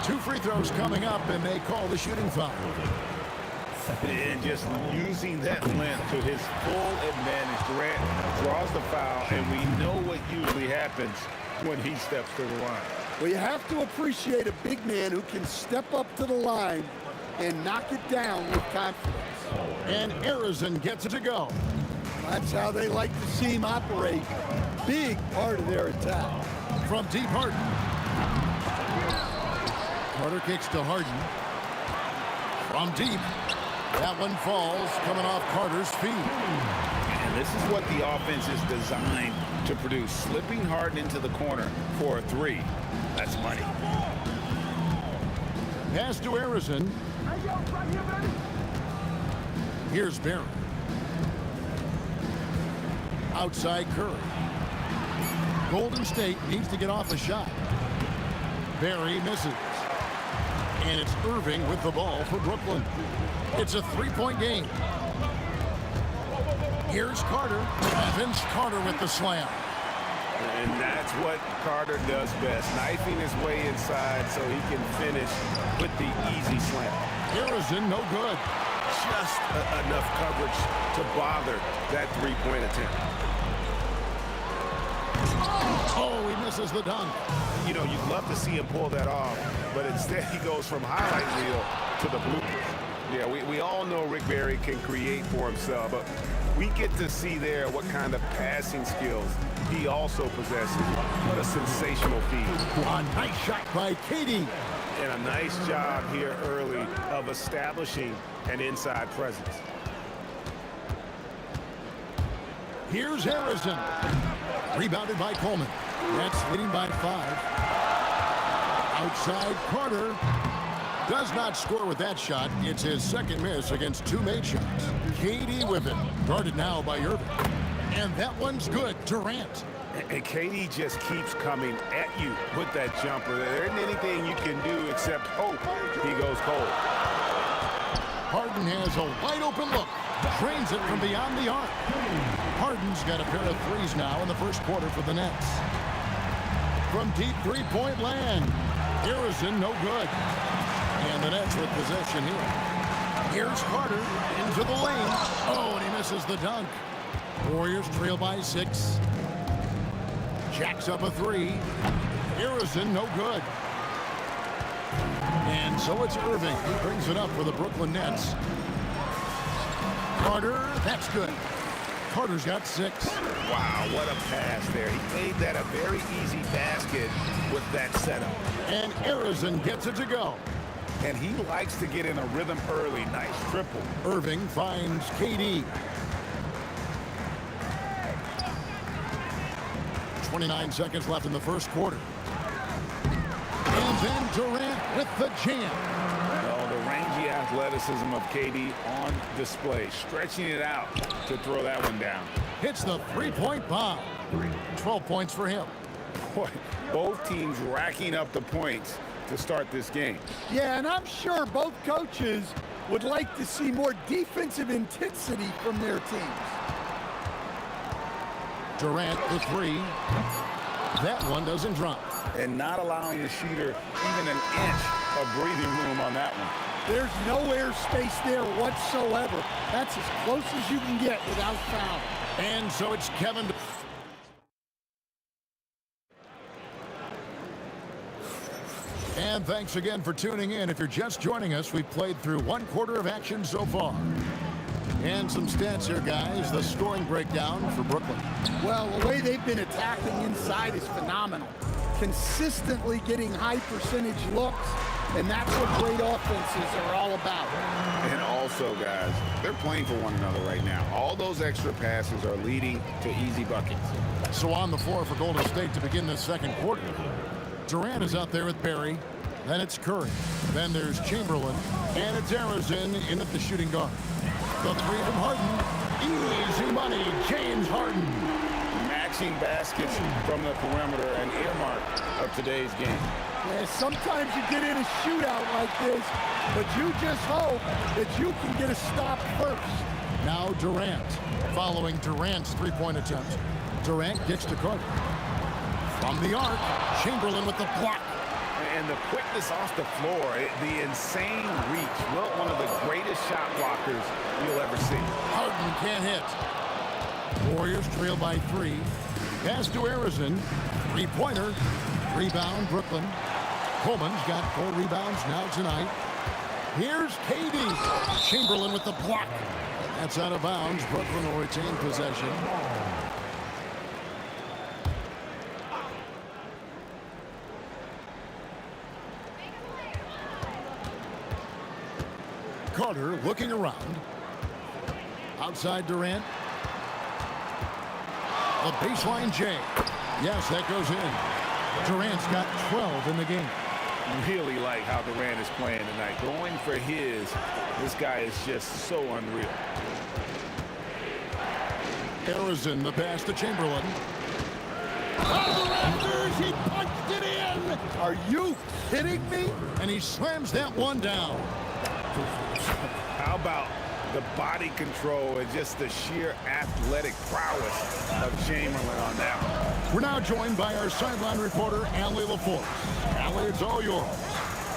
2 free throws coming up, and they call the shooting foul. And just using that length to his full advantage. Durant draws the foul, and we know what usually happens when he steps to the line. Well, you have to appreciate a big man who can step up to the line and knock it down with confidence. And Harrison gets it to go. That's how they like to see him operate. Big part of their attack. From deep, Harden. Carter kicks to Harden. From deep. That one falls, coming off Carter's feet. And this is what the offense is designed to produce. Slipping Harden into the corner for a 3. That's money. Pass to Harrison. Here's Barry. Outside Curry. Golden State needs to get off a shot. Barry misses. And it's Irving with the ball for Brooklyn. It's a 3-point game. Here's Carter. Vince Carter with the slam. And that's what Carter does best. Knifing his way inside so he can finish with the easy slam. Harrison, no good. Just enough coverage to bother that 3-point attempt. Oh, he misses the dunk. You know, you'd love to see him pull that off, but instead he goes from highlight reel to the bloopers. Yeah, we all know Rick Barry can create for himself, but we get to see there what kind of passing skills he also possesses. What a sensational feat. A nice shot by KD. And a nice job here early of establishing an inside presence. Here's Harrison. Rebounded by Coleman. Nets leading by 5. Outside Carter. Does not score with that shot. It's his second miss against 2 made shots. KD with it. Guarded now by Irving. And that one's good. Durant. And KD just keeps coming at you with that jumper. There isn't anything you can do except hope he goes cold. Harden has a wide open look. Drains it from beyond the arc. Harden's got a pair of threes now in the first quarter for the Nets. From deep 3-point land. Harrison, no good. And the Nets with possession here. Here's Carter into the lane. Oh, and he misses the dunk. Warriors trail by 6. Jacks up a 3. Harrison, no good. And so it's Irving who brings it up for the Brooklyn Nets. Carter, that's good. Carter's got 6. Wow, what a pass there. He made that a very easy basket with that setup. And Harrison gets it to go. And he likes to get in a rhythm early. Nice triple. Irving finds KD. 29 seconds left in the first quarter. And then Durant with the jam. Oh, the rangy athleticism of KD on display. Stretching it out to throw that one down. Hits the 3-point bomb. 12 points for him. Boy, both teams racking up the points to start this game. Yeah, and I'm sure both coaches would like to see more defensive intensity from their teams. Durant the three. That one doesn't drop. And not allowing the shooter even an inch of breathing room on that one. There's no air space there whatsoever. That's as close as you can get without foul. And so it's Kevin. And thanks again for tuning in. If you're just joining us, we've played through 1/4 of action so far. And some stats here, guys. The scoring breakdown for Brooklyn. Well, the way they've been attacking inside is phenomenal. Consistently getting high percentage looks, and that's what great offenses are all about. And also, guys, they're playing for one another right now. All those extra passes are leading to easy buckets. So on the floor for Golden State to begin this second quarter. Durant is out there with Barry. Then it's Curry. Then there's Chamberlain. And it's Arizona in at the shooting guard. The three from Harden. Easy money, James Harden. Matching baskets from the perimeter, an earmark of today's game. Yeah, sometimes you get in a shootout like this, but you just hope that you can get a stop first. Now Durant. Following Durant's three-point attempt, Durant gets to Carter. From the arc, Chamberlain with the block. And the quickness off the floor, the insane reach. Well, one of the greatest shot blockers you'll ever see. Harden can't hit. Warriors trail by 3. Pass to Arizona. Three-pointer. Rebound, Brooklyn. Coleman's got 4 rebounds now tonight. Here's KD. Chamberlain with the block. That's out of bounds. Brooklyn will retain possession. Carter looking around. Outside Durant. The baseline J. Yes, that goes in. Durant's got 12 in the game. Really like how Durant is playing tonight. Going for his. This guy is just so unreal. Arizona, the pass to Chamberlain. Out of the rafters, he punched it in. Are you kidding me? And he slams that one down. How about the body control and just the sheer athletic prowess of Chamberlain on that one? We're now joined by our sideline reporter, Allie LaForce. Allie, it's all yours.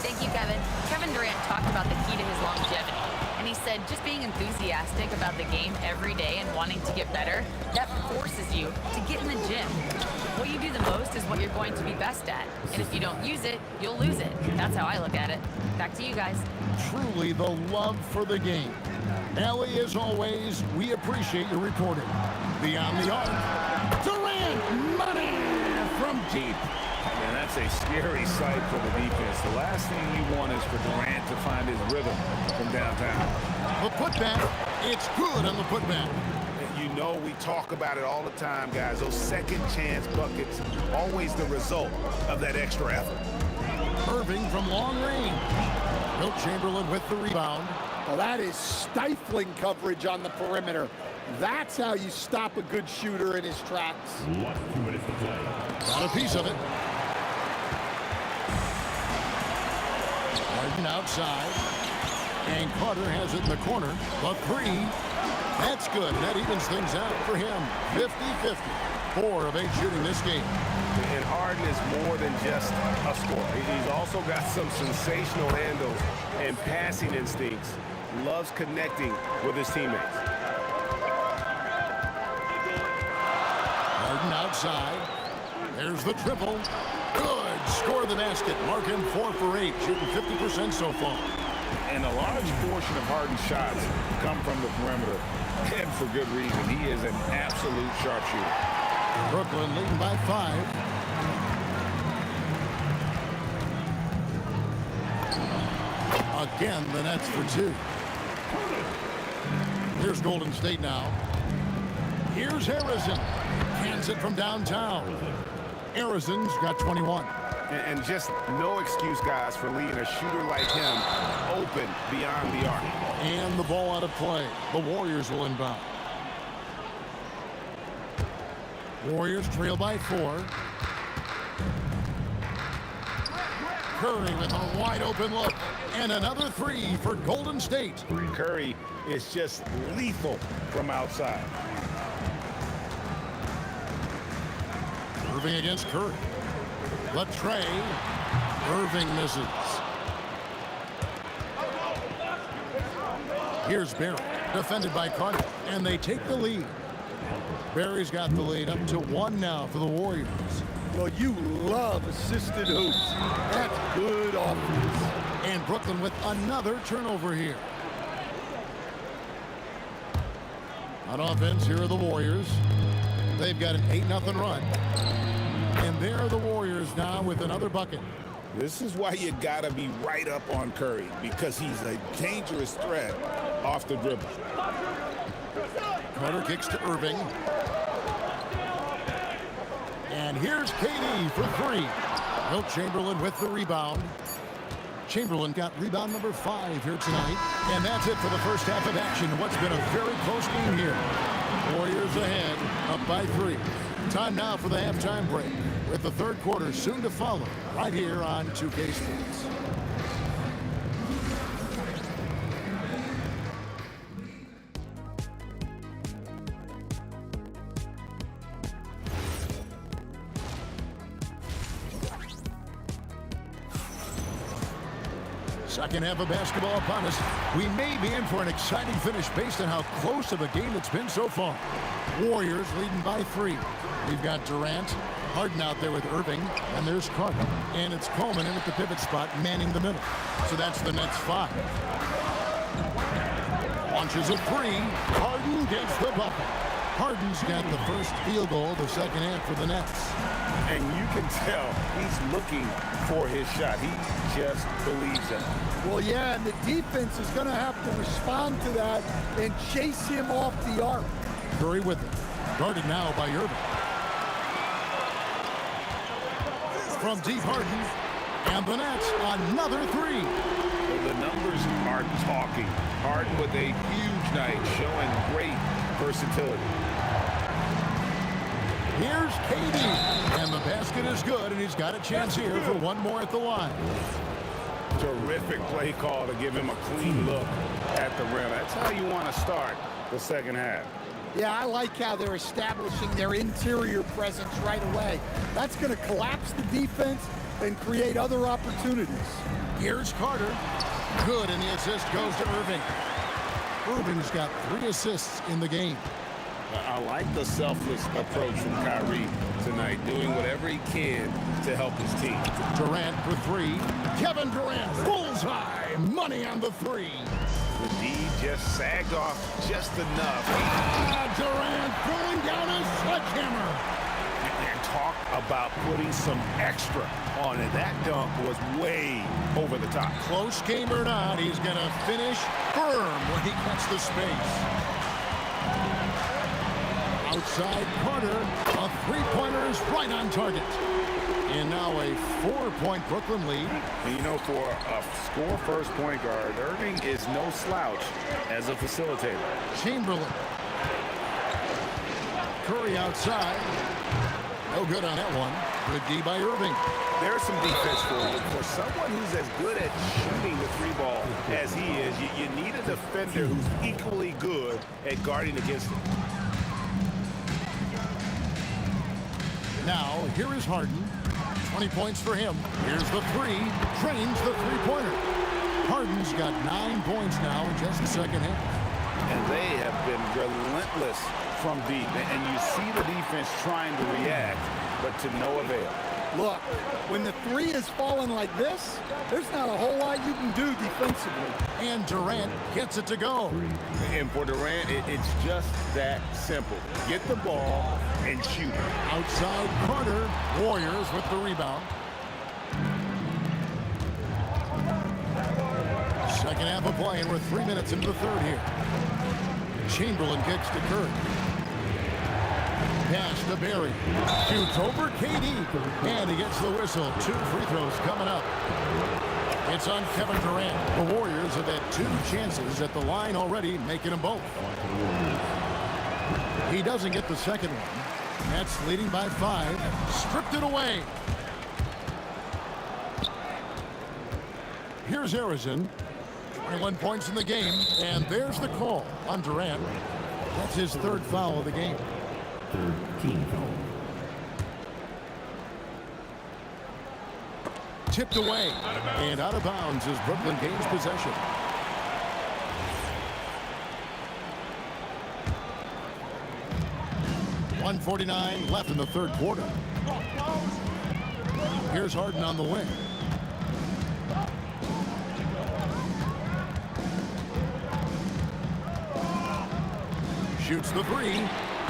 Thank you, Kevin. Kevin Durant talked about the key to his longevity. And he said just being enthusiastic about the game every day and wanting to get better, that forces you to get in the gym. What you do the most is what you're going to be best at. And if you don't use it, you'll lose it. That's how I look at it. Back to you guys. Truly the love for the game. Allie, as always, we appreciate your reporting. Beyond the arc, Durant, money from deep. And that's a scary sight for the defense. The last thing you want is for Durant to find his rhythm from downtown. The putback, it's good on the putback. You know, we talk about it all the time, guys. Those second chance buckets, always the result of that extra effort. Irving from long range. Wilt Chamberlain with the rebound. Well, that is stifling coverage on the perimeter. That's how you stop a good shooter in his tracks. 1 minute to play. Got a piece of it. Harden outside. And Carter has it in the corner. The three. That's good. That evens things out for him. 50-50. 4 of 8 shooting this game. And Harden is more than just a scorer. He's also got some sensational handles and passing instincts. Loves connecting with his teammates. Harden outside. There's the triple. Good. Score the basket. Mark him 4 for 8. Shooting 50% so far. And a large portion of Harden's shots come from the perimeter. And for good reason. He is an absolute sharpshooter. Brooklyn leading by 5. Again, the Nets for 2. Here's Golden State now. Here's Harrison. Hands it from downtown. Harrison's got 21. And just no excuse, guys, for leaving a shooter like him open beyond the arc. And the ball out of play. The Warriors will inbound. Warriors trail by 4. Curry with a wide open look. And another 3 for Golden State. Curry is just lethal from outside. Irving against Curry. The tray. Irving misses. Here's Barry, defended by Carter, and they take the lead. Barry's got the lead up to 1 now for the Warriors. Well, you love assisted hoops. That's good offense. And Brooklyn with another turnover here. On offense, here are the Warriors. They've got an 8-0 run. And there are the Warriors now with another bucket. This is why you gotta be right up on Curry, because he's a dangerous threat off the dribble. Carter kicks to Irving. And here's KD for 3. Wilt Chamberlain with the rebound. Chamberlain got rebound number 5 here tonight. And that's it for the first half of action. What's been a very close game here. Warriors ahead, up by 3. Time now for the halftime break, with the third quarter soon to follow, right here on 2K Sports. Second half of basketball upon us. We may be in for an exciting finish based on how close of a game it's been so far. Warriors leading by 3. We've got Durant, Harden out there with Irving, and there's Carter. And it's Coleman in at the pivot spot, manning the middle. So that's the Nets 5. Launches a 3. Harden gets the bucket. Harden's got the first field goal of the second half for the Nets. And you can tell he's looking for his shot. He just believes in it. Well, yeah, and the defense is going to have to respond to that and chase him off the arc. Curry with it. Guarded now by Irving. From deep, Harden. And the Nets, another 3. Well, the numbers are talking. Harden with a huge night, showing great versatility. Here's KD. And the basket is good, and he's got a chance here for one more at the line. Terrific play call to give him a clean look at the rim. That's how you want to start the second half. Yeah, I like how they're establishing their interior presence right away. That's going to collapse the defense and create other opportunities. Here's Carter. Good, and the assist goes to Irving. Irving's got 3 assists in the game. I like the selfless approach from Kyrie tonight, doing whatever he can to help his team. Durant for 3. Kevin Durant, bullseye, money on the 3. The D just sagged off just enough. Durant throwing down a sledgehammer. And talk about putting some extra on it. That dunk was way over the top. Close game or not, he's going to finish firm when he gets the space. Outside Carter, a 3-pointer is right on target. And now a 4-point Brooklyn lead. And you know, for a score-first point guard, Irving is no slouch as a facilitator. Chamberlain. Curry outside. No good on that one. Good D by Irving. There's some defense for him. For someone who's as good at shooting the 3-ball as he is, you need a defender who's equally good at guarding against him. Now, here is Harden. 20 points for him. Here's the 3. Drains the 3-pointer. Harden's got 9 points now in just the second half. And they have been relentless from deep. And you see the defense trying to react, but to no avail. Look, when the 3 is falling like this, there's not a whole lot you can do defensively. And Durant gets it to go. And for Durant, it's just that simple. Get the ball and shoot it. Outside Carter. Warriors with the rebound. Second half of play, and we're 3 minutes into the third here. Chamberlain kicks to Curry. Pass to Barry. Shoots over KD. And he gets the whistle. 2 free throws coming up. It's on Kevin Durant. The Warriors have had 2 chances at the line already, making them both. He doesn't get the second one. Nets leading by 5. Stripped it away. Here's Harrison. 21 points in the game. And there's the call on Durant. That's his 3rd foul of the game. 13 foul. tipped away. And out of bounds as Brooklyn gains possession. .149 left in the third quarter. Here's Harden on the wing. Shoots the three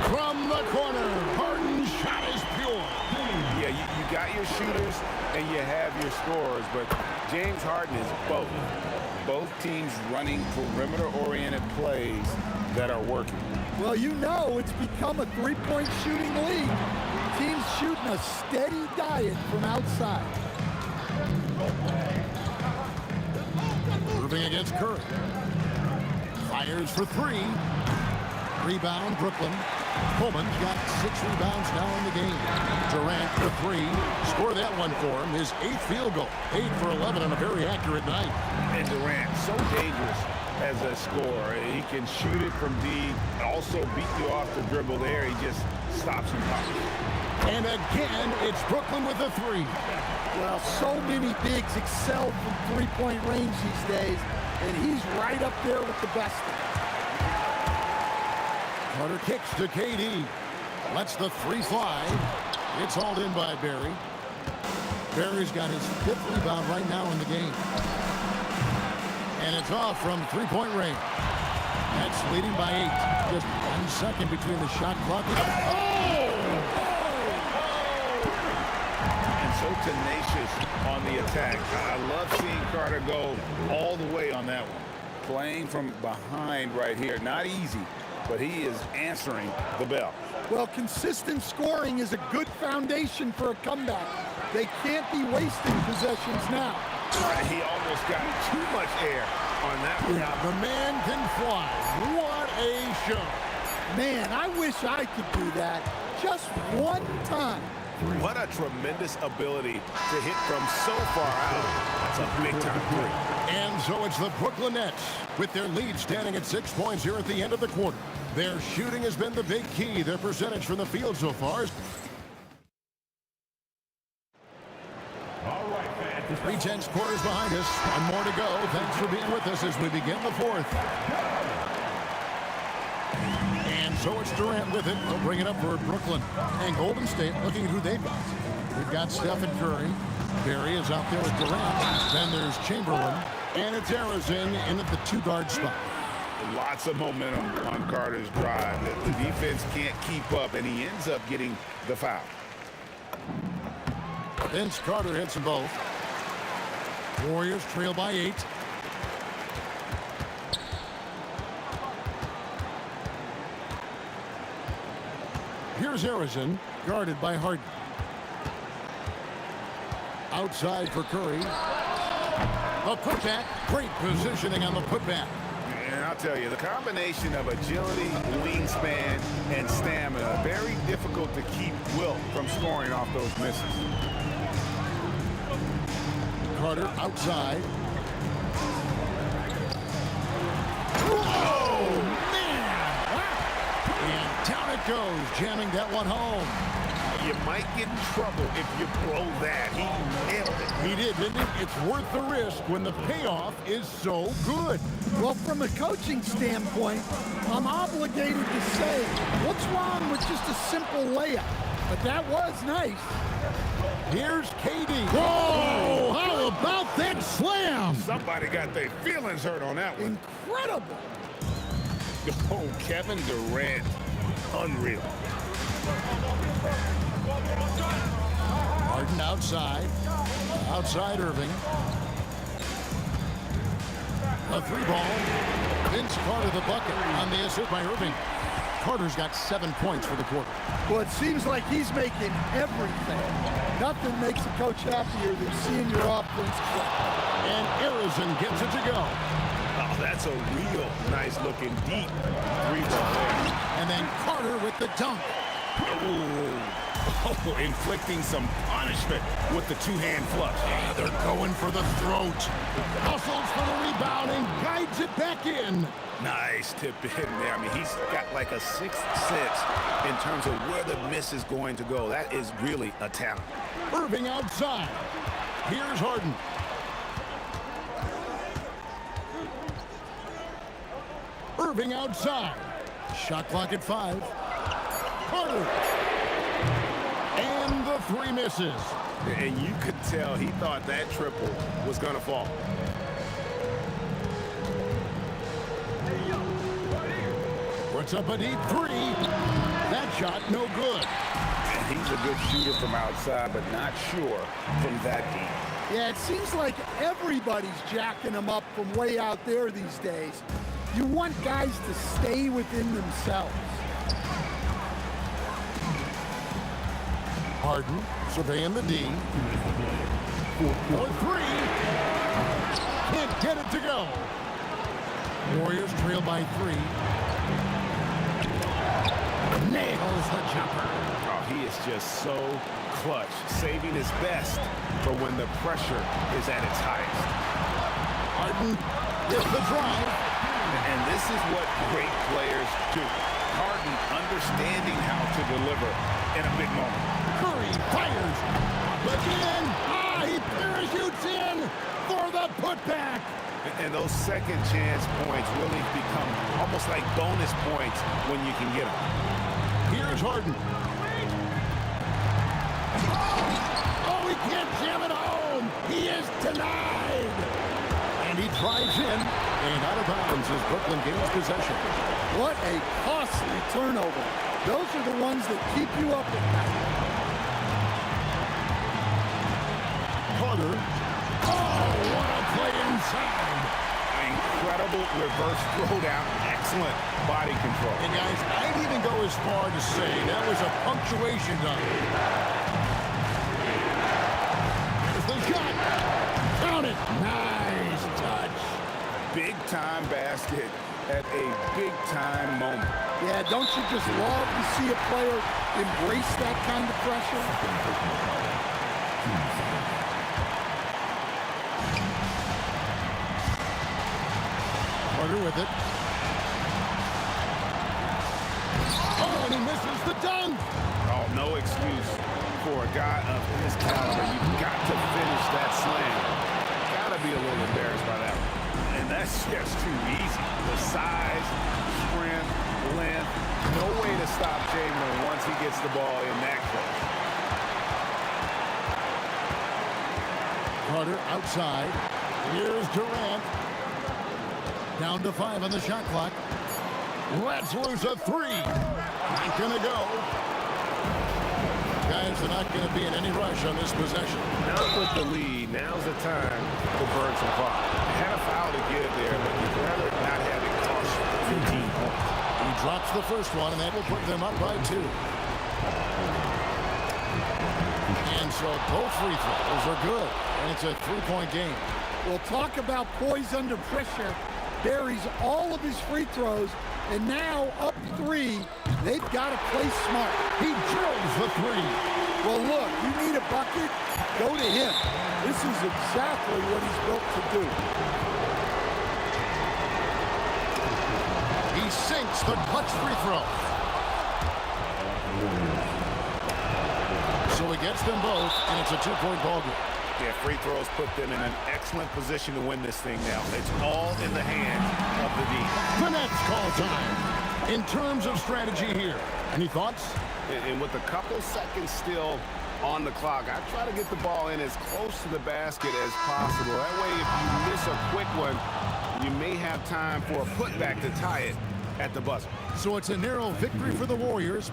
from the corner. Harden's shot is pure. Yeah, you got your shooters and you have your scorers, but James Harden is both. Both teams running perimeter-oriented plays that are working. Well, you know it's become a three-point shooting league. Teams shooting a steady diet from outside. Irving against Curry. Fires for three. Rebound, Brooklyn. Coleman's got 6 rebounds now in the game. Durant for three. Score that one for him. His 8th field goal. 8 for 11 on a very accurate night. And Durant, so dangerous as a scorer. He can shoot it from deep, also beat you off the dribble there. He just stops and pops. And again, it's Brooklyn with a three. Well, so many bigs excel from three-point range these days, and he's right up there with the best. Carter kicks to KD. Lets the three fly. It's hauled in by Barry. Barry's got his 5th rebound right now in the game. And it's off from three-point range. That's leading by 8. Just 1 second between the shot clock. And so tenacious on the attack. I love seeing Carter go all the way on that one. Playing from behind right here. Not easy, but he is answering the bell. Well, consistent scoring is a good foundation for a comeback. They can't be wasting possessions now. He almost got too much air on that one. Yeah, the man can fly. What a show. Man, I wish I could do that just one time. What a tremendous ability to hit from so far out. That's a big-time three. And so it's the Brooklyn Nets with their lead standing at 6 points here at the end of the quarter. Their shooting has been the big key. Their percentage from the field so far is 3/10 quarters behind us. One more to go. Thanks for being with us as we begin the fourth. And so it's Durant with it. They'll bring it up for Brooklyn. And Golden State looking at who they've got. We've got Stephen Curry. Barry is out there with Durant. Then there's Chamberlain. And it's Arizona in at the 2-guard spot. Lots of momentum on Carter's drive. The defense can't keep up, and he ends up getting the foul. Vince Carter hits them both. Warriors trail by 8. Here's Harrison, guarded by Harden. Outside for Curry. A putback. Great positioning on the putback. And I'll tell you, the combination of agility, wingspan, and stamina, very difficult to keep Wilt from scoring off those misses. Carter outside. Oh, man! And down it goes, jamming that one home. You might get in trouble if you blow that. He nailed it. He did, didn't he? It's worth the risk when the payoff is so good. Well, from a coaching standpoint, I'm obligated to say, what's wrong with just a simple layup? But that was nice. Here's KD. Whoa! How about that slam? Somebody got their feelings hurt on that one. Incredible. Oh, Kevin Durant. Unreal. Harden outside. Outside Irving. A 3-ball. Vince Carter the bucket on the assist by Irving. Carter's got 7 points for the quarter. Well, it seems like he's making everything. Nothing makes a coach happier than seeing your offense play. And Arizona gets it to go. Oh, that's a real nice looking deep 3-ball there. And then Carter with the dunk. Oh, inflicting some punishment with the two-hand flush. Yeah, they're going for the throat. Hustles for the rebound and guides it back in. Nice tip in there. I mean, he's got like a sixth sense in terms of where the miss is going to go. That is really a talent. Irving outside. Here's Harden. Irving outside. Shot clock at 5. Carter. And the 3 misses. And you could tell he thought that triple was going to fall. Puts up a deep 3. That shot no good. And he's a good shooter from outside, but not sure from that deep. Yeah, it seems like everybody's jacking them up from way out there these days. You want guys to stay within themselves. Harden surveying the D. For 3. Can't get it to go. Warriors trail by 3. Nails the jumper. Oh, he is just so clutch, saving his best for when the pressure is at its highest. Harden gets the drive. And this is what great players do. Harden understanding how to deliver in a big moment. Curry fires. Again. He parachutes in for the putback. And those second chance points really become almost like bonus points when you can get them. Here's Harden. Oh, he can't jam it home. He is denied. And he drives in. And out of bounds is Brooklyn gains possession. What a costly turnover. Those are the ones that keep you up at night. Carter. Oh, what a play inside. Incredible reverse throwdown. Excellent body control. And guys, I'd even go as far to say that was a punctuation dunk. There's the shot. Count it. Nice touch. Big-time basket at a big-time moment. Yeah, don't you just love to see a player embrace that kind of pressure? Carter with it. Oh, and he misses the dunk. Oh, no excuse for a guy of his caliber. You've got to finish that slam. Got to be a little embarrassed by that one. And that's just too easy. The size, strength, length, no way to stop Chamberlain once he gets the ball in that close. Carter outside. Here's Durant. Down to 5 on the shot clock. Let's lose a 3. Not gonna go. Guys are not gonna be in any rush on this possession. Now with the lead, now's the time to burn some clock. Had a foul to give there, but you'd rather not have it cost 15 points. He drops the first one, and that will put them up by 2. And so both free throws are good, and it's a 3-point game. Well, talk about poise under pressure. Buries all of his free throws, and now up 3. They've got to play smart. He drills the 3. Well, look, you need a bucket, go to him. This is exactly what he's built to do. He sinks the clutch free throw. So he gets them both, and it's a 2-point ball game. Yeah, free throws put them in an excellent position to win this thing now. It's all in the hands of the D. The Nets call time. In terms of strategy here, any thoughts? And with a couple seconds still on the clock, I try to get the ball in as close to the basket as possible. That way, if you miss a quick one, you may have time for a putback to tie it at the buzzer. So it's a narrow victory for the Warriors.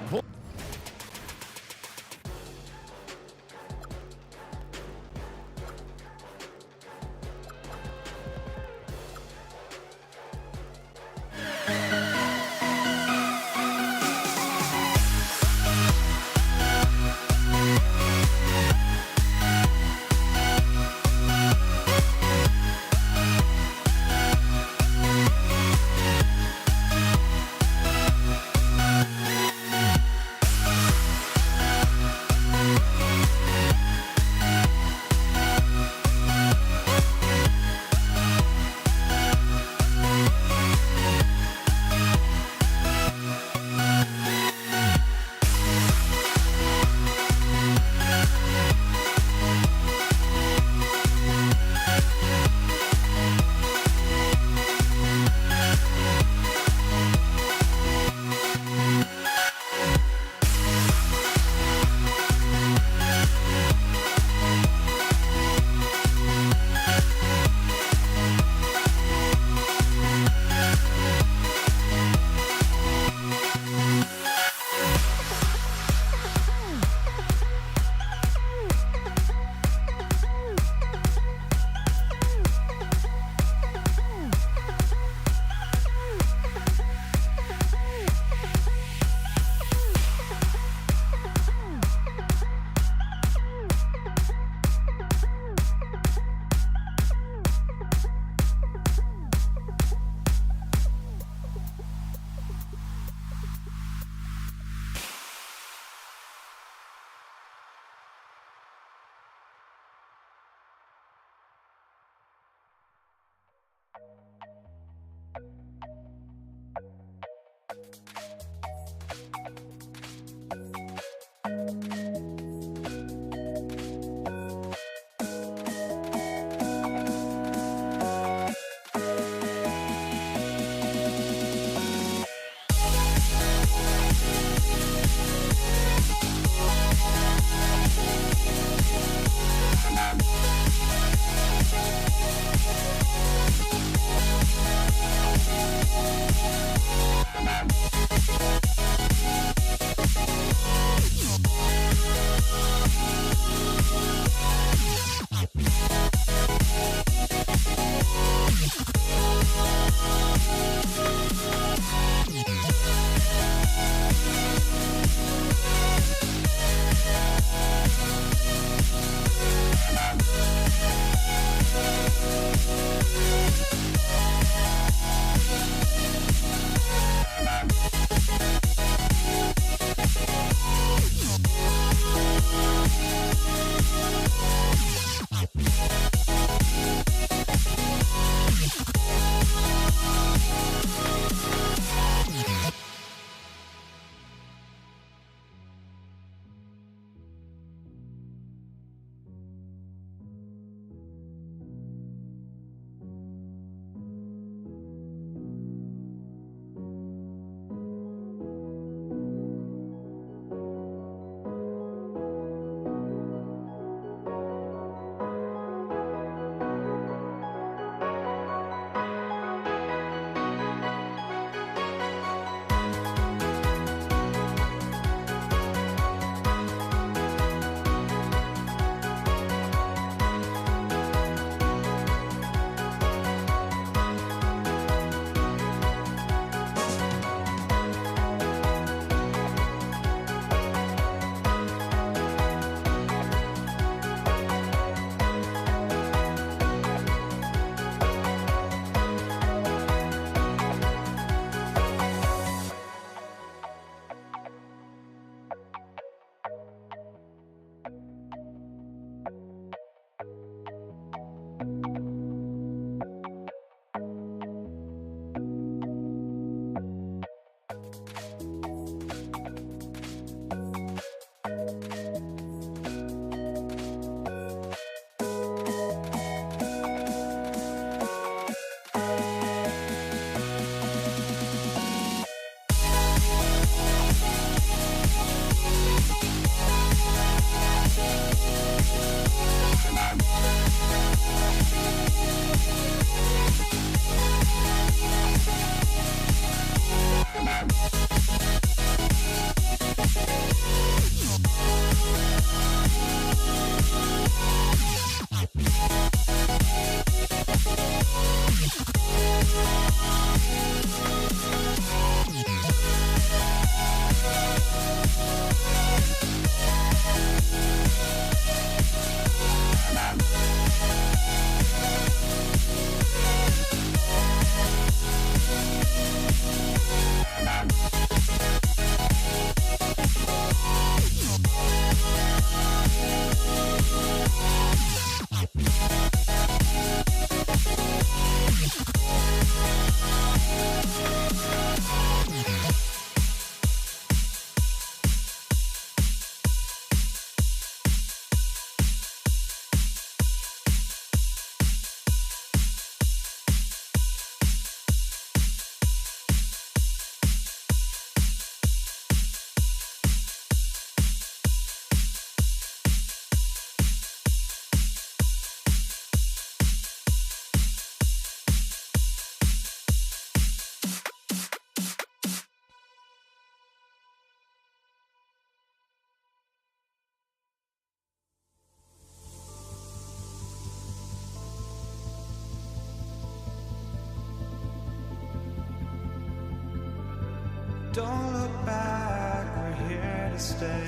Don't look back, we're here to stay.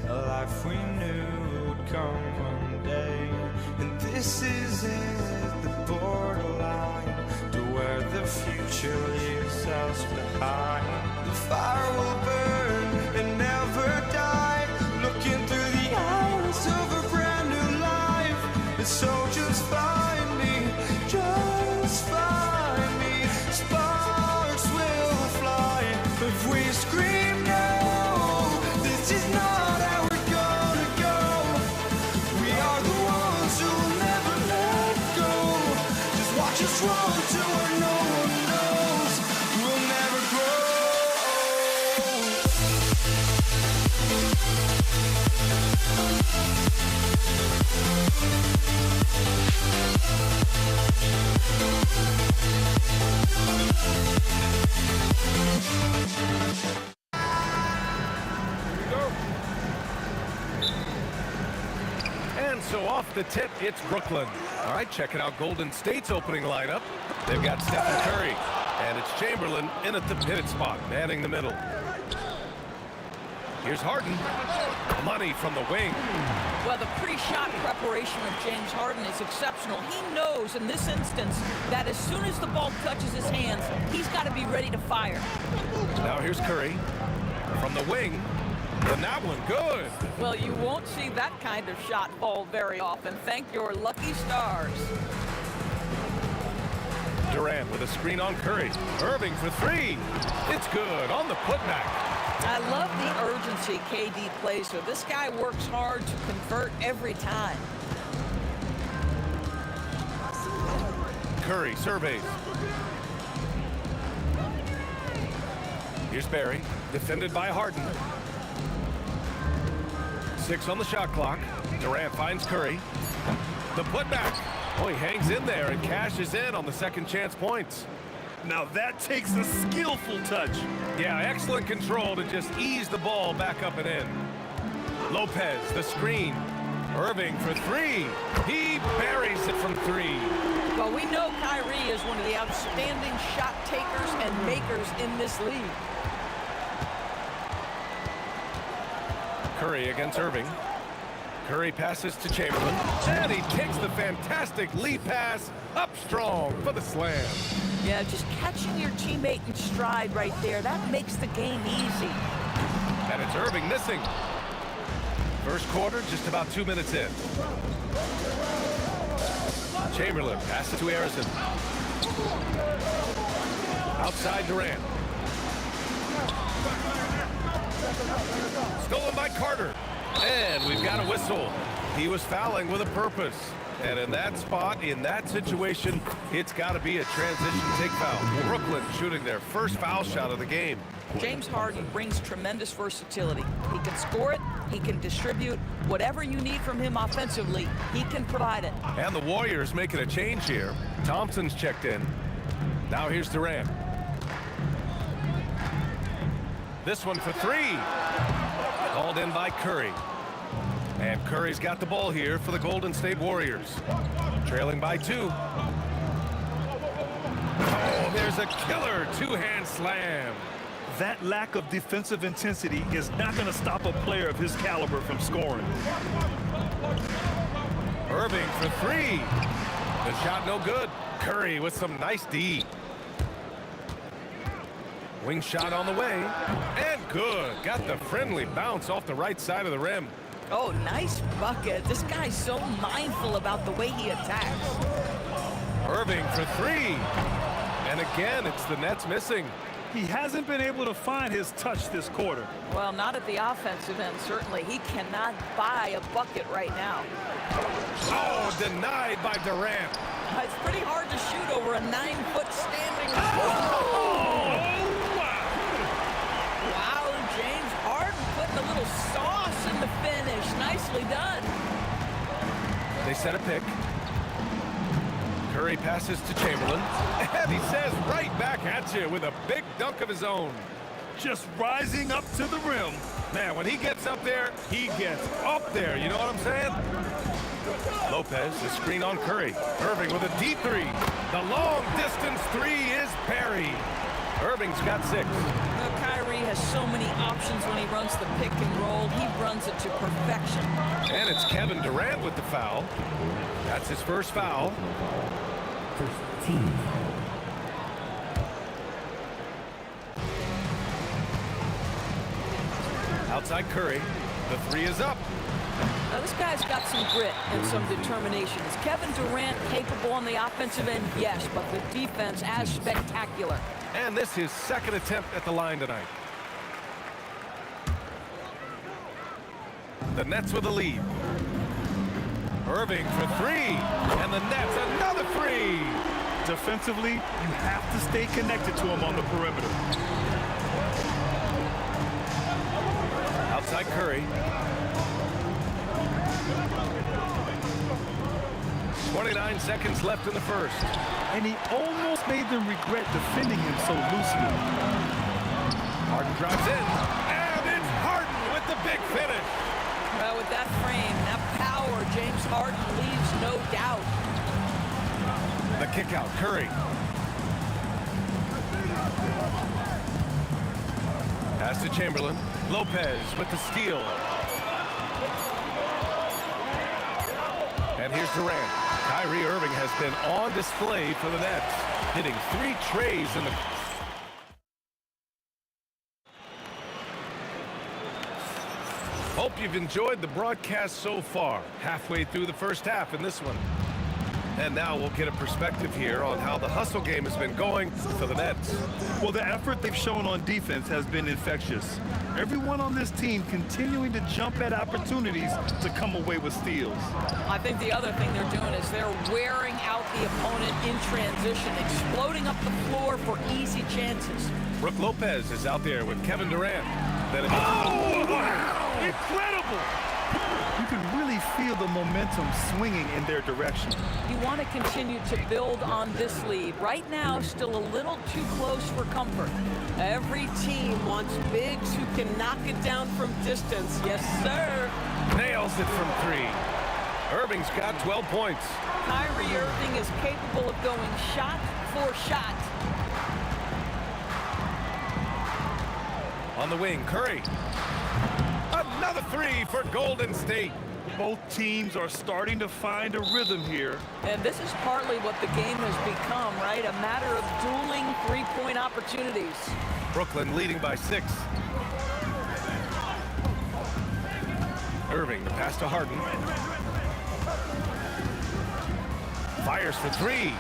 A life we knew would come one day. And this is it, the borderline to where the future leaves us behind. The fire will burn and never die, looking through the eyes of a brand new life. And so just find me, just find me. Sparks will fly if we scream no. This is not how we're gonna go. We are the ones who will never let go. Just watch us run to where no one knows. We'll never grow. And so off the tip, it's Brooklyn. All right, checking out Golden State's opening lineup. They've got Stephen Curry, and it's Chamberlain in at the pivot spot, manning the middle. Here's Harden. Money from the wing. Well, the pre-shot preparation of James Harden is exceptional. He knows in this instance that as soon as the ball touches his hands, he's got to be ready to fire. Now here's Curry from the wing. And that one good. Well, you won't see that kind of shot fall very often. Thank your lucky stars. Durant with a screen on Curry. Irving for three. It's good on the putback. I love the urgency KD plays with. This guy works hard to convert every time. Curry surveys. Here's Barry, defended by Harden. 6 on the shot clock. Durant finds Curry. The putback. Oh, he hangs in there and cashes in on the second chance points. Now that takes a skillful touch. Yeah, excellent control to just ease the ball back up and in. Lopez, the screen. Irving for three. He buries it from three. Well, we know Kyrie is one of the outstanding shot takers and makers in this league. Curry against Irving. Curry passes to Chamberlain. And he takes the fantastic lead pass up strong for the slam. Yeah, just catching your teammate in stride right there, that makes the game easy. And it's Irving missing. First quarter, just about 2 minutes in. Chamberlain passes to Harrison. Outside Durant. Stolen by Carter. And we've got a whistle. He was fouling with a purpose. And in that spot, in that situation, it's got to be a transition take foul. Brooklyn shooting their first foul shot of the game. James Harden brings tremendous versatility. He can score it, he can distribute. Whatever you need from him offensively, he can provide it. And the Warriors making a change here. Thompson's checked in. Now here's Durant. This one for three. Called in by Curry. And Curry's got the ball here for the Golden State Warriors. Trailing by 2. Oh, there's a killer two-hand slam. That lack of defensive intensity is not going to stop a player of his caliber from scoring. Irving for three. The shot no good. Curry with some nice D. Wing shot on the way. And good. Got the friendly bounce off the right side of the rim. Oh, nice bucket. This guy's so mindful about the way he attacks. Irving for three. And again, it's the Nets missing. He hasn't been able to find his touch this quarter. Well, not at the offensive end, certainly. He cannot buy a bucket right now. Oh, denied by Durant. It's pretty hard to shoot over a 9-foot standing. Wow, James Harden putting a little sauce in the finish. Nicely done. They set a pick. Curry passes to Chamberlain. And he says right back at you with a big dunk of his own. Just rising up to the rim. Man, when he gets up there, he gets up there. You know what I'm saying? Lopez, the screen on Curry. Irving with a deep three. The long distance three is buried. Irving's got 6. Well, Kyrie has so many options when he runs the pick and roll. He runs it to perfection. And it's Kevin Durant with the foul. That's his first foul. First team. Outside Curry. The 3 is up. Now, this guy's got some grit and some determination. Is Kevin Durant capable on the offensive end? Yes, but the defense as spectacular. And this is his second attempt at the line tonight. The Nets with the lead. Irving for 3. And the Nets another 3. Defensively, you have to stay connected to him on the perimeter. Outside Curry. 29 seconds left in the first. And he almost made them regret defending him so loosely. Harden drives in. And it's Harden with the big finish. Well, with that frame, that power, James Harden leaves no doubt. The kick out, Curry. Pass to Chamberlain. Lopez with the steal. And here's Durant. Kyrie Irving has been on display for the Nets, hitting 3 trays in the... Hope you've enjoyed the broadcast so far. Halfway through the first half in this one. And now we'll get a perspective here on how the hustle game has been going for the Nets. Well, the effort they've shown on defense has been infectious. Everyone on this team continuing to jump at opportunities to come away with steals. I think the other thing they're doing is they're wearing out the opponent in transition, exploding up the floor for easy chances. Brook Lopez is out there with Kevin Durant. Then oh, wow! Incredible! You can really feel the momentum swinging in their direction. You want to continue to build on this lead. Right now, still a little too close for comfort. Every team wants bigs who can knock it down from distance. Yes, sir. Nails it from 3. Irving's got 12 points. Kyrie Irving is capable of going shot for shot. On the wing, Curry. Another 3 for Golden State. Both teams are starting to find a rhythm here. And this is partly what the game has become, right? A matter of dueling three-point opportunities. Brooklyn leading by 6. Irving, the pass to Harden. Fires for 3.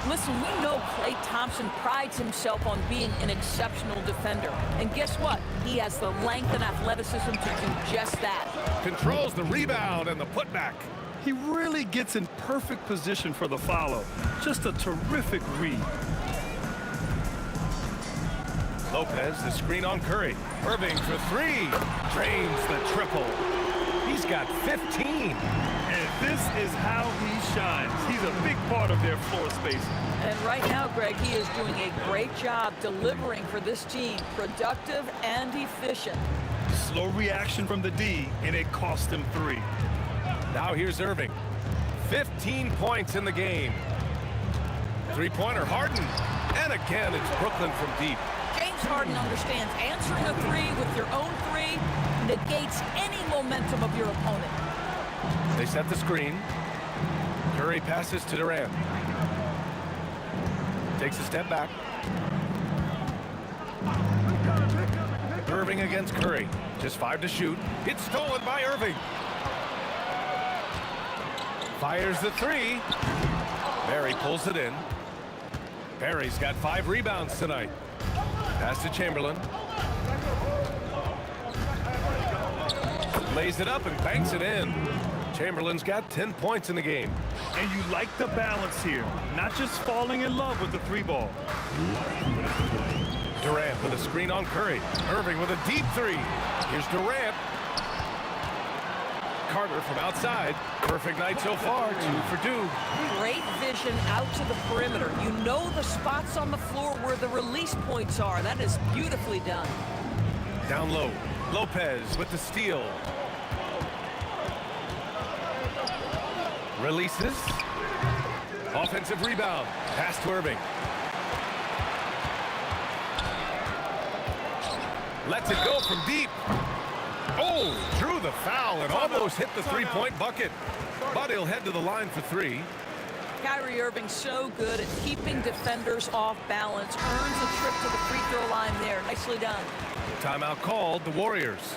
Listen, we know Klay Thompson prides himself on being an exceptional defender. And guess what? He has the length and athleticism to do just that. Controls the rebound and the putback. He really gets in perfect position for the follow. Just a terrific read. Lopez, the screen on Curry. Irving for 3. Drains the triple. He's got 15. And this is how he shines. He's a big part of their floor space. And right now, Greg, he is doing a great job delivering for this team. Productive and efficient. Slow reaction from the D, and it cost him 3. Now here's Irving. 15 points in the game. 3-pointer Harden. And again, it's Brooklyn from deep. James Harden understands answering a 3 with your own 3 negates any momentum of your opponent. They set the screen. Curry passes to Durant. Takes a step back. Irving against Curry. Just 5 to shoot. It's stolen by Irving. Fires the 3. Barry pulls it in. Barry's got 5 rebounds tonight. Pass to Chamberlain. Lays it up and banks it in. Chamberlain's got 10 points in the game. And you like the balance here. Not just falling in love with the 3-ball. Durant with a screen on Curry. Irving with a deep 3. Here's Durant. Carter from outside. Perfect night so far, 2 for 2. Great vision out to the perimeter. You know the spots on the floor where the release points are. That is beautifully done. Down low. Lopez with the steal. Releases. Offensive rebound. Pass to Irving. Lets it go from deep. Oh, drew the foul and almost hit the three-point bucket. But he'll head to the line for three. Kyrie Irving so good at keeping defenders off balance. Earns a trip to the free throw line there. Nicely done. Timeout called, the Warriors.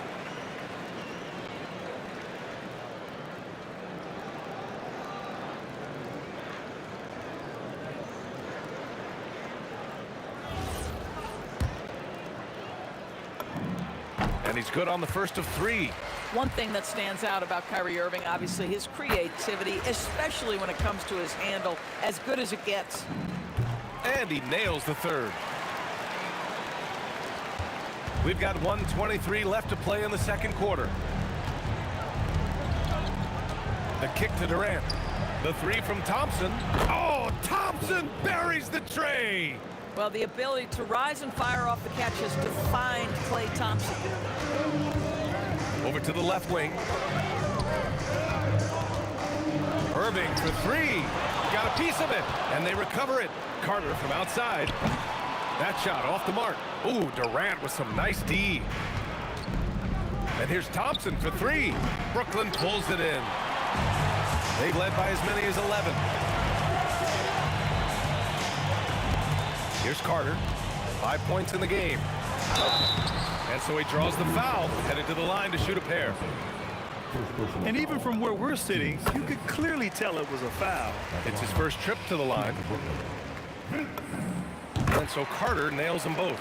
And he's good on the first of three. One thing that stands out about Kyrie Irving, obviously, his creativity, especially when it comes to his handle, as good as it gets. And he nails the third. We've got 1:23 left to play in the second quarter. The kick to Durant. The three from Thompson. Oh, Thompson buries the tray. Well, the ability to rise and fire off the catch has defined Klay Thompson. Over to the left wing. Irving for three. Got a piece of it, and they recover it. Carter from outside. That shot off the mark. Ooh, Durant with some nice D. And here's Thompson for three. Brooklyn pulls it in. They've led by as many as 11. Here's Carter. 5 points in the game. And so he draws the foul, headed to the line to shoot a pair. And even from where we're sitting, you could clearly tell it was a foul. It's his first trip to the line. And so Carter nails them both.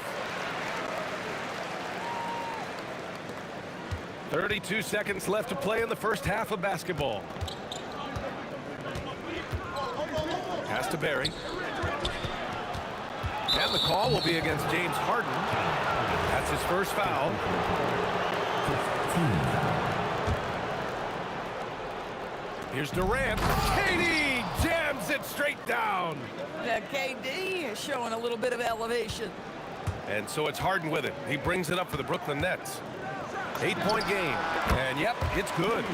32 seconds left to play in the first half of basketball. Pass to Barry. And the call will be against James Harden. That's his first foul. Here's Durant. KD jams it straight down. Now KD is showing a little bit of elevation. And so it's Harden with it. He brings it up for the Brooklyn Nets. 8-point game. And yep, it's good.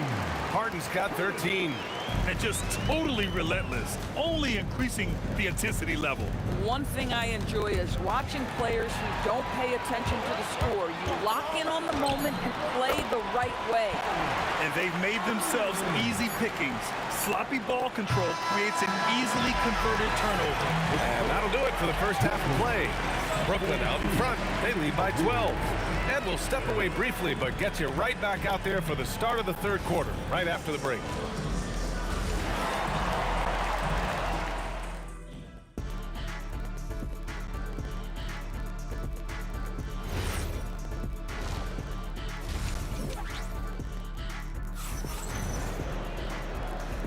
Harden's got 13. And just totally relentless, only increasing the intensity level. One thing I enjoy is watching players who don't pay attention to the score. You lock in on the moment and play the right way. And they've made themselves easy pickings. Sloppy ball control creates an easily converted turnover. And that'll do it for the first half of play. Brooklyn out in front. They lead by 12. And we'll step away briefly, but get you right back out there for the start of the third quarter, right after the break.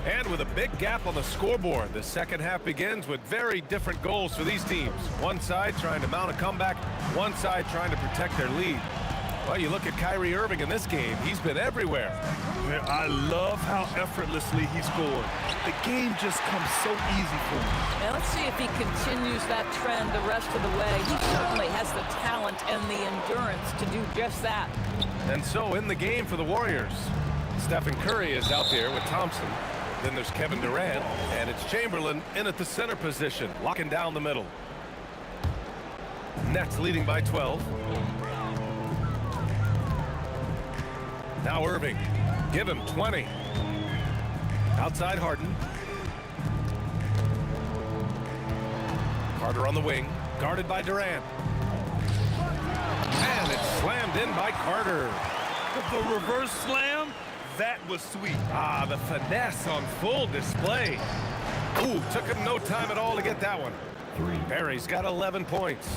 And with a big gap on the scoreboard, the second half begins with very different goals for these teams. One side trying to mount a comeback, one side trying to protect their lead. Well, you look at Kyrie Irving in this game, he's been everywhere. Man, I love how effortlessly he scored. The game just comes so easy for him. Now let's see if he continues that trend the rest of the way. He certainly has the talent and the endurance to do just that. And so in the game for the Warriors, Stephen Curry is out there with Thompson. Then there's Kevin Durant, and it's Chamberlain in at the center position, locking down the middle. Nets leading by 12. Now Irving, give him 20. Outside Harden. Carter on the wing, guarded by Durant. And it's slammed in by Carter. The reverse slam, that was sweet. Ah, the finesse on full display. Ooh, took him no time at all to get that one. Barry's got 11 points.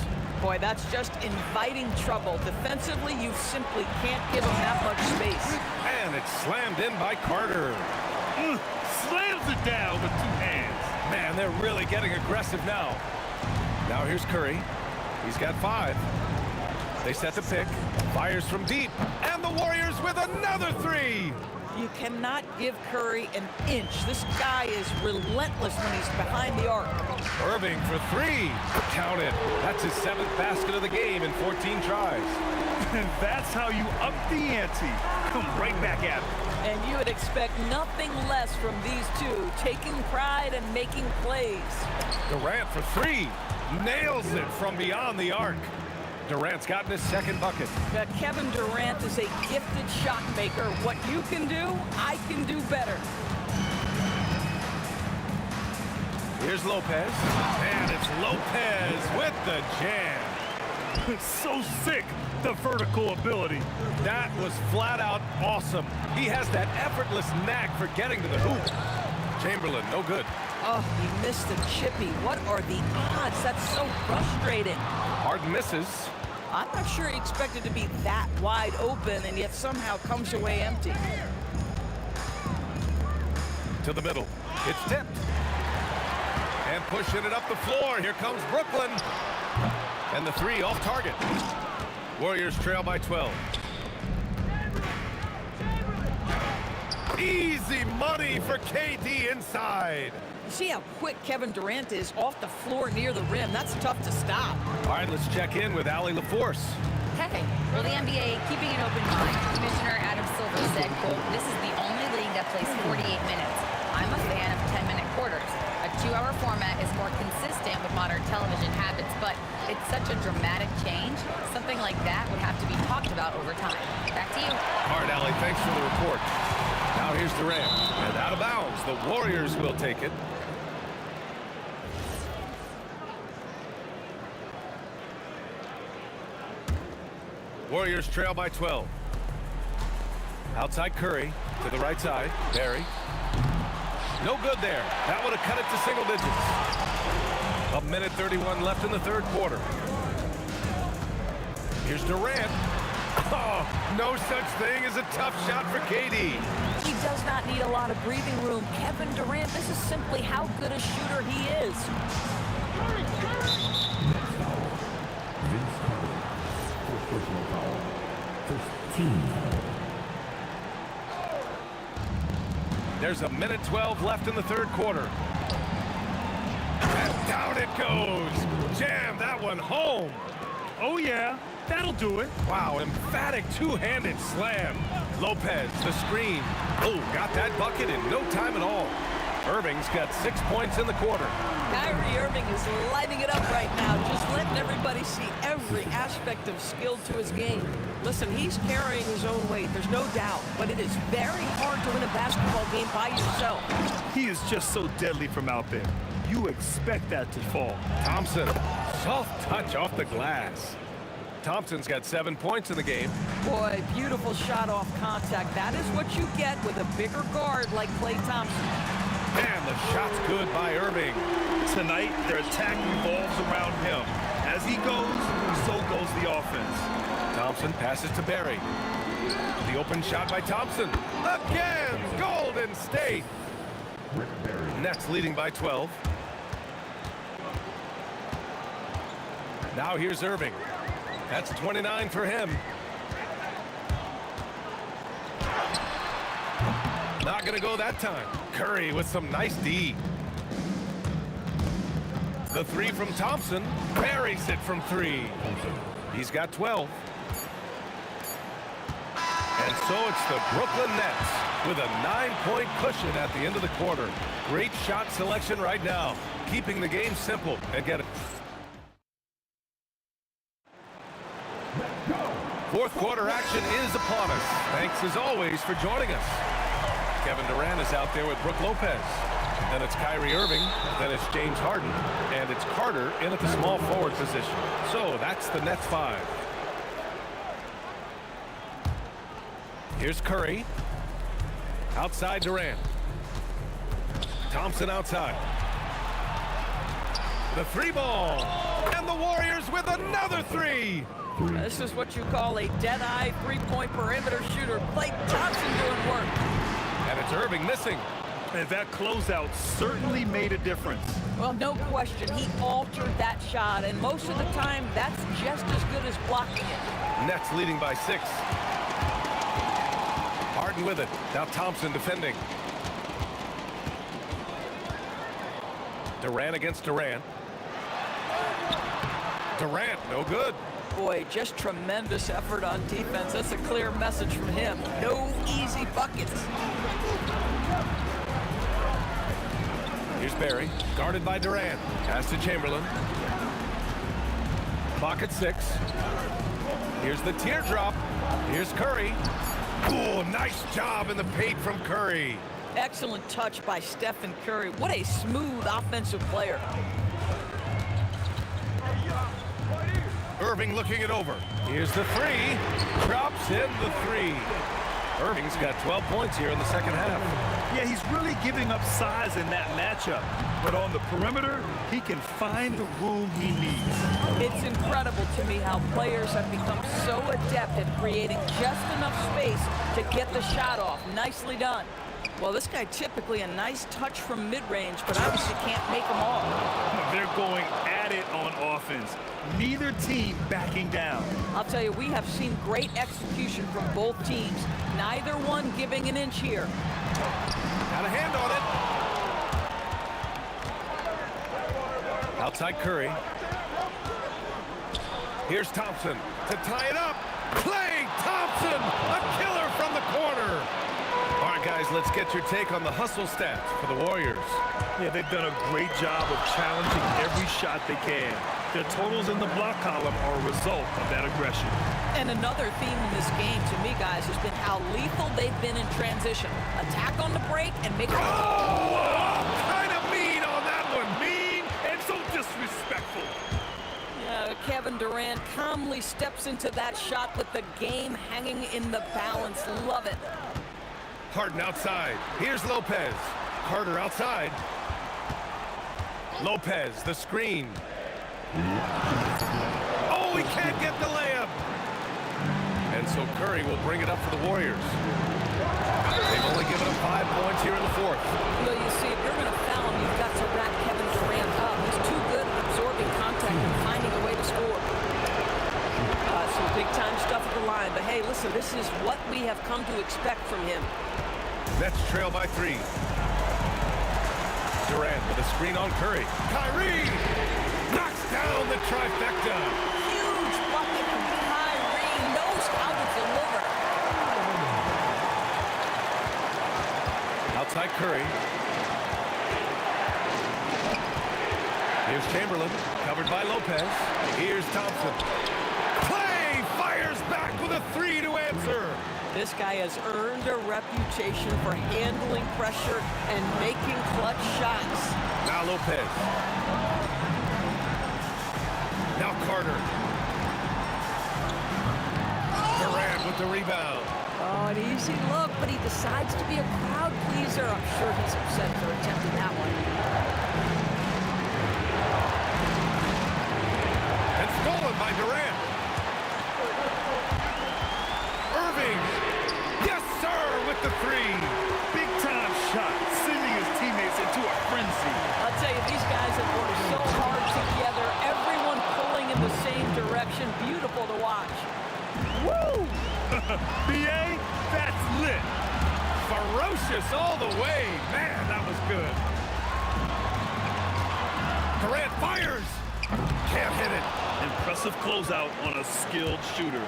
Boy, that's just inviting trouble. Defensively, you simply can't give him that much space. And it's slammed in by Carter. Slams it down with two hands. Man, they're really getting aggressive now. Now here's Curry. He's got 5. They set the pick. Fires from deep. And the Warriors with another 3. You cannot give Curry an inch. This guy is relentless when he's behind the arc. Irving for 3. Count it. That's his 7th basket of the game in 14 tries. And that's how you up the ante. Come right back at him. And you would expect nothing less from these two, taking pride and making plays. Durant for 3. Nails it from beyond the arc. Durant's gotten his second bucket. Kevin Durant is a gifted shot maker. What you can do, I can do better. Here's Lopez, and it's Lopez with the jam. It's so sick, the vertical ability. That was flat out awesome. He has that effortless knack for getting to the hoop. Chamberlain, no good. Oh, he missed the chippy. What are the odds? That's so frustrating. Harden misses. I'm not sure he expected to be that wide open and yet somehow comes away empty. To the middle. It's tipped. And pushing it up the floor. Here comes Brooklyn. And the three off target. Warriors trail by 12. Easy money for KD inside. You see how quick Kevin Durant is off the floor near the rim. That's tough to stop. All right, let's check in with Allie LaForce. Hey, well, the NBA keeping an open mind. Commissioner Adam Silver said, quote, this is the only league that plays 48 minutes. I'm a fan of 10-minute quarters. A 2-hour format is more consistent with modern television habits, but it's such a dramatic change. Something like that would have to be talked about over time. Back to you. All right, Allie, thanks for the report. Now here's Durant, and out of bounds. The Warriors will take it. Warriors trail by 12. Outside Curry to the right side. Barry. No good there. That would have cut it to single digits. 1:31 left in the third quarter. Here's Durant. Oh, no such thing as a tough shot for KD. He does not need a lot of breathing room. Kevin Durant, this is simply how good a shooter he is. Personal foul. First team. There's 1:12 left in the third quarter. And down it goes. Jam that one home. Oh, yeah. That'll do it. Wow, emphatic two-handed slam. Lopez, the screen. Oh, got that bucket in no time at all. Irving's got 6 points in the quarter. Kyrie Irving is lighting it up right now, just letting everybody see every aspect of skill to his game. Listen, he's carrying his own weight, there's no doubt, but it is very hard to win a basketball game by yourself. He is just so deadly from out there. You expect that to fall. Thompson, soft touch off the glass. Thompson's got 7 points in the game. Boy, beautiful shot off contact. That is what you get with a bigger guard like Klay Thompson. And the shot's good by Irving. Tonight, their attack revolves around him. As he goes, so goes the offense. Thompson passes to Barry. The open shot by Thompson. Again, Golden State. Nets leading by 12. Now here's Irving. That's 29 for him. Not gonna go that time. Curry with some nice D. The three from Thompson. Buries it from three. He's got 12. And so it's the Brooklyn Nets with a 9-point cushion at the end of the quarter. Great shot selection right now. Keeping the game simple and get it. Fourth quarter action is upon us. Thanks as always for joining us. Kevin Durant is out there with Brook Lopez. Then it's Kyrie Irving. Then it's James Harden. And it's Carter in at the small forward position. So that's the Nets 5. Here's Curry. Outside Durant. Thompson outside. The three ball. And the Warriors with another three. This is what you call a dead-eye three-point perimeter shooter. Klay Thompson doing work. And it's Irving missing. And that closeout certainly made a difference. Well, no question. He altered that shot, and most of the time, that's just as good as blocking it. Nets leading by 6. Harden with it. Now Thompson defending. Durant against Durant. Durant, no good. Boy, just tremendous effort on defense. That's a clear message from him. No easy buckets. Here's Barry, guarded by Durant. Pass to Chamberlain. Clock at 6. Here's the teardrop. Here's Curry. Ooh, nice job in the paint from Curry. Excellent touch by Stephen Curry. What a smooth offensive player. Irving looking it over. Here's the 3. Drops in the 3. Irving's got 12 points here in the second half. Yeah, he's really giving up size in that matchup. But on the perimeter, he can find the room he needs. It's incredible to me how players have become so adept at creating just enough space to get the shot off. Nicely done. Well, this guy typically a nice touch from mid-range, but obviously can't make them all. They're going at it on offense. Neither team backing down. I'll tell you, we have seen great execution from both teams. Neither one giving an inch here. Got a hand on it. Outside Curry. Here's Thompson to tie it up. Klay Thompson, a killer from the corner. All right, guys, let's get your take on the hustle stats for the Warriors. Yeah, they've done a great job of challenging every shot they can. Their totals in the block column are a result of that aggression. And another theme in this game, to me, guys, has been how lethal they've been in transition. Attack on the break and make it. Oh, kind of mean on that one. Mean and so disrespectful. Yeah, Kevin Durant calmly steps into that shot with the game hanging in the balance. Love it. Harden outside. Here's Lopez. Carter outside. Lopez, the screen. Oh, he can't get the layup. And so Curry will bring it up for the Warriors. They've only given him 5 points here in the fourth. Well, you see, if you're going to foul him, you've got to wrap Kevin Durant up. He's too good at absorbing contact and finding a way to score. Some big-time stuff at the line. But, hey, listen, this is what we have come to expect from him. Nets trail by 3. Durant with a screen on Curry. Kyrie knocks down the trifecta. Huge bucket from Kyrie. Knows how to deliver. Outside Curry. Here's Chamberlain, covered by Lopez. Here's Thompson. Klay fires back with a 3 to answer. This guy has earned a reputation for handling pressure and making clutch shots. Now Lopez. Now Carter. Durant with the rebound. Oh, an easy look, but he decides to be a crowd pleaser. I'm sure he's upset for attempting that one. And stolen by Durant. Irving. Yes, sir, with the 3. Big time shot, sending his teammates into a frenzy. I'll tell you, these guys have worked so hard together. Everyone pulling in the same direction. Beautiful to watch. Woo! BA, that's lit. Ferocious all the way. Man, that was good. Durant fires. Can't hit it. Impressive closeout on a skilled shooter.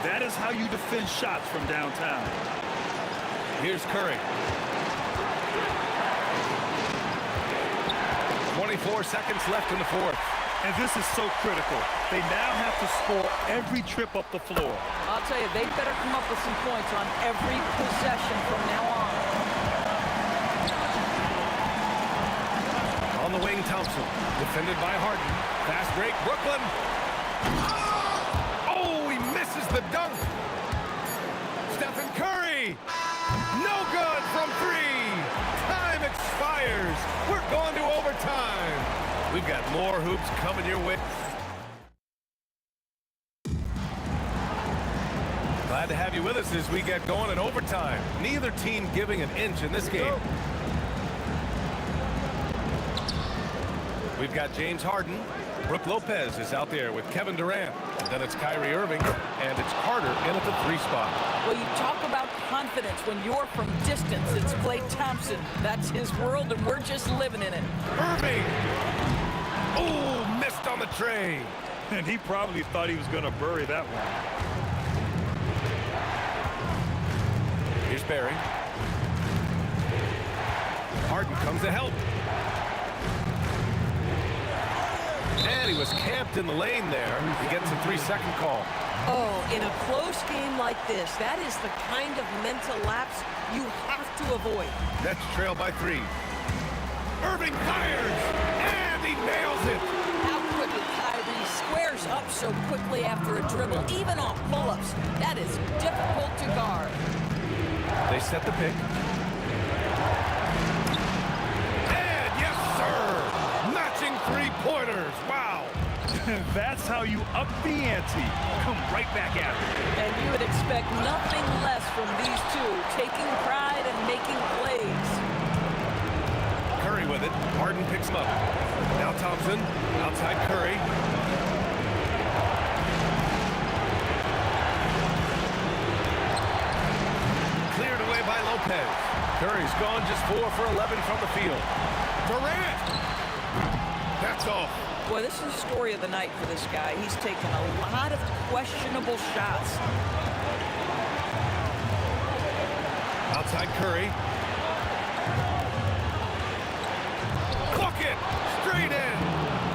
That is how you defend shots from downtown. Here's Curry. 24 seconds left in the fourth. And this is so critical. They now have to score every trip up the floor. I'll tell you, they better come up with some points on every possession from now on. On the wing, Thompson. Defended by Harden. Fast break, Brooklyn. Oh, he misses the dunk. Stephen Curry. No good from 3. Time expires. We're going to overtime. We've got more hoops coming your way. Glad to have you with us as we get going in overtime. Neither team giving an inch in this game. We've got James Harden. Brook Lopez is out there with Kevin Durant. And then it's Kyrie Irving, and it's Carter in at the 3 spot. Well, you talk about confidence when you're from distance. It's Klay Thompson. That's his world, and we're just living in it. Irving. Oh, missed on the tray. And he probably thought he was going to bury that one. Here's Barry. Harden comes to help. And he was camped in the lane there. He gets a 3-second call. Oh, in a close game like this, that is the kind of mental lapse you have to avoid. Nets trail by 3. Irving fires, and he nails it. How quickly Kyrie squares up so quickly after a dribble, even off pull-ups. That is difficult to guard. They set the pick. And yes, sir! Matching 3-pointers. Wow! That's how you up the ante. Come right back at it. And you would expect nothing less from these two, taking pride and making plays. Curry with it. Harden picks him up. Now Thompson, outside Curry. Cleared away by Lopez. Curry's gone just 4 for 11 from the field. Durant! That's all. Boy, this is the story of the night for this guy. He's taken a lot of questionable shots. Outside Curry. Bucket! Straight in!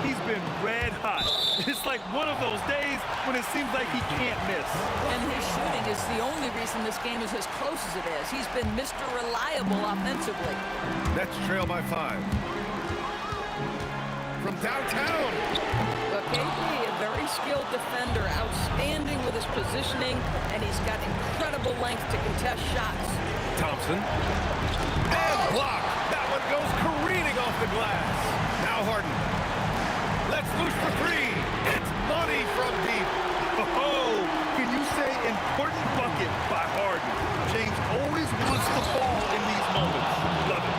He's been red hot. It's like one of those days when it seems like he can't miss. And his shooting is the only reason this game is as close as it is. He's been Mr. Reliable offensively. Nets trail by 5. From downtown. But KP, a very skilled defender, outstanding with his positioning, and he's got incredible length to contest shots. Thompson. And blocked. That one goes careening off the glass. Now Harden. Let's loose for 3. It's money from deep. Oh, can you say important bucket by Harden? James always wants the ball in these moments. Love it.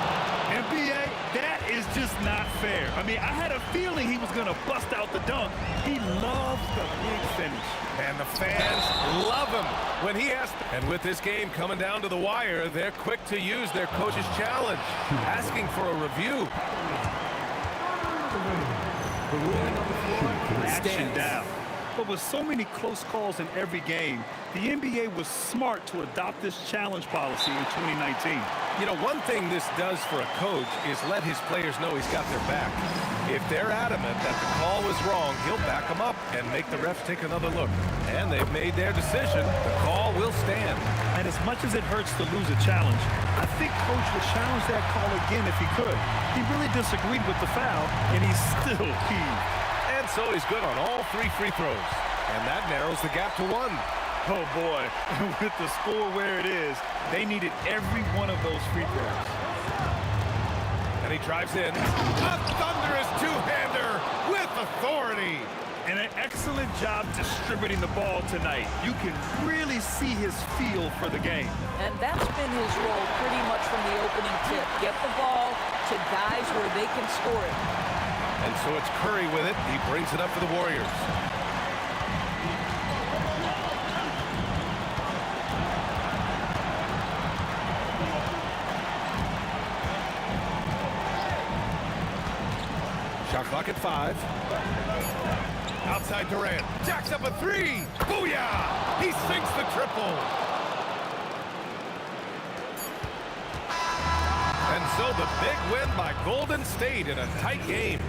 NBA, that is just not fair. I mean, I had a feeling he was going to bust out the dunk. He loves the big finish. And the fans love him when he has to. And with this game coming down to the wire, they're quick to use their coach's challenge, asking for a review. The ruling on the floor Action down. But with so many close calls in every game, the NBA was smart to adopt this challenge policy in 2019. You know, one thing this does for a coach is let his players know he's got their back. If they're adamant that the call was wrong, he'll back them up and make the refs take another look. And they've made their decision. The call will stand. And as much as it hurts to lose a challenge, I think Coach would challenge that call again if he could. He really disagreed with the foul, and he's still peeved. And so he's good on all 3 free throws. And that narrows the gap to 1. Oh, boy. With the score where it is, they needed every one of those free throws. And he drives in. A thunderous two-hander with authority. And an excellent job distributing the ball tonight. You can really see his feel for the game. And that's been his role pretty much from the opening tip. Get the ball to guys where they can score it. And so it's Curry with it. He brings it up for the Warriors. Shot clock at 5. Outside Durant. Jacks up a 3. Booyah! He sinks the triple. And so the big win by Golden State in a tight game.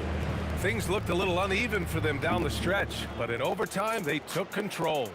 Things looked a little uneven for them down the stretch, but in overtime they took control.